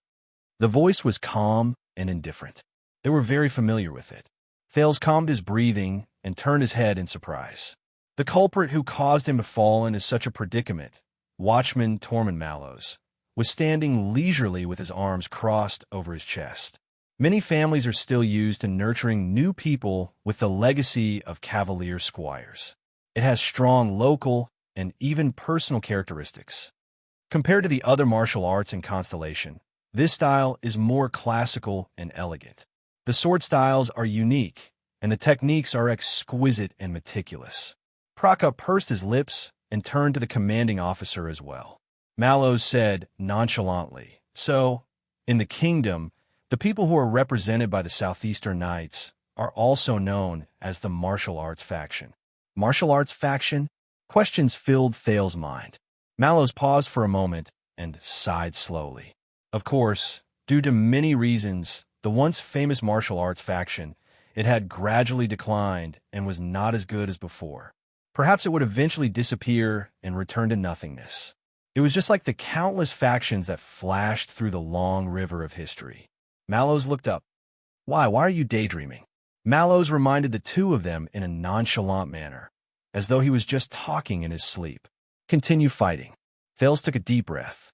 The voice was calm and indifferent. They were very familiar with it. Thales calmed his breathing and turned his head in surprise. The culprit who caused him to fall into such a predicament, Watchman Tormund Mallows, was standing leisurely with his arms crossed over his chest. Many families are still used in nurturing new people with the legacy of Cavalier squires. It has strong local and even personal characteristics. Compared to the other martial arts in Constellation, this style is more classical and elegant. The sword styles are unique, and the techniques are exquisite and meticulous. Praka pursed his lips and turned to the commanding officer as well. Mallows said nonchalantly, "So, in the kingdom, the people who are represented by the Southeastern Knights are also known as the martial arts faction." Martial arts faction? Questions filled Thales' mind. Mallows paused for a moment and sighed slowly. Of course, due to many reasons, the once famous martial arts faction, it had gradually declined and was not as good as before. Perhaps it would eventually disappear and return to nothingness. It was just like the countless factions that flashed through the long river of history. Mallows looked up. Why are you daydreaming?" Mallows reminded the two of them in a nonchalant manner, as though he was just talking in his sleep. "Continue fighting." Thales took a deep breath.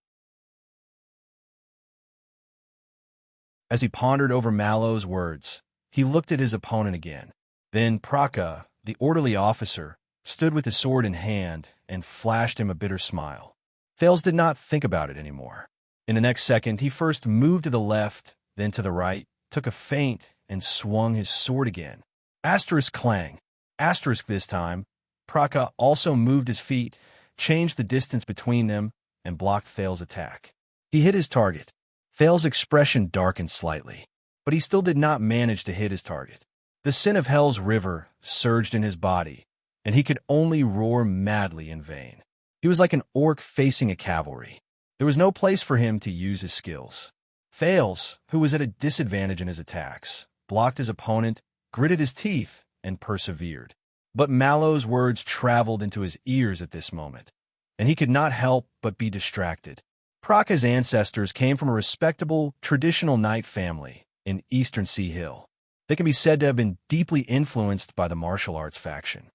As he pondered over Mallows' words, he looked at his opponent again. Then Praka, the orderly officer, stood with his sword in hand and flashed him a bitter smile. Thales did not think about it anymore. In the next second, he first moved to the left, then to the right, took a feint, and swung his sword again. Asterisk clang. Asterisk this time. Praka also moved his feet, changed the distance between them, and blocked Thales' attack. He hit his target. Thales' expression darkened slightly, but he still did not manage to hit his target. The sin of Hell's River surged in his body, and he could only roar madly in vain. He was like an orc facing a cavalry. There was no place for him to use his skills. Thales, who was at a disadvantage in his attacks, blocked his opponent, gritted his teeth, and persevered. But Mallow's words traveled into his ears at this moment, and he could not help but be distracted. Praka's ancestors came from a respectable, traditional knight family in Eastern Sea Hill. They can be said to have been deeply influenced by the martial arts faction.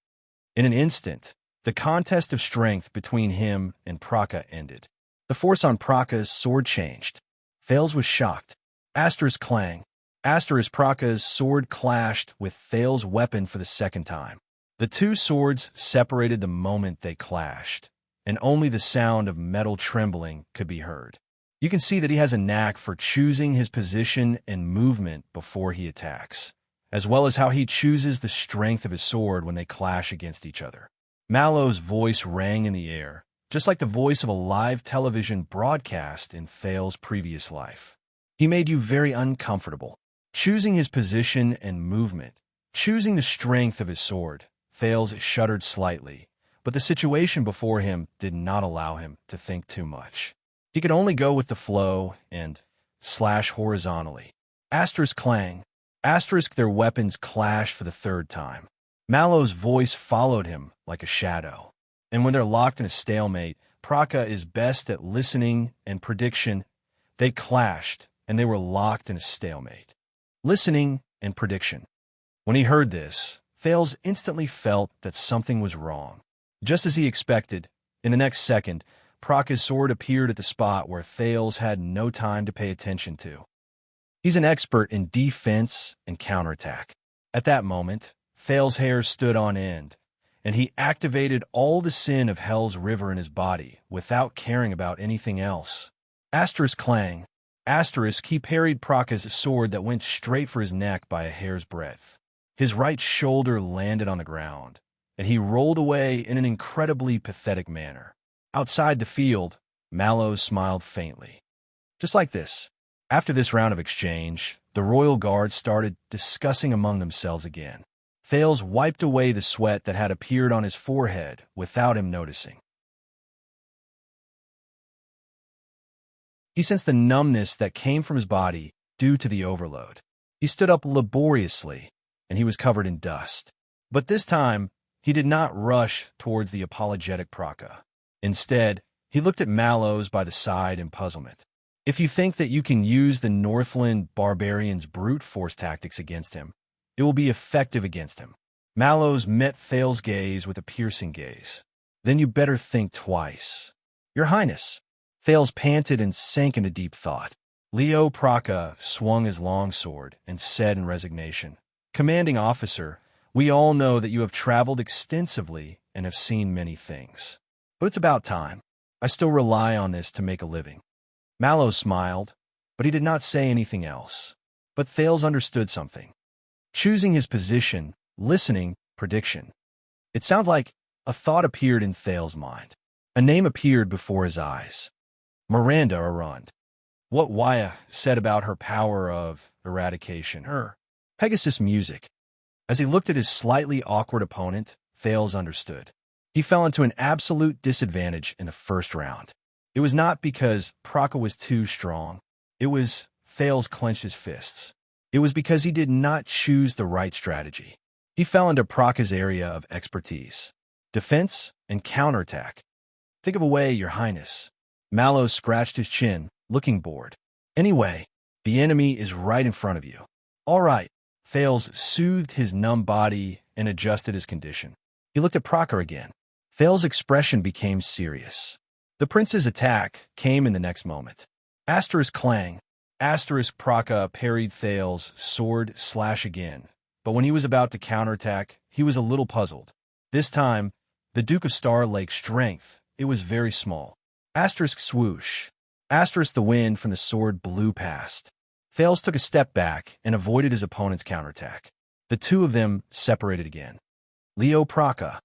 In an instant, the contest of strength between him and Praka ended. The force on Praka's sword changed. Thales was shocked. Asterisk clang. Asterisk Praka's sword clashed with Thales' weapon for the second time. The two swords separated the moment they clashed, and only the sound of metal trembling could be heard. You can see that he has a knack for choosing his position and movement before he attacks, as well as how he chooses the strength of his sword when they clash against each other. Mallow's voice rang in the air, just like the voice of a live television broadcast in Thales' previous life. He made you very uncomfortable. Choosing his position and movement, choosing the strength of his sword, Thales shuddered slightly, but the situation before him did not allow him to think too much. He could only go with the flow and slash horizontally. Asterisk clang. Asterisk their weapons clashed for the third time. Mallow's voice followed him like a shadow. And when they're locked in a stalemate, Praka is best at listening and prediction. They clashed, and they were locked in a stalemate. Listening and prediction. When he heard this, Thales instantly felt that something was wrong. Just as he expected, in the next second, Praka's sword appeared at the spot where Thales had no time to pay attention to. He's an expert in defense and counterattack. At that moment, Thales' hair stood on end, and he activated all the sin of Hell's River in his body without caring about anything else. Asterisk clang. Asterisk he parried Praka's sword that went straight for his neck by a hair's breadth. His right shoulder landed on the ground, and he rolled away in an incredibly pathetic manner. Outside the field, Mallow smiled faintly. Just like this. After this round of exchange, the royal guard started discussing among themselves again. Thales wiped away the sweat that had appeared on his forehead without him noticing. He sensed the numbness that came from his body due to the overload. He stood up laboriously, and he was covered in dust. But this time, he did not rush towards the apologetic Praka. Instead, he looked at Mallows by the side in puzzlement. If you think that you can use the Northland barbarians' brute force tactics against him, it will be effective against him. Mallows met Thales' gaze with a piercing gaze. Then you better think twice. Your Highness. Thales panted and sank into deep thought. Leo Praka swung his long sword and said in resignation, Commanding officer, we all know that you have traveled extensively and have seen many things. But it's about time. I still rely on this to make a living. Mallows smiled, but he did not say anything else. But Thales understood something. Choosing his position, listening, prediction. It sounds like a thought appeared in Thales' mind. A name appeared before his eyes. Miranda Arund. What Waya said about her power of eradication, her Pegasus music. As he looked at his slightly awkward opponent, Thales understood. He fell into an absolute disadvantage in the first round. It was not because Praka was too strong. It was Thales clenched his fists. It was because he did not choose the right strategy. He fell into Praka's area of expertise. Defense and counterattack. Think of a way, Your Highness. Mallow scratched his chin, looking bored. Anyway, the enemy is right in front of you. All right. Thales soothed his numb body and adjusted his condition. He looked at Praka again. Thales' expression became serious. The prince's attack came in the next moment. Asterisk clang. Asterisk Praka parried Thales' sword slash again, but when he was about to counterattack, he was a little puzzled. This time, the Duke of Star Lake's strength, it was very small. Asterisk swoosh. Asterisk the wind from the sword blew past. Thales took a step back and avoided his opponent's counterattack. The two of them separated again. Leo Praka.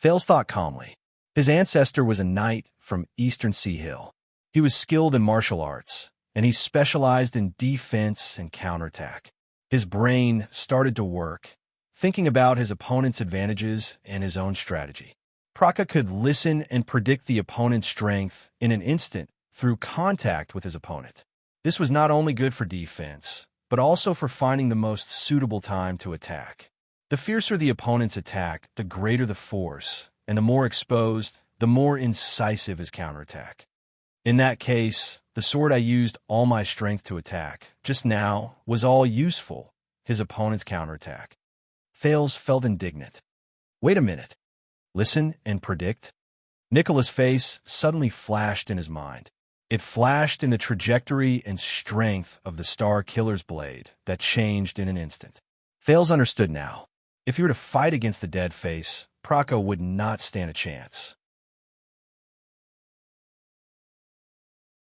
Thales thought calmly. His ancestor was a knight from Eastern Sea Hill. He was skilled in martial arts, and he specialized in defense and counterattack. His brain started to work, thinking about his opponent's advantages and his own strategy. Praka could listen and predict the opponent's strength in an instant through contact with his opponent. This was not only good for defense, but also for finding the most suitable time to attack. The fiercer the opponent's attack, the greater the force, and the more exposed, the more incisive his counterattack. In that case, the sword I used all my strength to attack just now was all useful, his opponent's counterattack. Thales felt indignant. Wait a minute. Listen and predict? Nicola's face suddenly flashed in his mind. It flashed in the trajectory and strength of the Star Killer's blade that changed in an instant. Thales understood now. If he were to fight against the dead face, Praka would not stand a chance.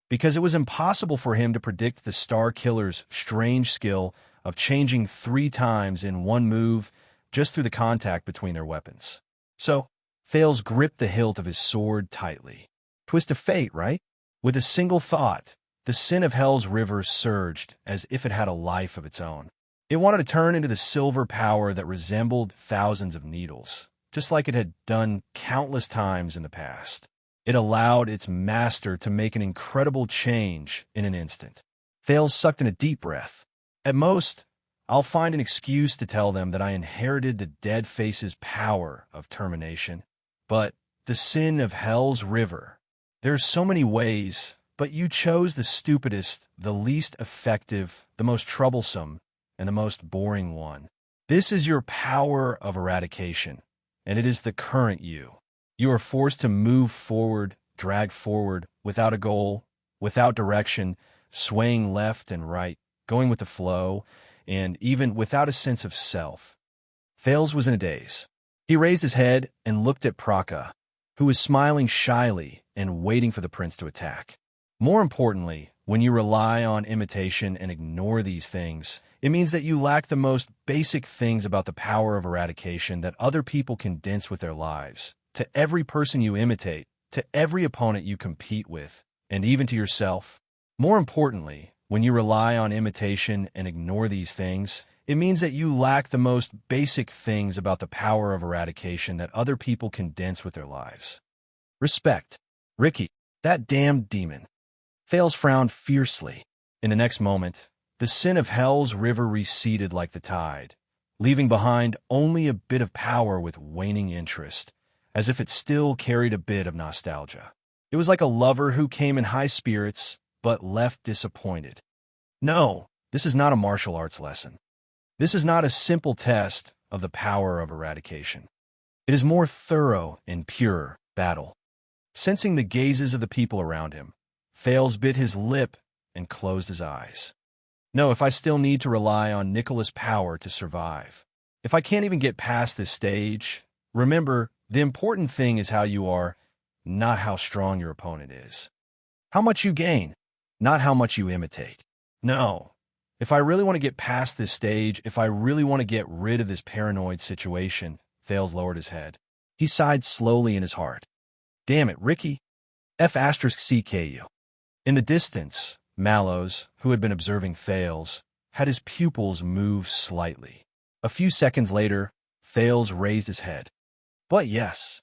Because it was impossible for him to predict the Star Killer's strange skill of changing 3 times in one move just through the contact between their weapons. So, Thales gripped the hilt of his sword tightly. Twist of fate, right? With a single thought, the sin of Hell's river surged as if it had a life of its own. It wanted to turn into the silver power that resembled thousands of needles, just like it had done countless times in the past. It allowed its master to make an incredible change in an instant. Thales sucked in a deep breath. At most, I'll find an excuse to tell them that I inherited the dead face's power of termination. But the sin of Hell's river. There's so many ways, but you chose the stupidest, the least effective, the most troublesome, and the most boring one. This is your power of eradication, and it is the current you. You are forced to move forward, drag forward, without a goal, without direction, swaying left and right, going with the flow, and even without a sense of self. Thales was in a daze. He raised his head and looked at Praka, who was smiling shyly and waiting for the prince to attack. More importantly, when you rely on imitation and ignore these things, it means that you lack the most basic things about the power of eradication that other people condense with their lives. To every person you imitate, to every opponent you compete with, and even to yourself. More importantly, when you rely on imitation and ignore these things, it means that you lack the most basic things about the power of eradication that other people condense with their lives. Respect. Ricky, that damned demon. Thales frowned fiercely. In the next moment, the sin of Hell's river receded like the tide, leaving behind only a bit of power with waning interest, as if it still carried a bit of nostalgia. It was like a lover who came in high spirits, but left disappointed. No, this is not a martial arts lesson. This is not a simple test of the power of eradication. It is more thorough and pure battle. Sensing the gazes of the people around him, Thales bit his lip and closed his eyes. No, if I still need to rely on Nicola's power to survive, if I can't even get past this stage, remember, the important thing is how you are, not how strong your opponent is. How much you gain, not how much you imitate. No. If I really want to get past this stage, if I really want to get rid of this paranoid situation, Thales lowered his head. He sighed slowly in his heart. Damn it, Ricky. F*CKU. In the distance, Mallows, who had been observing Thales, had his pupils move slightly. A few seconds later, Thales raised his head. But yes,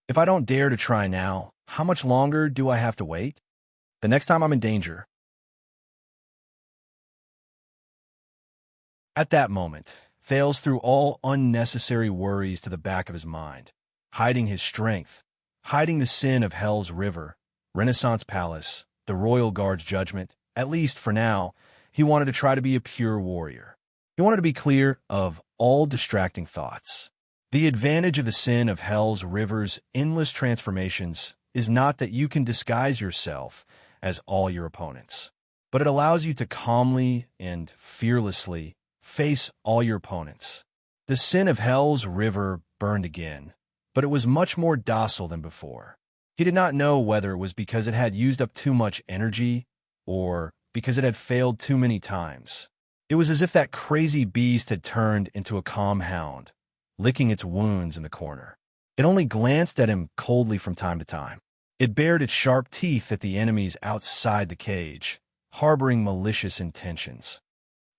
if I don't dare to try now, how much longer do I have to wait? The next time I'm in danger. At that moment, Thales threw all unnecessary worries to the back of his mind, hiding his strength, hiding the sin of Hell's river, Renaissance Palace, the Royal Guard's judgment. At least for now, he wanted to try to be a pure warrior. He wanted to be clear of all distracting thoughts. The advantage of the sin of Hell's river's endless transformations is not that you can disguise yourself as all your opponents, but it allows you to calmly and fearlessly face all your opponents. The sin of Hell's river burned again, but it was much more docile than before. He did not know whether it was because it had used up too much energy or because it had failed too many times. It was as if that crazy beast had turned into a calm hound, licking its wounds in the corner. It only glanced at him coldly from time to time. It bared its sharp teeth at the enemies outside the cage, harboring malicious intentions.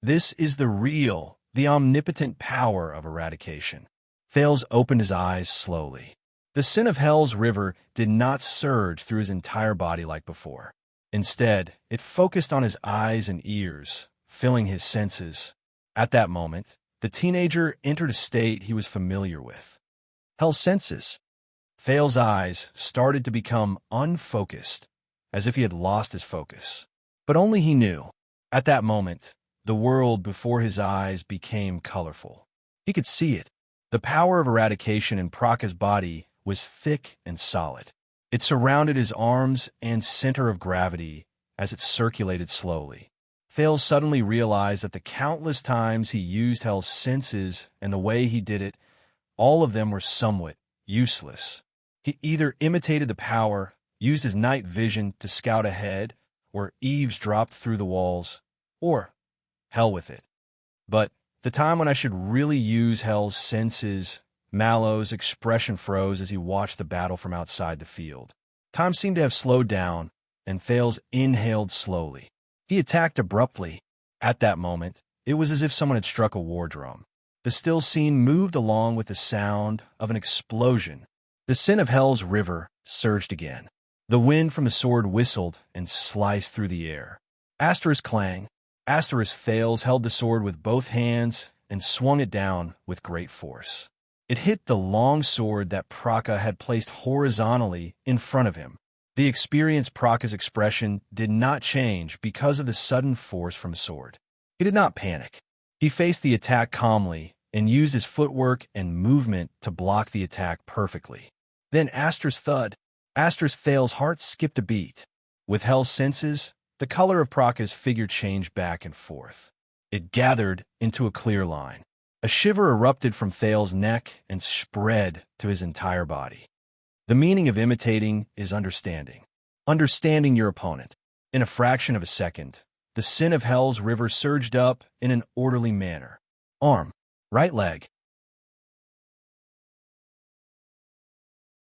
This is the real, The omnipotent power of eradication. Thales opened his eyes slowly. The sin of Hell's river did not surge through his entire body like before. Instead, it focused on his eyes and ears, filling his senses. At that moment, the teenager entered a state he was familiar with. Hell's senses. Thales' eyes started to become unfocused, as if he had lost his focus. But only he knew. At that moment, the world before his eyes became colorful. He could see it. The power of eradication in Praka's body was thick and solid. It surrounded his arms and center of gravity as it circulated slowly. Thales suddenly realized that the countless times he used Hell's senses and the way he did it, all of them were somewhat useless. He either imitated the power, used his night vision to scout ahead, or eavesdropped through the walls, or hell with it. But the time when I should really use Hell's senses, Mallow's expression froze as he watched the battle from outside the field. Time seemed to have slowed down, and Thales inhaled slowly. He attacked abruptly. At that moment, it was as if someone had struck a war drum. The still scene moved along with the sound of an explosion. The sin of Hell's river surged again. The wind from the sword whistled and sliced through the air. Asterisk clang. Asterisk Thales held the sword with both hands and swung it down with great force. It hit the long sword that Praka had placed horizontally in front of him. The experienced Praka's expression did not change because of the sudden force from the sword. He did not panic. He faced the attack calmly and used his footwork and movement to block the attack perfectly. Then asterisk thud. Asterisk Thales' heart skipped a beat. With Hell's senses, the color of Praka's figure changed back and forth. It gathered into a clear line. A shiver erupted from Thales' neck and spread to his entire body. The meaning of imitating is understanding. Understanding your opponent. In a fraction of a second, the sin of Hell's river surged up in an orderly manner. Arm. Right leg.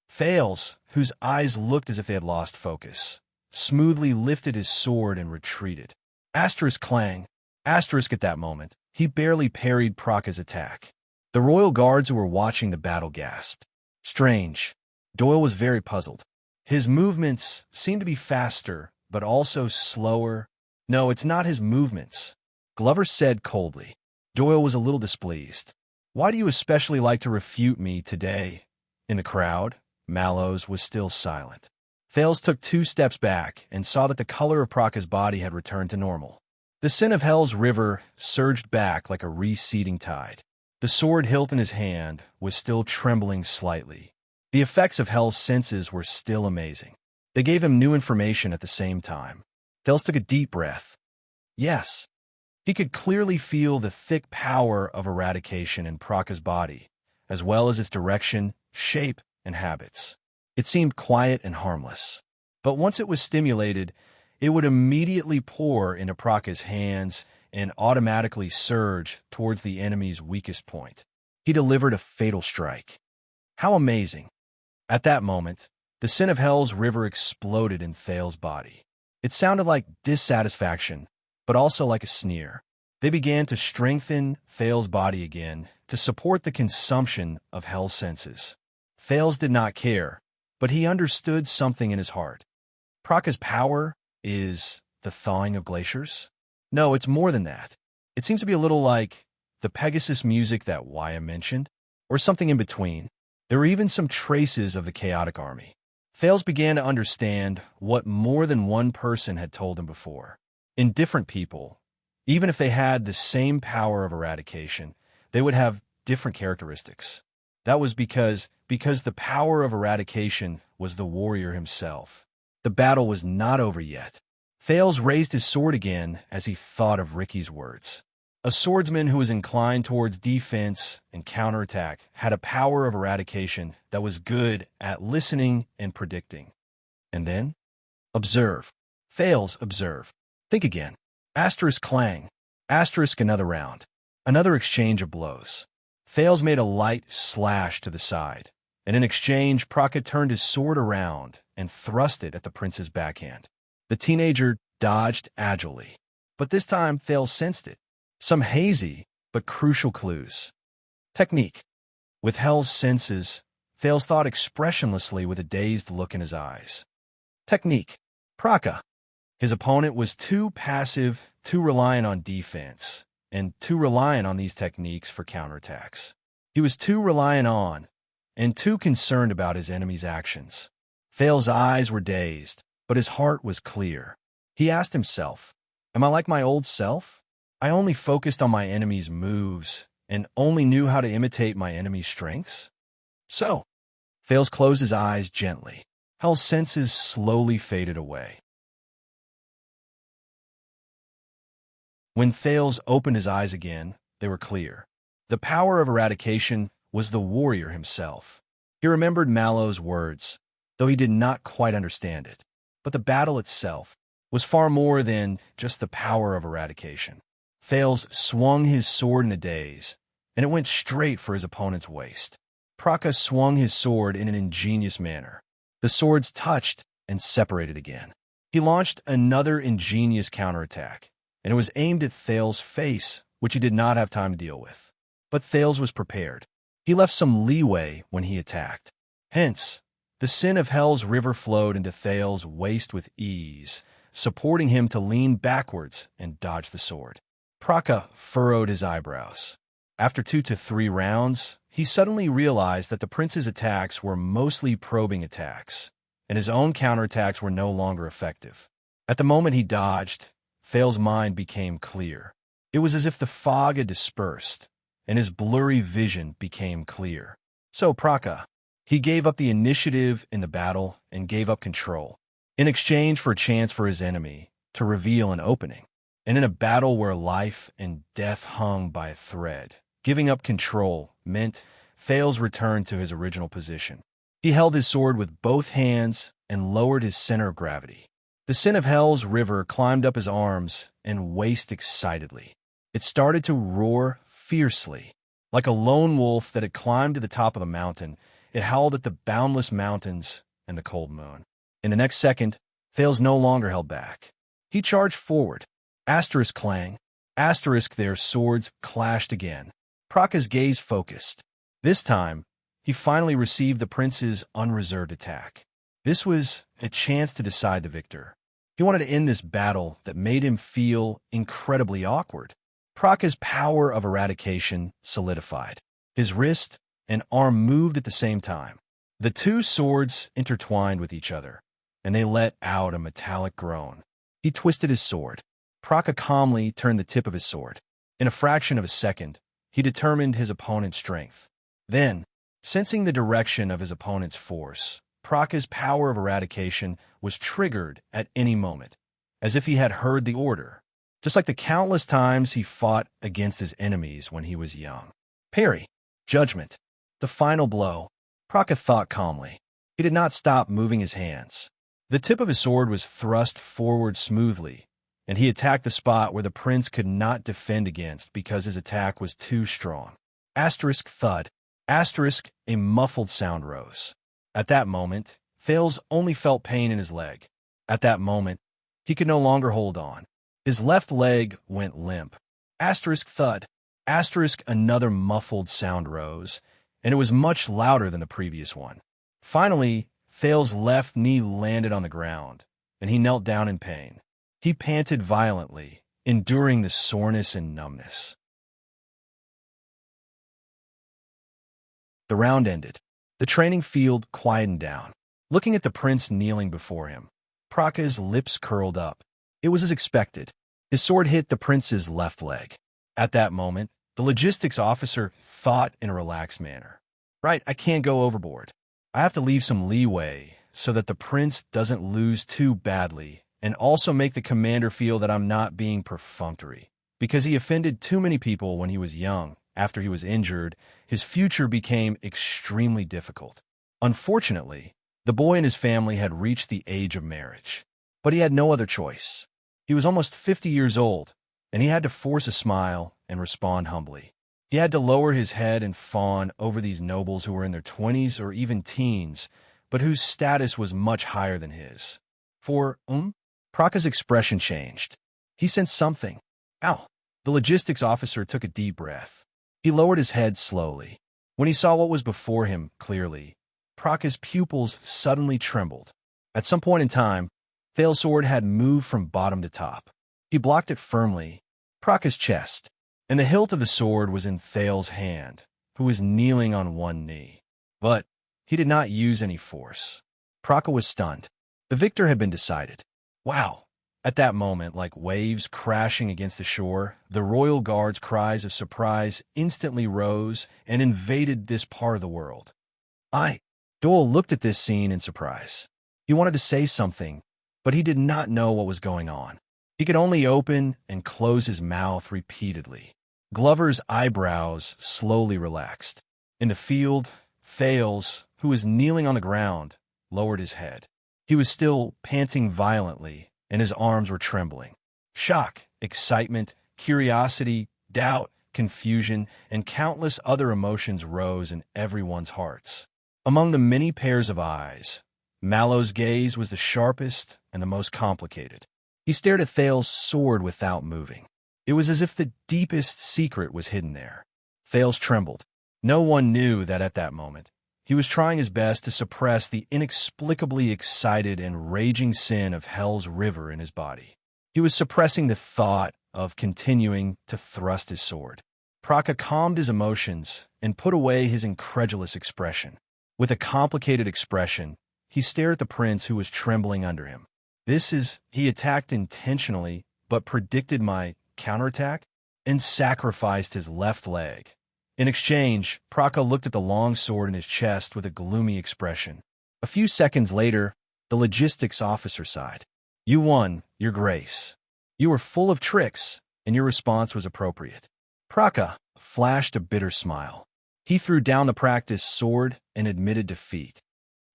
Thales, whose eyes looked as if they had lost focus, smoothly lifted his sword and retreated. Asterisk clang. Asterisk at that moment, he barely parried Praka's attack. The royal guards who were watching the battle gasped. Strange. Doyle was very puzzled. His movements seemed to be faster, but also slower. No, it's not his movements, Glover said coldly. Doyle was a little displeased. Why do you especially like to refute me today? In the crowd, Mallows was still silent. Thales took 2 steps back and saw that the color of Praka's body had returned to normal. The sin of Hell's river surged back like a receding tide. The sword hilt in his hand was still trembling slightly. The effects of Hell's senses were still amazing. They gave him new information at the same time. Thales took a deep breath. Yes. He could clearly feel the thick power of eradication in Praka's body, as well as its direction, shape, and habits. It seemed quiet and harmless. But once it was stimulated, it would immediately pour into Praka's hands and automatically surge towards the enemy's weakest point. He delivered a fatal strike. How amazing. At that moment, the sin of Hell's river exploded in Thales' body. It sounded like dissatisfaction, but also like a sneer. They began to strengthen Thales' body again to support the consumption of Hell's senses. Thales did not care, but he understood something in his heart. Praka's power is the thawing of glaciers? No, it's more than that. It seems to be a little like the Pegasus music that Waya mentioned, or something in between. There were even some traces of the chaotic army. Thales began to understand what more than one person had told him before. In different people, even if they had the same power of eradication, they would have different characteristics. That was because the power of eradication was the warrior himself. The battle was not over yet. Thales raised his sword again as he thought of Ricky's words. A swordsman who was inclined towards defense and counterattack had a power of eradication that was good at listening and predicting. And then? Observe. Thales, observe. Think again. Asterisk clang. Asterisk another round. Another exchange of blows. Thales made a light slash to the side, and in exchange, Praka turned his sword around and thrust it at the prince's backhand. The teenager dodged agilely, but this time Thales sensed it. Some hazy but crucial clues. Technique. With Hell's senses, Thales thought expressionlessly with a dazed look in his eyes. Technique. Praka. His opponent was too passive, too reliant on defense, and too reliant on these techniques for counterattacks. He was too reliant on, and too concerned about his enemy's actions. Thales' eyes were dazed, but his heart was clear. He asked himself, am I like my old self? I only focused on my enemy's moves, and only knew how to imitate my enemy's strengths? So, Thales closed his eyes gently. Hell's senses slowly faded away. When Thales opened his eyes again, they were clear. The power of eradication was the warrior himself. He remembered Mallow's words, though he did not quite understand it. But the battle itself was far more than just the power of eradication. Thales swung his sword in a daze, and it went straight for his opponent's waist. Praka swung his sword in an ingenious manner. The swords touched and separated again. He launched another ingenious counterattack, and it was aimed at Thales' face, which he did not have time to deal with. But Thales was prepared. He left some leeway when he attacked. Hence, the sin of Hell's river flowed into Thales' waist with ease, supporting him to lean backwards and dodge the sword. Praka furrowed his eyebrows. After 2 to 3 rounds, he suddenly realized that the prince's attacks were mostly probing attacks, and his own counterattacks were no longer effective. At the moment he dodged, Thales' mind became clear. It was as if the fog had dispersed, and his blurry vision became clear. So Praka, he gave up the initiative in the battle and gave up control, in exchange for a chance for his enemy to reveal an opening. And in a battle where life and death hung by a thread, giving up control meant Thales returned to his original position. He held his sword with both hands and lowered his center of gravity. The sin of Hell's river climbed up his arms and waist excitedly. It started to roar fiercely. Like a lone wolf that had climbed to the top of the mountain, it howled at the boundless mountains and the cold moon. In the next second, Thales no longer held back. He charged forward. Asterisk clang. Asterisk, their swords clashed again. Praka's gaze focused. This time, he finally received the prince's unreserved attack. This was a chance to decide the victor. He wanted to end this battle that made him feel incredibly awkward. Praka's power of eradication solidified. His wrist and arm moved at the same time. The two swords intertwined with each other, and they let out a metallic groan. He twisted his sword. Praka calmly turned the tip of his sword. In a fraction of a second, he determined his opponent's strength. Then, sensing the direction of his opponent's force, Praka's power of eradication was triggered at any moment, as if he had heard the order, just like the countless times he fought against his enemies when he was young. Parry. Judgment. The final blow. Praka thought calmly. He did not stop moving his hands. The tip of his sword was thrust forward smoothly, and he attacked the spot where the prince could not defend against because his attack was too strong. Asterisk thud. Asterisk, a muffled sound rose. At that moment, Thales only felt pain in his leg. At that moment, he could no longer hold on. His left leg went limp. Asterisk thud. Asterisk, another muffled sound rose, and it was much louder than the previous one. Finally, Thales' left knee landed on the ground, and he knelt down in pain. He panted violently, enduring the soreness and numbness. The round ended. The training field quietened down. Looking at the prince kneeling before him, Praka's lips curled up. It was as expected. His sword hit the prince's left leg. At that moment, the logistics officer thought in a relaxed manner. Right, I can't go overboard. I have to leave some leeway so that the prince doesn't lose too badly, and also make the commander feel that I'm not being perfunctory. Because he offended too many people when he was young. After he was injured, his future became extremely difficult. Unfortunately, the boy and his family had reached the age of marriage. But he had no other choice. He was almost 50 years old, and he had to force a smile and respond humbly. He had to lower his head and fawn over these nobles who were in their 20s or even teens, but whose status was much higher than his. For, Praka's expression changed. He sensed something. Ow! The logistics officer took a deep breath. He lowered his head slowly. When he saw what was before him clearly, Praka's pupils suddenly trembled. At some point in time, Thales's sword had moved from bottom to top. He blocked it firmly, Praka's chest, and the hilt of the sword was in Thales's hand, who was kneeling on one knee. But he did not use any force. Praka was stunned. The victor had been decided. Wow! At that moment, like waves crashing against the shore, the royal guard's cries of surprise instantly rose and invaded this part of the world. Doyle looked at this scene in surprise. He wanted to say something, but he did not know what was going on. He could only open and close his mouth repeatedly. Glover's eyebrows slowly relaxed. In the field, Thales, who was kneeling on the ground, lowered his head. He was still panting violently, and his arms were trembling. Shock, excitement, curiosity, doubt, confusion, and countless other emotions rose in everyone's hearts. Among the many pairs of eyes, Mallow's gaze was the sharpest and the most complicated. He stared at Thales's sword without moving. It was as if the deepest secret was hidden there. Thales trembled. No one knew that at that moment, he was trying his best to suppress the inexplicably excited and raging sin of Hell's River in his body. He was suppressing the thought of continuing to thrust his sword. Praka calmed his emotions and put away his incredulous expression. With a complicated expression, he stared at the prince who was trembling under him. He attacked intentionally, but predicted my counterattack and sacrificed his left leg. In exchange, Praka looked at the long sword in his chest with a gloomy expression. A few seconds later, the logistics officer sighed. You won, Your Grace. You were full of tricks, and your response was appropriate. Praka flashed a bitter smile. He threw down the practiced sword and admitted defeat.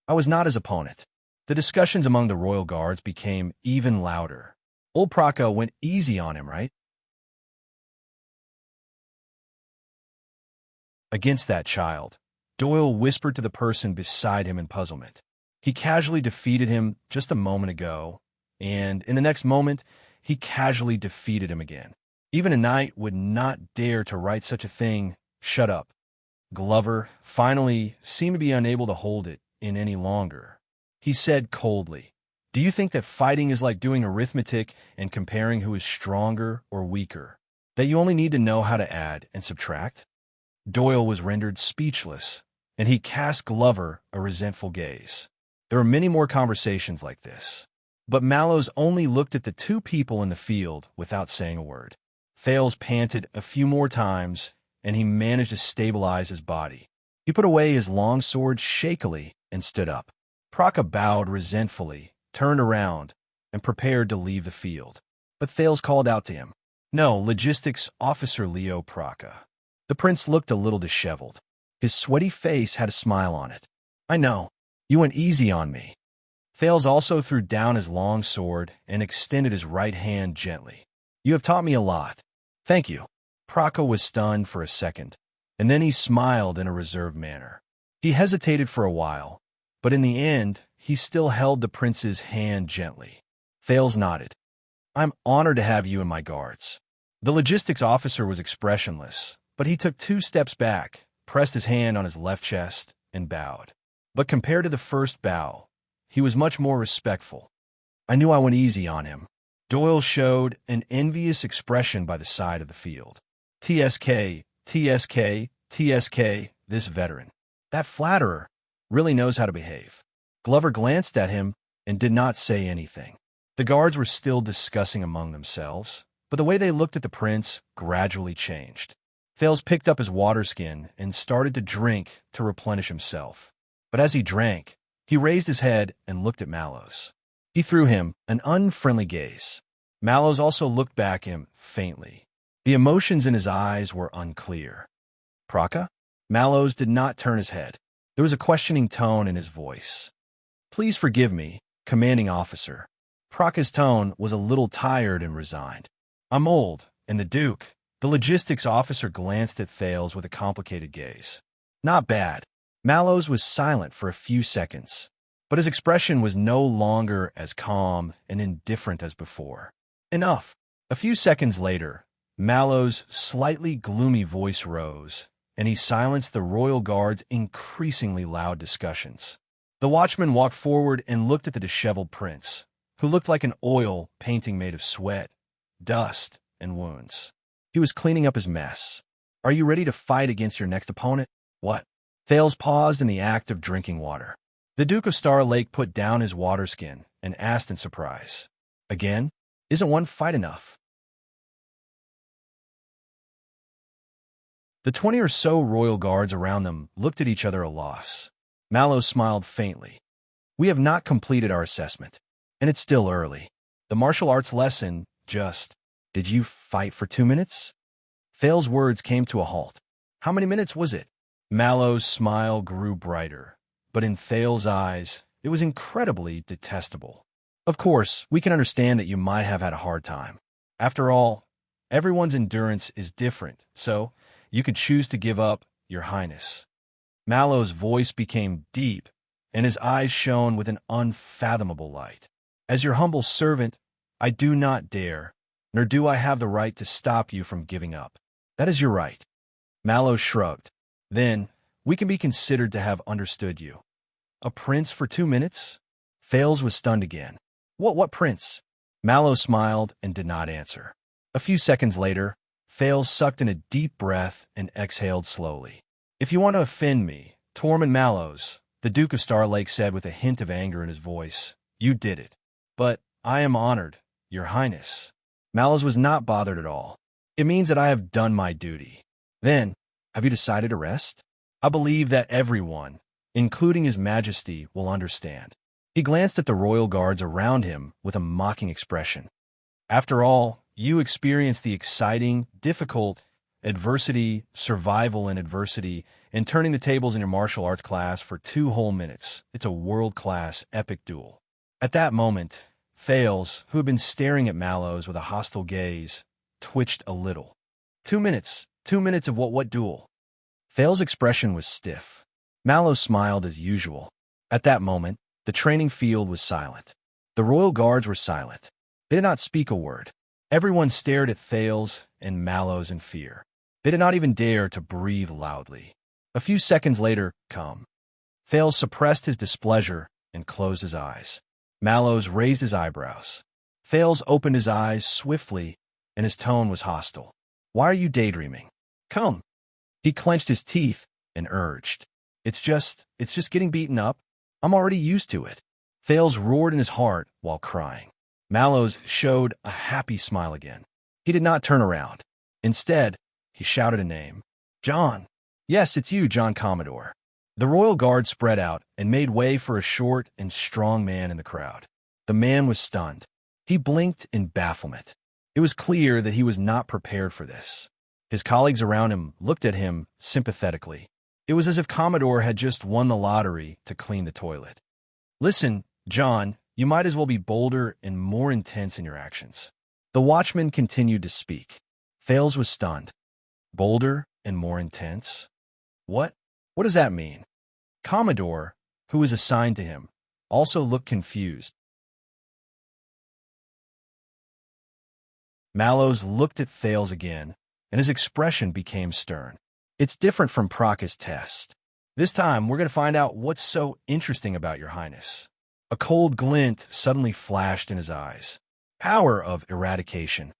I was not his opponent. The discussions among the royal guards became even louder. Old Praka went easy on him, right? Against that child, Doyle whispered to the person beside him in puzzlement. He casually defeated him just a moment ago, and in the next moment, he casually defeated him again. Even a knight would not dare to write such a thing. Shut up. Glover finally seemed to be unable to hold it in any longer. He said coldly, Do you think that fighting is like doing arithmetic and comparing who is stronger or weaker? That you only need to know how to add and subtract? Doyle was rendered speechless, and he cast Glover a resentful gaze. There were many more conversations like this, but Mallows only looked at the two people in the field without saying a word. Thales panted a few more times, and he managed to stabilize his body. He put away his long sword shakily and stood up. Praka bowed resentfully, turned around, and prepared to leave the field. But Thales called out to him, No, Logistics Officer Leo Praka. The prince looked a little disheveled. His sweaty face had a smile on it. I know. You went easy on me. Thales also threw down his long sword and extended his right hand gently. You have taught me a lot. Thank you. Praka was stunned for a second, and then he smiled in a reserved manner. He hesitated for a while, but in the end, he still held the prince's hand gently. Thales nodded. I'm honored to have you in my guards. The logistics officer was expressionless, but he took 2 steps back, pressed his hand on his left chest, and bowed. But compared to the first bow, he was much more respectful. I knew I went easy on him. Doyle showed an envious expression by the side of the field. TSK, TSK, TSK, this veteran. That flatterer really knows how to behave. Glover glanced at him and did not say anything. The guards were still discussing among themselves, but the way they looked at the prince gradually changed. Thales picked up his water skin and started to drink to replenish himself. But as he drank, he raised his head and looked at Mallows. He threw him an unfriendly gaze. Mallows also looked back at him faintly. The emotions in his eyes were unclear. Praka? Mallows did not turn his head. There was a questioning tone in his voice. Please forgive me, commanding officer. Praka's tone was a little tired and resigned. I'm old, and the Duke. The logistics officer glanced at Thales with a complicated gaze. Not bad. Mallows was silent for a few seconds, but his expression was no longer as calm and indifferent as before. Enough. A few seconds later, Mallow's slightly gloomy voice rose, and he silenced the royal guard's increasingly loud discussions. The watchman walked forward and looked at the disheveled prince, who looked like an oil painting made of sweat, dust, and wounds. He was cleaning up his mess. "Are you ready to fight against your next opponent?" "What?" Thales paused in the act of drinking water. The Duke of Star Lake put down his water skin and asked in surprise, "Again? Isn't one fight enough?" The 20 or so royal guards around them looked at each other a loss. Mallow smiled faintly. "We have not completed our assessment, and it's still early. The martial arts lesson just... Did you fight for 2 minutes?" Thales' words came to a halt. "How many minutes was it?" Mallow's smile grew brighter, but in Thales' eyes, it was incredibly detestable. "Of course, we can understand that you might have had a hard time. After all, everyone's endurance is different, so you could choose to give up, Your Highness." Mallow's voice became deep, and his eyes shone with an unfathomable light. "As your humble servant, I do not dare, nor do I have the right to stop you from giving up. That is your right." Mallow shrugged. "Then, we can be considered to have understood you." "A prince for 2 minutes?" Thales was stunned again. What prince?" Mallow smiled and did not answer. A few seconds later, Thales sucked in a deep breath and exhaled slowly. "If you want to offend me, Tormund Mallows," the Duke of Star Lake said with a hint of anger in his voice, "you did it. But I am honored, Your Highness." Mallows was not bothered at all. "It means that I have done my duty." "Then, have you decided to rest?" "I believe that everyone, including His Majesty, will understand." He glanced at the royal guards around him with a mocking expression. "After all, you experienced the exciting, difficult, adversity, survival in adversity, and turning the tables in your martial arts class for 2 whole minutes. It's a world-class, epic duel." At that moment, Thales, who had been staring at Mallows with a hostile gaze, twitched a little. 2 minutes. 2 minutes of what duel?" Thales' expression was stiff. Mallows smiled as usual. At that moment, the training field was silent. The royal guards were silent. They did not speak a word. Everyone stared at Thales and Mallows in fear. They did not even dare to breathe loudly. A few seconds later, come. Thales suppressed his displeasure and closed his eyes. Mallows raised his eyebrows. Thales opened his eyes swiftly, and his tone was hostile. "Why are you daydreaming? Come." He clenched his teeth and urged. It's just getting beaten up. I'm already used to it." Thales roared in his heart while crying. Mallows showed a happy smile again. He did not turn around. Instead, he shouted a name. "John." "Yes, it's you, John Commodore." The royal guard spread out and made way for a short and strong man in the crowd. The man was stunned. He blinked in bafflement. It was clear that he was not prepared for this. His colleagues around him looked at him sympathetically. It was as if Commodore had just won the lottery to clean the toilet. "Listen, John, you might as well be bolder and more intense in your actions." The watchman continued to speak. Thales was stunned. Bolder and more intense? What does that mean? Commodore, who was assigned to him, also looked confused. Mallows looked at Thales again, and his expression became stern. "It's different from Procca's test. This time, we're going to find out what's so interesting about Your Highness." A cold glint suddenly flashed in his eyes. Power of eradication.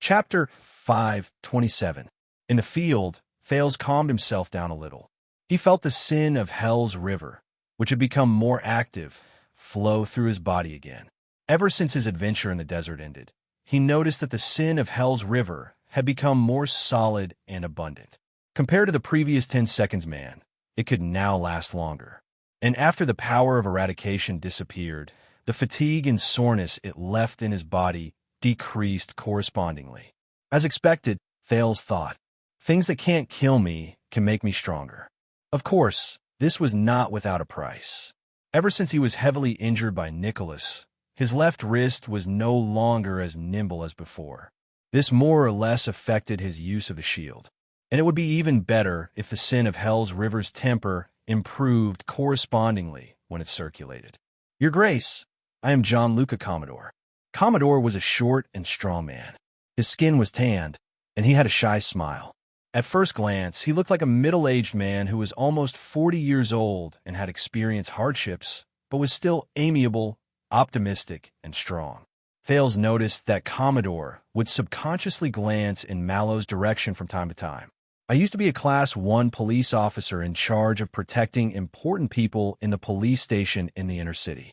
Chapter 5:27. In the field, Thales calmed himself down a little. He felt the sin of Hell's river, which had become more active, flow through his body again. Ever since his adventure in the desert ended, he noticed that the sin of Hell's river had become more solid and abundant. Compared to the previous 10 seconds man, it could now last longer. And after the power of eradication disappeared, the fatigue and soreness it left in his body decreased correspondingly. As expected, Thales thought, things that can't kill me can make me stronger. Of course, this was not without a price. Ever since he was heavily injured by Nicholas, his left wrist was no longer as nimble as before. This more or less affected his use of the shield. And it would be even better if the sin of Hell's river's temper improved correspondingly when it circulated. Your Grace, I am John Luca Commodore. Commodore was a short and strong man. His skin was tanned, and he had a shy smile. At first glance, he looked like a middle-aged man who was almost 40 years old and had experienced hardships, but was still amiable, optimistic, and strong. Thales noticed that Commodore would subconsciously glance in Mallow's direction from time to time. I used to be a Class 1 police officer in charge of protecting important people in the police station in the inner city.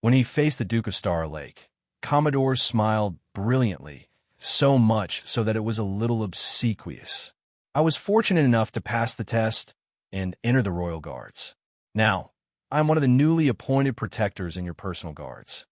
When he faced the Duke of Star Lake, Commodore smiled brilliantly, so much so that it was a little obsequious. I was fortunate enough to pass the test and enter the Royal Guards. Now, I'm one of the newly appointed protectors in your personal guards.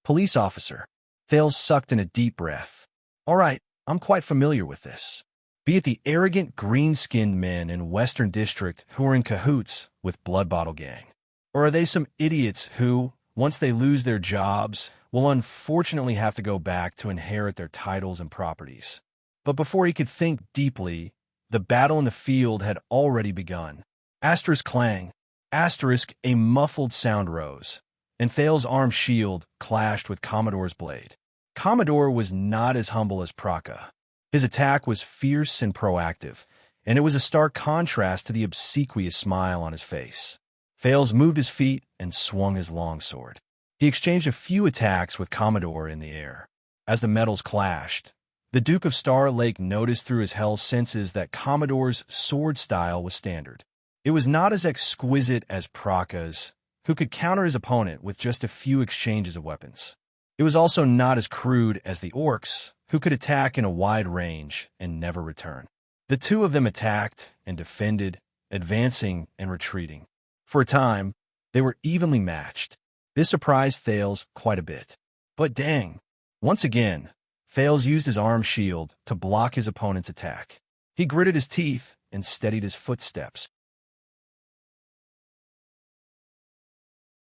Police officer. Thales sucked in a deep breath. All right, I'm quite familiar with this. Be it the arrogant green-skinned men in Western District who are in cahoots with Blood Bottle Gang. Or are they some idiots who, once they lose their jobs, will unfortunately have to go back to inherit their titles and properties? But before he could think deeply, the battle in the field had already begun. Asterisk clang. Asterisk, a muffled sound rose, and Thales' arm shield clashed with Commodore's blade. Commodore was not as humble as Praka. His attack was fierce and proactive, and it was a stark contrast to the obsequious smile on his face. Thales moved his feet and swung his longsword. He exchanged a few attacks with Commodore in the air. As the metals clashed, the Duke of Star Lake noticed through his hell senses that Commodore's sword style was standard. It was not as exquisite as Praka's, who could counter his opponent with just a few exchanges of weapons. It was also not as crude as the orcs, who could attack in a wide range and never return. The two of them attacked and defended, advancing and retreating. For a time, they were evenly matched. This surprised Thales quite a bit. But dang, once again, Thales used his arm shield to block his opponent's attack. He gritted his teeth and steadied his footsteps.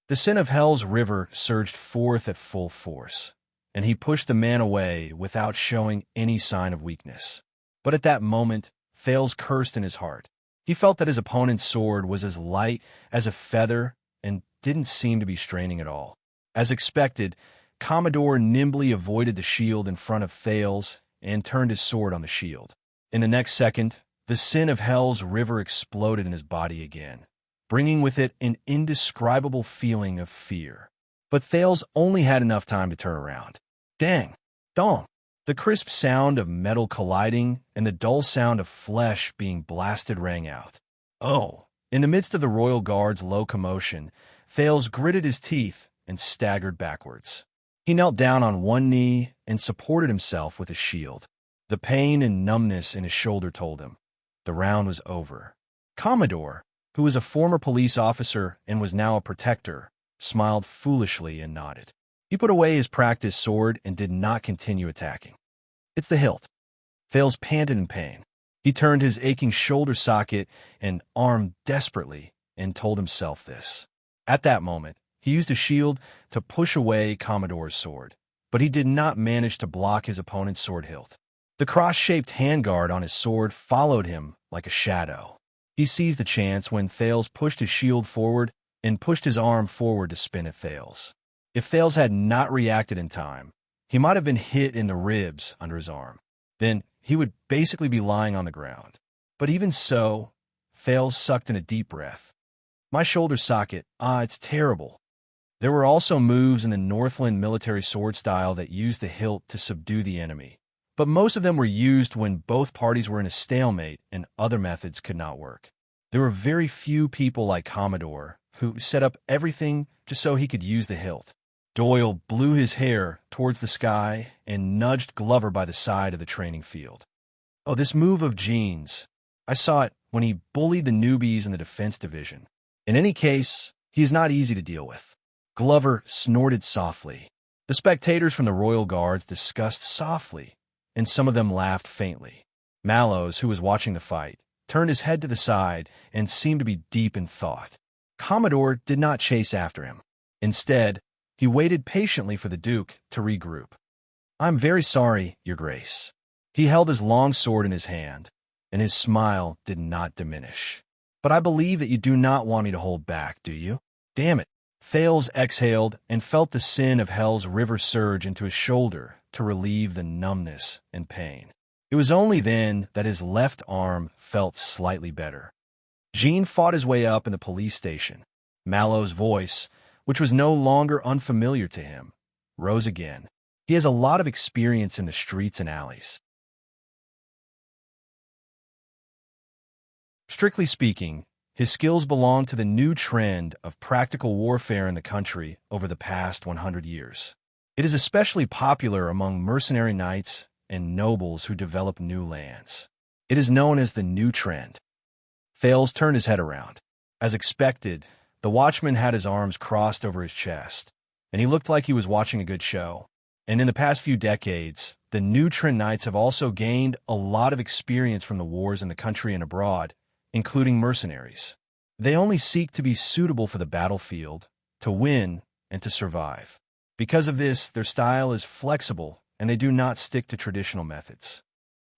The sin of Hell's river surged forth at full force, and he pushed the man away without showing any sign of weakness. But at that moment, Thales cursed in his heart. He felt that his opponent's sword was as light as a feather and didn't seem to be straining at all. As expected, Commodore nimbly avoided the shield in front of Thales and turned his sword on the shield. In the next second, the sin of Hell's river exploded in his body again, bringing with it an indescribable feeling of fear. But Thales only had enough time to turn around. Dang! Dong! The crisp sound of metal colliding and the dull sound of flesh being blasted rang out. Oh! In the midst of the Royal Guard's low commotion, Thales gritted his teeth and staggered backwards. He knelt down on one knee and supported himself with his shield. The pain and numbness in his shoulder told him the round was over. Commodore, who was a former police officer and was now a protector, smiled foolishly and nodded. He put away his practiced sword and did not continue attacking. It's the hilt. Thales panted in pain. He turned his aching shoulder socket and arm desperately and told himself this. At that moment, he used a shield to push away Commodore's sword, but he did not manage to block his opponent's sword hilt. The cross-shaped handguard on his sword followed him like a shadow. He seized the chance when Thales pushed his shield forward and pushed his arm forward to spin at Thales. If Thales had not reacted in time, he might have been hit in the ribs under his arm. Then he would basically be lying on the ground. But even so, Thales sucked in a deep breath. My shoulder socket, it's terrible. There were also moves in the Northland military sword style that used the hilt to subdue the enemy, but most of them were used when both parties were in a stalemate and other methods could not work. There were very few people like Commodore who set up everything just so he could use the hilt. Doyle blew his hair towards the sky and nudged Glover by the side of the training field. Oh, this move of Gene's. I saw it when he bullied the newbies in the defense division. In any case, he is not easy to deal with. Glover snorted softly. The spectators from the Royal Guards discussed softly, and some of them laughed faintly. Mallows, who was watching the fight, turned his head to the side and seemed to be deep in thought. Commodore did not chase after him. Instead, he waited patiently for the Duke to regroup. I'm very sorry, Your Grace. He held his long sword in his hand, and his smile did not diminish. But I believe that you do not want me to hold back, do you? Damn it. Thales exhaled and felt the sin of hell's river surge into his shoulder to relieve the numbness and pain. It was only then that his left arm felt slightly better. Jean fought his way up in the police station. Mallow's voice, which was no longer unfamiliar to him, rose again. He has a lot of experience in the streets and alleys. Strictly speaking, his skills belong to the new trend of practical warfare in the country over the past 100 years. It is especially popular among mercenary knights and nobles who develop new lands. It is known as the new trend. Thales turned his head around. As expected, the watchman had his arms crossed over his chest, and he looked like he was watching a good show. And in the past few decades, the new trend knights have also gained a lot of experience from the wars in the country and abroad, including mercenaries. They only seek to be suitable for the battlefield, to win, and to survive. Because of this, their style is flexible, and they do not stick to traditional methods.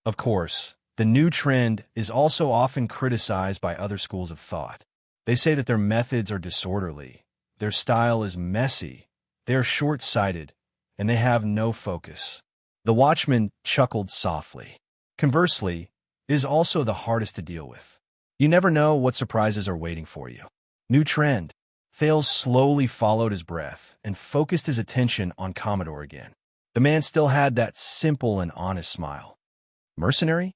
Of course, the new trend is also often criticized by other schools of thought. They say that their methods are disorderly, their style is messy, they are short-sighted, and they have no focus. The watchman chuckled softly. Conversely, it is also the hardest to deal with. You never know what surprises are waiting for you. New trend. Thales slowly followed his breath and focused his attention on Commodore again. The man still had that simple and honest smile. Mercenary?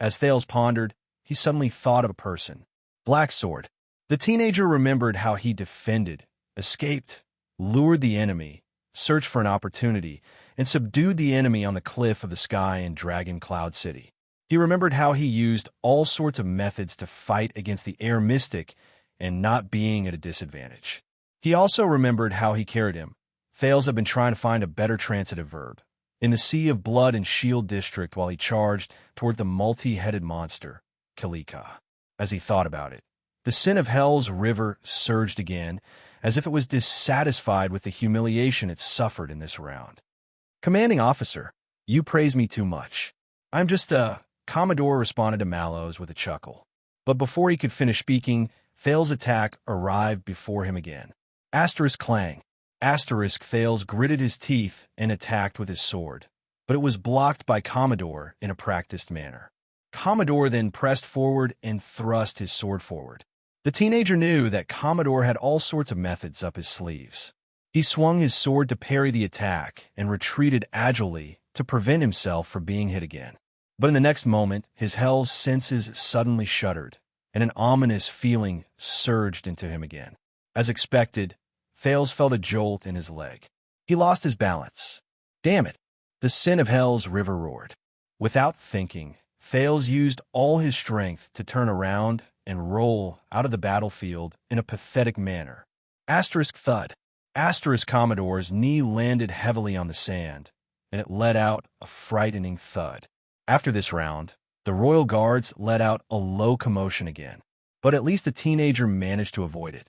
As Thales pondered, he suddenly thought of a person. Black Sword. The teenager remembered how he defended, escaped, lured the enemy, searched for an opportunity, and subdued the enemy on the cliff of the sky in Dragon Cloud City. He remembered how he used all sorts of methods to fight against the air mystic and not being at a disadvantage. He also remembered how he carried him. Thales had been trying to find a better transitive verb in the Sea of Blood and Shield district while he charged toward the multi-headed monster, Kalika. As he thought about it, the sin of Hell's river surged again, as if it was dissatisfied with the humiliation it suffered in this round. Commanding officer, you praise me too much. I'm just a... Commodore responded to Mallows with a chuckle. But before he could finish speaking, Thales' attack arrived before him again. Asterisk clang. Asterisk Thales gritted his teeth and attacked with his sword, but it was blocked by Commodore in a practiced manner. Commodore then pressed forward and thrust his sword forward. The teenager knew that Commodore had all sorts of methods up his sleeves. He swung his sword to parry the attack and retreated agilely to prevent himself from being hit again. But in the next moment, his hell's senses suddenly shuddered, and an ominous feeling surged into him again. As expected, Thales felt a jolt in his leg. He lost his balance. Damn it! The sin of Hell's river roared. Without thinking, Thales used all his strength to turn around and roll out of the battlefield in a pathetic manner. Asterisk thud. Asterisk Commodore's knee landed heavily on the sand, and it let out a frightening thud. After this round, the Royal Guards let out a low commotion again, but at least the teenager managed to avoid it.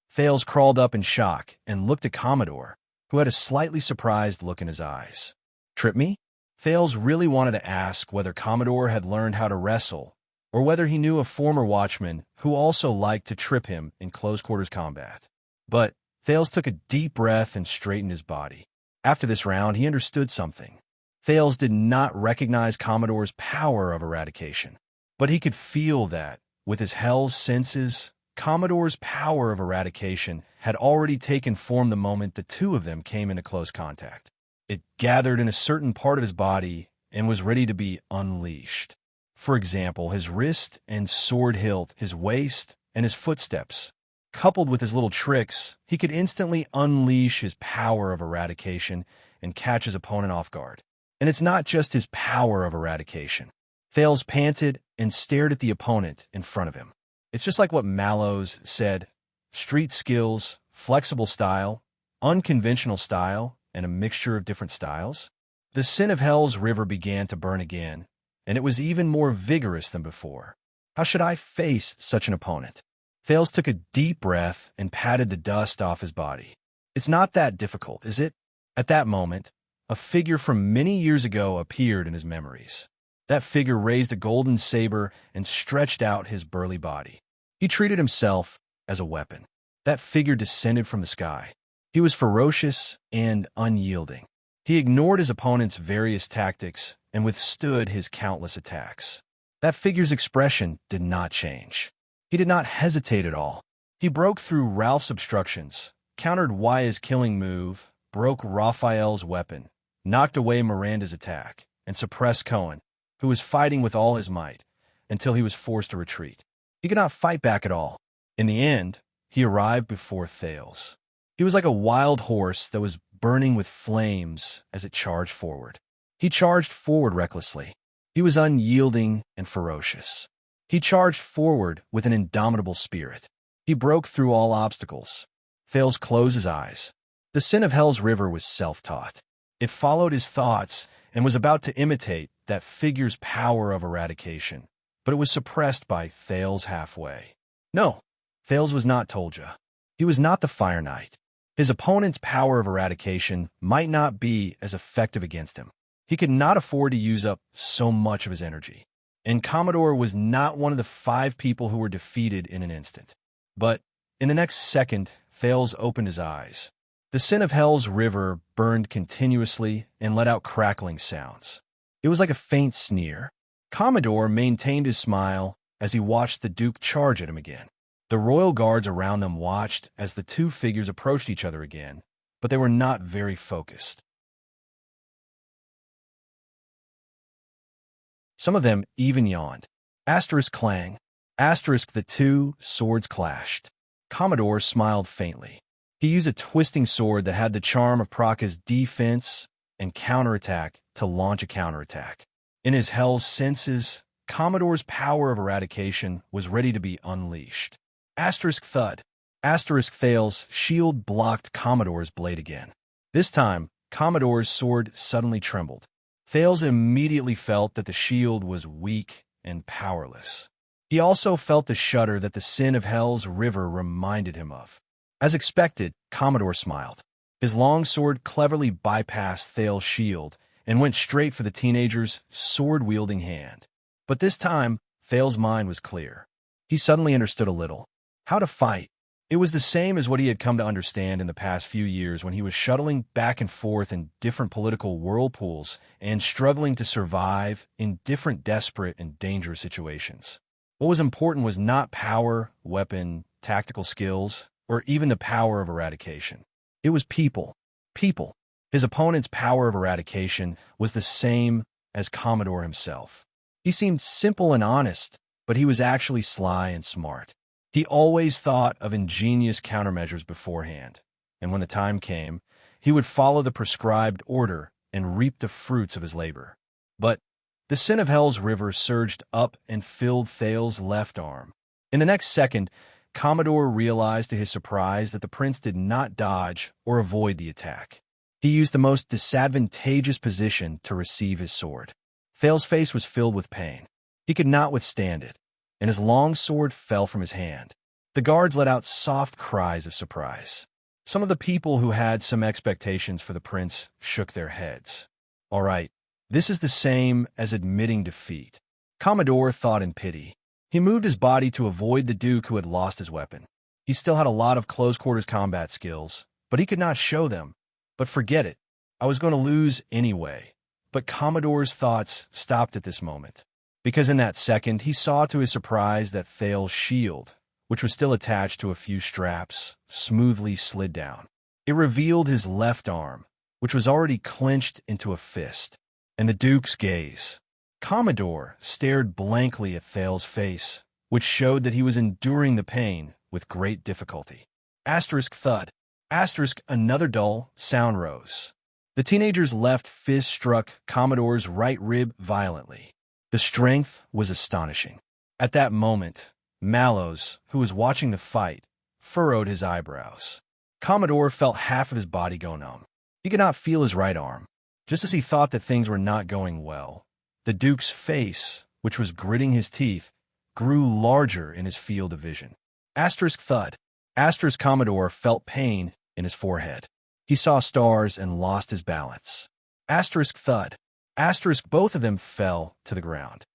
Thales crawled up in shock and looked at Commodore, who had a slightly surprised look in his eyes. Trip me? Thales really wanted to ask whether Commodore had learned how to wrestle, or whether he knew a former watchman who also liked to trip him in close-quarters combat. But Thales took a deep breath and straightened his body. After this round, he understood something. Thales did not recognize Commodore's power of eradication, but he could feel that, with his hell's senses, Commodore's power of eradication had already taken form the moment the two of them came into close contact. It gathered in a certain part of his body and was ready to be unleashed. For example, his wrist and sword hilt, his waist, and his footsteps. Coupled with his little tricks, he could instantly unleash his power of eradication and catch his opponent off guard. And it's not just his power of eradication. Thales panted and stared at the opponent in front of him. It's just like what Mallows said: street skills, flexible style, unconventional style, and a mixture of different styles. The sin of Hell's river began to burn again, and it was even more vigorous than before. How should I face such an opponent? Thales took a deep breath and patted the dust off his body. It's not that difficult, is it? At that moment, a figure from many years ago appeared in his memories. That figure raised a golden saber and stretched out his burly body. He treated himself as a weapon. That figure descended from the sky. He was ferocious and unyielding. He ignored his opponent's various tactics and withstood his countless attacks. That figure's expression did not change. He did not hesitate at all. He broke through Ralph's obstructions, countered Waya's killing move, broke Raphael's weapon, knocked away Miranda's attack, and suppressed Cohen, who was fighting with all his might, until he was forced to retreat. He could not fight back at all. In the end, he arrived before Thales. He was like a wild horse that was burning with flames as it charged forward. He charged forward recklessly. He was unyielding and ferocious. He charged forward with an indomitable spirit. He broke through all obstacles. Thales closed his eyes. The sin of Hell's river was self-taught. It followed his thoughts and was about to imitate that figure's power of eradication, but it was suppressed by Thales halfway. No, Thales was not Tolja. He was not the Fire Knight. His opponent's power of eradication might not be as effective against him. He could not afford to use up so much of his energy. And Commodore was not one of the 5 people who were defeated in an instant. But in the next second, Thales opened his eyes. The sin of Hell's river burned continuously and let out crackling sounds. It was like a faint sneer. Commodore maintained his smile as he watched the Duke charge at him again. The royal guards around them watched as the 2 figures approached each other again, but they were not very focused. Some of them even yawned. Asterisk clang. Asterisk the 2 swords clashed. Commodore smiled faintly. He used a twisting sword that had the charm of Praka's defense and counterattack to launch a counterattack. In his Hell's senses, Commodore's power of eradication was ready to be unleashed. Asterisk thud. Asterisk Thales' shield blocked Commodore's blade again. This time, Commodore's sword suddenly trembled. Thales immediately felt that the shield was weak and powerless. He also felt the shudder that the sin of Hell's river reminded him of. As expected, Commodore smiled. His long sword cleverly bypassed Thales' shield and went straight for the teenager's sword-wielding hand. But this time, Thales' mind was clear. He suddenly understood a little. How to fight. It was the same as what he had come to understand in the past few years when he was shuttling back and forth in different political whirlpools and struggling to survive in different desperate and dangerous situations. What was important was not power, weapon, tactical skills, or even the power of eradication. It was people. People. His opponent's power of eradication was the same as Commodore himself. He seemed simple and honest, but he was actually sly and smart. He always thought of ingenious countermeasures beforehand, and when the time came, he would follow the prescribed order and reap the fruits of his labor. But the sin of Hell's river surged up and filled Thales' left arm. In the next second, Commodore realized to his surprise that the prince did not dodge or avoid the attack. He used the most disadvantageous position to receive his sword. Thales' face was filled with pain. He could not withstand it, and his long sword fell from his hand. The guards let out soft cries of surprise. Some of the people who had some expectations for the prince shook their heads. All right, this is the same as admitting defeat. Commodore thought in pity. He moved his body to avoid the Duke who had lost his weapon. He still had a lot of close-quarters combat skills, but he could not show them. But forget it. I was going to lose anyway. But Commodore's thoughts stopped at this moment, because in that second he saw to his surprise that Thales' shield, which was still attached to a few straps, smoothly slid down. It revealed his left arm, which was already clenched into a fist, and the Duke's gaze. Commodore stared blankly at Thales' face, which showed that he was enduring the pain with great difficulty. Asterisk thud. Asterisk another dull sound rose. The teenager's left fist struck Commodore's right rib violently. The strength was astonishing. At that moment, Mallows, who was watching the fight, furrowed his eyebrows. Commodore felt half of his body go numb. He could not feel his right arm. Just as he thought that things were not going well, the Duke's face, which was gritting his teeth, grew larger in his field of vision. Asterisk thud. Asterisk Commodore felt pain in his forehead. He saw stars and lost his balance. Asterisk thud. Asterisk, both of them fell to the ground.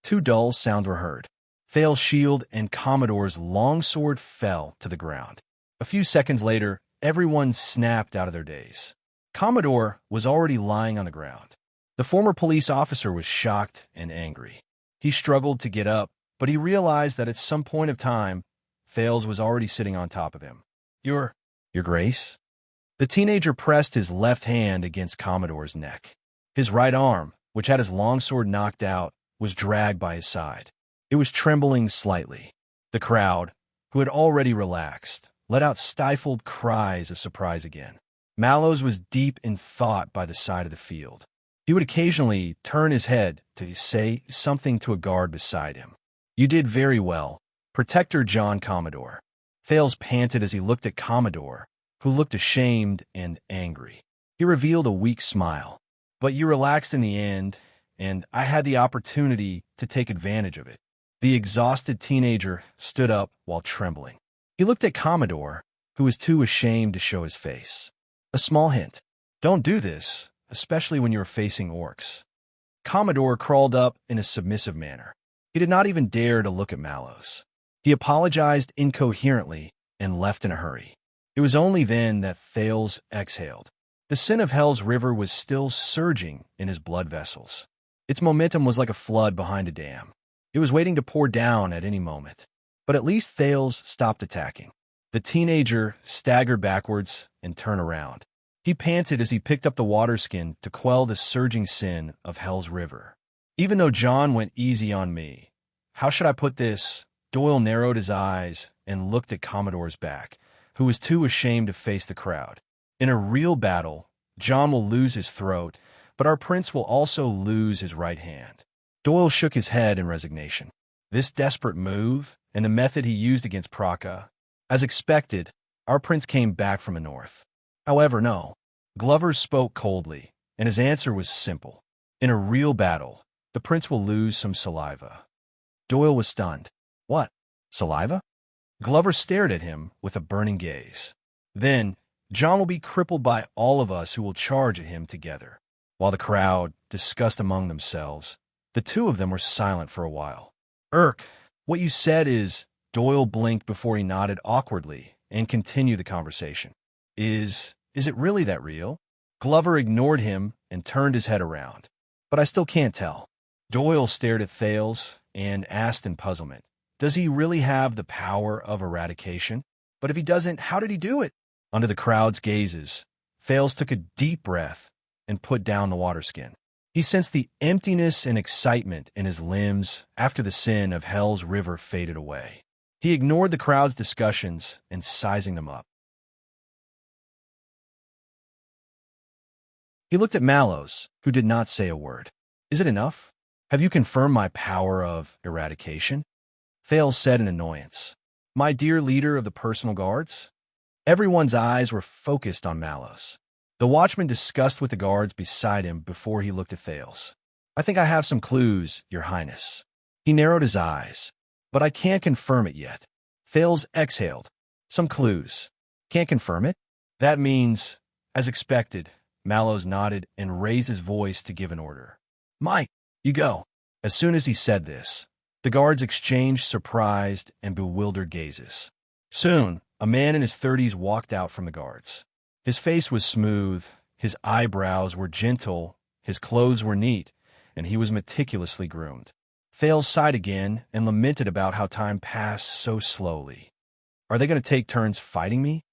Two dull sounds were heard. Thales's shield and Commodore's longsword fell to the ground. A few seconds later, everyone snapped out of their daze. Commodore was already lying on the ground. The former police officer was shocked and angry. He struggled to get up, but he realized that at some point of time, Thales was already sitting on top of him. Your Grace? The teenager pressed his left hand against Commodore's neck. His right arm, which had his longsword knocked out, was dragged by his side. It was trembling slightly. The crowd, who had already relaxed, let out stifled cries of surprise again. Mallows was deep in thought by the side of the field. He would occasionally turn his head to say something to a guard beside him. You did very well, Protector John Commodore. Thales panted as he looked at Commodore, who looked ashamed and angry. He revealed a weak smile. But you relaxed in the end, and I had the opportunity to take advantage of it. The exhausted teenager stood up while trembling. He looked at Commodore, who was too ashamed to show his face. A small hint. Don't do this, especially when you are facing orcs. Commodore crawled up in a submissive manner. He did not even dare to look at Mallows. He apologized incoherently and left in a hurry. It was only then that Thales exhaled. The sin of Hell's River was still surging in his blood vessels. Its momentum was like a flood behind a dam. It was waiting to pour down at any moment. But at least Thales stopped attacking. The teenager staggered backwards and turned around. He panted as he picked up the water skin to quell the surging sin of Hell's River. Even though John went easy on me, how should I put this? Doyle narrowed his eyes and looked at Commodore's back, who was too ashamed to face the crowd. In a real battle, John will lose his throat, but our prince will also lose his right hand. Doyle shook his head in resignation. This desperate move, and the method he used against Praka. As expected, our prince came back from the north. However, no. Glover spoke coldly, and his answer was simple. In a real battle, the prince will lose some saliva. Doyle was stunned. What? Saliva? Glover stared at him with a burning gaze. Then, John will be crippled by all of us who will charge at him together. While the crowd discussed among themselves, the two of them were silent for a while. What you said is... Doyle blinked before he nodded awkwardly and continued the conversation. Is it really that real? Glover ignored him and turned his head around. But I still can't tell. Doyle stared at Thales and asked in puzzlement, does he really have the power of eradication? But if he doesn't, how did he do it? Under the crowd's gazes, Thales took a deep breath and put down the water skin. He sensed the emptiness and excitement in his limbs after the sin of Hell's River faded away. He ignored the crowd's discussions and sizing them up. He looked at Mallows, who did not say a word. Is it enough? Have you confirmed my power of eradication? Thales said in annoyance. My dear leader of the personal guards? Everyone's eyes were focused on Mallows. The watchman discussed with the guards beside him before he looked at Thales. I think I have some clues, Your Highness. He narrowed his eyes. But I can't confirm it yet. Thales exhaled. Some clues. Can't confirm it? That means, as expected, Mallows nodded and raised his voice to give an order. Mike, you go. As soon as he said this, the guards exchanged surprised and bewildered gazes. Soon, a man in his 30s walked out from the guards. His face was smooth, his eyebrows were gentle, his clothes were neat, and he was meticulously groomed. Thales sighed again and lamented about how time passed so slowly. Are they going to take turns fighting me?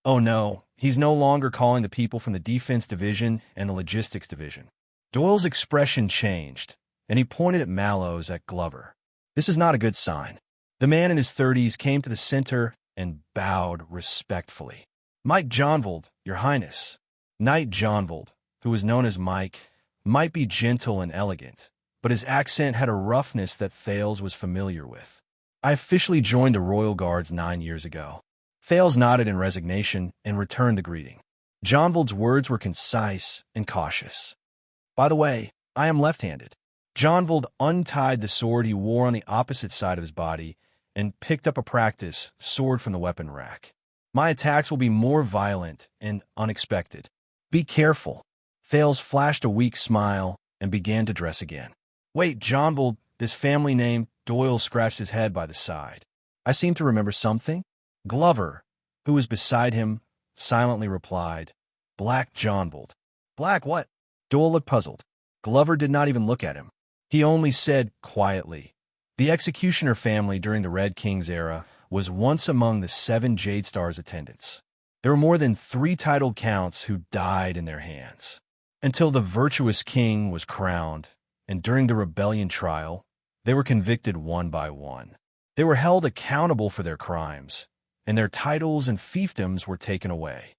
Oh no, he's no longer calling the people from the defense division and the logistics division. Doyle's expression changed, and he pointed at Mallows at Glover. This is not a good sign. The man in his 30s came to the center and bowed respectfully. Mike Johnvold, Your Highness. Knight Johnvold, who was known as Mike, might be gentle and elegant, but his accent had a roughness that Thales was familiar with. I officially joined the Royal Guards 9 years ago. Thales nodded in resignation and returned the greeting. Johnvold's words were concise and cautious. By the way, I am left-handed. Johnvold untied the sword he wore on the opposite side of his body and picked up a practice sword from the weapon rack. My attacks will be more violent and unexpected. Be careful. Thales flashed a weak smile and began to dress again. Wait, Johnbold, this family name. Doyle scratched his head by the side. I seem to remember something. Glover, who was beside him, silently replied, Black Johnbold. Black what? Doyle looked puzzled. Glover did not even look at him. He only said quietly, the executioner family during the Red King's era was once among the 7 Jade Star's attendants. There were more than 3 titled counts who died in their hands. Until the virtuous king was crowned, and during the rebellion trial, they were convicted one by one. They were held accountable for their crimes, and their titles and fiefdoms were taken away.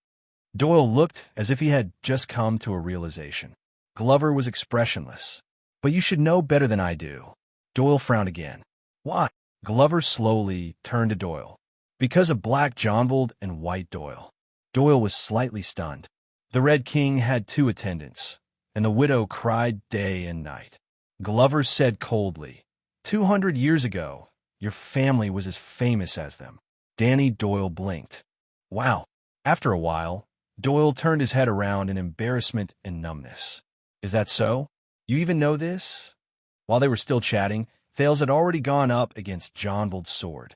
Doyle looked as if he had just come to a realization. Glover was expressionless. But you should know better than I do. Doyle frowned again. Why? Glover slowly turned to Doyle. Because of Black Johnbold and White Doyle. Doyle was slightly stunned. The Red King had 2 attendants, and the widow cried day and night. Glover said coldly, 200 years ago, your family was as famous as them. Danny Doyle blinked. Wow. After a while, Doyle turned his head around in embarrassment and numbness. Is that so? You even know this? While they were still chatting, Thales had already gone up against Johnbold's sword.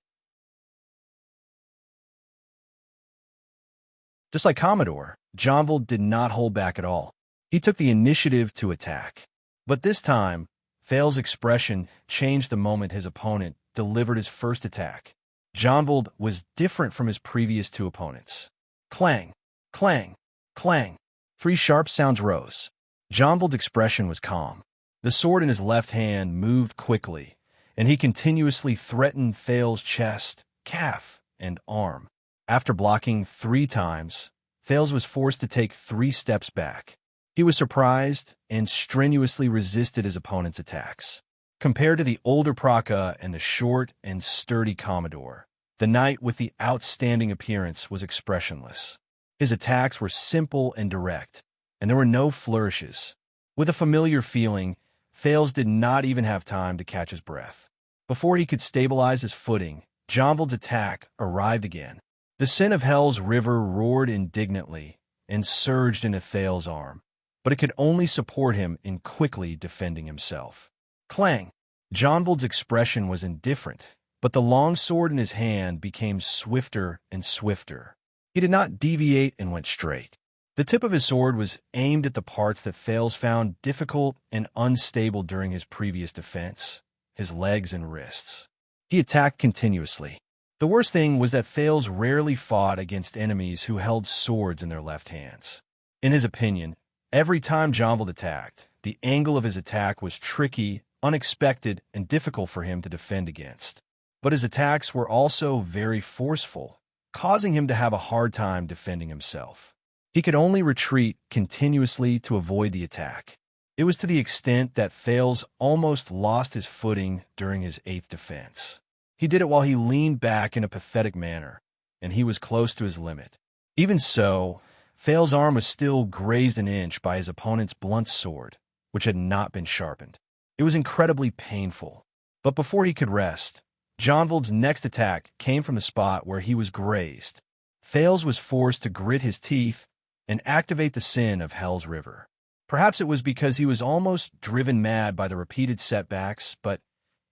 Just like Commodore, Johnbold did not hold back at all. He took the initiative to attack. But this time, Thales' expression changed the moment his opponent delivered his first attack. Johnbold was different from his previous 2 opponents. Clang, clang, clang. 3 sharp sounds rose. Johnbold's expression was calm. The sword in his left hand moved quickly, and he continuously threatened Thales' chest, calf, and arm. After blocking 3 times, Thales was forced to take 3 steps back. He was surprised and strenuously resisted his opponent's attacks. Compared to the older Praka and the short and sturdy Commodore, the knight with the outstanding appearance was expressionless. His attacks were simple and direct, and there were no flourishes. With a familiar feeling, Thales did not even have time to catch his breath. Before he could stabilize his footing, Johnbold's attack arrived again. The sin of Hell's river roared indignantly and surged into Thales' arm, but it could only support him in quickly defending himself. Clang! Johnbold's expression was indifferent, but the long sword in his hand became swifter and swifter. He did not deviate and went straight. The tip of his sword was aimed at the parts that Thales found difficult and unstable during his previous defense, his legs and wrists. He attacked continuously. The worst thing was that Thales rarely fought against enemies who held swords in their left hands. In his opinion, every time Johnbold attacked, the angle of his attack was tricky, unexpected, and difficult for him to defend against. But his attacks were also very forceful, causing him to have a hard time defending himself. He could only retreat continuously to avoid the attack. It was to the extent that Thales almost lost his footing during his 8th defense. He did it while he leaned back in a pathetic manner, and he was close to his limit. Even so, Thales' arm was still grazed an inch by his opponent's blunt sword, which had not been sharpened. It was incredibly painful. But before he could rest, Johnbold's next attack came from the spot where he was grazed. Thales was forced to grit his teeth and activate the sin of Hell's River. Perhaps it was because he was almost driven mad by the repeated setbacks, but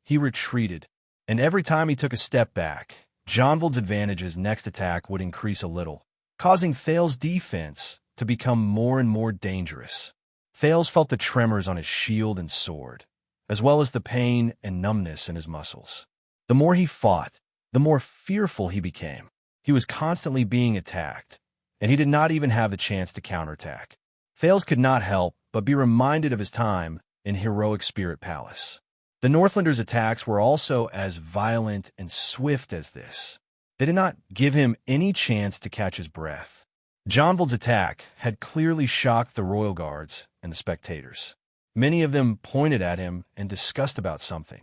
he retreated. And every time he took a step back, Johnbold's advantage's next attack would increase a little, causing Thales' defense to become more and more dangerous. Thales felt the tremors on his shield and sword, as well as the pain and numbness in his muscles. The more he fought, the more fearful he became. He was constantly being attacked, and he did not even have the chance to counterattack. Thales could not help but be reminded of his time in Heroic Spirit Palace. The Northlanders' attacks were also as violent and swift as this. They did not give him any chance to catch his breath. Johnbold's attack had clearly shocked the royal guards and the spectators. Many of them pointed at him and discussed about something.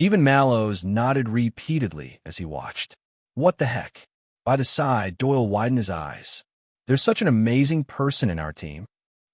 Even Mallows nodded repeatedly as he watched. What the heck? By the side, Doyle widened his eyes. There's such an amazing person in our team.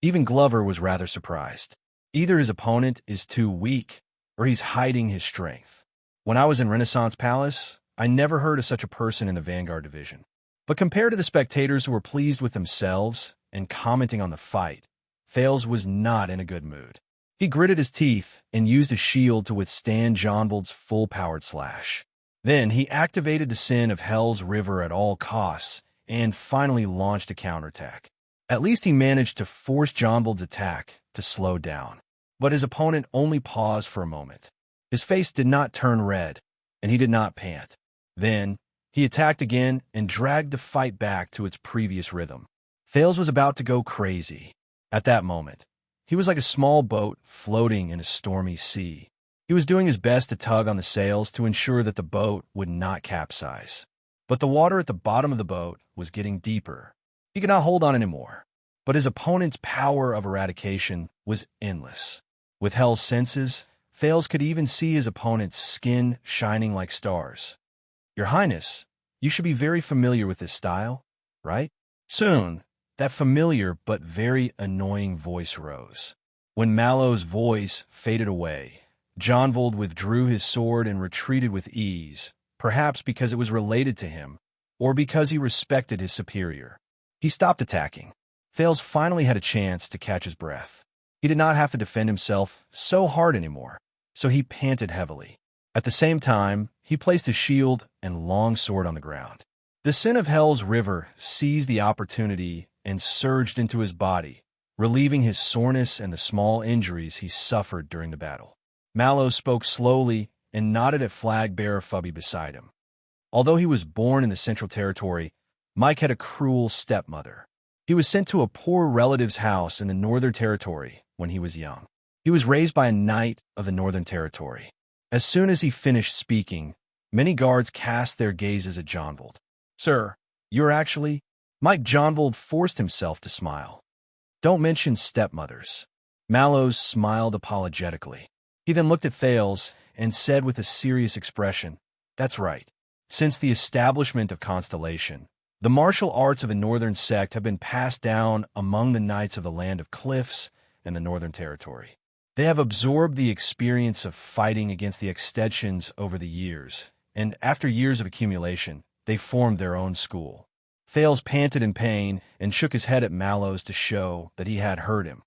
Even Glover was rather surprised. Either his opponent is too weak, or he's hiding his strength. When I was in Renaissance Palace, I never heard of such a person in the Vanguard Division. But compared to the spectators who were pleased with themselves and commenting on the fight, Thales was not in a good mood. He gritted his teeth and used his shield to withstand Jonvold's full-powered slash. Then he activated the sin of Hell's River at all costs and finally launched a counterattack. At least he managed to force Jonvold's attack to slow down. But his opponent only paused for a moment. His face did not turn red, and he did not pant. Then, he attacked again and dragged the fight back to its previous rhythm. Thales was about to go crazy. At that moment, he was like a small boat floating in a stormy sea. He was doing his best to tug on the sails to ensure that the boat would not capsize. But the water at the bottom of the boat was getting deeper. He could not hold on anymore. But his opponent's power of eradication was endless. With Hell's senses, Thales could even see his opponent's skin shining like stars. Your Highness, you should be very familiar with this style, right? Soon, that familiar but very annoying voice rose. When Mallow's voice faded away, Jonvold withdrew his sword and retreated with ease, perhaps because it was related to him, or because he respected his superior. He stopped attacking. Thales finally had a chance to catch his breath. He did not have to defend himself so hard anymore, so he panted heavily. At the same time, he placed his shield and long sword on the ground. The sin of Hell's River seized the opportunity and surged into his body, relieving his soreness and the small injuries he suffered during the battle. Mallow spoke slowly and nodded at flag-bearer Fubby beside him. Although he was born in the Central Territory, Mike had a cruel stepmother. He was sent to a poor relative's house in the Northern Territory when he was young. He was raised by a knight of the Northern Territory. As soon as he finished speaking, many guards cast their gazes at Jonvold. "Sir, you're actually—" Jonvold forced himself to smile. "Don't mention stepmothers." Mallows smiled apologetically. He then looked at Thales and said with a serious expression, "That's right. Since the establishment of Constellation, the martial arts of the Northern Sect have been passed down among the knights of the Land of Cliffs and the Northern Territory. They have absorbed the experience of fighting against the extensions over the years, and after years of accumulation, they formed their own school." Thales panted in pain and shook his head at Mallows to show that he had heard him.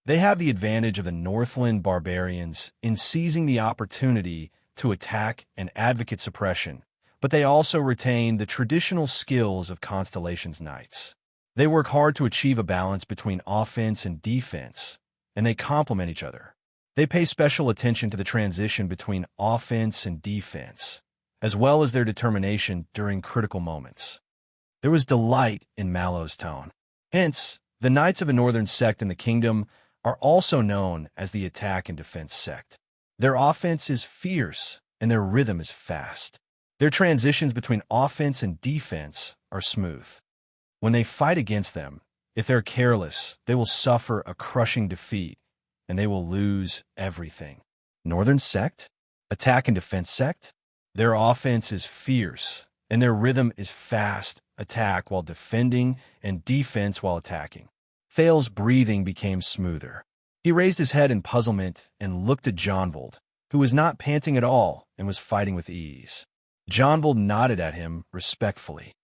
They have the advantage of the Northland barbarians in seizing the opportunity to attack and advocate suppression, but they also retain the traditional skills of Constellation's knights. They work hard to achieve a balance between offense and defense, and they complement each other. They pay special attention to the transition between offense and defense, as well as their determination during critical moments. There was delight in Mallow's tone. Hence, the Knights of the Northern Sect in the Kingdom are also known as the Attack and Defense Sect. Their offense is fierce, and their rhythm is fast. Their transitions between offense and defense are smooth. When they fight against them, if they're careless, they will suffer a crushing defeat, and they will lose everything. Northern Sect? Attack and Defense Sect? Their offense is fierce, and their rhythm is fast, attack while defending and defense while attacking. Thales' breathing became smoother. He raised his head in puzzlement and looked at Jonvold, who was not panting at all and was fighting with ease. Jonvold nodded at him respectfully.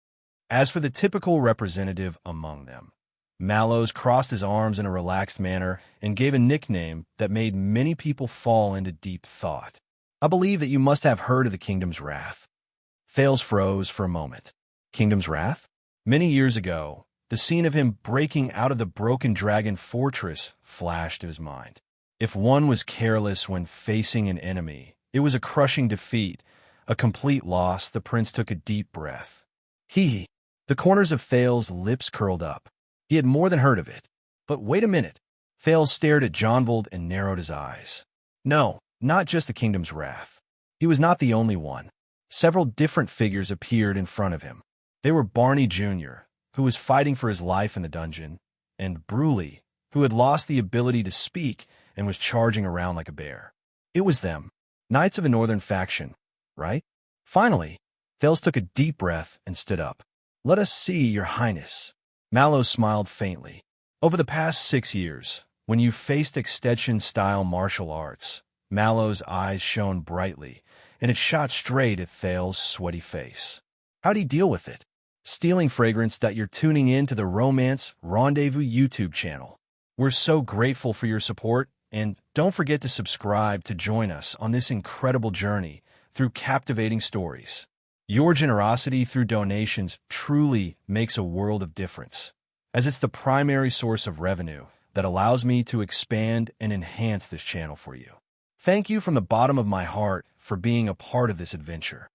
As for the typical representative among them, Mallows crossed his arms in a relaxed manner and gave a nickname that made many people fall into deep thought. "I believe that you must have heard of the Kingdom's Wrath." Thales froze for a moment. Kingdom's Wrath? Many years ago, the scene of him breaking out of the Broken Dragon Fortress flashed to his mind. If one was careless when facing an enemy, it was a crushing defeat, a complete loss. The prince took a deep breath. The corners of Thales' lips curled up. He had more than heard of it. But wait a minute. Thales stared at Jonvold and narrowed his eyes. No, not just the Kingdom's Wrath. He was not the only one. Several different figures appeared in front of him. They were Barney Jr., who was fighting for his life in the dungeon, and Bruley, who had lost the ability to speak and was charging around like a bear. It was them, Knights of the Northern Faction, right? Finally, Thales took a deep breath and stood up. "Let us see, Your Highness." Mallows smiled faintly. Over the past 6 years, When you faced extension-style martial arts, Mallow's eyes shone brightly, and it shot straight at Thale's sweaty face. How'd he deal with it? Stealing fragrance that you're tuning in to the Romance Rendezvous YouTube channel. We're so grateful for your support, and don't forget to subscribe to join us on this incredible journey through captivating stories. Your generosity through donations truly makes a world of difference, as it's the primary source of revenue that allows me to expand and enhance this channel for you. Thank you from the bottom of my heart for being a part of this adventure.